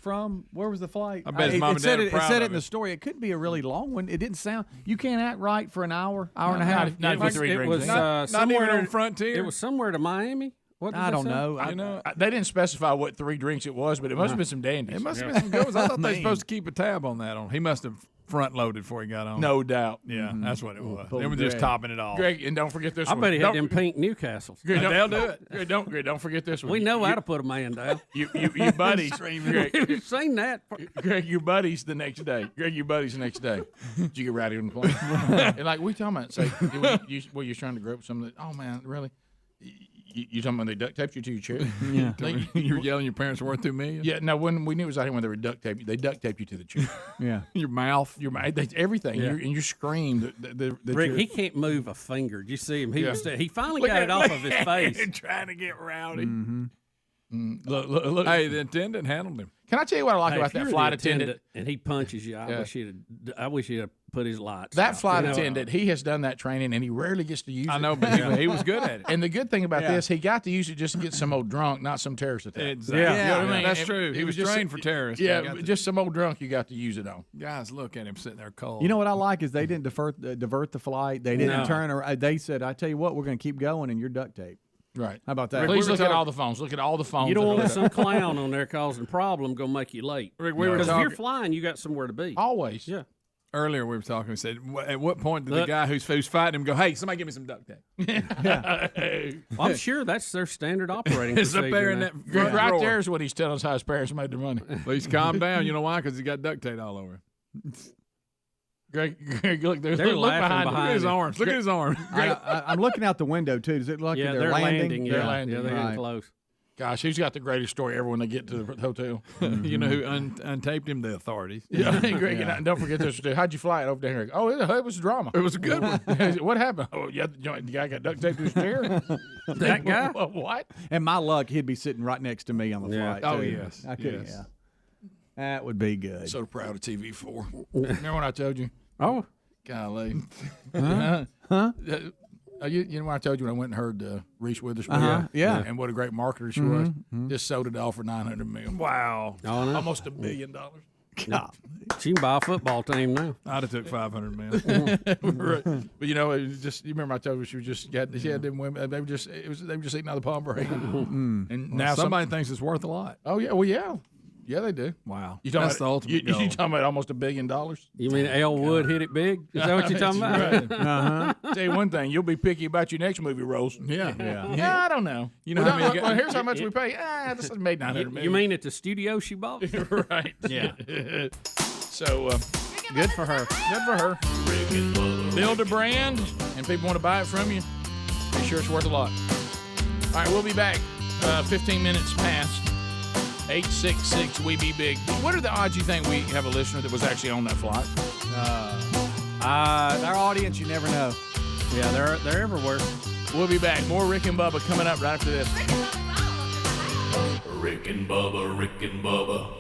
[SPEAKER 1] from? Where was the flight?
[SPEAKER 19] I bet his mom and dad are
[SPEAKER 1] it
[SPEAKER 19] proud
[SPEAKER 1] said
[SPEAKER 19] of
[SPEAKER 1] it in the story. It couldn't be a really long one. It didn't sound. You can't act right for an hour and a half.
[SPEAKER 7] Not for 3
[SPEAKER 6] It
[SPEAKER 7] drinks.
[SPEAKER 6] was
[SPEAKER 19] Not even
[SPEAKER 6] somewhere
[SPEAKER 19] on Frontier.
[SPEAKER 6] It was somewhere to Miami. What did
[SPEAKER 1] I
[SPEAKER 6] they
[SPEAKER 1] don't
[SPEAKER 6] say?
[SPEAKER 1] know.
[SPEAKER 7] They didn't specify what 3 drinks it was, but it must have been some dandies.
[SPEAKER 19] It must have been some good ones. I thought they were supposed to keep a tab on that. He must have front loaded before he got on.
[SPEAKER 7] No doubt.
[SPEAKER 19] Yeah, that's what it was.
[SPEAKER 1] Poor
[SPEAKER 19] They were just
[SPEAKER 1] Greg.
[SPEAKER 19] topping it off.
[SPEAKER 7] Greg, and don't forget this
[SPEAKER 6] I
[SPEAKER 7] one.
[SPEAKER 6] bet he had
[SPEAKER 7] Don't-
[SPEAKER 6] them pink Newcastles.
[SPEAKER 7] Greg,
[SPEAKER 19] They'll do it.
[SPEAKER 7] Greg, don't forget this one.
[SPEAKER 6] We know how to put a man down.
[SPEAKER 7] You buddies. Greg,
[SPEAKER 6] We've seen that.
[SPEAKER 7] Greg, your buddies the next day. Did you get rowdy on the plane? And like we talking about, say, you're trying to grow up something. Oh man, really? You talking about they duct taped you to your chair?
[SPEAKER 1] Yeah.
[SPEAKER 19] You were yelling your parents were worth $2 million?
[SPEAKER 7] Yeah. No, when we knew it was out here when they were duct taped, they duct taped you to the chair.
[SPEAKER 1] Yeah.
[SPEAKER 19] Your mouth.
[SPEAKER 7] Everything.
[SPEAKER 6] Yeah.
[SPEAKER 7] And you screamed.
[SPEAKER 6] Rick, he can't move a finger. Did you see him? He finally got it off of his face.
[SPEAKER 19] Trying to get rowdy.
[SPEAKER 7] Look.
[SPEAKER 19] Hey, the attendant handled him.
[SPEAKER 7] Can I tell you what I like
[SPEAKER 6] Hey,
[SPEAKER 7] about
[SPEAKER 6] if
[SPEAKER 7] that
[SPEAKER 6] you're
[SPEAKER 7] flight
[SPEAKER 6] the
[SPEAKER 7] attendant?
[SPEAKER 6] and he punches you,
[SPEAKER 7] Yeah.
[SPEAKER 6] I wish he'd have put his lights.
[SPEAKER 7] That
[SPEAKER 6] out.
[SPEAKER 7] flight
[SPEAKER 6] You know,
[SPEAKER 7] attendant, he has done that training, and he rarely gets to use it.
[SPEAKER 19] I know, but he was good at it.
[SPEAKER 7] And the good thing about
[SPEAKER 1] Yeah.
[SPEAKER 7] this, he got to use it just to get some old drunk, not some terrorist attack.
[SPEAKER 19] Exactly.
[SPEAKER 7] You know what I mean?
[SPEAKER 19] That's
[SPEAKER 7] And
[SPEAKER 19] true. He was
[SPEAKER 7] just-
[SPEAKER 19] trained for terrorists.
[SPEAKER 7] Yeah, just some old drunk you got to use it on.
[SPEAKER 19] Guys, look at him sitting there cold.
[SPEAKER 1] You know what I like is they didn't divert the flight. They didn't
[SPEAKER 6] No.
[SPEAKER 1] turn around. They said, "I tell you what, we're going to keep going, and you're duct tape."
[SPEAKER 7] Right.
[SPEAKER 1] How about that?
[SPEAKER 7] Please look at all the phones. Look at all the phones.
[SPEAKER 6] You don't
[SPEAKER 7] that are
[SPEAKER 6] want
[SPEAKER 7] lit
[SPEAKER 6] some
[SPEAKER 7] up.
[SPEAKER 6] clown on there causing problem gonna make you late.
[SPEAKER 19] Rick, we were
[SPEAKER 6] Because if you're
[SPEAKER 19] talking
[SPEAKER 6] flying, you got somewhere to be.
[SPEAKER 7] Always.
[SPEAKER 6] Yeah.
[SPEAKER 19] earlier. We were talking. We said, at what point did the
[SPEAKER 6] Look.
[SPEAKER 19] guy who's fighting him go, "Hey, somebody give me some duct tape"?
[SPEAKER 6] Well, I'm sure that's their standard operating
[SPEAKER 19] It's up
[SPEAKER 6] procedure.
[SPEAKER 19] there in
[SPEAKER 6] now.
[SPEAKER 19] that front
[SPEAKER 7] Right
[SPEAKER 19] drawer.
[SPEAKER 7] there is what he's telling us how his parents made their money.
[SPEAKER 19] Please calm down. You know why? Because he got duct tape all over.
[SPEAKER 7] Greg, look,
[SPEAKER 6] They're
[SPEAKER 7] look
[SPEAKER 6] laughing
[SPEAKER 7] behind him.
[SPEAKER 6] behind
[SPEAKER 19] Look at his
[SPEAKER 6] him.
[SPEAKER 19] arms. Look at his arms.
[SPEAKER 1] I'm looking out the window too. Does it look
[SPEAKER 6] Yeah,
[SPEAKER 1] like
[SPEAKER 6] they're
[SPEAKER 1] landing?
[SPEAKER 6] Yeah,
[SPEAKER 7] landing.
[SPEAKER 6] yeah, they're getting
[SPEAKER 1] Right.
[SPEAKER 6] close.
[SPEAKER 7] Gosh, who's got the greatest story ever when they get to the hotel?
[SPEAKER 19] You know who untaped him? The authorities.
[SPEAKER 7] Yeah, Greg, and don't forget this. How'd you fly it over there? Oh, it was drama.
[SPEAKER 19] It was a good one.
[SPEAKER 7] What happened? Oh, yeah, the guy got duct taped to his chair.
[SPEAKER 6] That guy?
[SPEAKER 7] What?
[SPEAKER 1] And my luck, he'd be sitting right next to me on the
[SPEAKER 6] Yeah.
[SPEAKER 1] flight.
[SPEAKER 19] Oh,
[SPEAKER 1] too.
[SPEAKER 19] yes.
[SPEAKER 1] I could.
[SPEAKER 19] Yes.
[SPEAKER 1] Yeah. That would be good.
[SPEAKER 7] So proud of TV4. Remember when I told you?
[SPEAKER 6] Oh,
[SPEAKER 7] Golly.
[SPEAKER 1] Huh?
[SPEAKER 7] You know when I told you when I went and heard Reese Witherspoon?
[SPEAKER 1] Uh-huh, yeah.
[SPEAKER 7] And what a great marketer she was. Just sold it all for $900 million.
[SPEAKER 19] Wow.
[SPEAKER 6] oh no.
[SPEAKER 7] Almost $1 billion.
[SPEAKER 6] She can buy a football team now.
[SPEAKER 19] I'd have took $500 million.
[SPEAKER 7] Right. But you know, it was just you remember I told you she had them women. They were just eating out of the palm parade. And now
[SPEAKER 19] somebody thinks it's worth a lot.
[SPEAKER 7] Oh yeah, well yeah, yeah they do.
[SPEAKER 19] Wow.
[SPEAKER 7] You talking
[SPEAKER 19] That's the
[SPEAKER 7] about,
[SPEAKER 19] ultimate
[SPEAKER 7] you
[SPEAKER 19] goal.
[SPEAKER 7] talking about almost $1 billion?
[SPEAKER 6] You mean L Wood hit it big? Is that what you're talking about?
[SPEAKER 7] Right. Uh-huh. Tell you one thing, you'll be picky about your next movie roles.
[SPEAKER 19] Yeah.
[SPEAKER 7] Yeah, I don't know.
[SPEAKER 19] You know
[SPEAKER 7] well,
[SPEAKER 19] how many
[SPEAKER 7] well,
[SPEAKER 19] guys-
[SPEAKER 7] here's how much we pay. This is made $900 million.
[SPEAKER 6] You mean at the studio she bought?
[SPEAKER 7] right?
[SPEAKER 19] Yeah.
[SPEAKER 7] So
[SPEAKER 6] Good for her.
[SPEAKER 7] good for her. Build a brand, and people want to buy it from you. Be sure it's worth a lot. All right, we'll be back. 15 minutes past 866 We Be Big. What are the odds you think we have a listener that was actually on that flight?
[SPEAKER 1] Our audience, you never know.
[SPEAKER 6] Yeah, they're everywhere.
[SPEAKER 7] We'll be back. More Rick and Bubba coming up right after this.
[SPEAKER 4] Rick and Bubba, Rick and Bubba.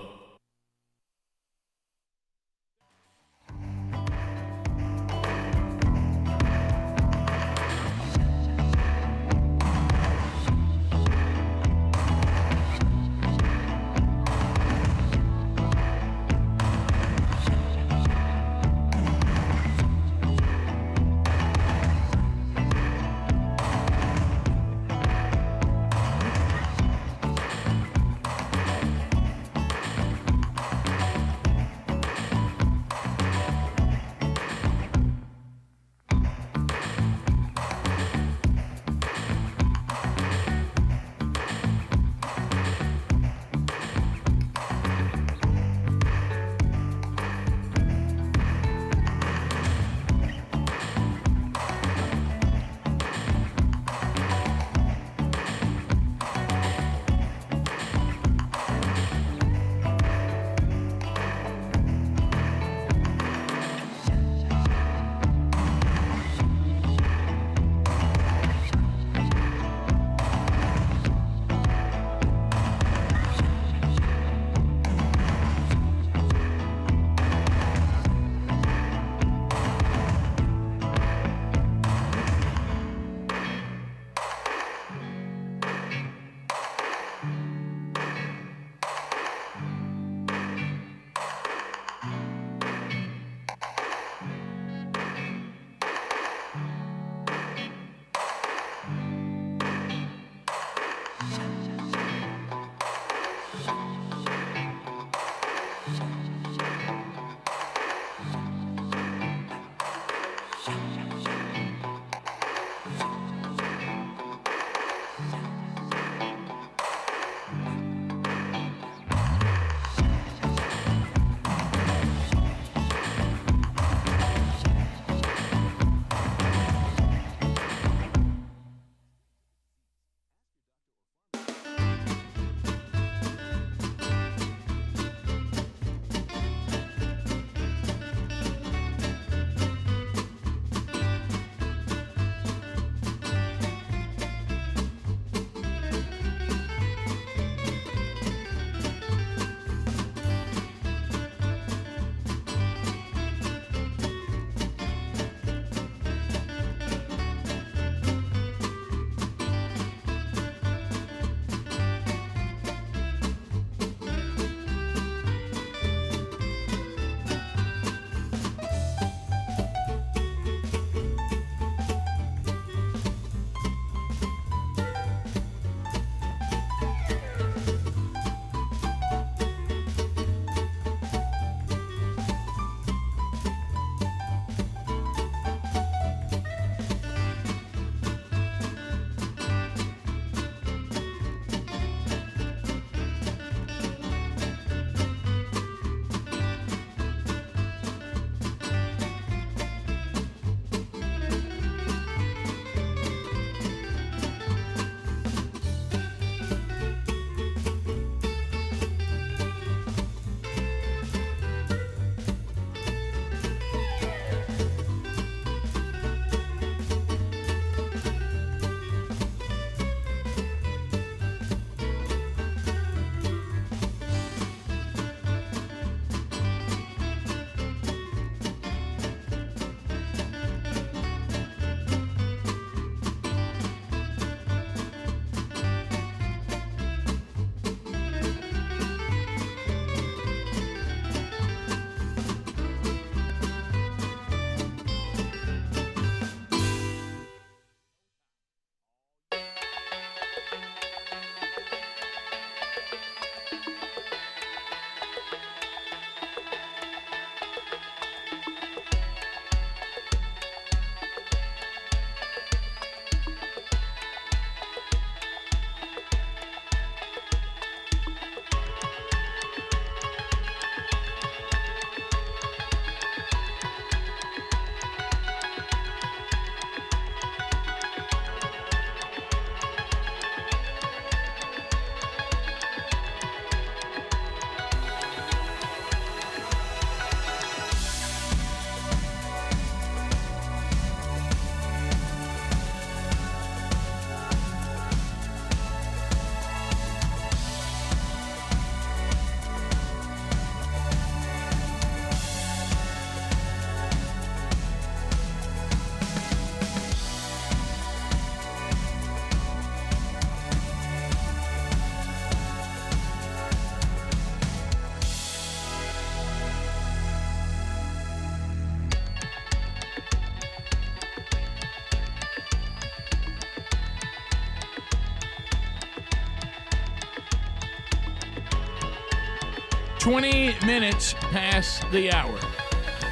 [SPEAKER 3] 20 minutes past the hour.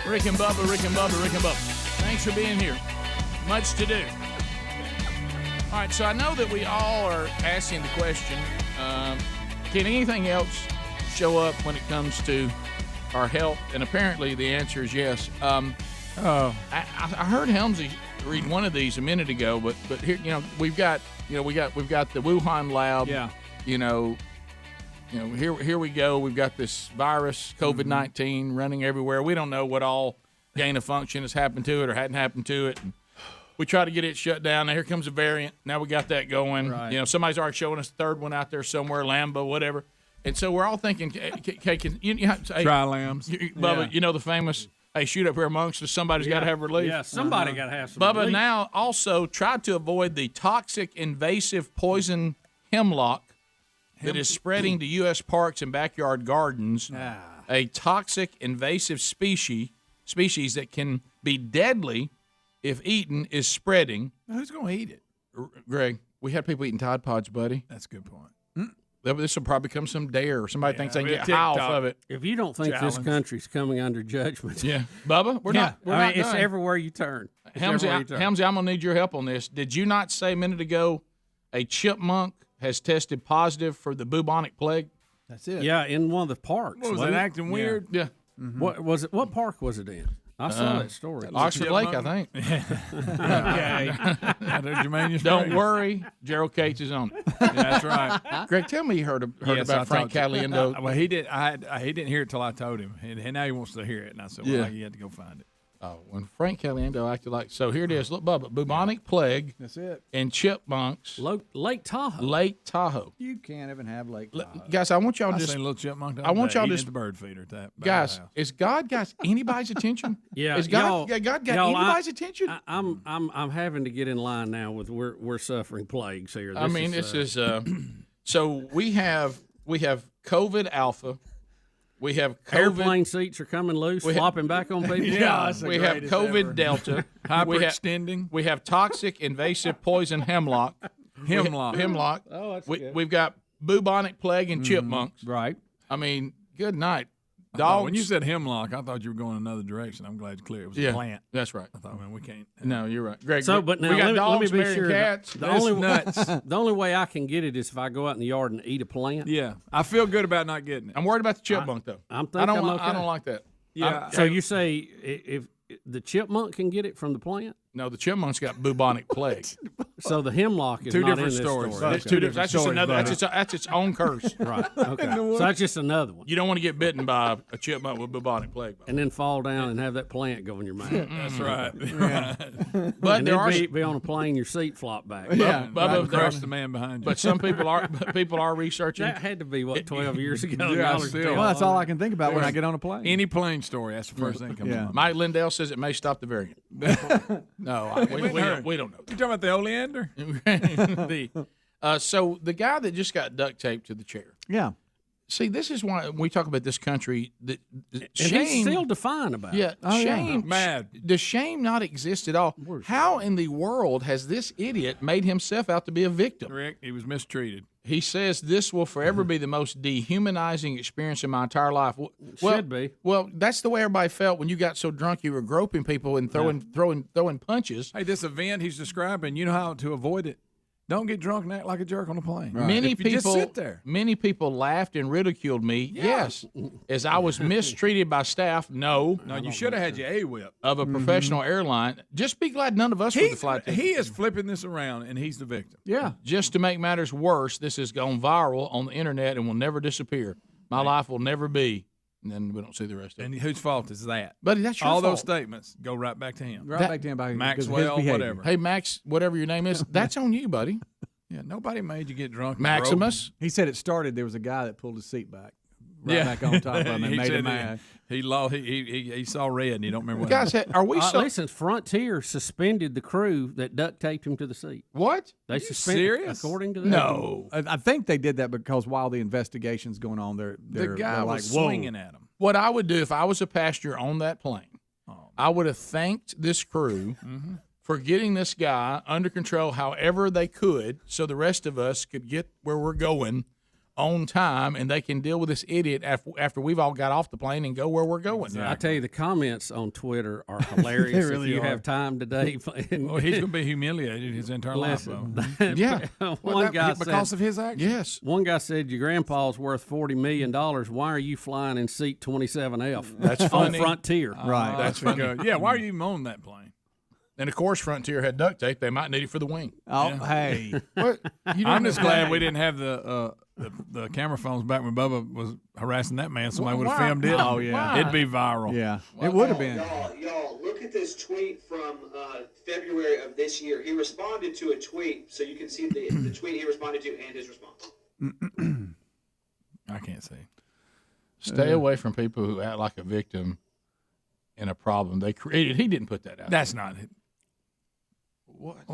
[SPEAKER 3] Rick and Bubba, Rick and Bubba, Rick and Bubba. Thanks for being here. Much to do. All right, so I know that we all are asking the question, can anything else show up when it comes to our health? And apparently the answer is yes. I heard Helmsy read one of these a minute ago, but here, we've got the Wuhan lab.
[SPEAKER 5] Yeah.
[SPEAKER 3] Here we go. We've got this virus, COVID-19, running everywhere. We don't know what all gain of function has happened to it or hadn't happened to it. And we try to get it shut down. Now here comes a variant. Now we got that going.
[SPEAKER 5] Right.
[SPEAKER 3] Somebody's already showing us a third one out there somewhere, Lambo, whatever. And so we're all thinking,
[SPEAKER 19] try lambs.
[SPEAKER 3] Bubba, the famous, hey, shoot up here amongst us. Somebody's got to have relief.
[SPEAKER 6] Yeah, somebody got to have some
[SPEAKER 3] Bubba,
[SPEAKER 6] relief.
[SPEAKER 3] now also try to avoid the toxic invasive poison hemlock that is spreading to U.S. parks and backyard gardens. A toxic invasive species that can be deadly if eaten is spreading.
[SPEAKER 19] Who's going to eat it?
[SPEAKER 3] Greg, we had people eating Tide Pods, buddy.
[SPEAKER 19] That's a good point.
[SPEAKER 3] This will probably become some dare. Somebody thinks they can get high off of it.
[SPEAKER 6] If you don't think this country's coming under judgment,
[SPEAKER 3] yeah, Bubba, we're not.
[SPEAKER 6] It's
[SPEAKER 3] done.
[SPEAKER 6] everywhere you turn.
[SPEAKER 3] Helmsy, I'm gonna need your help on this. Did you not say a minute ago a chipmunk has tested positive for the bubonic plague?
[SPEAKER 19] That's it.
[SPEAKER 6] Yeah, in one of the parks.
[SPEAKER 19] What was it acting weird?
[SPEAKER 3] Yeah.
[SPEAKER 6] Mm-hmm. What was it? What park was it in? I saw that story.
[SPEAKER 3] Oxford Lake, I think.
[SPEAKER 19] Okay.
[SPEAKER 3] Don't worry, Gerald Cates is on it.
[SPEAKER 19] Yeah, that's right.
[SPEAKER 3] Greg, tell me you heard about Frank Caliendo.
[SPEAKER 19] Well, he did. He didn't hear it till I told him, and now he wants to hear it. And I said, "Well, you had to go find it."
[SPEAKER 3] Oh, when Frank Caliendo acted like so. Here it is. Look, Bubba, bubonic plague.
[SPEAKER 19] That's it.
[SPEAKER 3] And chipmunks.
[SPEAKER 6] Lake Tahoe.
[SPEAKER 3] Lake Tahoe.
[SPEAKER 5] You can't even have Lake Tahoe.
[SPEAKER 3] Guys, I want y'all
[SPEAKER 19] I
[SPEAKER 3] just.
[SPEAKER 19] seen a little chipmunk.
[SPEAKER 3] I want y'all
[SPEAKER 19] just
[SPEAKER 3] to
[SPEAKER 19] the bird feeder.
[SPEAKER 3] Guys, is God got anybody's attention?
[SPEAKER 6] Yeah,
[SPEAKER 3] is God got anybody's attention?
[SPEAKER 6] I'm having to get in line now with we're suffering plagues here.
[SPEAKER 3] This is so we have COVID Alpha. We have COVID.
[SPEAKER 6] Airplane seats are coming loose, flopping back on people.
[SPEAKER 3] We have COVID Delta.
[SPEAKER 19] Hyperextending.
[SPEAKER 3] We have toxic invasive poison hemlock. Hemlock.
[SPEAKER 6] Oh, that's
[SPEAKER 3] good. We've got bubonic plague and chipmunks.
[SPEAKER 5] Right.
[SPEAKER 3] I mean, good night.
[SPEAKER 19] Dogs. When you said hemlock, I thought you were going another direction. I'm glad it's clear. It was a plant.
[SPEAKER 3] That's right.
[SPEAKER 19] I thought, man, we can't.
[SPEAKER 3] No, you're right, Greg.
[SPEAKER 6] So, but now
[SPEAKER 3] we got dogs,
[SPEAKER 6] let me be
[SPEAKER 3] marrying
[SPEAKER 6] sure.
[SPEAKER 3] Cats.
[SPEAKER 6] The only way I can get it is if I go out in the yard and eat a plant.
[SPEAKER 19] Yeah, I feel good about not getting it.
[SPEAKER 3] I'm worried about the chipmunk though.
[SPEAKER 6] I don't
[SPEAKER 3] like that.
[SPEAKER 19] Yeah.
[SPEAKER 6] So you say if the chipmunk can get it from the plant?
[SPEAKER 3] No, the chipmunk's got bubonic plague.
[SPEAKER 6] So the hemlock is
[SPEAKER 19] two
[SPEAKER 6] not
[SPEAKER 19] different
[SPEAKER 6] in this
[SPEAKER 19] stories.
[SPEAKER 6] story.
[SPEAKER 3] That's two different. That's just another. That's its own curse.
[SPEAKER 6] Right. Okay. So that's just another one.
[SPEAKER 3] You don't want to get bitten by a chipmunk with bubonic plague.
[SPEAKER 6] And then fall down and have that plant go in your mouth.
[SPEAKER 19] That's right.
[SPEAKER 3] But
[SPEAKER 6] and then be on a plane, your seat flop back.
[SPEAKER 19] Yeah, crush the man behind you.
[SPEAKER 3] But some people are researching.
[SPEAKER 6] That had to be 12 years ago.
[SPEAKER 19] Yeah,
[SPEAKER 5] Well, that's all I can think about when I get on a plane.
[SPEAKER 19] Any plane story, that's the first thing that comes to mind.
[SPEAKER 3] Mike Lindell says it may stop the variant. No, we don't know.
[SPEAKER 19] You talking about the oleander?
[SPEAKER 3] So the guy that just got duct taped to the chair.
[SPEAKER 5] Yeah.
[SPEAKER 3] See, this is why when we talk about this country,
[SPEAKER 6] And
[SPEAKER 3] shame.
[SPEAKER 6] he's still defiant about it.
[SPEAKER 3] Yeah, shame.
[SPEAKER 19] Mad.
[SPEAKER 3] Does shame not exist at all? How in the world has this idiot made himself out to be a victim?
[SPEAKER 19] Rick, he was mistreated.
[SPEAKER 3] He says this will forever be the most dehumanizing experience in my entire life.
[SPEAKER 6] Should be.
[SPEAKER 3] Well, that's the way everybody felt when you got so drunk you were groping people and throwing punches.
[SPEAKER 19] Hey, this event he's describing, you know how to avoid it. Don't get drunk and act like a jerk on a plane.
[SPEAKER 3] Right. Many people
[SPEAKER 19] just sit there.
[SPEAKER 3] Many people laughed and ridiculed me. Yeah. Yes, as I was mistreated by staff. No,
[SPEAKER 19] you should have had your A-whip
[SPEAKER 3] of a professional airline. Just be glad none of us were the flight attendants.
[SPEAKER 19] He is flipping this around, and he's the victim.
[SPEAKER 5] Yeah.
[SPEAKER 3] Just to make matters worse, this has gone viral on the internet and will never disappear. My life will never be. And then we don't see the rest of it.
[SPEAKER 19] And whose fault is that?
[SPEAKER 3] Buddy, that's your
[SPEAKER 19] all
[SPEAKER 3] fault.
[SPEAKER 19] those statements go right back to him.
[SPEAKER 5] Back to him by
[SPEAKER 19] Maxwell,
[SPEAKER 5] his
[SPEAKER 19] whatever.
[SPEAKER 3] Hey, Max, whatever your name is, that's on you, buddy.
[SPEAKER 19] Yeah, nobody made you get drunk.
[SPEAKER 3] Maximus.
[SPEAKER 5] He said it started. There was a guy that pulled his seat back. Back on top of him and made him mad.
[SPEAKER 19] He saw red and he don't remember what
[SPEAKER 3] Guys, are we
[SPEAKER 6] listen, Frontier suspended the crew that duct taped him to the seat.
[SPEAKER 3] What?
[SPEAKER 6] They suspended
[SPEAKER 19] serious?
[SPEAKER 6] According to that.
[SPEAKER 3] No.
[SPEAKER 5] I think they did that because while the investigation's going on,
[SPEAKER 19] the
[SPEAKER 5] they're
[SPEAKER 19] guy
[SPEAKER 5] like,
[SPEAKER 19] was
[SPEAKER 5] whoa.
[SPEAKER 19] swinging at him.
[SPEAKER 3] What I would do if I was a passenger on that plane, I would have thanked this crew for getting this guy under control however they could so the rest of us could get where we're going
[SPEAKER 7] on time, and they can deal with this idiot after we've all got off the plane and go where we're going.
[SPEAKER 6] I tell you, the comments on Twitter are hilarious.
[SPEAKER 7] They really
[SPEAKER 6] if you
[SPEAKER 7] are.
[SPEAKER 6] have time today.
[SPEAKER 19] Well, he's going to be humiliated his entire life.
[SPEAKER 7] Yeah.
[SPEAKER 6] One guy
[SPEAKER 19] because
[SPEAKER 6] said,
[SPEAKER 19] of his action.
[SPEAKER 7] Yes.
[SPEAKER 6] One guy said, your grandpa's worth $40 million. Why are you flying in seat 27F?
[SPEAKER 7] That's funny.
[SPEAKER 6] On Frontier.
[SPEAKER 19] Right. That's funny. Yeah, why are you even on that plane?
[SPEAKER 7] And of course, Frontier had duct tape. They might need it for the wing.
[SPEAKER 1] Oh, hey.
[SPEAKER 7] What?
[SPEAKER 19] I'm just glad we didn't have the camera phones back when Bubba was harassing that man. Somebody would have filmed it.
[SPEAKER 1] Oh, yeah.
[SPEAKER 19] It'd be viral.
[SPEAKER 1] Yeah, it would have been.
[SPEAKER 17] Y'all, look at this tweet from February of this year. He responded to a tweet, so you can see the tweet he responded to and his response.
[SPEAKER 19] I can't see.
[SPEAKER 7] Stay away from people who act like a victim in a problem they created. He didn't put that out.
[SPEAKER 19] That's not it.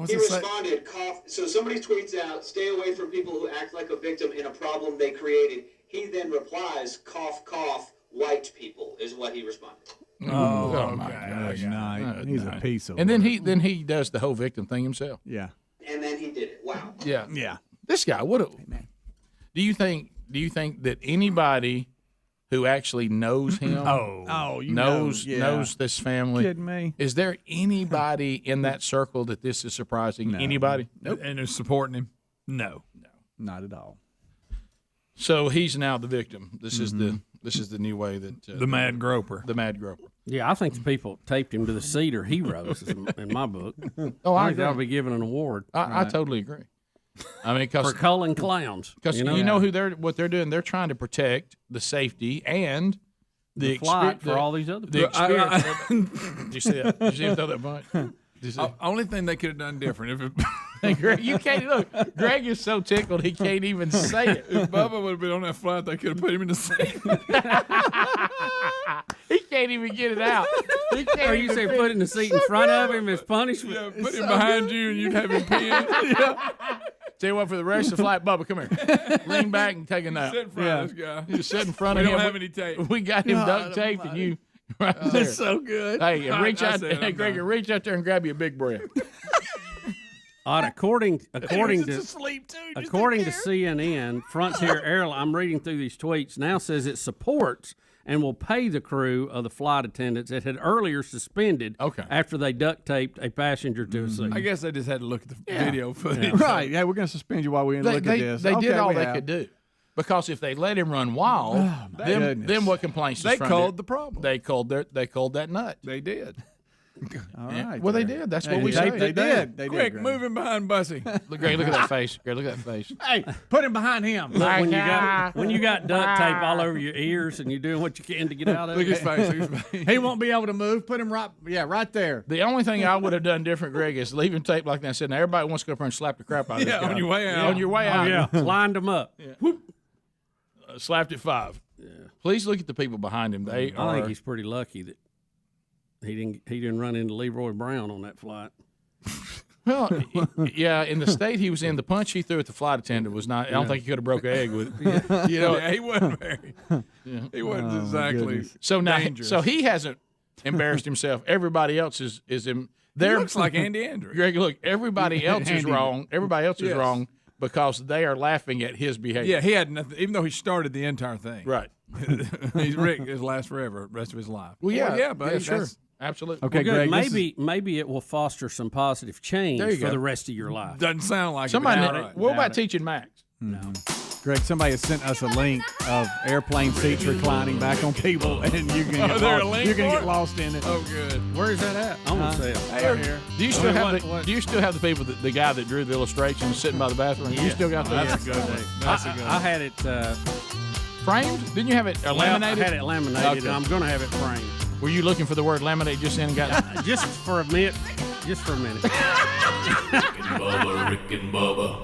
[SPEAKER 17] He responded, so somebody tweets out, stay away from people who act like a victim in a problem they created. He then replies, cough, cough, white people is what he responded.
[SPEAKER 7] Oh my gosh.
[SPEAKER 1] Night. He's a piece of
[SPEAKER 7] And then he does the whole victim thing himself.
[SPEAKER 1] Yeah.
[SPEAKER 17] And then he did it. Wow.
[SPEAKER 7] Yeah.
[SPEAKER 1] Yeah.
[SPEAKER 7] This guy, do you think that anybody who actually knows him knows this family?
[SPEAKER 1] Kidding me?
[SPEAKER 7] Is there anybody in that circle that this is surprising?
[SPEAKER 1] No.
[SPEAKER 7] Anybody?
[SPEAKER 19] Nope. And they're supporting him? No.
[SPEAKER 1] Not at all.
[SPEAKER 7] So he's now the victim. This is the new way that
[SPEAKER 19] The mad groper.
[SPEAKER 7] The mad groper.
[SPEAKER 6] Yeah, I think the people taped him to the seat are heroes in my book.
[SPEAKER 7] Oh, I
[SPEAKER 6] think they'll
[SPEAKER 7] agree.
[SPEAKER 6] be given an award.
[SPEAKER 7] I totally agree. I mean,
[SPEAKER 6] for culling clowns.
[SPEAKER 7] Because you know what they're doing. They're trying to protect the safety and
[SPEAKER 6] the flight for all these other
[SPEAKER 7] the
[SPEAKER 6] people.
[SPEAKER 7] experience. Did you see that? Did you see him throw that bunch?
[SPEAKER 19] Only thing they could have done different if
[SPEAKER 7] Hey, Greg, you can't look. Greg is so tickled he can't even say it.
[SPEAKER 19] If Bubba would have been on that flight, they could have put him in the seat.
[SPEAKER 7] He can't even get it out.
[SPEAKER 6] Or you say put in the seat in front of him as punishment?
[SPEAKER 19] Yeah, put him behind you and you'd have him pinned.
[SPEAKER 7] Tell you what, for the rest of the flight, Bubba, come here. Lean back and take a nap.
[SPEAKER 19] Sit in front of this guy.
[SPEAKER 7] You sit in front
[SPEAKER 19] We
[SPEAKER 7] of him.
[SPEAKER 19] don't have any tape.
[SPEAKER 7] We got him duct taped and you right there.
[SPEAKER 6] That's so good.
[SPEAKER 7] Hey, and reach out.
[SPEAKER 19] said
[SPEAKER 7] Hey,
[SPEAKER 19] I'm
[SPEAKER 7] Greg,
[SPEAKER 19] done.
[SPEAKER 7] reach out there and grab you a big breath.
[SPEAKER 6] According to
[SPEAKER 19] asleep too.
[SPEAKER 6] according to CNN, Frontier Airlines, I'm reading through these tweets now, says it supports and will pay the crew of the flight attendants it had earlier suspended after they duct taped a passenger to a seat.
[SPEAKER 19] I guess they just had to look at the video footage.
[SPEAKER 1] Right. Yeah, we're going to suspend you while we look at this.
[SPEAKER 7] They did
[SPEAKER 1] Okay,
[SPEAKER 7] all
[SPEAKER 1] we
[SPEAKER 7] they
[SPEAKER 1] have.
[SPEAKER 7] could do. Because if they let him run wild, then what complaints?
[SPEAKER 19] They
[SPEAKER 7] does Frontier-
[SPEAKER 19] called the problem.
[SPEAKER 7] They called that nut.
[SPEAKER 19] They did.
[SPEAKER 1] All
[SPEAKER 7] Yeah.
[SPEAKER 1] right.
[SPEAKER 7] Well, they
[SPEAKER 1] Greg.
[SPEAKER 7] did. That's
[SPEAKER 1] They
[SPEAKER 7] what we
[SPEAKER 1] did.
[SPEAKER 7] say.
[SPEAKER 1] They did. They
[SPEAKER 19] Quick,
[SPEAKER 1] did.
[SPEAKER 19] move him behind Bussy.
[SPEAKER 7] Look, Greg, look at that face. Greg, look at that face.
[SPEAKER 1] Hey, put him behind him.
[SPEAKER 6] Look, when you got duct tape all over your ears and you're doing what you can to get out of
[SPEAKER 19] Look
[SPEAKER 6] it.
[SPEAKER 19] at his face. Look at his face.
[SPEAKER 1] He won't be able to move. Put him right there.
[SPEAKER 7] The only thing I would have done different, Greg, is leave him tape like that. I said, now everybody wants to go up there and slap the crap out of this guy.
[SPEAKER 19] on your way out.
[SPEAKER 7] On your way out.
[SPEAKER 6] Yeah, lined them up.
[SPEAKER 7] Slapped at 5. Yeah. Please look at the people behind him. They
[SPEAKER 6] I think he's pretty lucky that he didn't run into Leroy Brown on that flight.
[SPEAKER 7] Well, yeah, in the state he was in, the punch he threw at the flight attendant was not. I don't think he could have broke an egg with it. You know,
[SPEAKER 19] He wasn't very. He wasn't exactly.
[SPEAKER 7] So now,
[SPEAKER 19] dangerous.
[SPEAKER 7] so he hasn't embarrassed himself. Everybody else is him.
[SPEAKER 19] He looks like Andy Andrews.
[SPEAKER 7] Greg, look, everybody else is
[SPEAKER 1] Andy.
[SPEAKER 7] wrong. Everybody else is
[SPEAKER 19] Yes.
[SPEAKER 7] wrong because they are laughing at his behavior.
[SPEAKER 19] Yeah, he had nothing. Even though he started the entire thing.
[SPEAKER 7] Right.
[SPEAKER 19] He's Rick. His last forever, rest of his life.
[SPEAKER 7] Well, yeah,
[SPEAKER 19] but
[SPEAKER 7] yeah, sure.
[SPEAKER 19] that's-
[SPEAKER 7] Absolutely.
[SPEAKER 1] Okay,
[SPEAKER 6] Well, good.
[SPEAKER 1] Greg.
[SPEAKER 6] Maybe it will foster some positive change
[SPEAKER 7] There you
[SPEAKER 6] for
[SPEAKER 7] go.
[SPEAKER 6] the rest of your life.
[SPEAKER 19] Doesn't sound like
[SPEAKER 7] Somebody.
[SPEAKER 19] it. but it's all
[SPEAKER 7] What
[SPEAKER 19] right.
[SPEAKER 7] about teaching Max?
[SPEAKER 6] No.
[SPEAKER 1] Greg, somebody has sent us a link of airplane seats reclining back on people, and you can get
[SPEAKER 19] there a
[SPEAKER 1] lost.
[SPEAKER 19] link
[SPEAKER 1] You're going to
[SPEAKER 19] for
[SPEAKER 1] get
[SPEAKER 19] it?
[SPEAKER 1] lost in it.
[SPEAKER 19] Oh, good.
[SPEAKER 6] Where is that at? I want to see it.
[SPEAKER 7] Hey,
[SPEAKER 19] here.
[SPEAKER 7] Do you still have
[SPEAKER 19] what-
[SPEAKER 7] Do you still have the people the guy that drew the illustration sitting by the bathroom? You still got that?
[SPEAKER 19] That's a good one. That's a good
[SPEAKER 6] I had it
[SPEAKER 7] framed? Didn't you have it laminated?
[SPEAKER 6] I had it laminated,
[SPEAKER 7] Okay.
[SPEAKER 6] and I'm going to have it framed.
[SPEAKER 7] Were you looking for the word laminate just then and got
[SPEAKER 6] Just for a minute. Just for a minute.
[SPEAKER 4] Rick and Bubba.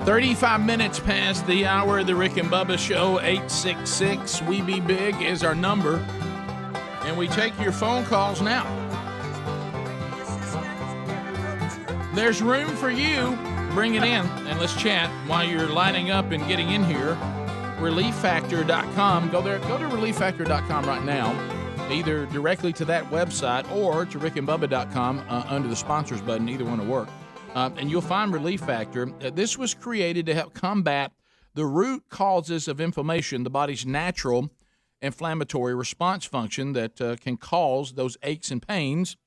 [SPEAKER 7] 35 minutes past the hour of the Rick and Bubba Show. 866 We Be Big is our number. And we take your phone calls now. There's room for you. Bring it in and let's chat while you're lining up and getting in here. ReliefFactor.com. Go there. Go to ReliefFactor.com right now, either directly to that website or to RickandBubba.com under the sponsors button. Either one will work. And you'll find Relief Factor. This was created to help combat the root causes of inflammation, the body's natural inflammatory response function that can cause those aches and pains,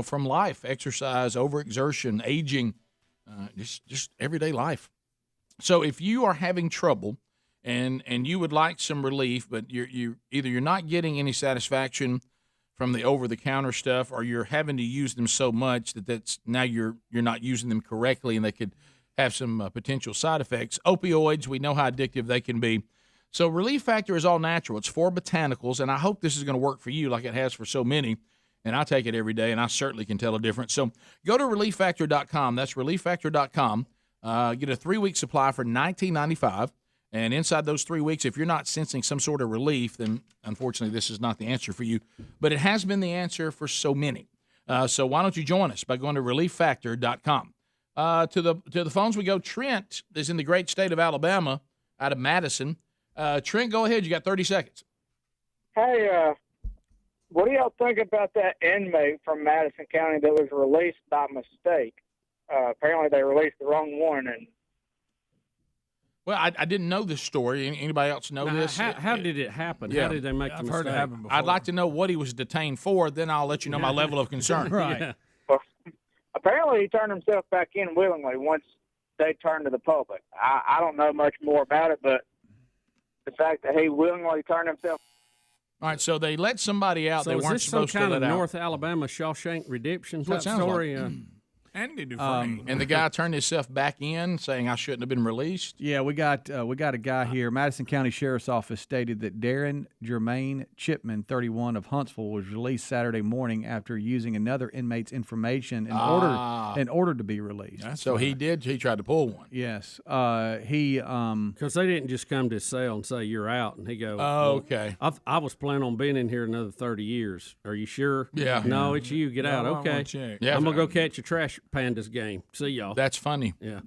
[SPEAKER 7] from life, exercise, overexertion, aging, just everyday life. So if you are having trouble and you would like some relief, but you're not getting any satisfaction from the over-the-counter stuff, or you're having to use them so much that's now you're not using them correctly, and they could have some potential side effects. Opioids, we know how addictive they can be. So Relief Factor is all natural. It's 4 botanicals, and I hope this is going to work for you like it has for so many. And I take it every day, and I certainly can tell a difference. So go to ReliefFactor.com. That's ReliefFactor.com. Get a 3-week supply for $19.95. And inside those 3 weeks, if you're not sensing some sort of relief, then unfortunately this is not the answer for you. But it has been the answer for so many. So why don't you join us by going to ReliefFactor.com. To the phones we go. Trent is in the great state of Alabama, out of Madison. Trent, go ahead. You got 30 seconds.
[SPEAKER 23] Hey, what do y'all think about that inmate from Madison County that was released by mistake? Apparently they released the wrong one. And
[SPEAKER 7] Well, I didn't know this story. Anybody else know this?
[SPEAKER 6] How did it happen?
[SPEAKER 7] Yeah.
[SPEAKER 6] How did they make the mistake?
[SPEAKER 19] Heard it happen before.
[SPEAKER 7] I'd like to know what he was detained for. Then I'll let you know my level of concern.
[SPEAKER 19] Right.
[SPEAKER 6] Yeah.
[SPEAKER 23] well, apparently he turned himself back in willingly once they turned to the public. I don't know much more about it, but the fact that he willingly turned himself.
[SPEAKER 7] All right, so they let somebody out.
[SPEAKER 6] So
[SPEAKER 7] they
[SPEAKER 6] is
[SPEAKER 7] weren't
[SPEAKER 6] this some
[SPEAKER 7] supposed to
[SPEAKER 6] kind
[SPEAKER 7] let
[SPEAKER 6] of
[SPEAKER 7] out.
[SPEAKER 6] North Alabama Shawshank Redemption
[SPEAKER 7] That's what
[SPEAKER 6] type
[SPEAKER 7] it sounds
[SPEAKER 6] story?
[SPEAKER 7] like.
[SPEAKER 19] Andy Dufresne.
[SPEAKER 7] And the guy turned himself back in, saying I shouldn't have been released.
[SPEAKER 1] Yeah, we got a guy here. Madison County Sheriff's Office stated that Darren Jermaine Chipman, 31, of Huntsville, was released Saturday morning after using another inmate's information in order to be released.
[SPEAKER 7] So he tried to pull one.
[SPEAKER 1] Yes,
[SPEAKER 6] because they didn't just come to his cell and say you're out, and he go,
[SPEAKER 7] Oh, okay.
[SPEAKER 6] I was planning on being in here another 30 years. Are you sure?
[SPEAKER 7] Yeah.
[SPEAKER 6] No, it's you. Get out.
[SPEAKER 19] I
[SPEAKER 6] Okay.
[SPEAKER 19] wanna check.
[SPEAKER 7] Yeah,
[SPEAKER 6] I'm gonna go catch a trash pandas game. See y'all.
[SPEAKER 7] That's funny.
[SPEAKER 6] Yeah.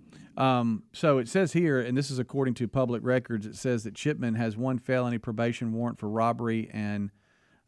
[SPEAKER 1] So it says here, and this is according to public records, it says that Chipman has 1 felony probation warrant for robbery and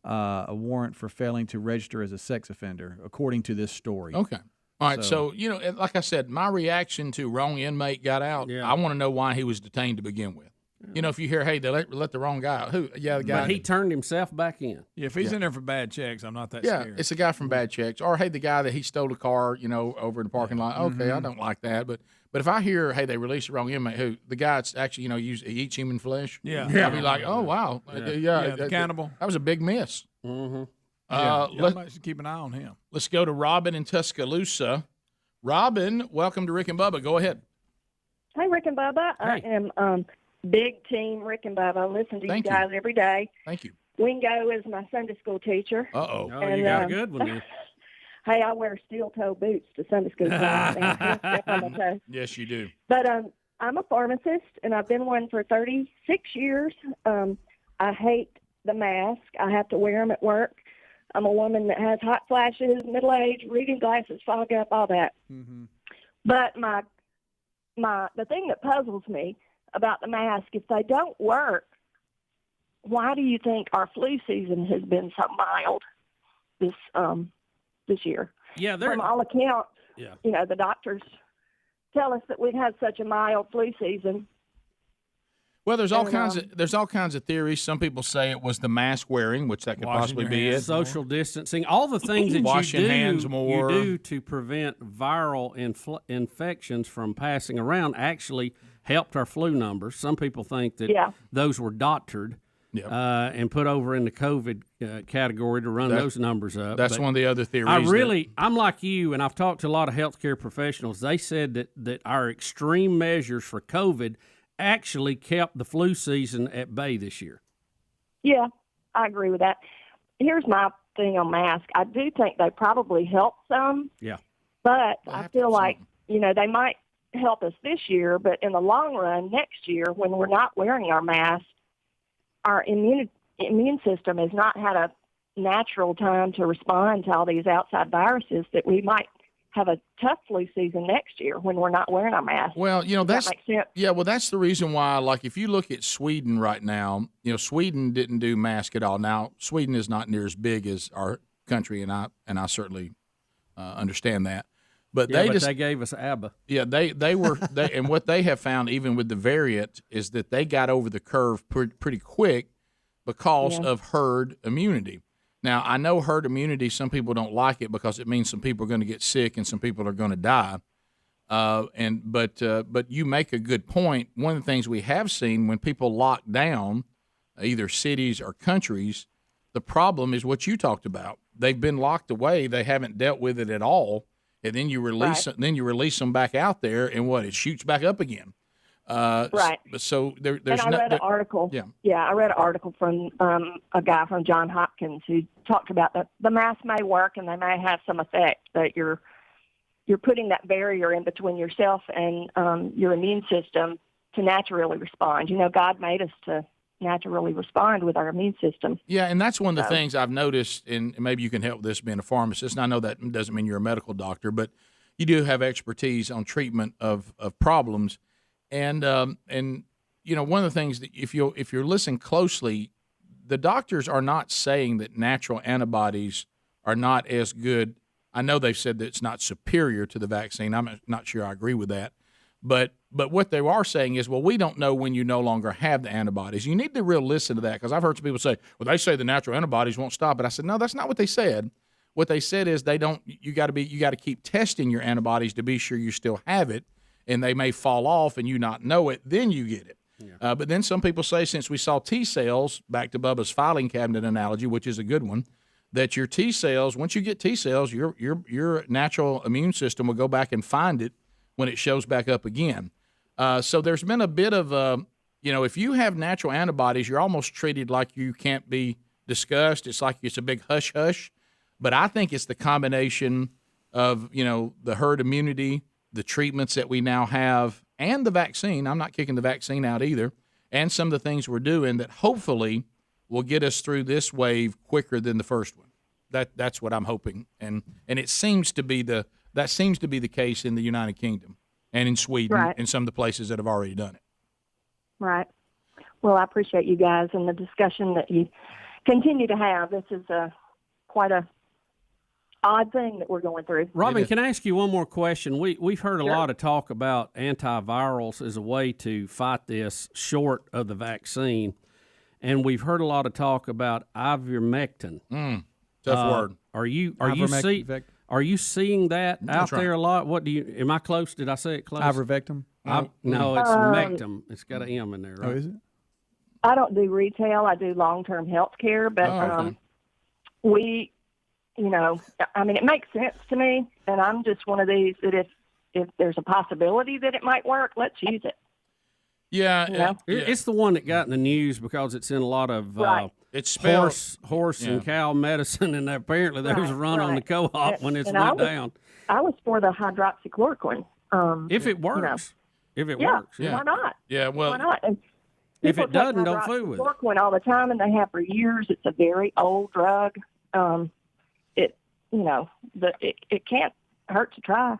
[SPEAKER 1] a warrant for failing to register as a sex offender, according to this story.
[SPEAKER 7] Okay. All right. So like I said, my reaction to wrong inmate got out.
[SPEAKER 6] Yeah.
[SPEAKER 7] I want to know why he was detained to begin with. If you hear, hey, they let the wrong guy out. Who? Yeah, the guy.
[SPEAKER 6] But he turned himself back in.
[SPEAKER 19] Yeah, if he's in there for bad checks, I'm not that scared.
[SPEAKER 7] It's a guy from bad checks. Or, hey, the guy that he stole a car, over in the parking lot. Okay, I don't like that. But if I hear, hey, they released the wrong inmate, who? The guy that's actually, he eats human flesh.
[SPEAKER 19] Yeah.
[SPEAKER 7] I'll be like, oh, wow.
[SPEAKER 19] The cannibal.
[SPEAKER 7] That was a big miss.
[SPEAKER 6] Mm-hmm.
[SPEAKER 19] Let's keep an eye on him.
[SPEAKER 7] Let's go to Robin in Tuscaloosa. Robin, welcome to Rick and Bubba. Go ahead.
[SPEAKER 22] Hey, Rick and Bubba. I am big team Rick and Bubba. I listen to you guys every day.
[SPEAKER 7] Thank you.
[SPEAKER 22] Wingo is my Sunday school teacher.
[SPEAKER 7] Uh-oh.
[SPEAKER 6] Oh, you got a good one then.
[SPEAKER 22] Hey, I wear steel-toe boots to Sunday school class. And I step on my toes.
[SPEAKER 7] Yes, you do.
[SPEAKER 22] But I'm a pharmacist, and I've been one for 36 years. I hate the mask. I have to wear them at work. I'm a woman that has hot flashes, middle age, reading glasses, fog up, all that.
[SPEAKER 1] Mm-hmm.
[SPEAKER 22] But the thing that puzzles me about the mask, if they don't work, why do you think our flu season has been so mild this year?
[SPEAKER 6] Yeah,
[SPEAKER 22] from all accounts, the doctors tell us that we've had such a mild flu season.
[SPEAKER 7] Well, there's all kinds of theories. Some people say it was the mask wearing, which that could possibly be it.
[SPEAKER 6] Social distancing, all the things that
[SPEAKER 7] Washing hands more.
[SPEAKER 6] you do to prevent viral infections from passing around actually helped our flu numbers. Some people think that those were doctored and put over in the COVID category to run those numbers up.
[SPEAKER 7] That's one of the other theories.
[SPEAKER 6] I'm like you, and I've talked to a lot of healthcare professionals. They said that our extreme measures for COVID actually kept the flu season at bay this year. Yeah,
[SPEAKER 22] I agree with that. Here's my thing on masks. I do think they probably help some.
[SPEAKER 6] Yeah.
[SPEAKER 22] But I feel like, they might help us this year, but in the long run, next year, when we're not wearing our mask, our immune system has not had a natural time to respond to all these outside viruses, that we might have a tough flu season next year when we're not wearing our mask.
[SPEAKER 7] Well,
[SPEAKER 22] Does
[SPEAKER 7] that's
[SPEAKER 22] that make sense?
[SPEAKER 7] yeah. Well, that's the reason why. Like, if you look at Sweden right now, Sweden didn't do mask at all. Now, Sweden is not near as big as our country, and I certainly understand that. But
[SPEAKER 6] they gave us ABBA.
[SPEAKER 7] Yeah, they were and what they have found, even with the variant, is that they got over the curve pretty quick because of herd immunity. Now, I know herd immunity, some people don't like it because it means some people are going to get sick and some people are going to die. But you make a good point. One of the things we have seen when people lock down, either cities or countries, the problem is what you talked about. They've been locked away. They haven't dealt with it at all. And then you release them back out there, and it shoots back up again.
[SPEAKER 22] Right.
[SPEAKER 7] So there's
[SPEAKER 22] and I read an article. I read an article from a guy from Johns Hopkins who talked about that the mask may work and they may have some effect, but you're putting that barrier in between yourself and your immune system to naturally respond. God made us to naturally respond with our immune system.
[SPEAKER 7] Yeah, and that's one of the things I've noticed, and maybe you can help with this being a pharmacist. And I know that doesn't mean you're a medical doctor, but you do have expertise on treatment of problems. And one of the things that if you're listening closely, the doctors are not saying that natural antibodies are not as good. I know they've said that it's not superior to the vaccine. I'm not sure I agree with that. But what they are saying is, well, we don't know when you no longer have the antibodies. You need to really listen to that, because I've heard some people say, well, they say the natural antibodies won't stop. But I said, no, that's not what they said. What they said is you got to keep testing your antibodies to be sure you still have it, and they may fall off and you not know it, then you get it. Yeah. But then some people say, since we saw T cells, back to Bubba's filing cabinet analogy, which is a good one, that your T cells, once you get T cells, your natural immune system will go back and find it when it shows back up again. So there's been a bit of, if you have natural antibodies, you're almost treated like you can't be discussed. It's like it's a big hush-hush. But I think it's the combination of, the herd immunity, the treatments that we now have, and the vaccine. I'm not kicking the vaccine out either. And some of the things we're doing that hopefully will get us through this wave quicker than the first one. That's what I'm hoping. And it seems to be that seems to be the case in the United Kingdom and in Sweden and some of the places that have already done it.
[SPEAKER 22] Right. Well, I appreciate you guys and the discussion that you continue to have. This is quite a odd thing that we're going through.
[SPEAKER 6] Robin, can I ask you one more question? We've heard a lot of talk about antivirals as a way to fight this short of the vaccine, and we've heard a lot of talk about ivermectin.
[SPEAKER 7] Tough word.
[SPEAKER 6] Are you seeing that out there a lot? What am I close? Did I say it close?
[SPEAKER 5] Ivermectin?
[SPEAKER 6] No, it's mectin. It's got an M in there, right?
[SPEAKER 5] Oh, is it?
[SPEAKER 22] I don't do retail. I do long-term health care, but we, it makes sense to me, and I'm just one of these that if there's a possibility that it might work, let's use it.
[SPEAKER 7] Yeah,
[SPEAKER 6] it's the one that got in the news because it's in a lot of
[SPEAKER 7] it's spelled,
[SPEAKER 6] horse and cow medicine, and apparently there was a run on the co-op when it went down.
[SPEAKER 22] I was for the hydroxychloroquine.
[SPEAKER 6] If it works. If it works.
[SPEAKER 22] Why not?
[SPEAKER 7] Yeah, well.
[SPEAKER 22] Why not? And
[SPEAKER 6] if it doesn't, don't fool with it.
[SPEAKER 22] Hydroxychloroquine all the time, and they have for years. It's a very old drug. It can't hurt to try.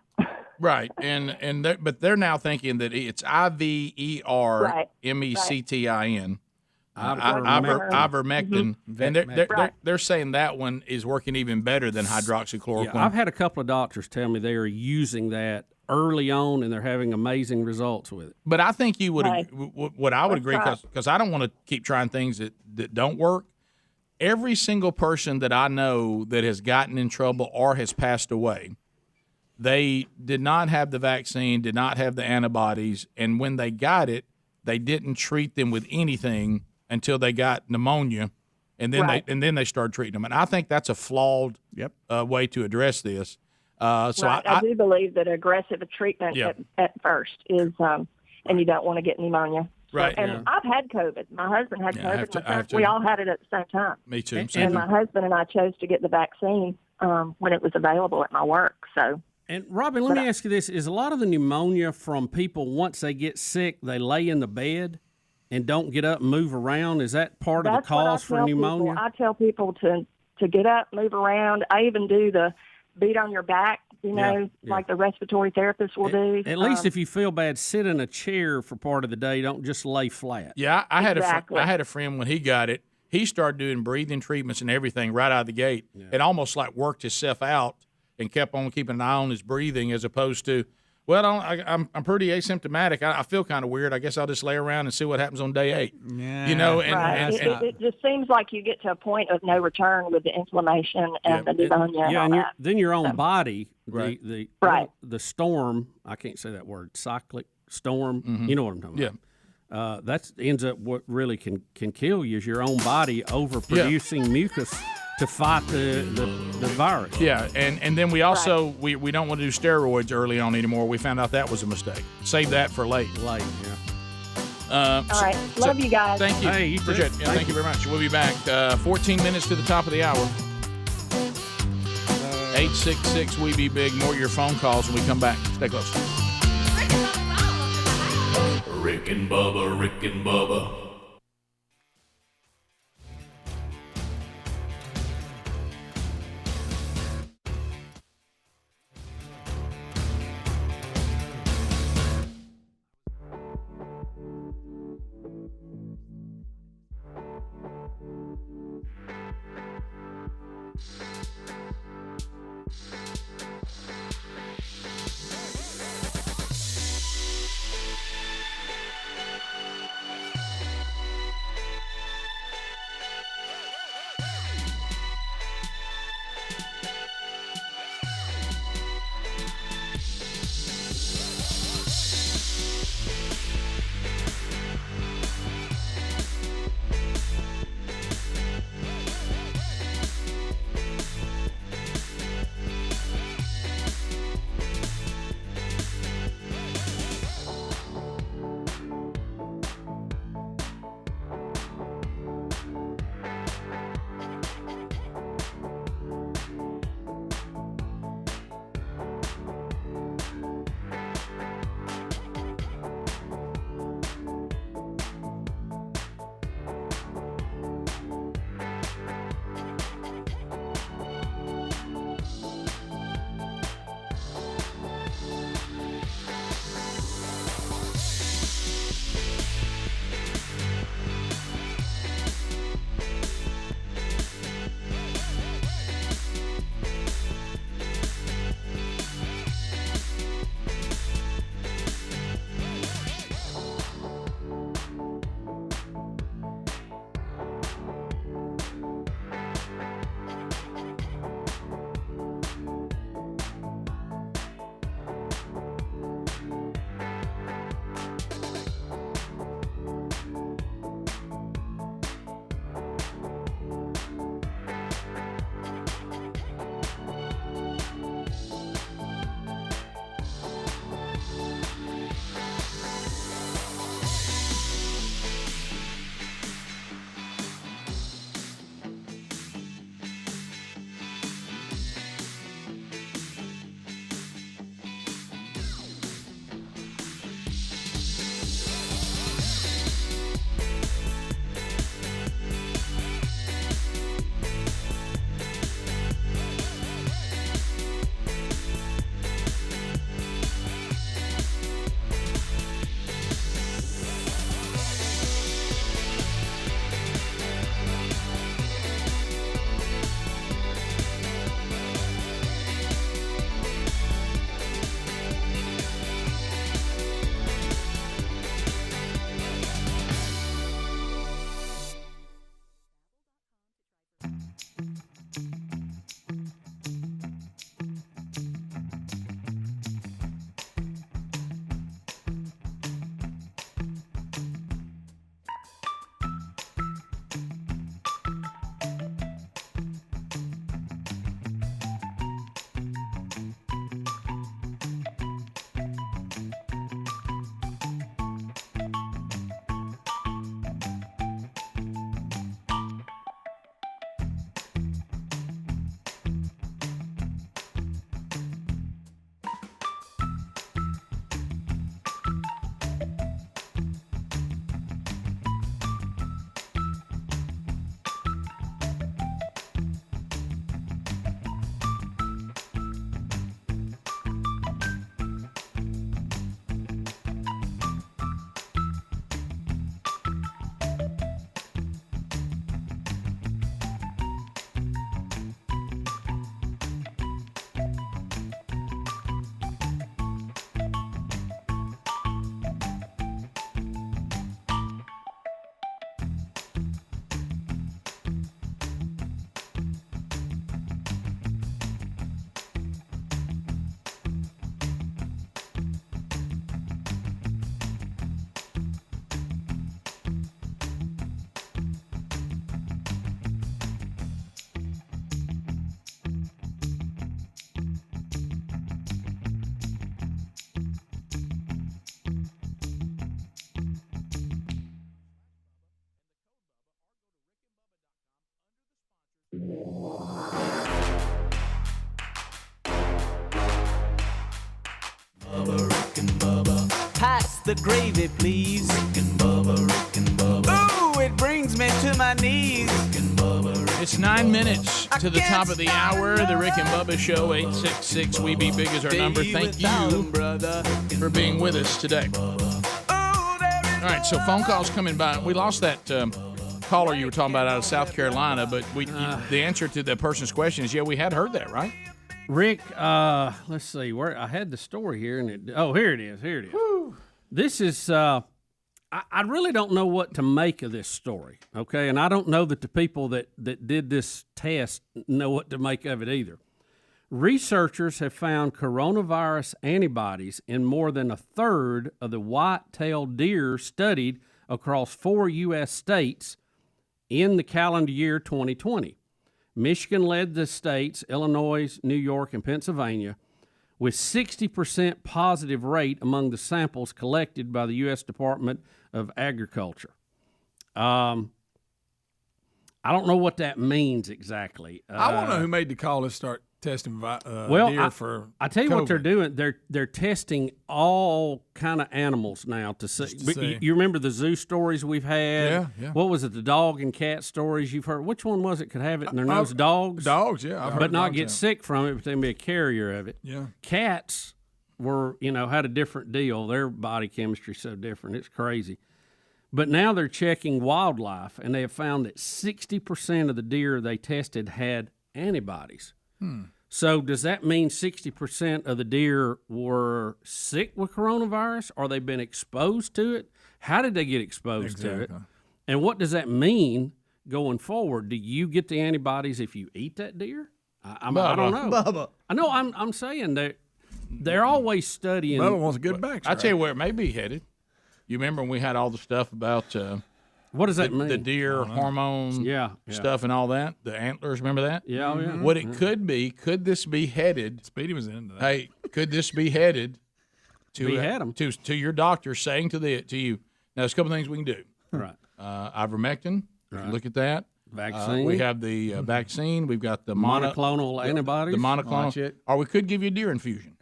[SPEAKER 7] Right, but they're now thinking that it's ivermectin, ivermectin, and they're saying that one is working even better than hydroxychloroquine.
[SPEAKER 6] Yeah, I've had a couple of doctors tell me they are using that early on, and they're having amazing results with it.
[SPEAKER 7] But I think you would, what I would agree, because I don't want to keep trying things that don't work. Every single person that I know that has gotten in trouble or has passed away, they did not have the vaccine, did not have the antibodies, and when they got it, they didn't treat them with anything until they got pneumonia, and then they started treating them. And I think that's a flawed way to address this.
[SPEAKER 22] I do believe that aggressive treatment at first is, and you don't want to get pneumonia.
[SPEAKER 7] Right.
[SPEAKER 22] And I've had COVID. My husband had COVID. We all had it at the same time.
[SPEAKER 7] Me too.
[SPEAKER 22] And my husband and I chose to get the vaccine when it was available at my work. So
[SPEAKER 6] And Robin, let me ask you this: is a lot of the pneumonia from people once they get sick, they lay in the bed and don't get up and move around? Is that part of the cause for pneumonia?
[SPEAKER 22] I tell people to get up, move around. I even do the beat on your back, like the respiratory therapist will do.
[SPEAKER 6] At least if you feel bad, sit in a chair for part of the day. Don't just lay flat.
[SPEAKER 7] Yeah, I had a friend when he got it. He started doing breathing treatments and everything right out of the gate. It almost like worked himself out and kept on keeping an eye on his breathing, as opposed to, well, I'm pretty asymptomatic. I feel kind of weird. I guess I'll just lay around and see what happens on day 8.
[SPEAKER 1] Yeah,
[SPEAKER 22] it just seems like you get to a point of no return with the inflammation and the pneumonia.
[SPEAKER 6] Yeah,
[SPEAKER 22] and
[SPEAKER 6] and then your own body,
[SPEAKER 22] Right.
[SPEAKER 6] the storm. I can't say that word. Cyclic storm.
[SPEAKER 7] Mm-hmm.
[SPEAKER 6] You know what I'm talking about. That ends up what really can kill you is your own body overproducing mucus to fight the virus.
[SPEAKER 7] Yeah, and then we also we don't want to do steroids early on anymore. We found out that was a mistake. Save that for late.
[SPEAKER 6] Yeah.
[SPEAKER 22] All right. Love you guys.
[SPEAKER 7] Thank you.
[SPEAKER 6] Hey, you too.
[SPEAKER 7] Appreciate it. Yeah, thank you very much. We'll be back 14 minutes to the top of the hour. 866 We Be Big. More of your phone calls when we come back. Stay close.
[SPEAKER 4] Rick and Bubba, Rick and Bubba.
[SPEAKER 10] Pass the gravy, please. Rick and Bubba, Rick and Bubba. Ooh, it brings me to my knees. Rick and Bubba, Rick
[SPEAKER 3] It's 9 minutes to the top of the hour. The Rick and Bubba Show, 866 We Be Big is our number. Thank you for being with us today. All right, so phone calls coming by. We lost that caller you were talking about out of South Carolina, but the answer to the person's question is, yeah, we had heard that, right?
[SPEAKER 6] Rick, let's see where I had the story here, and here it is. Here it is. Woo. This is I really don't know what to make of this story. Okay, and I don't know that the people that did this test know what to make of it either. Researchers have found coronavirus antibodies in more than a third of the white-tailed deer studied across 4 U.S. states in the calendar year 2020. Michigan led the states, Illinois, New York, and Pennsylvania, with 60% positive rate among the samples collected by the U.S. Department of Agriculture. I don't know what that means exactly.
[SPEAKER 19] I want to know who made the call to start testing deer for
[SPEAKER 6] I tell you
[SPEAKER 19] COVID.
[SPEAKER 6] what they're doing. They're testing all kind of animals now to see. You remember the zoo stories we've had?
[SPEAKER 19] Yeah.
[SPEAKER 6] What was it? The dog and cat stories you've heard. Which one was it? Could have it in their nose? Dogs.
[SPEAKER 19] Dogs, yeah. I've heard
[SPEAKER 6] but not
[SPEAKER 19] dogs
[SPEAKER 6] get sick from it, but they be a carrier of it.
[SPEAKER 19] Yeah.
[SPEAKER 6] Cats were, had a different deal. Their body chemistry so different. It's crazy. But now they're checking wildlife, and they have found that 60% of the deer they tested had antibodies. So does that mean 60% of the deer were sick with coronavirus, or they've been exposed to it? How did they get exposed to it? And what does that mean going forward? Do you get the antibodies if you eat that deer? I don't know.
[SPEAKER 1] Bubba.
[SPEAKER 6] I know. I'm saying that they're always studying.
[SPEAKER 19] Bubba wants a good back.
[SPEAKER 3] I'll tell you where it may be headed. You remember when we had all the stuff about
[SPEAKER 6] what does that mean?
[SPEAKER 3] The deer hormone stuff and all that? The antlers, remember that?
[SPEAKER 6] Yeah, yeah.
[SPEAKER 3] What it could be, could this be headed?
[SPEAKER 19] Speedy was into that.
[SPEAKER 3] Hey, could this be headed to
[SPEAKER 6] We had 'em.
[SPEAKER 3] to your doctor saying to you? Now, there's a couple things we can do.
[SPEAKER 6] Right.
[SPEAKER 3] Ivermectin.
[SPEAKER 6] Right.
[SPEAKER 3] Look at that.
[SPEAKER 6] Vaccine.
[SPEAKER 3] We have the vaccine. We've got the
[SPEAKER 6] monoclonal antibodies.
[SPEAKER 3] The monoclonal. Or we could give you a deer infusion.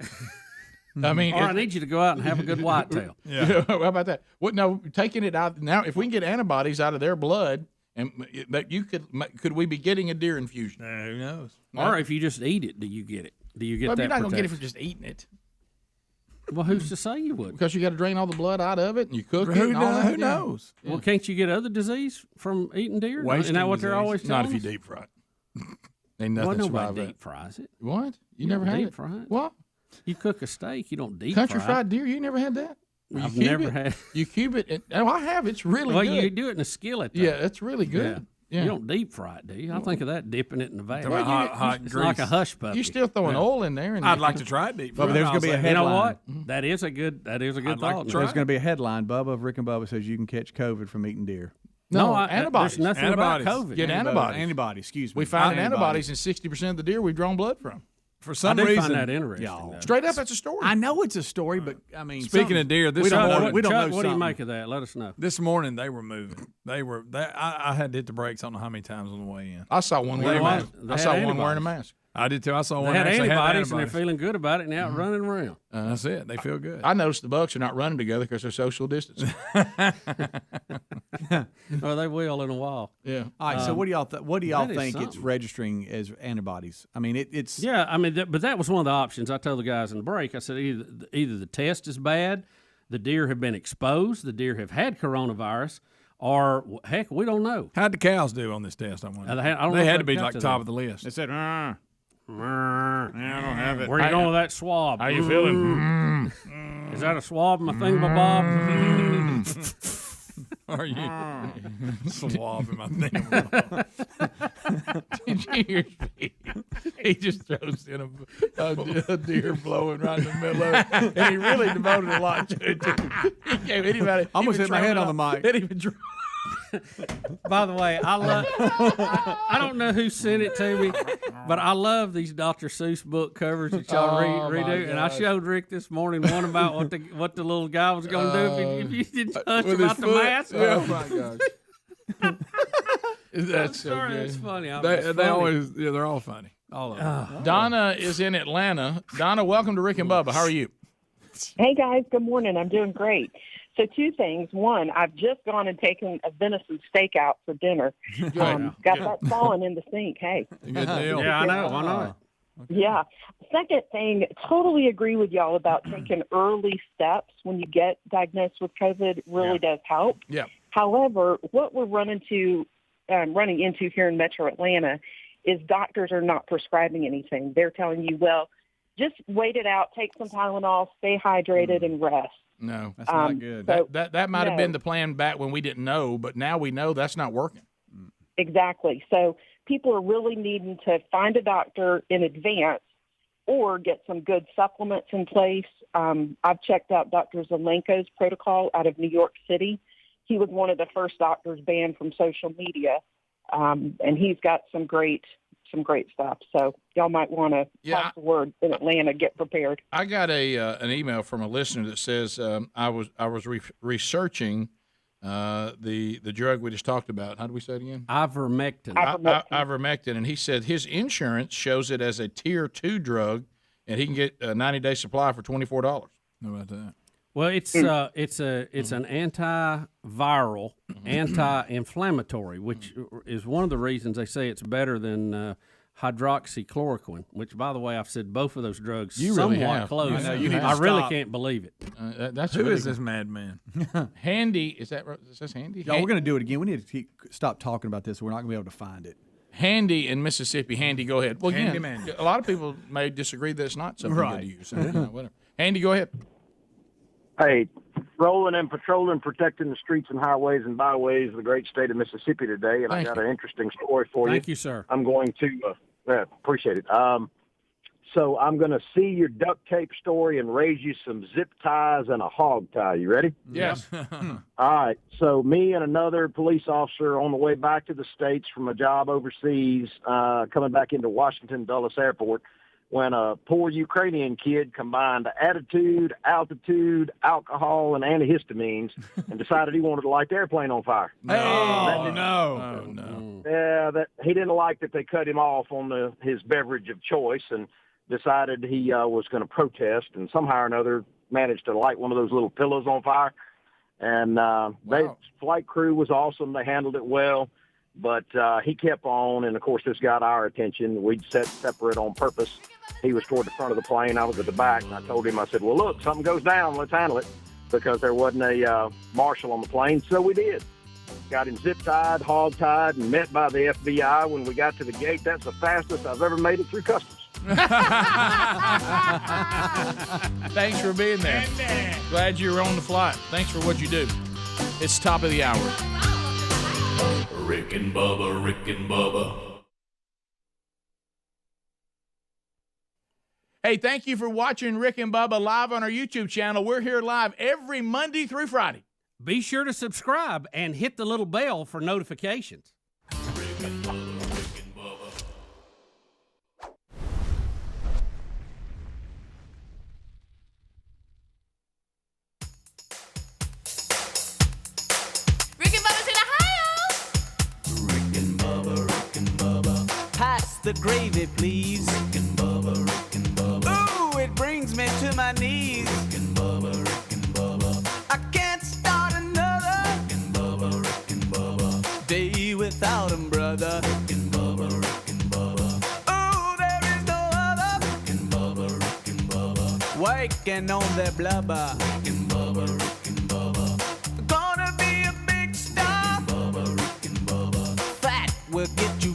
[SPEAKER 3] I mean,
[SPEAKER 6] or I need you to go out and have a good whitetail.
[SPEAKER 3] Yeah. How about that? What? No, taking it out now. If we can get antibodies out of their blood, and that you could we be getting a deer infusion?
[SPEAKER 19] Who knows?
[SPEAKER 6] Or if you just eat it, do you get it? Do you get
[SPEAKER 3] Well,
[SPEAKER 6] that?
[SPEAKER 3] you're not gonna get it
[SPEAKER 6] protection?
[SPEAKER 3] from just eating it.
[SPEAKER 6] Well, who's to say you would?
[SPEAKER 3] Because you got to drain all the blood out of it, and you cook it.
[SPEAKER 19] Who
[SPEAKER 3] And all
[SPEAKER 19] knows?
[SPEAKER 3] that.
[SPEAKER 19] Who knows?
[SPEAKER 6] Well, can't you get other disease from eating deer?
[SPEAKER 19] Wasting
[SPEAKER 6] Isn't that what they're
[SPEAKER 19] disease.
[SPEAKER 6] always
[SPEAKER 3] Not
[SPEAKER 6] telling
[SPEAKER 3] if you
[SPEAKER 6] us?
[SPEAKER 3] deep fry it. Ain't nothing
[SPEAKER 6] Well, nobody
[SPEAKER 3] survive that.
[SPEAKER 6] deep fries it.
[SPEAKER 3] What? You
[SPEAKER 6] You
[SPEAKER 3] never
[SPEAKER 6] don't
[SPEAKER 3] had
[SPEAKER 6] deep
[SPEAKER 3] it?
[SPEAKER 6] fry it.
[SPEAKER 3] What?
[SPEAKER 6] You cook a steak, you don't deep
[SPEAKER 3] Country
[SPEAKER 6] fry
[SPEAKER 3] fried
[SPEAKER 6] it.
[SPEAKER 3] deer? You never had that? You
[SPEAKER 6] I've
[SPEAKER 3] cube
[SPEAKER 6] never
[SPEAKER 3] it-
[SPEAKER 6] had.
[SPEAKER 3] You cube it. I have. It's really
[SPEAKER 6] Well,
[SPEAKER 3] good.
[SPEAKER 6] you do it in a skillet. Though.
[SPEAKER 3] Yeah, it's really good. Yeah.
[SPEAKER 6] You don't deep fry it, do you? I think of that dipping it in the vat.
[SPEAKER 19] Talking about hot
[SPEAKER 6] It's
[SPEAKER 19] grease.
[SPEAKER 6] like a hush puppy.
[SPEAKER 3] You're still throwing oil in there. And
[SPEAKER 19] I'd like to try it deep.
[SPEAKER 1] But there's going to be a headline.
[SPEAKER 6] You know what? That is a good. That is a good
[SPEAKER 19] I'd like
[SPEAKER 6] thought.
[SPEAKER 19] to try
[SPEAKER 1] There's going to be a headline. Bubba of Rick and Bubba says you can catch COVID from eating deer.
[SPEAKER 3] No,
[SPEAKER 6] There's
[SPEAKER 3] antibodies.
[SPEAKER 6] nothing
[SPEAKER 19] Antibodies.
[SPEAKER 6] about COVID.
[SPEAKER 3] Get antibodies.
[SPEAKER 1] Antibodies, excuse me.
[SPEAKER 3] We found
[SPEAKER 1] Antibodies.
[SPEAKER 3] antibodies in 60% of the deer we've drawn blood from.
[SPEAKER 19] For
[SPEAKER 6] I
[SPEAKER 19] some
[SPEAKER 6] do
[SPEAKER 19] reason,
[SPEAKER 6] find that interesting.
[SPEAKER 1] y'all.
[SPEAKER 6] though.
[SPEAKER 3] Straight up, that's a story.
[SPEAKER 1] I know it's a story, but I mean,
[SPEAKER 19] speaking of deer, this
[SPEAKER 1] we don't
[SPEAKER 19] morning,
[SPEAKER 1] know. We don't
[SPEAKER 6] Chuck,
[SPEAKER 1] know
[SPEAKER 6] what do you
[SPEAKER 1] something.
[SPEAKER 6] make of that? Let us know.
[SPEAKER 19] this morning they were moving. I had to hit the brakes. I don't know how many times on the way in.
[SPEAKER 3] I saw one
[SPEAKER 6] They
[SPEAKER 3] wearing a
[SPEAKER 6] had-
[SPEAKER 3] mask.
[SPEAKER 6] they
[SPEAKER 3] I saw
[SPEAKER 6] had
[SPEAKER 3] one wearing a
[SPEAKER 6] antibodies.
[SPEAKER 3] mask.
[SPEAKER 19] I did too. I saw
[SPEAKER 6] They
[SPEAKER 19] one
[SPEAKER 6] had
[SPEAKER 19] actually
[SPEAKER 6] antibodies,
[SPEAKER 19] had
[SPEAKER 6] and they're feeling good about it, and out running around.
[SPEAKER 19] That's it. They feel good.
[SPEAKER 3] I noticed the bucks are not running together because they're social distancing.
[SPEAKER 6] Or they will in a while.
[SPEAKER 3] Yeah.
[SPEAKER 1] All right. So what do y'all
[SPEAKER 6] that is
[SPEAKER 1] think it's
[SPEAKER 6] something.
[SPEAKER 1] registering as antibodies? I mean, it's
[SPEAKER 6] Yeah, I mean, but that was one of the options. I told the guys in the break. I said either the test is bad, the deer have been exposed, the deer have had coronavirus, or heck, we don't know.
[SPEAKER 19] How'd the cows do on this test? I wonder.
[SPEAKER 6] I don't know
[SPEAKER 19] They
[SPEAKER 6] if
[SPEAKER 19] had
[SPEAKER 6] they
[SPEAKER 19] to be
[SPEAKER 6] got
[SPEAKER 19] like
[SPEAKER 6] to
[SPEAKER 19] top
[SPEAKER 6] that.
[SPEAKER 19] of the list.
[SPEAKER 1] They said,
[SPEAKER 19] Yeah, I don't have it.
[SPEAKER 6] Where you going with that swab?
[SPEAKER 3] How you feeling?
[SPEAKER 6] Is that a swab in my thingamabob?
[SPEAKER 19] Are you swabbing my thing?
[SPEAKER 3] Did you hear Speedy? He just throws in a deer blowing right in the middle of it. And he really devoted a lot to it, too. He gave anybody.
[SPEAKER 1] I almost hit my head on the mic.
[SPEAKER 3] Didn't even draw.
[SPEAKER 6] By the way, I don't know who sent it to me, but I love these Dr. Seuss book covers that y'all redo. And I showed Rick this morning one about what the little guy was going to do if you didn't touch
[SPEAKER 3] With
[SPEAKER 6] about
[SPEAKER 3] his
[SPEAKER 6] the
[SPEAKER 3] foot?
[SPEAKER 6] mask.
[SPEAKER 3] Oh, my gosh. That's so
[SPEAKER 6] sorry,
[SPEAKER 3] good.
[SPEAKER 6] that's funny.
[SPEAKER 3] They always, they're all funny. All of them.
[SPEAKER 7] Donna is in Atlanta. Donna, welcome to Rick and Bubba. How are you?
[SPEAKER 11] Hey, guys. Good morning. I'm doing great. So 2 things. One, I've just gone and taken a venison steak out for dinner. Got that falling in the sink. Hey.
[SPEAKER 3] Good deal.
[SPEAKER 6] Yeah, I know. Why not?
[SPEAKER 11] Yeah. Second thing, totally agree with y'all about taking early steps when you get diagnosed with COVID really does help.
[SPEAKER 3] Yeah.
[SPEAKER 11] However, what we're running into here in Metro Atlanta is doctors are not prescribing anything. They're telling you, well, just wait it out, take some Tylenol, stay hydrated, and rest.
[SPEAKER 7] No,
[SPEAKER 1] that's not good.
[SPEAKER 11] So,
[SPEAKER 7] that might have been the plan back when we didn't know, but now we know that's not working.
[SPEAKER 11] Exactly. So people are really needing to find a doctor in advance or get some good supplements in place. I've checked out Dr. Zelenko's protocol out of New York City. He was one of the first doctors banned from social media, and he's got some great stuff. So y'all might want to pass the word in Atlanta. Get prepared.
[SPEAKER 7] I got an email from a listener that says I was researching the drug we just talked about. How do we say it again?
[SPEAKER 6] Ivermectin.
[SPEAKER 7] Ivermectin, and he said his insurance shows it as a tier 2 drug, and he can get a 90-day supply for $24.
[SPEAKER 3] How about that?
[SPEAKER 6] Well, it's an antiviral, anti-inflammatory, which is one of the reasons they say it's better than hydroxychloroquine. Which, by the way, I've said both of those drugs somewhat close. I really can't believe it.
[SPEAKER 7] That's
[SPEAKER 3] Who
[SPEAKER 7] really
[SPEAKER 3] is this madman?
[SPEAKER 7] Handy? Is this Handy?
[SPEAKER 1] Y'all, we're going to do it again. We need to stop talking about this. We're not going to be able to find it.
[SPEAKER 7] Handy in Mississippi. Handy, go ahead. Well,
[SPEAKER 3] Handy
[SPEAKER 7] again,
[SPEAKER 3] man.
[SPEAKER 7] a lot of people may disagree that it's not something
[SPEAKER 1] Right.
[SPEAKER 7] good to use. So, whatever. Handy, go ahead.
[SPEAKER 21] Hey, rolling and patrolling, protecting the streets and highways and byways of the great state of Mississippi today, and I got an interesting story for you.
[SPEAKER 6] Thank you, sir.
[SPEAKER 21] I'm going to appreciate it. So I'm going to see your duct tape story and raise you some zip ties and a hog tie. You ready?
[SPEAKER 7] Yes.
[SPEAKER 21] All right. So me and another police officer on the way back to the States from a job overseas, coming back into Washington Dulles Airport, when a poor Ukrainian kid combined attitude, altitude, alcohol, and antihistamines and decided he wanted to light the airplane on fire.
[SPEAKER 3] No.
[SPEAKER 21] Yeah, that he didn't like that they cut him off on his beverage of choice and decided he was going to protest, and somehow or another managed to light one of those little pillows on fire. And flight crew was awesome. They handled it well. But he kept on, and, of course, this got our attention. We'd set separate on purpose. He was toward the front of the plane. I was at the back, and I told him, I said, well, look, something goes down. Let's handle it, because there wasn't a marshal on the plane. So we did. Got him zip-tied, hog-tied, and met by the FBI. When we got to the gate, that's the fastest I've ever made it through customs.
[SPEAKER 7] Thanks for being there. Glad you were on the flight. Thanks for what you do. It's top of the hour.
[SPEAKER 4] Rick and Bubba, Rick and Bubba.
[SPEAKER 7] Hey, thank you for watching Rick and Bubba live on our YouTube channel. We're here live every Monday through Friday.
[SPEAKER 6] Be sure to subscribe and hit the little bell for notifications.
[SPEAKER 4] Rick and Bubba, Rick and Bubba.
[SPEAKER 10] Rick and Bubba's in Ohio.
[SPEAKER 4] Rick and Bubba, Rick and Bubba.
[SPEAKER 10] Pass the gravy, please.
[SPEAKER 4] Rick and Bubba, Rick and Bubba.
[SPEAKER 10] Ooh, it brings me to my knees.
[SPEAKER 4] Rick and Bubba, Rick and Bubba.
[SPEAKER 10] I can't start another
[SPEAKER 4] Rick and Bubba, Rick and Bubba.
[SPEAKER 10] day without 'em, brother.
[SPEAKER 4] Rick and Bubba, Rick and Bubba.
[SPEAKER 10] Ooh, there is no other.
[SPEAKER 4] Rick and Bubba, Rick and Bubba.
[SPEAKER 10] Waking on their blubber.
[SPEAKER 4] Rick and Bubba, Rick and Bubba.
[SPEAKER 10] Gonna be a big star.
[SPEAKER 4] Bubba, Rick and Bubba.
[SPEAKER 10] Fat will get you